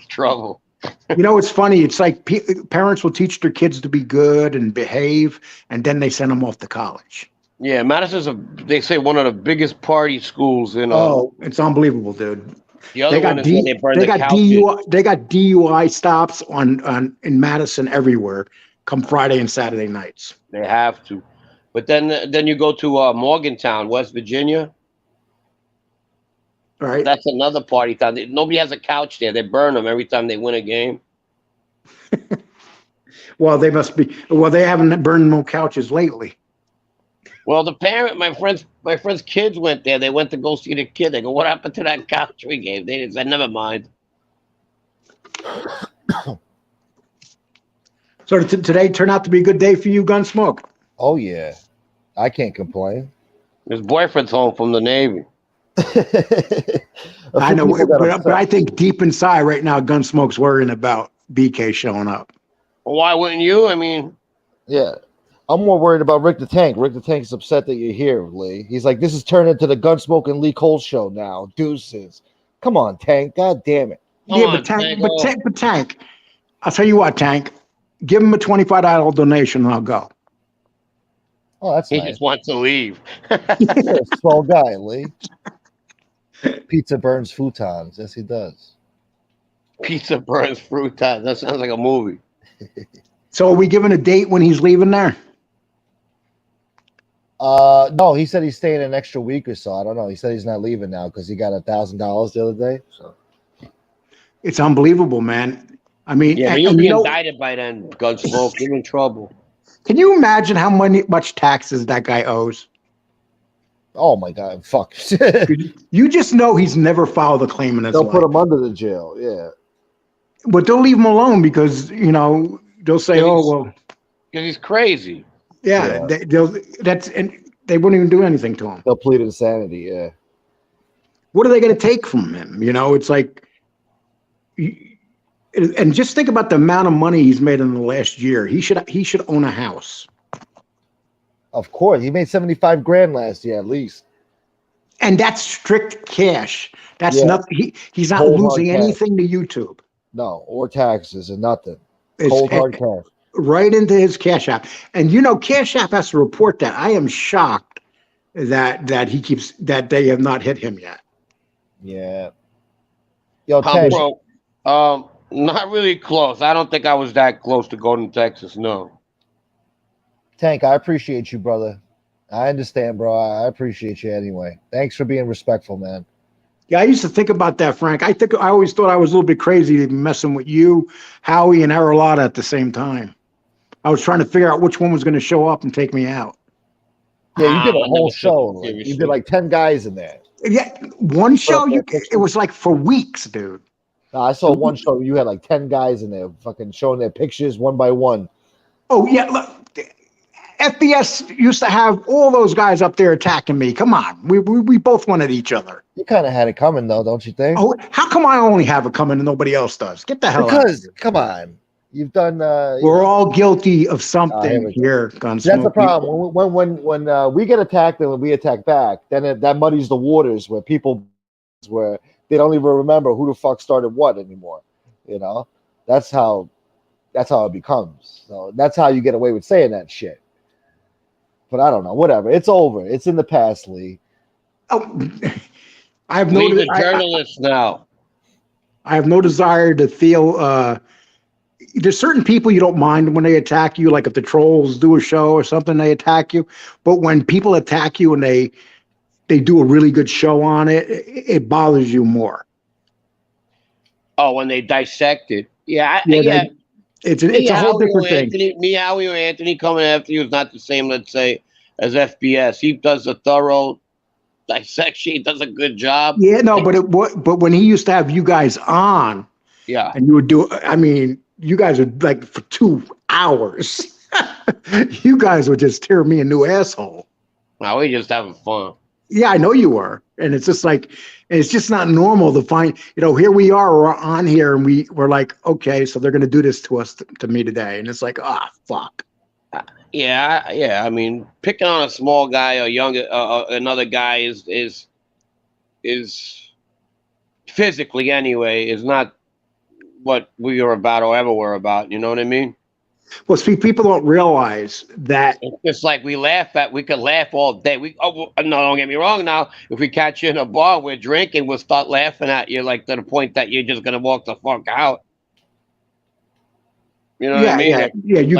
trouble. It's funny. It's like parents will teach their kids to be good and behave, and then they send them off to college. Yeah, Madison's they say one of the biggest party schools in. Oh, it's unbelievable, dude. The other one is when they burn they the got couches. DUI. They got DUI stops on in Madison everywhere. Come Friday and Saturday nights. They have to, but then you go to Morgantown, West Virginia. All right. That's another party town. Nobody has a couch there. They burn them every time they win a game. Well, they must be. Well, they haven't burned no couches lately. Well, my friend's kids went there. They went to go see the kid. They go, "What happened to that couch we gave?" They said, "Never mind." So today turned out to be a good day for you, Gunsmoke. Oh yeah, I can't complain. His boyfriend's home from the Navy. I know, but I think deep inside right now, Gunsmoke's worrying about BK showing up. Why wouldn't you? I mean, yeah. I'm more worried about Rick the Tank. Rick the Tank's upset that you're here, Lee. He's like, this is turned into the Gunsmoke and Lee Cole show now. Deuces. Come on, Tank. God damn it. But Tank, I'll tell you what, Tank. Give him a $25 donation and I'll go. Oh, that's he nice. just wants to leave. You're a small guy, Lee. Pizza burns futons. Yes, he does. Pizza burns futons. That sounds like a movie. So are we giving a date when he's leaving there? No, he said he's staying an extra week or so. I don't know. He said he's not leaving now because he got $1,000 the other day. So it's unbelievable, man. I mean, yeah, you'll be indicted by then, Gunsmoke. You're in trouble. Can you imagine how much taxes that guy owes? Oh my God, fuck! You just know he's never filed a claim in his life. They'll put him under the jail, yeah. But they'll leave him alone because they'll say, "Oh well," because he's crazy. Yeah, they wouldn't even do anything to him. They'll plead insanity. Yeah. What are they going to take from him? It's like, and just think about the amount of money he's made in the last year. He should own a house. Of course, he made $75,000 last year at least, and that's strict cash. That's nothing. He's not losing anything to YouTube. No, or taxes and nothing. Cold hard cash. Right into his Cash App. And Cash App has to report that. I am shocked that they have not hit him yet. Yeah. Yo, Tank. Not really close. I don't think I was that close to going to Texas, no. Tank, I appreciate you, brother. I understand, bro. I appreciate you anyway. Thanks for being respectful, man. Yeah, I used to think about that, Frank. I always thought I was a little bit crazy to be messing with you, Howie, and Arolata at the same time. I was trying to figure out which one was going to show up and take me out. Yeah, you did a whole show. You did like 10 guys in there. Yeah, one show. It was like for weeks, dude. No, I saw one show. You had like 10 guys in there, fucking showing their pictures one by one. Oh yeah, look, FBS used to have all those guys up there attacking me. Come on, we both wanted each other. You kind of had it coming, though, don't you think? Oh, how come I only have it coming and nobody else does? Get the hell out! Because come on, you've done. We're all guilty of something here, Gunsmoke. That's the problem. When we get attacked and when we attack back, then that muddies the waters where they don't even remember who the fuck started what anymore. That's how it becomes. So that's how you get away with saying that shit. But I don't know. Whatever. It's over. It's in the past, Lee. Oh, I have no. He's a journalist now. I have no desire to feel. There's certain people you don't mind when they attack you, like if the trolls do a show or something, they attack you. But when people attack you and they do a really good show on it, it bothers you more. Oh, when they dissect it, yeah. It's a whole different thing. Me, Howie, or Anthony coming after you is not the same, let's say, as FBS. He does a thorough dissection. He does a good job. Yeah, no, but when he used to have you guys on, yeah, and you would do. I mean, you guys would like for 2 hours. You guys would just tear me a new asshole. Now we just having fun. Yeah, I know you were, and it's just like it's just not normal to find. Here we are, we're on here, and we're like, okay, so they're gonna do this to us to me today, and it's like, fuck. Yeah. I mean, picking on a small guy or younger, another guy is physically anyway is not what we are about or ever were about. You know what I mean? Well, see, people don't realize that. It's just like we could laugh all day. No, don't get me wrong. Now, if we catch you in a bar, we're drinking, we'll start laughing at you, like to the point that you're just gonna walk the fuck out. You know what I mean? Yeah. You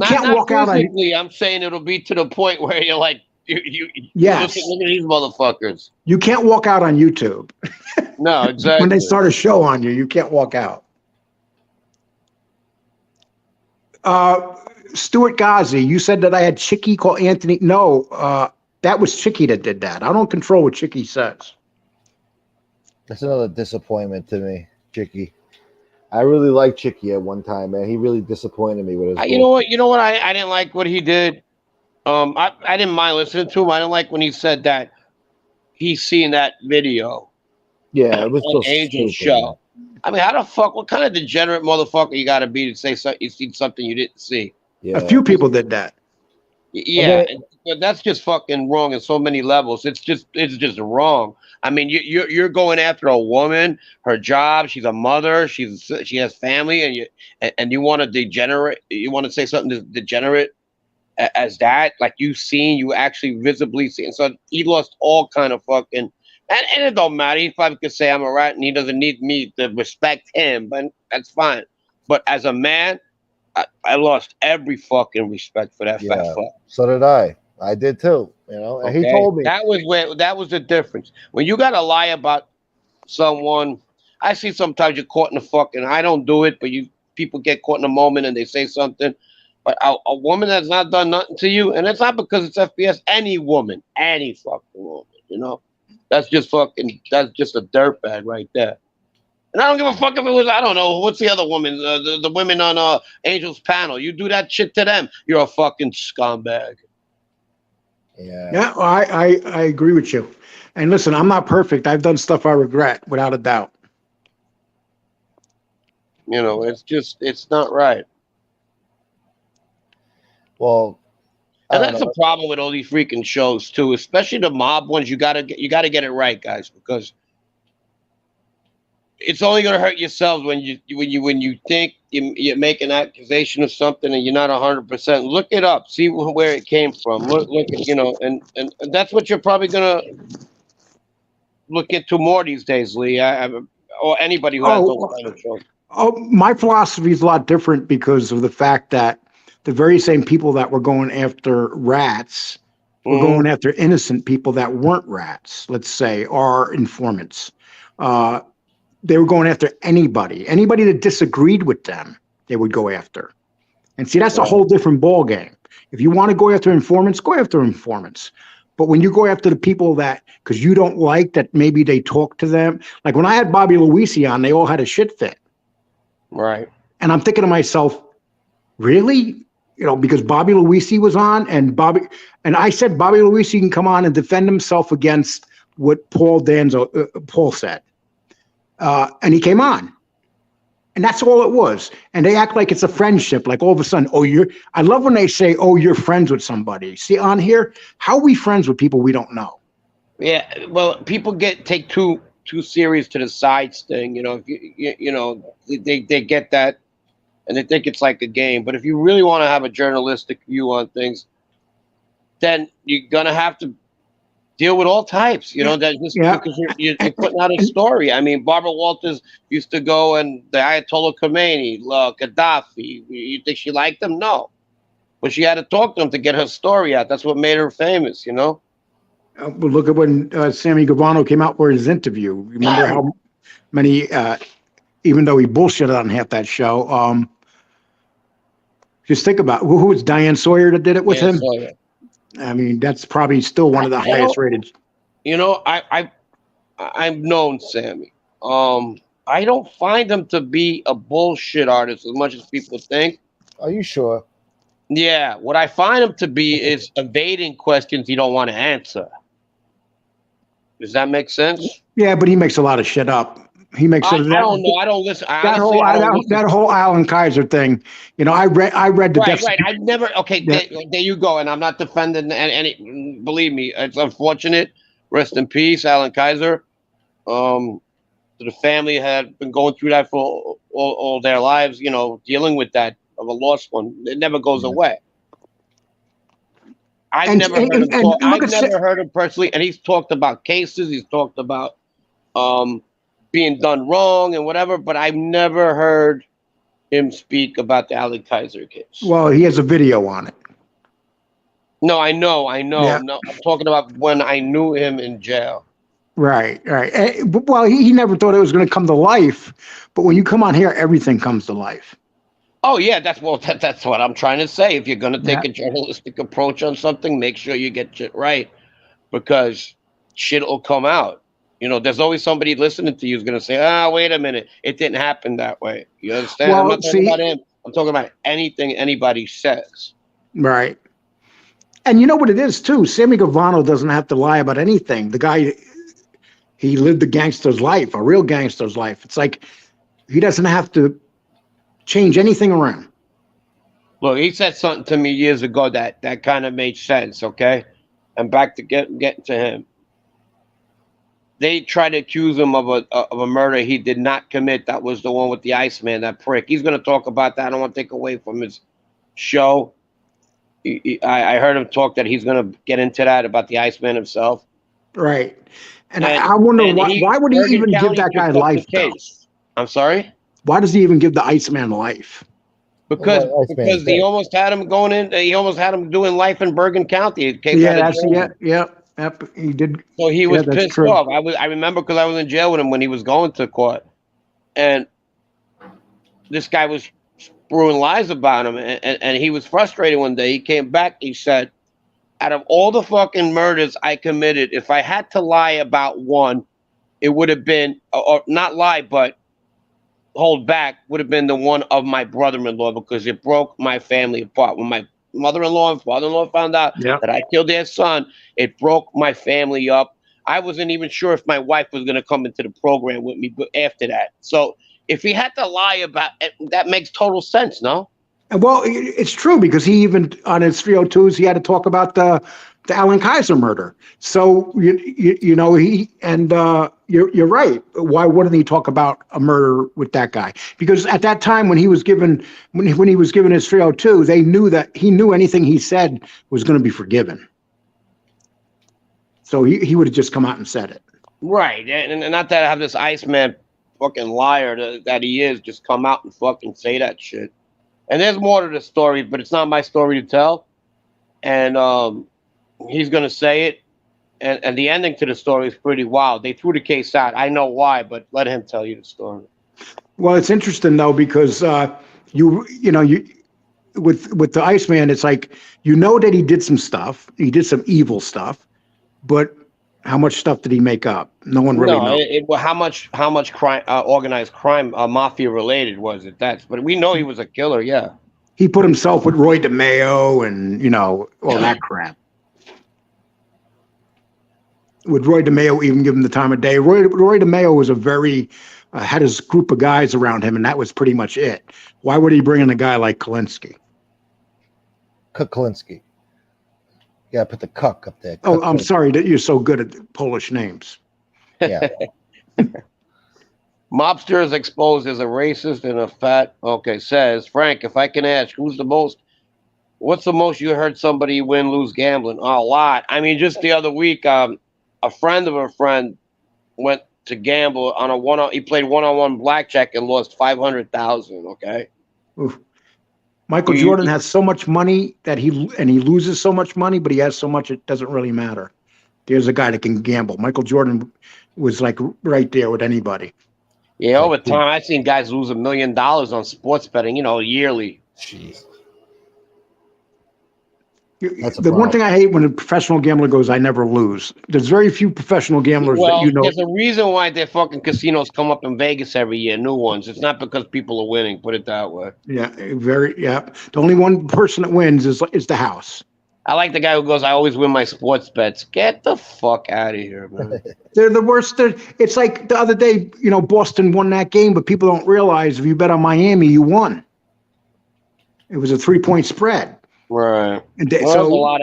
can't walk out. I'm saying it'll be to the point where you're like, yes. Look at these motherfuckers. You can't walk out on YouTube. No, exactly. When they start a show on you, you can't walk out. Stuart Ghazi, you said that I had Chicky call Anthony. No, that was Chicky that did that. I don't control what Chicky says. That's another disappointment to me, Chicky. I really liked Chicky at one time, man. He really disappointed me with his. You know what? I didn't like what he did. I didn't mind listening to him. I didn't like when he said that he's seen that video Yeah, it was on so Angel's stupid. Man. show. I mean, how the fuck? What kind of degenerate motherfucker you got to be to say you seen something you didn't see? Yeah. A few people did that. Yeah, but that's just fucking wrong in so many levels. It's just wrong. I mean, you're going after a woman, her job. She's a mother. She has family, and you want to degenerate. You want to say something degenerate as that, like you actually visibly seen. So he lost all kind of fucking. And it don't matter. He probably could say I'm a rat, and he doesn't need me to respect him, but that's fine. But as a man, I lost every fucking respect for that fat fuck. So did I. I did too. You know, and he told me that was the difference. When you gotta lie about someone, I see sometimes you're caught in the fucking. I don't do it, but people get caught in a moment and they say something. But a woman that's not done nothing to you, and it's not because it's FBS. Any woman, any fucking woman, you know, that's just a dirtbag right there. And I don't give a fuck if it was, I don't know, what's the other woman, the women on Angel's panel. You do that shit to them, you're a fucking scumbag. Yeah. Yeah, I agree with you. And listen, I'm not perfect. I've done stuff I regret, without a doubt. You know, it's not right. Well, and that's the problem with all these freaking shows too, especially the mob ones. You gotta get it right, guys, because it's only gonna hurt yourselves when you think you're making an accusation of something and you're not 100%. Look it up, see where it came from. Look at, you know, and that's what you're probably gonna look into more these days, Lee. Or anybody who has those kind of shows. Oh, my philosophy is a lot different because of the fact that the very same people that were going after rats were going after innocent people that weren't rats, let's say, or informants. They were going after anybody that disagreed with them, they would go after. And see, that's a whole different ball game. If you want to go after informants, go after informants. But when you go after the people that, because you don't like that maybe they talk to them, like when I had Bobby Luisi on, they all had a shit fit. Right. And I'm thinking to myself, really? You know, because Bobby Luisi was on and I said Bobby Luisi can come on and defend himself against what Paul said. And he came on. And that's all it was. And they act like it's a friendship. Like all of a sudden, I love when they say, you're friends with somebody. See, on here, how are we friends with people we don't know? Yeah, well, people take too serious to the sides thing. You know, if you know, they get that and they think it's like a game. But if you really want to have a journalistic view on things, then you're going to have to deal with all types, you know, that just because you're putting out a story. I mean, Barbara Walters used to go and the Ayatollah Khomeini, Gaddafi. You think she liked them? No. But she had to talk to him to get her story out. That's what made her famous, you know? But look at when Sammy Gravano came out for his interview. Remember how many, even though he bullshitted on half that show, just think about who was Diane Sawyer that did it with him? Sawyer. I mean, that's probably still one of the highest rated. You know, I've known Sammy. I don't find him to be a bullshit artist as much as people think. Are you sure? Yeah, what I find him to be is evading questions you don't want to answer. Does that make sense? Yeah, but he makes a lot of shit up. He makes. I don't know. I don't listen. That whole Alan Kaiser thing. You know, I read the. Right. I never. Okay, there you go. And I'm not defending any. Believe me, it's unfortunate. Rest in peace, Alan Kaiser. The family had been going through that for all their lives. You know, dealing with that of a lost one. It never goes away. I've never heard him personally, and he's talked about cases. He's talked about being done wrong and whatever, but I've never heard him speak about the Alan Kaiser case. Well, he has a video on it. No, I know. Yeah. No, I'm talking about when I knew him in jail. Right. Well, he never thought it was going to come to life, but when you come on here, everything comes to life. Oh yeah, that's what I'm trying to say. If you're going to take a journalistic approach on something, make sure you get shit right, because shit will come out. there's always somebody listening to you who's going to say, wait a minute, it didn't happen that way. You understand? I'm Well, not talking see, about him. I'm talking about anything anybody says. right. And you know what it is too. Sammy Gavano doesn't have to lie about anything. The guy, he lived a gangster's life, a real gangster's life. It's like he doesn't have to change anything around. Look, he said something to me years ago that kind of made sense, okay? And back to getting to him. They tried to accuse him of a murder he did not commit. That was the one with the Iceman, that prick. He's going to talk about that. I don't want to take away from his show. I heard him talk that he's going to get into that about the Iceman himself. Right. And I wonder why would he even give that guy life, though? I'm sorry? Why does he even give the Iceman life? Because he almost had him going in. He almost had him doing life in Bergen County. Yep, he did. So he was pissed off. I remember because I was in jail with him when he was going to court, and this guy was spewing lies about him, and he was frustrated one day. He came back. He said, "Out of all the fucking murders I committed, if I had to lie about one, it would have been, or not lie, but hold back, would have been the one of my brother-in-law, because it broke my family apart. When my mother-in-law and father-in-law found out that I killed their son, it broke my family up. I wasn't even sure if my wife was going to come into the program with me after that. So if he had to lie about it, that makes total sense, no? Well, it's true, because he even, on his 302s, he had to talk about the Alan Kaiser murder. So, you're right. Why wouldn't he talk about a murder with that guy? Because at that time, when he was given his 302, they knew that he knew anything he said was going to be forgiven. So he would have just come out and said it. Right. And not that I have this Iceman fucking liar that he is, just come out and fucking say that shit. And there's more to the story, but it's not my story to tell. And he's going to say it. And the ending to the story is pretty wild. They threw the case out. I know why, but let him tell you the story. Well, it's interesting, though, because with the Iceman, it's like, that he did some stuff. He did some evil stuff. But how much stuff did he make up? No one really knows. How much crime, organized crime, mafia related was it? But we know he was a killer. Yeah. He put himself with Roy DeMeo and all that crap. Would Roy DeMeo even give him the time of day? Roy DeMeo was had his group of guys around him, and that was pretty much it. Why would he bring in a guy like Kuklinski? Yeah, put the cuck up there. Oh, I'm sorry that you're so good at Polish names. Yeah. Mobster is exposed as a racist and a fat. Okay, says Frank, if I can ask, what's the most you heard somebody win, lose gambling? Oh, a lot. I mean, just the other week, a friend of a friend went to gamble on he played one-on-one blackjack and lost $500,000. Okay. Oof. Michael Jordan has so much money that he loses so much money, but he has so much it doesn't really matter. There's a guy that can gamble. Michael Jordan was like right there with anybody. Yeah, over time I've seen guys lose $1 million on sports betting, yearly. Jeez. The one thing I hate when a professional gambler goes, I never lose. There's very few professional gamblers that There's a reason why their fucking casinos come up in Vegas every year, new ones. It's not because people are winning, put it that way. Yeah, The only one person that wins is the house. I like the guy who goes, I always win my sports bets. Get the fuck out of here, man. They're the worst. It's like the other day, Boston won that game, but people don't realize if you bet on Miami, you won. It was a 3-point spread. Right. There's a lot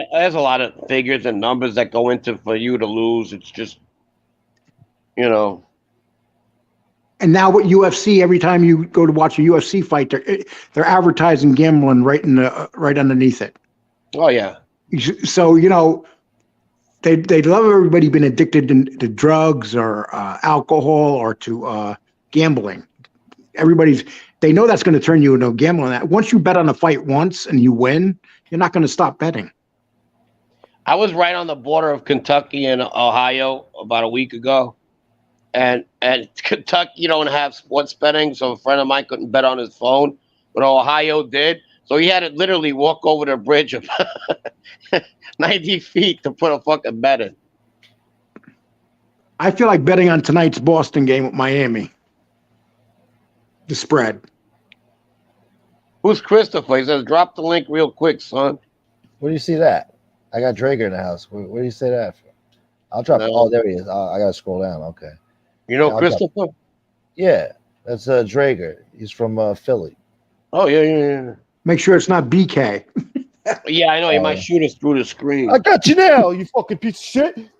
of figures and numbers that go into for you to lose. It's just, And now with UFC, every time you go to watch a UFC fight, they're advertising gambling right underneath it. Oh yeah. So they love everybody being addicted to drugs or alcohol or to gambling. They know that's going to turn you into gambling. That once you bet on a fight once and you win, you're not going to stop betting. I was right on the border of Kentucky and Ohio about a week ago, and Kentucky don't have sports betting, so a friend of mine couldn't bet on his phone, but Ohio did. So he had to literally walk over the bridge of 90 feet to put a fucking bet in. I feel like betting on tonight's Boston game with Miami. The spread. Who's Christopher? He says, drop the link real quick, son. Where do you see that? I got Drager in the house. Where do you say that for? I'll drop it. No. Oh, there he is. I got to scroll down. Okay. You know I'll Christopher? Yeah, that's Drager. He's from Philly. Oh, yeah. Make sure it's not BK. Yeah, I know. He might shoot us through the screen. I got you now, you fucking piece of shit.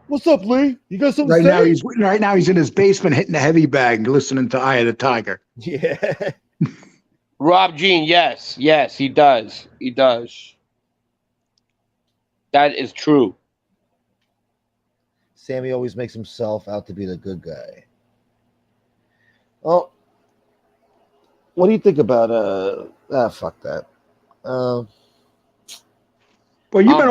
What's up, Lee? You got something to say? Right now he's in his basement hitting a heavy bag, listening to Eye of the Tiger. Yeah. Rob Jean, yes, he does. He does. That is true. Sammy always makes himself out to be the good guy. Well, what do you think about fuck that. Well, you've been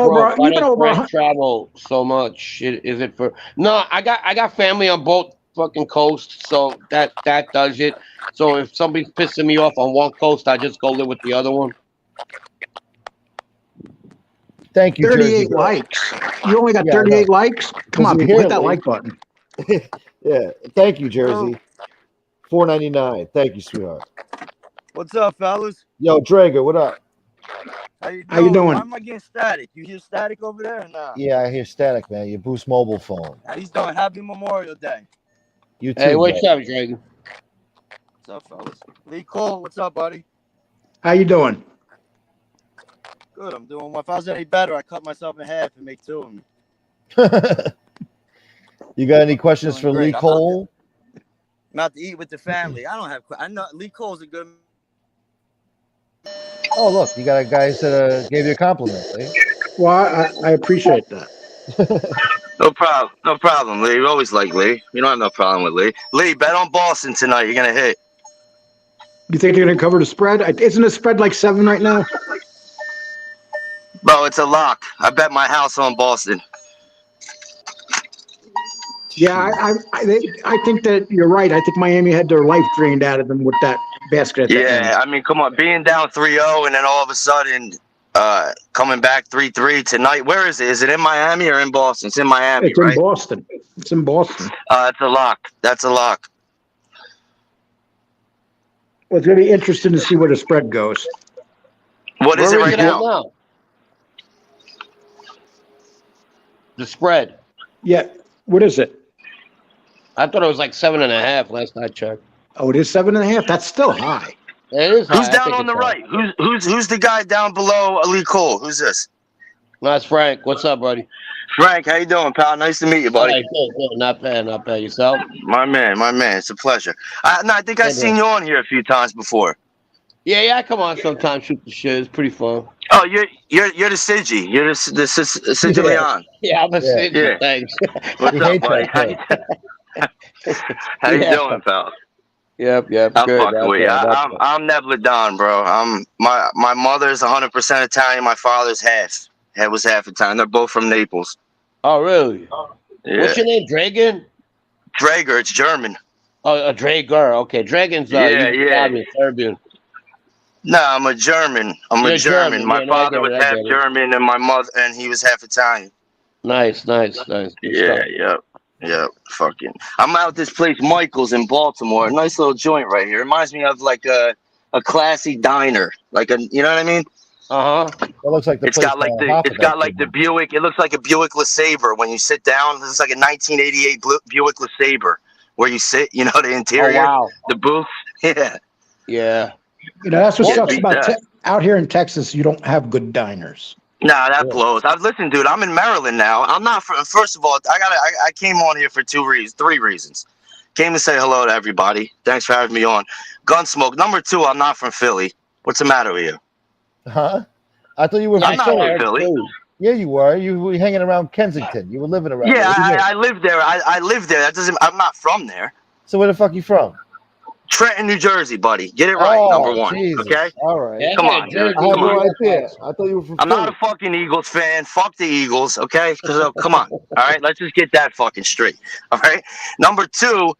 over travel so much. Is it for? No, I got family on both fucking coasts, so that does it. So if somebody's pissing me off on one coast, I just go live with the other one. Thank you. 38 Jersey likes. You only got 38 likes? Come on, people, hit that like button. Yeah. Thank you, Jersey. $4.99. Thank you, sweetheart. What's up, fellas? Yo, Drager, what up? How you doing? Why am I getting static? You hear static over there or not? Yeah, I hear static, man. Your Boost mobile phone. How you doing? Happy Memorial Day. You too. Hey, what's up, Dragon? What's up, fellas? Lee Cole, what's up, buddy? How you doing? Good, I'm doing well. If I was any better, I'd cut myself in half and make two of me. You got any questions for Lee Cole? I'm out to eat with the family. I know Lee Cole's a good. Oh, look, you got a guy that gave you a compliment, Lee. Well, I appreciate that. No problem, Lee. We always like Lee. You don't have no problem with Lee. Lee, bet on Boston tonight. You're gonna hit. You think they're gonna cover the spread? Isn't the spread like 7 right now? Bro, it's a lock. I bet my house on Boston. Yeah, I think that you're right. I think Miami had their life drained out of them with that basket at the end. Yeah, I mean, come on, being down 3-0 and then all of a sudden coming back 3-3 tonight. Where is it? Is it in Miami or in Boston? It's in Miami, It's in Boston. It's in Boston. It's a lock. That's a lock. Well, it's going to be interesting to see where the spread goes. What is it right now? The spread. Yeah. What is it? I thought it was like 7.5 last I checked. Oh, it is 7.5. That's still high. It is high. Who's down on the right? Who's the guy down below Lee Cole? Who's this? That's Frank. What's up, buddy? Frank, how you doing, pal? Nice to meet you, buddy. Hey, good. Not bad. Yourself? My man. It's a pleasure. I think I've seen you on here a few times before. Yeah. I come on sometimes, shoot the shit. It's pretty fun. Oh, you're the Sigi. You're the Sicilian. Yeah, I'm a Sigi. Yeah. Thanks. What's up, buddy? How you doing, pal? Yep. I'm good. fucking with you. I'm Nebla Don, bro. My mother's 100% Italian. My father's half. Was half Italian. They're both from Naples. Oh, really? Yeah. What's your name, Dragon? Drager. It's German. Oh, a Drager. Okay, Dragon's Serbian. No, I'm a German. You're German. My father was half it. German, and my mother, and he was half Italian. Nice. Good Yeah. Fucking. I'm out this place, Michael's in Baltimore. A nice little joint right here. Reminds me of like a classy diner, you know what I mean? It looks like it's got like the Buick. It looks like a Buick LeSabre when you sit down. This is like a 1988 Buick LeSabre where you sit. You know the interior, the booth. Yeah. You know, that's what sucks about out here in Texas. You don't have good diners. Nah, that blows. Listen, dude, I'm in Maryland now. I'm not. First of all, I came on here for 3 reasons. Came to say hello to everybody. Thanks for having me on. Gunsmoke. Number 2, I'm not from Philly. What's the matter with you? Huh? I thought you were from Philly. Yeah, you were. You were hanging around Kensington. You were living around. Yeah, I lived there. I lived there. That doesn't. I'm not from there. So where the fuck you from? Trenton, New Jersey, buddy. Get it right. Number 1. Jesus. Okay. All right. Yeah, Come on. I had no idea. I thought you were from. I'm not a fucking Eagles fan. Fuck the Eagles. Okay. Come on. All right. Let's just get that fucking straight. All right. Number 2.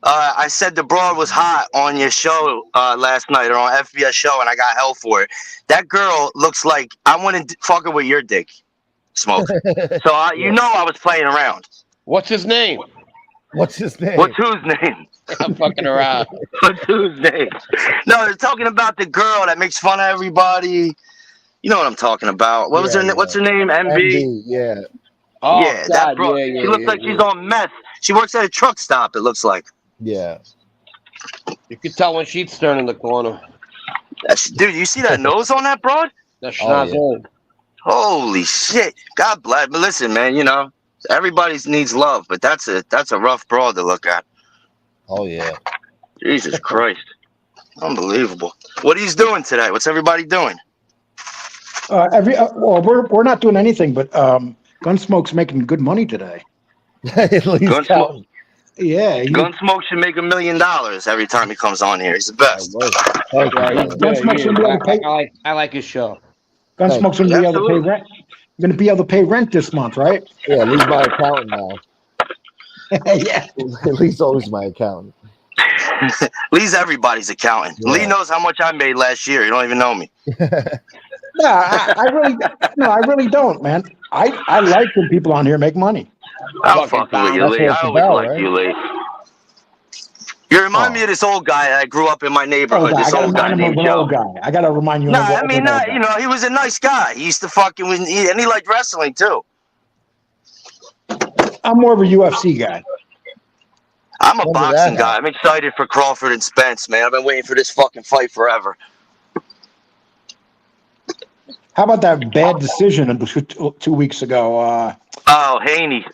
I said the broad was hot on your show last night or on FBS show, and I got hell for it. That girl looks like I wanted to fuck her with your dick, Smoke. So you know I was playing around. What's his name? What's his name? What's whose name? I'm fucking around. What's whose name? No, they're talking about the girl that makes fun of everybody. You know what I'm talking about. What was her? What's her name? MB. Yeah. Oh, Yeah, God, that bro. yeah, She looks like she's on meth. She works at a truck stop. It looks like. Yeah. You could tell when she's turning the corner. Dude, you see that nose on that broad? That's Oh, not yeah. good. Holy shit! God bless. But listen, man, you know everybody needs love, but that's a rough broad to look at. Oh yeah. Jesus Christ, unbelievable. What are you doing today? What's everybody doing? Well, we're not doing anything, but Gunsmoke's making good money today. Gunsmoke. Yeah, Gunsmoke should make $1 million every time he comes on here. He's the best. Gunsmoke's gonna be able to pay. I like his show. Gunsmoke's gonna be able to pay rent. You're gonna be able to pay rent this month, right? Yeah, Lee's my accountant now. Yeah. Lee's always my accountant. Lee's everybody's accountant. Yeah. Lee knows how much I made last year. You don't even know me. No, I really don't, man. I like when people on here make money. I'm fucking with you, Lee. I always liked you, Lee. You remind me of this old guy that grew up in my neighborhood. This old guy named Joe. I gotta remind you. No, I mean, you know, he was a nice guy. He used to fucking, and he liked wrestling too. I'm more of a UFC guy. I'm a boxing guy. I'm excited for Crawford and Spence, man. I've been waiting for this fucking fight forever. How about that bad decision 2 weeks ago? Haney.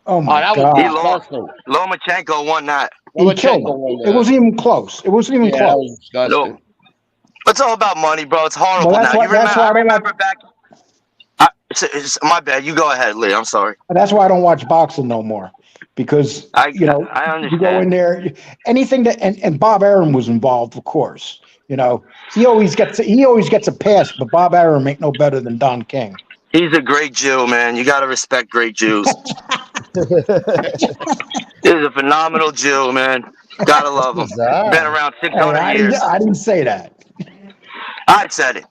Oh my God! He lost. Lomachenko won that. He killed him. It wasn't even close. It wasn't even close. No. It's all about money, bro. It's horrible Well, now. I remember back. My bad. You go ahead, Lee. I'm sorry. That's why I don't watch boxing no more, because I you go in there, anything that and Bob Arum was involved, of course. You know, he always gets a pass, but Bob Arum ain't no better than Don King. He's a great Jew, man. You got to respect great Jews. He's a phenomenal Jew, man. Gotta love him. Been around 600 years. I didn't say that. I said it.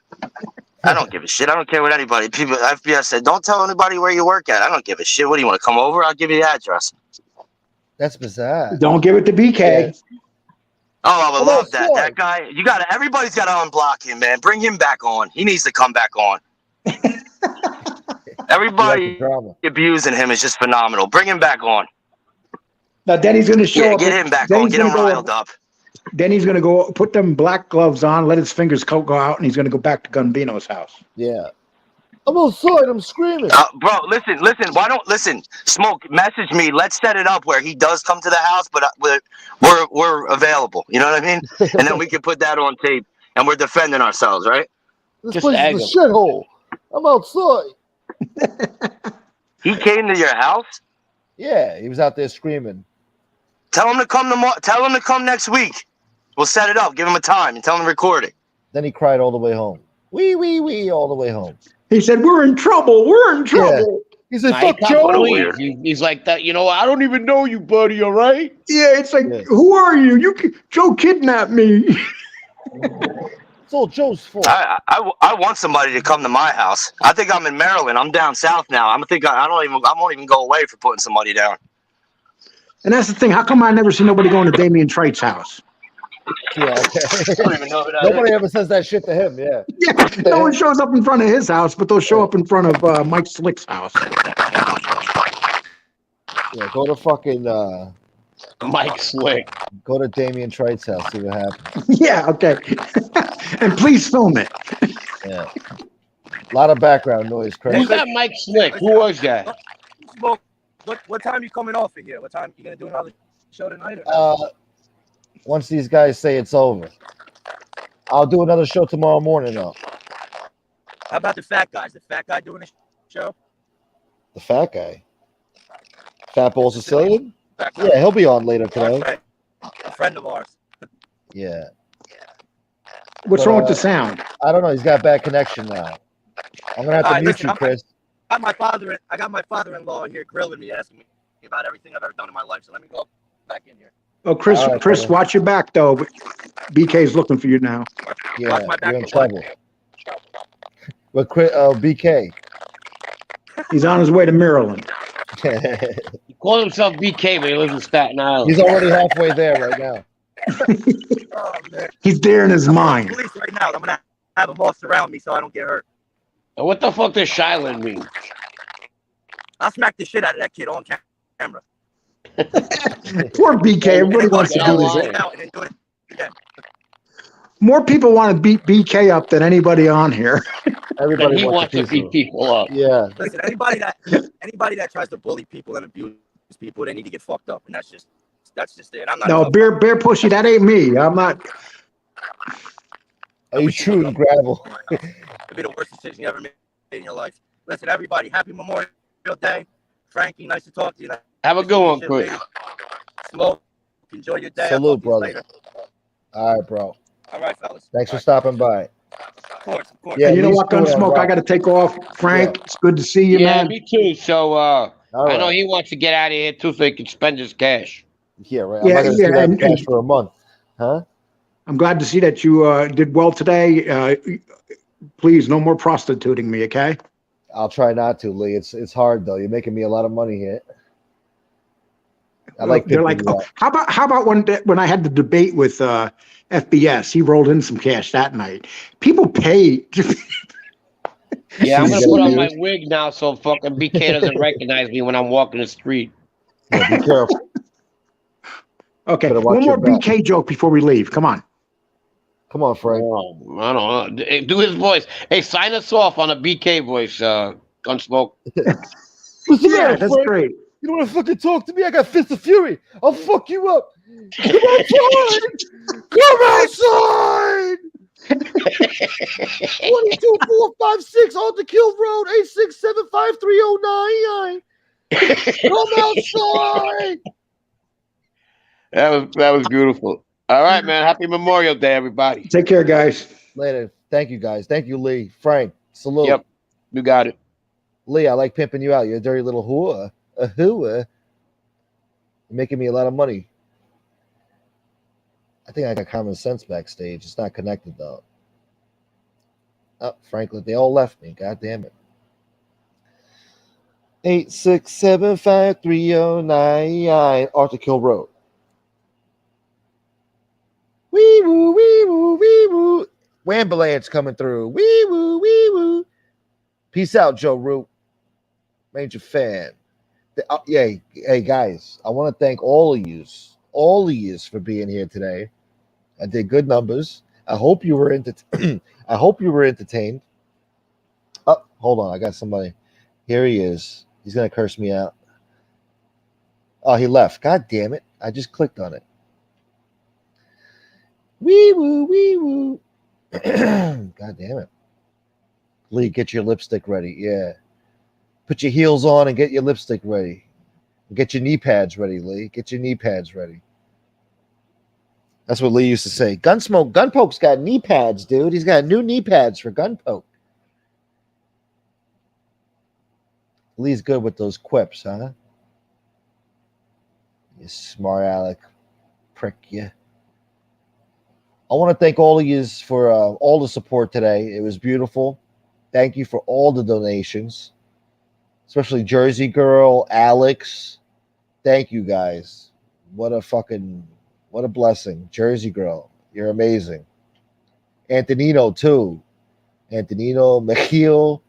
I don't give a shit. I don't care what anybody. People, FBI said, don't tell anybody where you work at. I don't give a shit. What do you want to come over? I'll give you the address. That's bizarre. Don't give it to BK. Yeah. Oh, I would love that. That guy, everybody's got to unblock him, man. Bring him back on. He needs to come back on. Everybody abusing him is just phenomenal. Bring him back on. Now, Denny's going to show up. Get him back on. Get him riled up. Then he's going to go put them black gloves on, let his fingers go out, and he's going to go back to Gunbino's house. Yeah. I'm outside. I'm screaming. Bro, listen. Why don't listen? Smoke, message me. Let's set it up where he does come to the house, but we're available. You know what I mean? And then we can put that on tape, and we're defending ourselves, right? This place is a shithole. I'm outside. He came to your house? Yeah, he was out there screaming. Tell him to come Tell him to come next week. We'll set it up. Give him a time and tell him to record it. Then he cried all the way home. Wee, all the way home. He said, "We're in trouble. We're in trouble." Yeah. He said, "Fuck Joe." He's like that. You know, I don't even know you, buddy. All right? Yeah, it's like, who are you? Joe kidnapped me. It's all Joe's fault. I want somebody to come to my house. I think I'm in Maryland. I'm down south now. I won't even go away for putting somebody down. And that's the thing. How come I never see nobody going to Damian Trite's house? Yeah, okay. Nobody ever says that shit to him. Yeah. Yeah. No one shows up in front of his house, but they'll show up in front of Mike Slick's house. Yeah. Go to fucking Mike Slick. Go to Damian Trite's house. See what happens. Yeah. Okay. And please film it. Yeah. A lot of background noise, Chris. Who's that Mike Slick? Who was that? What time you coming off of here? What time you gonna do another show tonight? Or once these guys say it's over, I'll do another show tomorrow morning. Though. How about the fat guys? The fat guy doing a show? The fat guy, Fat Ball Sicilian. Yeah, he'll be on later today. A friend of ours. Yeah. What's wrong with the sound? I don't know. He's got bad connection now. I'm gonna have to mute you, Chris. I got my father-in-law here grilling me, asking me about everything I've ever done in my life. So let me go back in here. Oh, Chris, right, Chris, watch your back though. BK's looking for you now. Yeah, you're in trouble. But BK, he's on his way to Maryland. Call himself BK, but he lives in Staten Island. He's already halfway there right now. Oh man, He's there in his I'm calling mind. the police right now. I'm gonna have them all surround me so I don't get hurt. And what the fuck does Shiloh mean? I'll smack the shit out of that kid on camera. Poor BK. Everybody wants to Get do out this. lying. Out and then do it again. More people want to beat BK up than anybody on here. Everybody He wants a to piece beat of people up. Yeah. Listen, anybody that tries to bully people and abuse people, they need to get fucked up, and that's just it. I'm not. No, bear pushy. That ain't me. I'm not. Are you chewing gravel? It'd be the worst decision you ever made in your life. Listen, everybody, happy Memorial Day. Frankie, nice to talk to you. Have a good one, Chris. Smoke. Enjoy your day. Salute, brother. All right, bro. All right, fellas. Thanks for stopping by. Of course. Yeah, And you know Lee's what, doing all Gunsmoke? I right. got to take off. Frank, Yeah. it's good to see you, Yeah, man. me too. So All I know right. he wants to get out of here too, so he can spend his cash. Yeah, right. I'm not going to see that cash for a month. Huh? I'm glad to see that you did well today. Please, no more prostituting me, okay? I'll try not to, Lee. It's hard though. You're making me a lot of money here. I like. They're like, oh, how about when I had the debate with FBS? He rolled in some cash that night. People pay. Yeah, I'm gonna put on my wig now so fucking BK doesn't recognize me when I'm walking the street. Yeah, be careful. Okay, one more BK joke before we leave. Come on. Come on, Frank. Oh, I don't know. Hey, do his voice. Hey, sign us off on a BK voice, Gunsmoke. Yeah, that's great. You don't want to fucking talk to me? I got fists of fury. I'll fuck you up. Come outside. Come outside. 22456 on the Kill Road, 8675309. Come outside. That was beautiful. All right, man. Happy Memorial Day, everybody. Take care, guys. Later. Thank you, guys. Thank you, Lee. Frank, salute. Yep, you got it. Lee, I like pimping you out. You're a dirty little whore. A whore. You're making me a lot of money. I think I got common sense backstage. It's not connected, though. Oh, Franklin, they all left me. God damn it. 8675309 Arthur Kill Road. Wee woo, wee woo, wee woo. Wambulance coming through. Wee woo, wee woo. Peace out, Joe Root. Major fan. Yeah, hey guys, I want to thank all of yous for being here today. I did good numbers. I hope you were entertained. Oh, hold on, I got somebody. Here he is. He's gonna curse me out. Oh, he left. God damn it! I just clicked on it. Wee woo, wee woo. God damn it. Lee, get your lipstick ready. Yeah. Put your heels on and get your lipstick ready. Get your knee pads ready, Lee. Get your knee pads ready. That's what Lee used to say. Gunpoke's got knee pads, dude. He's got new knee pads for Gunpoke. Lee's good with those quips, huh? You smart aleck prick, you. I want to thank all of you for all the support today. It was beautiful. Thank you for all the donations, especially Jersey Girl, Alex. Thank you guys. What a blessing. Jersey Girl, you're amazing. Antonino, too. Antonino, Michiel,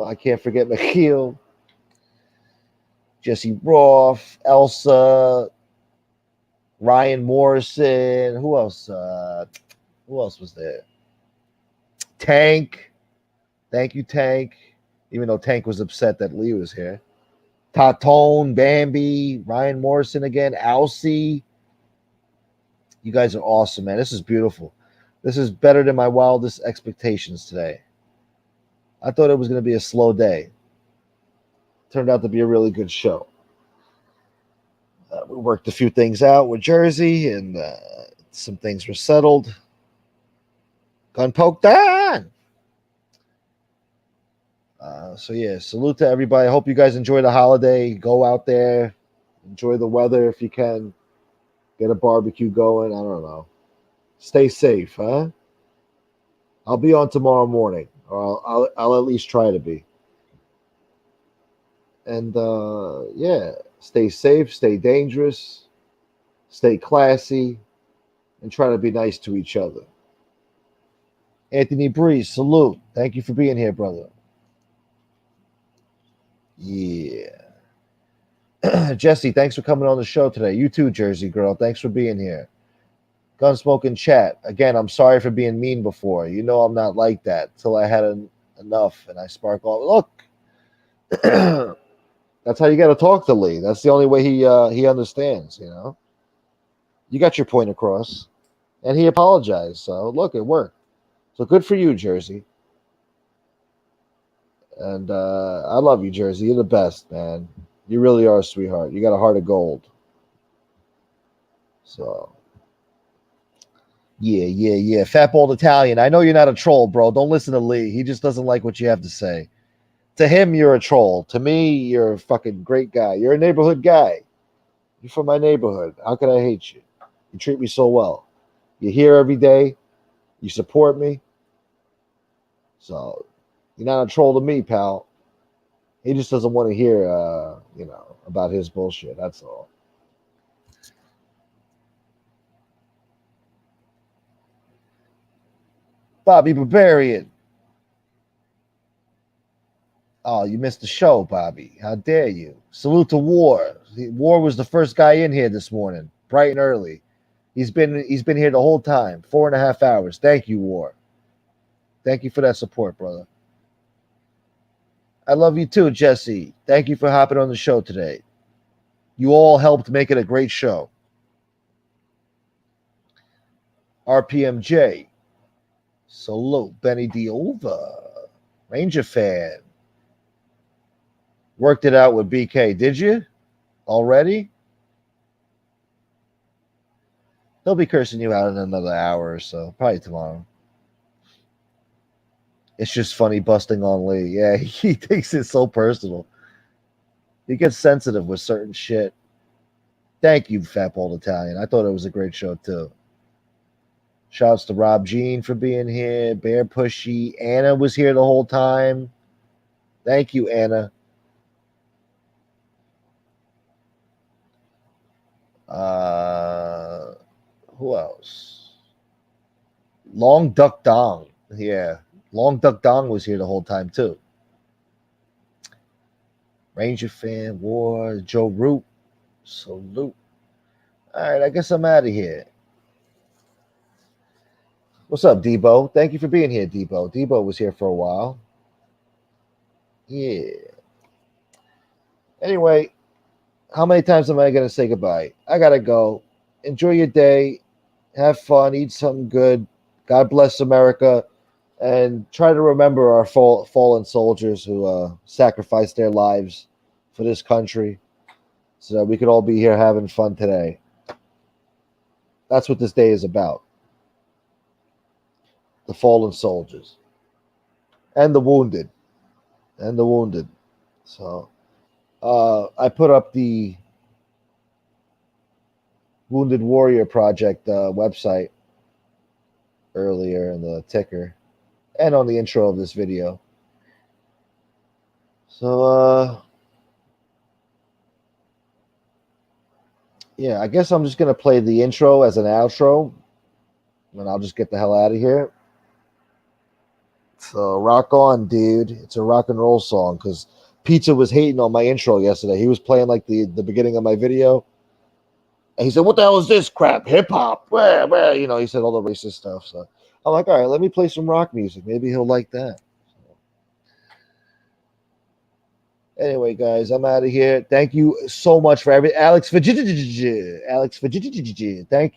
I can't forget Michiel. Jesse Roth, Elsa, Ryan Morrison. Who else was there? Tank. Thank you, Tank. Even though Tank was upset that Lee was here. Tatone, Bambi, Ryan Morrison again, Alcy. You guys are awesome, man. This is beautiful. This is better than my wildest expectations today. I thought it was going to be a slow day. Turned out to be a really good show. We worked a few things out with Jersey, and some things were settled. Gunpoke down! So yeah, salute to everybody. I hope you guys enjoy the holiday. Go out there, enjoy the weather if you can. Get a barbecue going. I don't know. Stay safe, huh? I'll be on tomorrow morning, or I'll at least try to be. And yeah, Stay safe, stay dangerous, stay classy, and try to be nice to each other. Anthony Breeze, salute. Thank you for being here, brother. Yeah. Jesse, thanks for coming on the show today. You too, Jersey girl. Thanks for being here. Gunsmoke in chat. Again, I'm sorry for being mean before. You know I'm not like that till I had enough and I spark all. Look, that's how you got to talk to Lee. That's the only way he understands. You know, you got your point across, and he apologized. So look, it worked. So good for you, Jersey. And I love you, Jersey. You're the best, man. You really are a sweetheart. You got a heart of gold. So. Yeah. Fat bald Italian. I know you're not a troll, bro. Don't listen to Lee. He just doesn't like what you have to say. To him, you're a troll. To me, you're a fucking great guy. You're a neighborhood guy. You're from my neighborhood. How could I hate you? You treat me so well. You're here every day. You support me. So you're not a troll to me, pal. He just doesn't want to hear, about his bullshit. That's all. Bobby Barbarian. Oh, you missed the show, Bobby. How dare you? Salute to War. War was the first guy in here this morning, bright and early. He's been here the whole time, 4.5 hours. Thank you, War. Thank you for that support, brother. I love you too, Jesse. Thank you for hopping on the show today. You all helped make it a great show. RPMJ. Salute. Benny Diova. Ranger fan. Worked it out with BK. Did you? Already? He'll be cursing you out in another hour or so. Probably tomorrow. It's just funny busting on Lee. Yeah, he takes it so personal. He gets sensitive with certain shit. Thank you, Fat Bald Italian. I thought it was a great show, too. Shouts to Rob Jean for being here. Bear Pushy. Anna was here the whole time. Thank you, Anna. Who else? Long Duck Dong. Yeah. Long Duck Dong was here the whole time, too. Ranger fan, War, Joe Root. Salute. All right, I guess I'm out of here. What's up, Debo? Thank you for being here, Debo. Debo was here for a while. Yeah. Anyway, how many times am I going to say goodbye? I got to go. Enjoy your day. Have fun. Eat something good. God bless America. And try to remember our fallen soldiers who sacrificed their lives for this country so that we could all be here having fun today. That's what this day is about. The fallen soldiers. And the wounded. So I put up the Wounded Warrior Project website earlier in the ticker and on the intro of this video. So, yeah, I guess I'm just going to play the intro as an outro, and I'll just get the hell out of here. So, rock on, dude. It's a rock and roll song, because Pizza was hating on my intro yesterday. He was playing, like, the beginning of my video, and he said, what the hell is this crap? Hip-hop? Where? You know, he said all the racist stuff. So I'm like, all right, let me play some rock music. Maybe he'll like that. Anyway, guys, I'm out of here. Thank you so much for everything. Alex, thank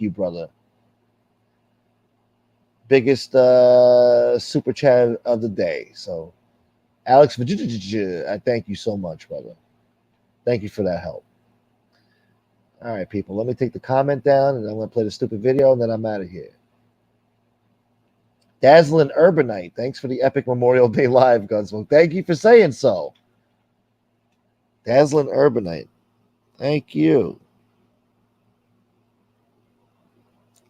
you, brother. Biggest super chat of the day. So, Alex, I thank you so much, brother. Thank you for that help. All right, people, let me take the comment down, and I'm going to play the stupid video, and then I'm out of here. Dazzling Urbanite, thanks for the epic Memorial Day live, Gunsmoke. Thank you for saying so. Dazzling Urbanite, thank you.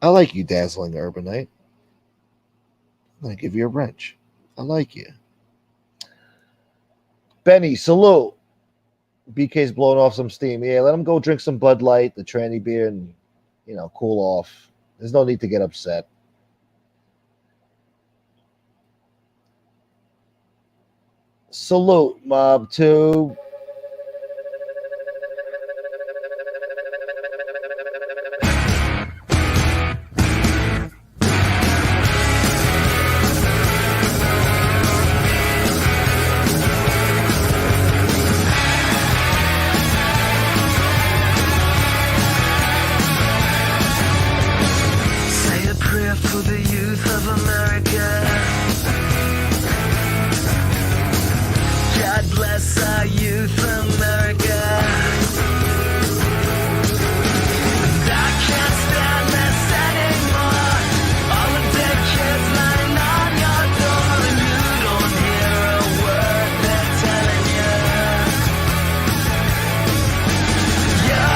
I like you, Dazzling Urbanite. I'm going to give you a wrench. I like you. Benny, salute. BK's blowing off some steam. Yeah, let him go drink some Bud Light, the tranny beer, and cool off. There's no need to get upset. Salute, Mob 2. Say a prayer for the youth of America. God bless our youth, America. And I can't stand this anymore. All the dead kids lying on your door, and you don't hear a word they're telling you. You're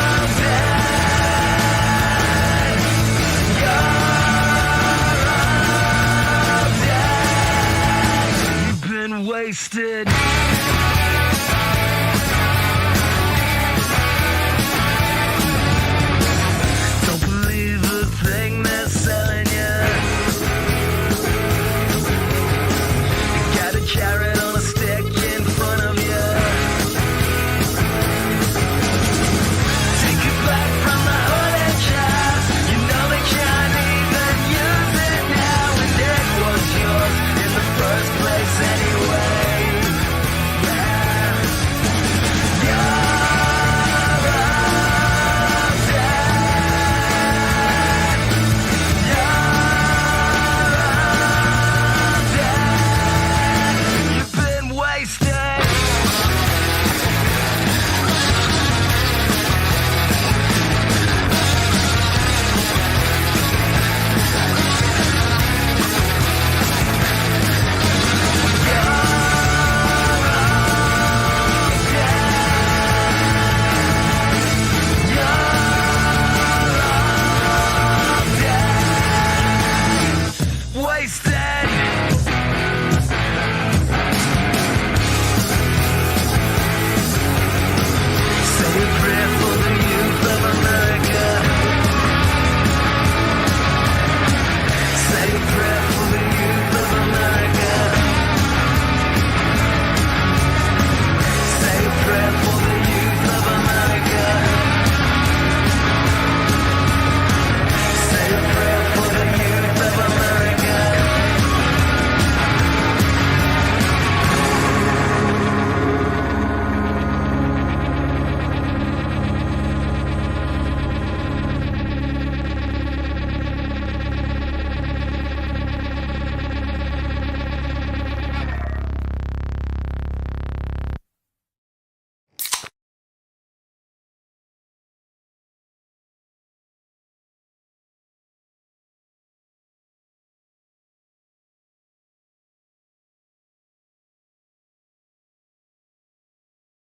all dead. You're all dead. You've been wasted.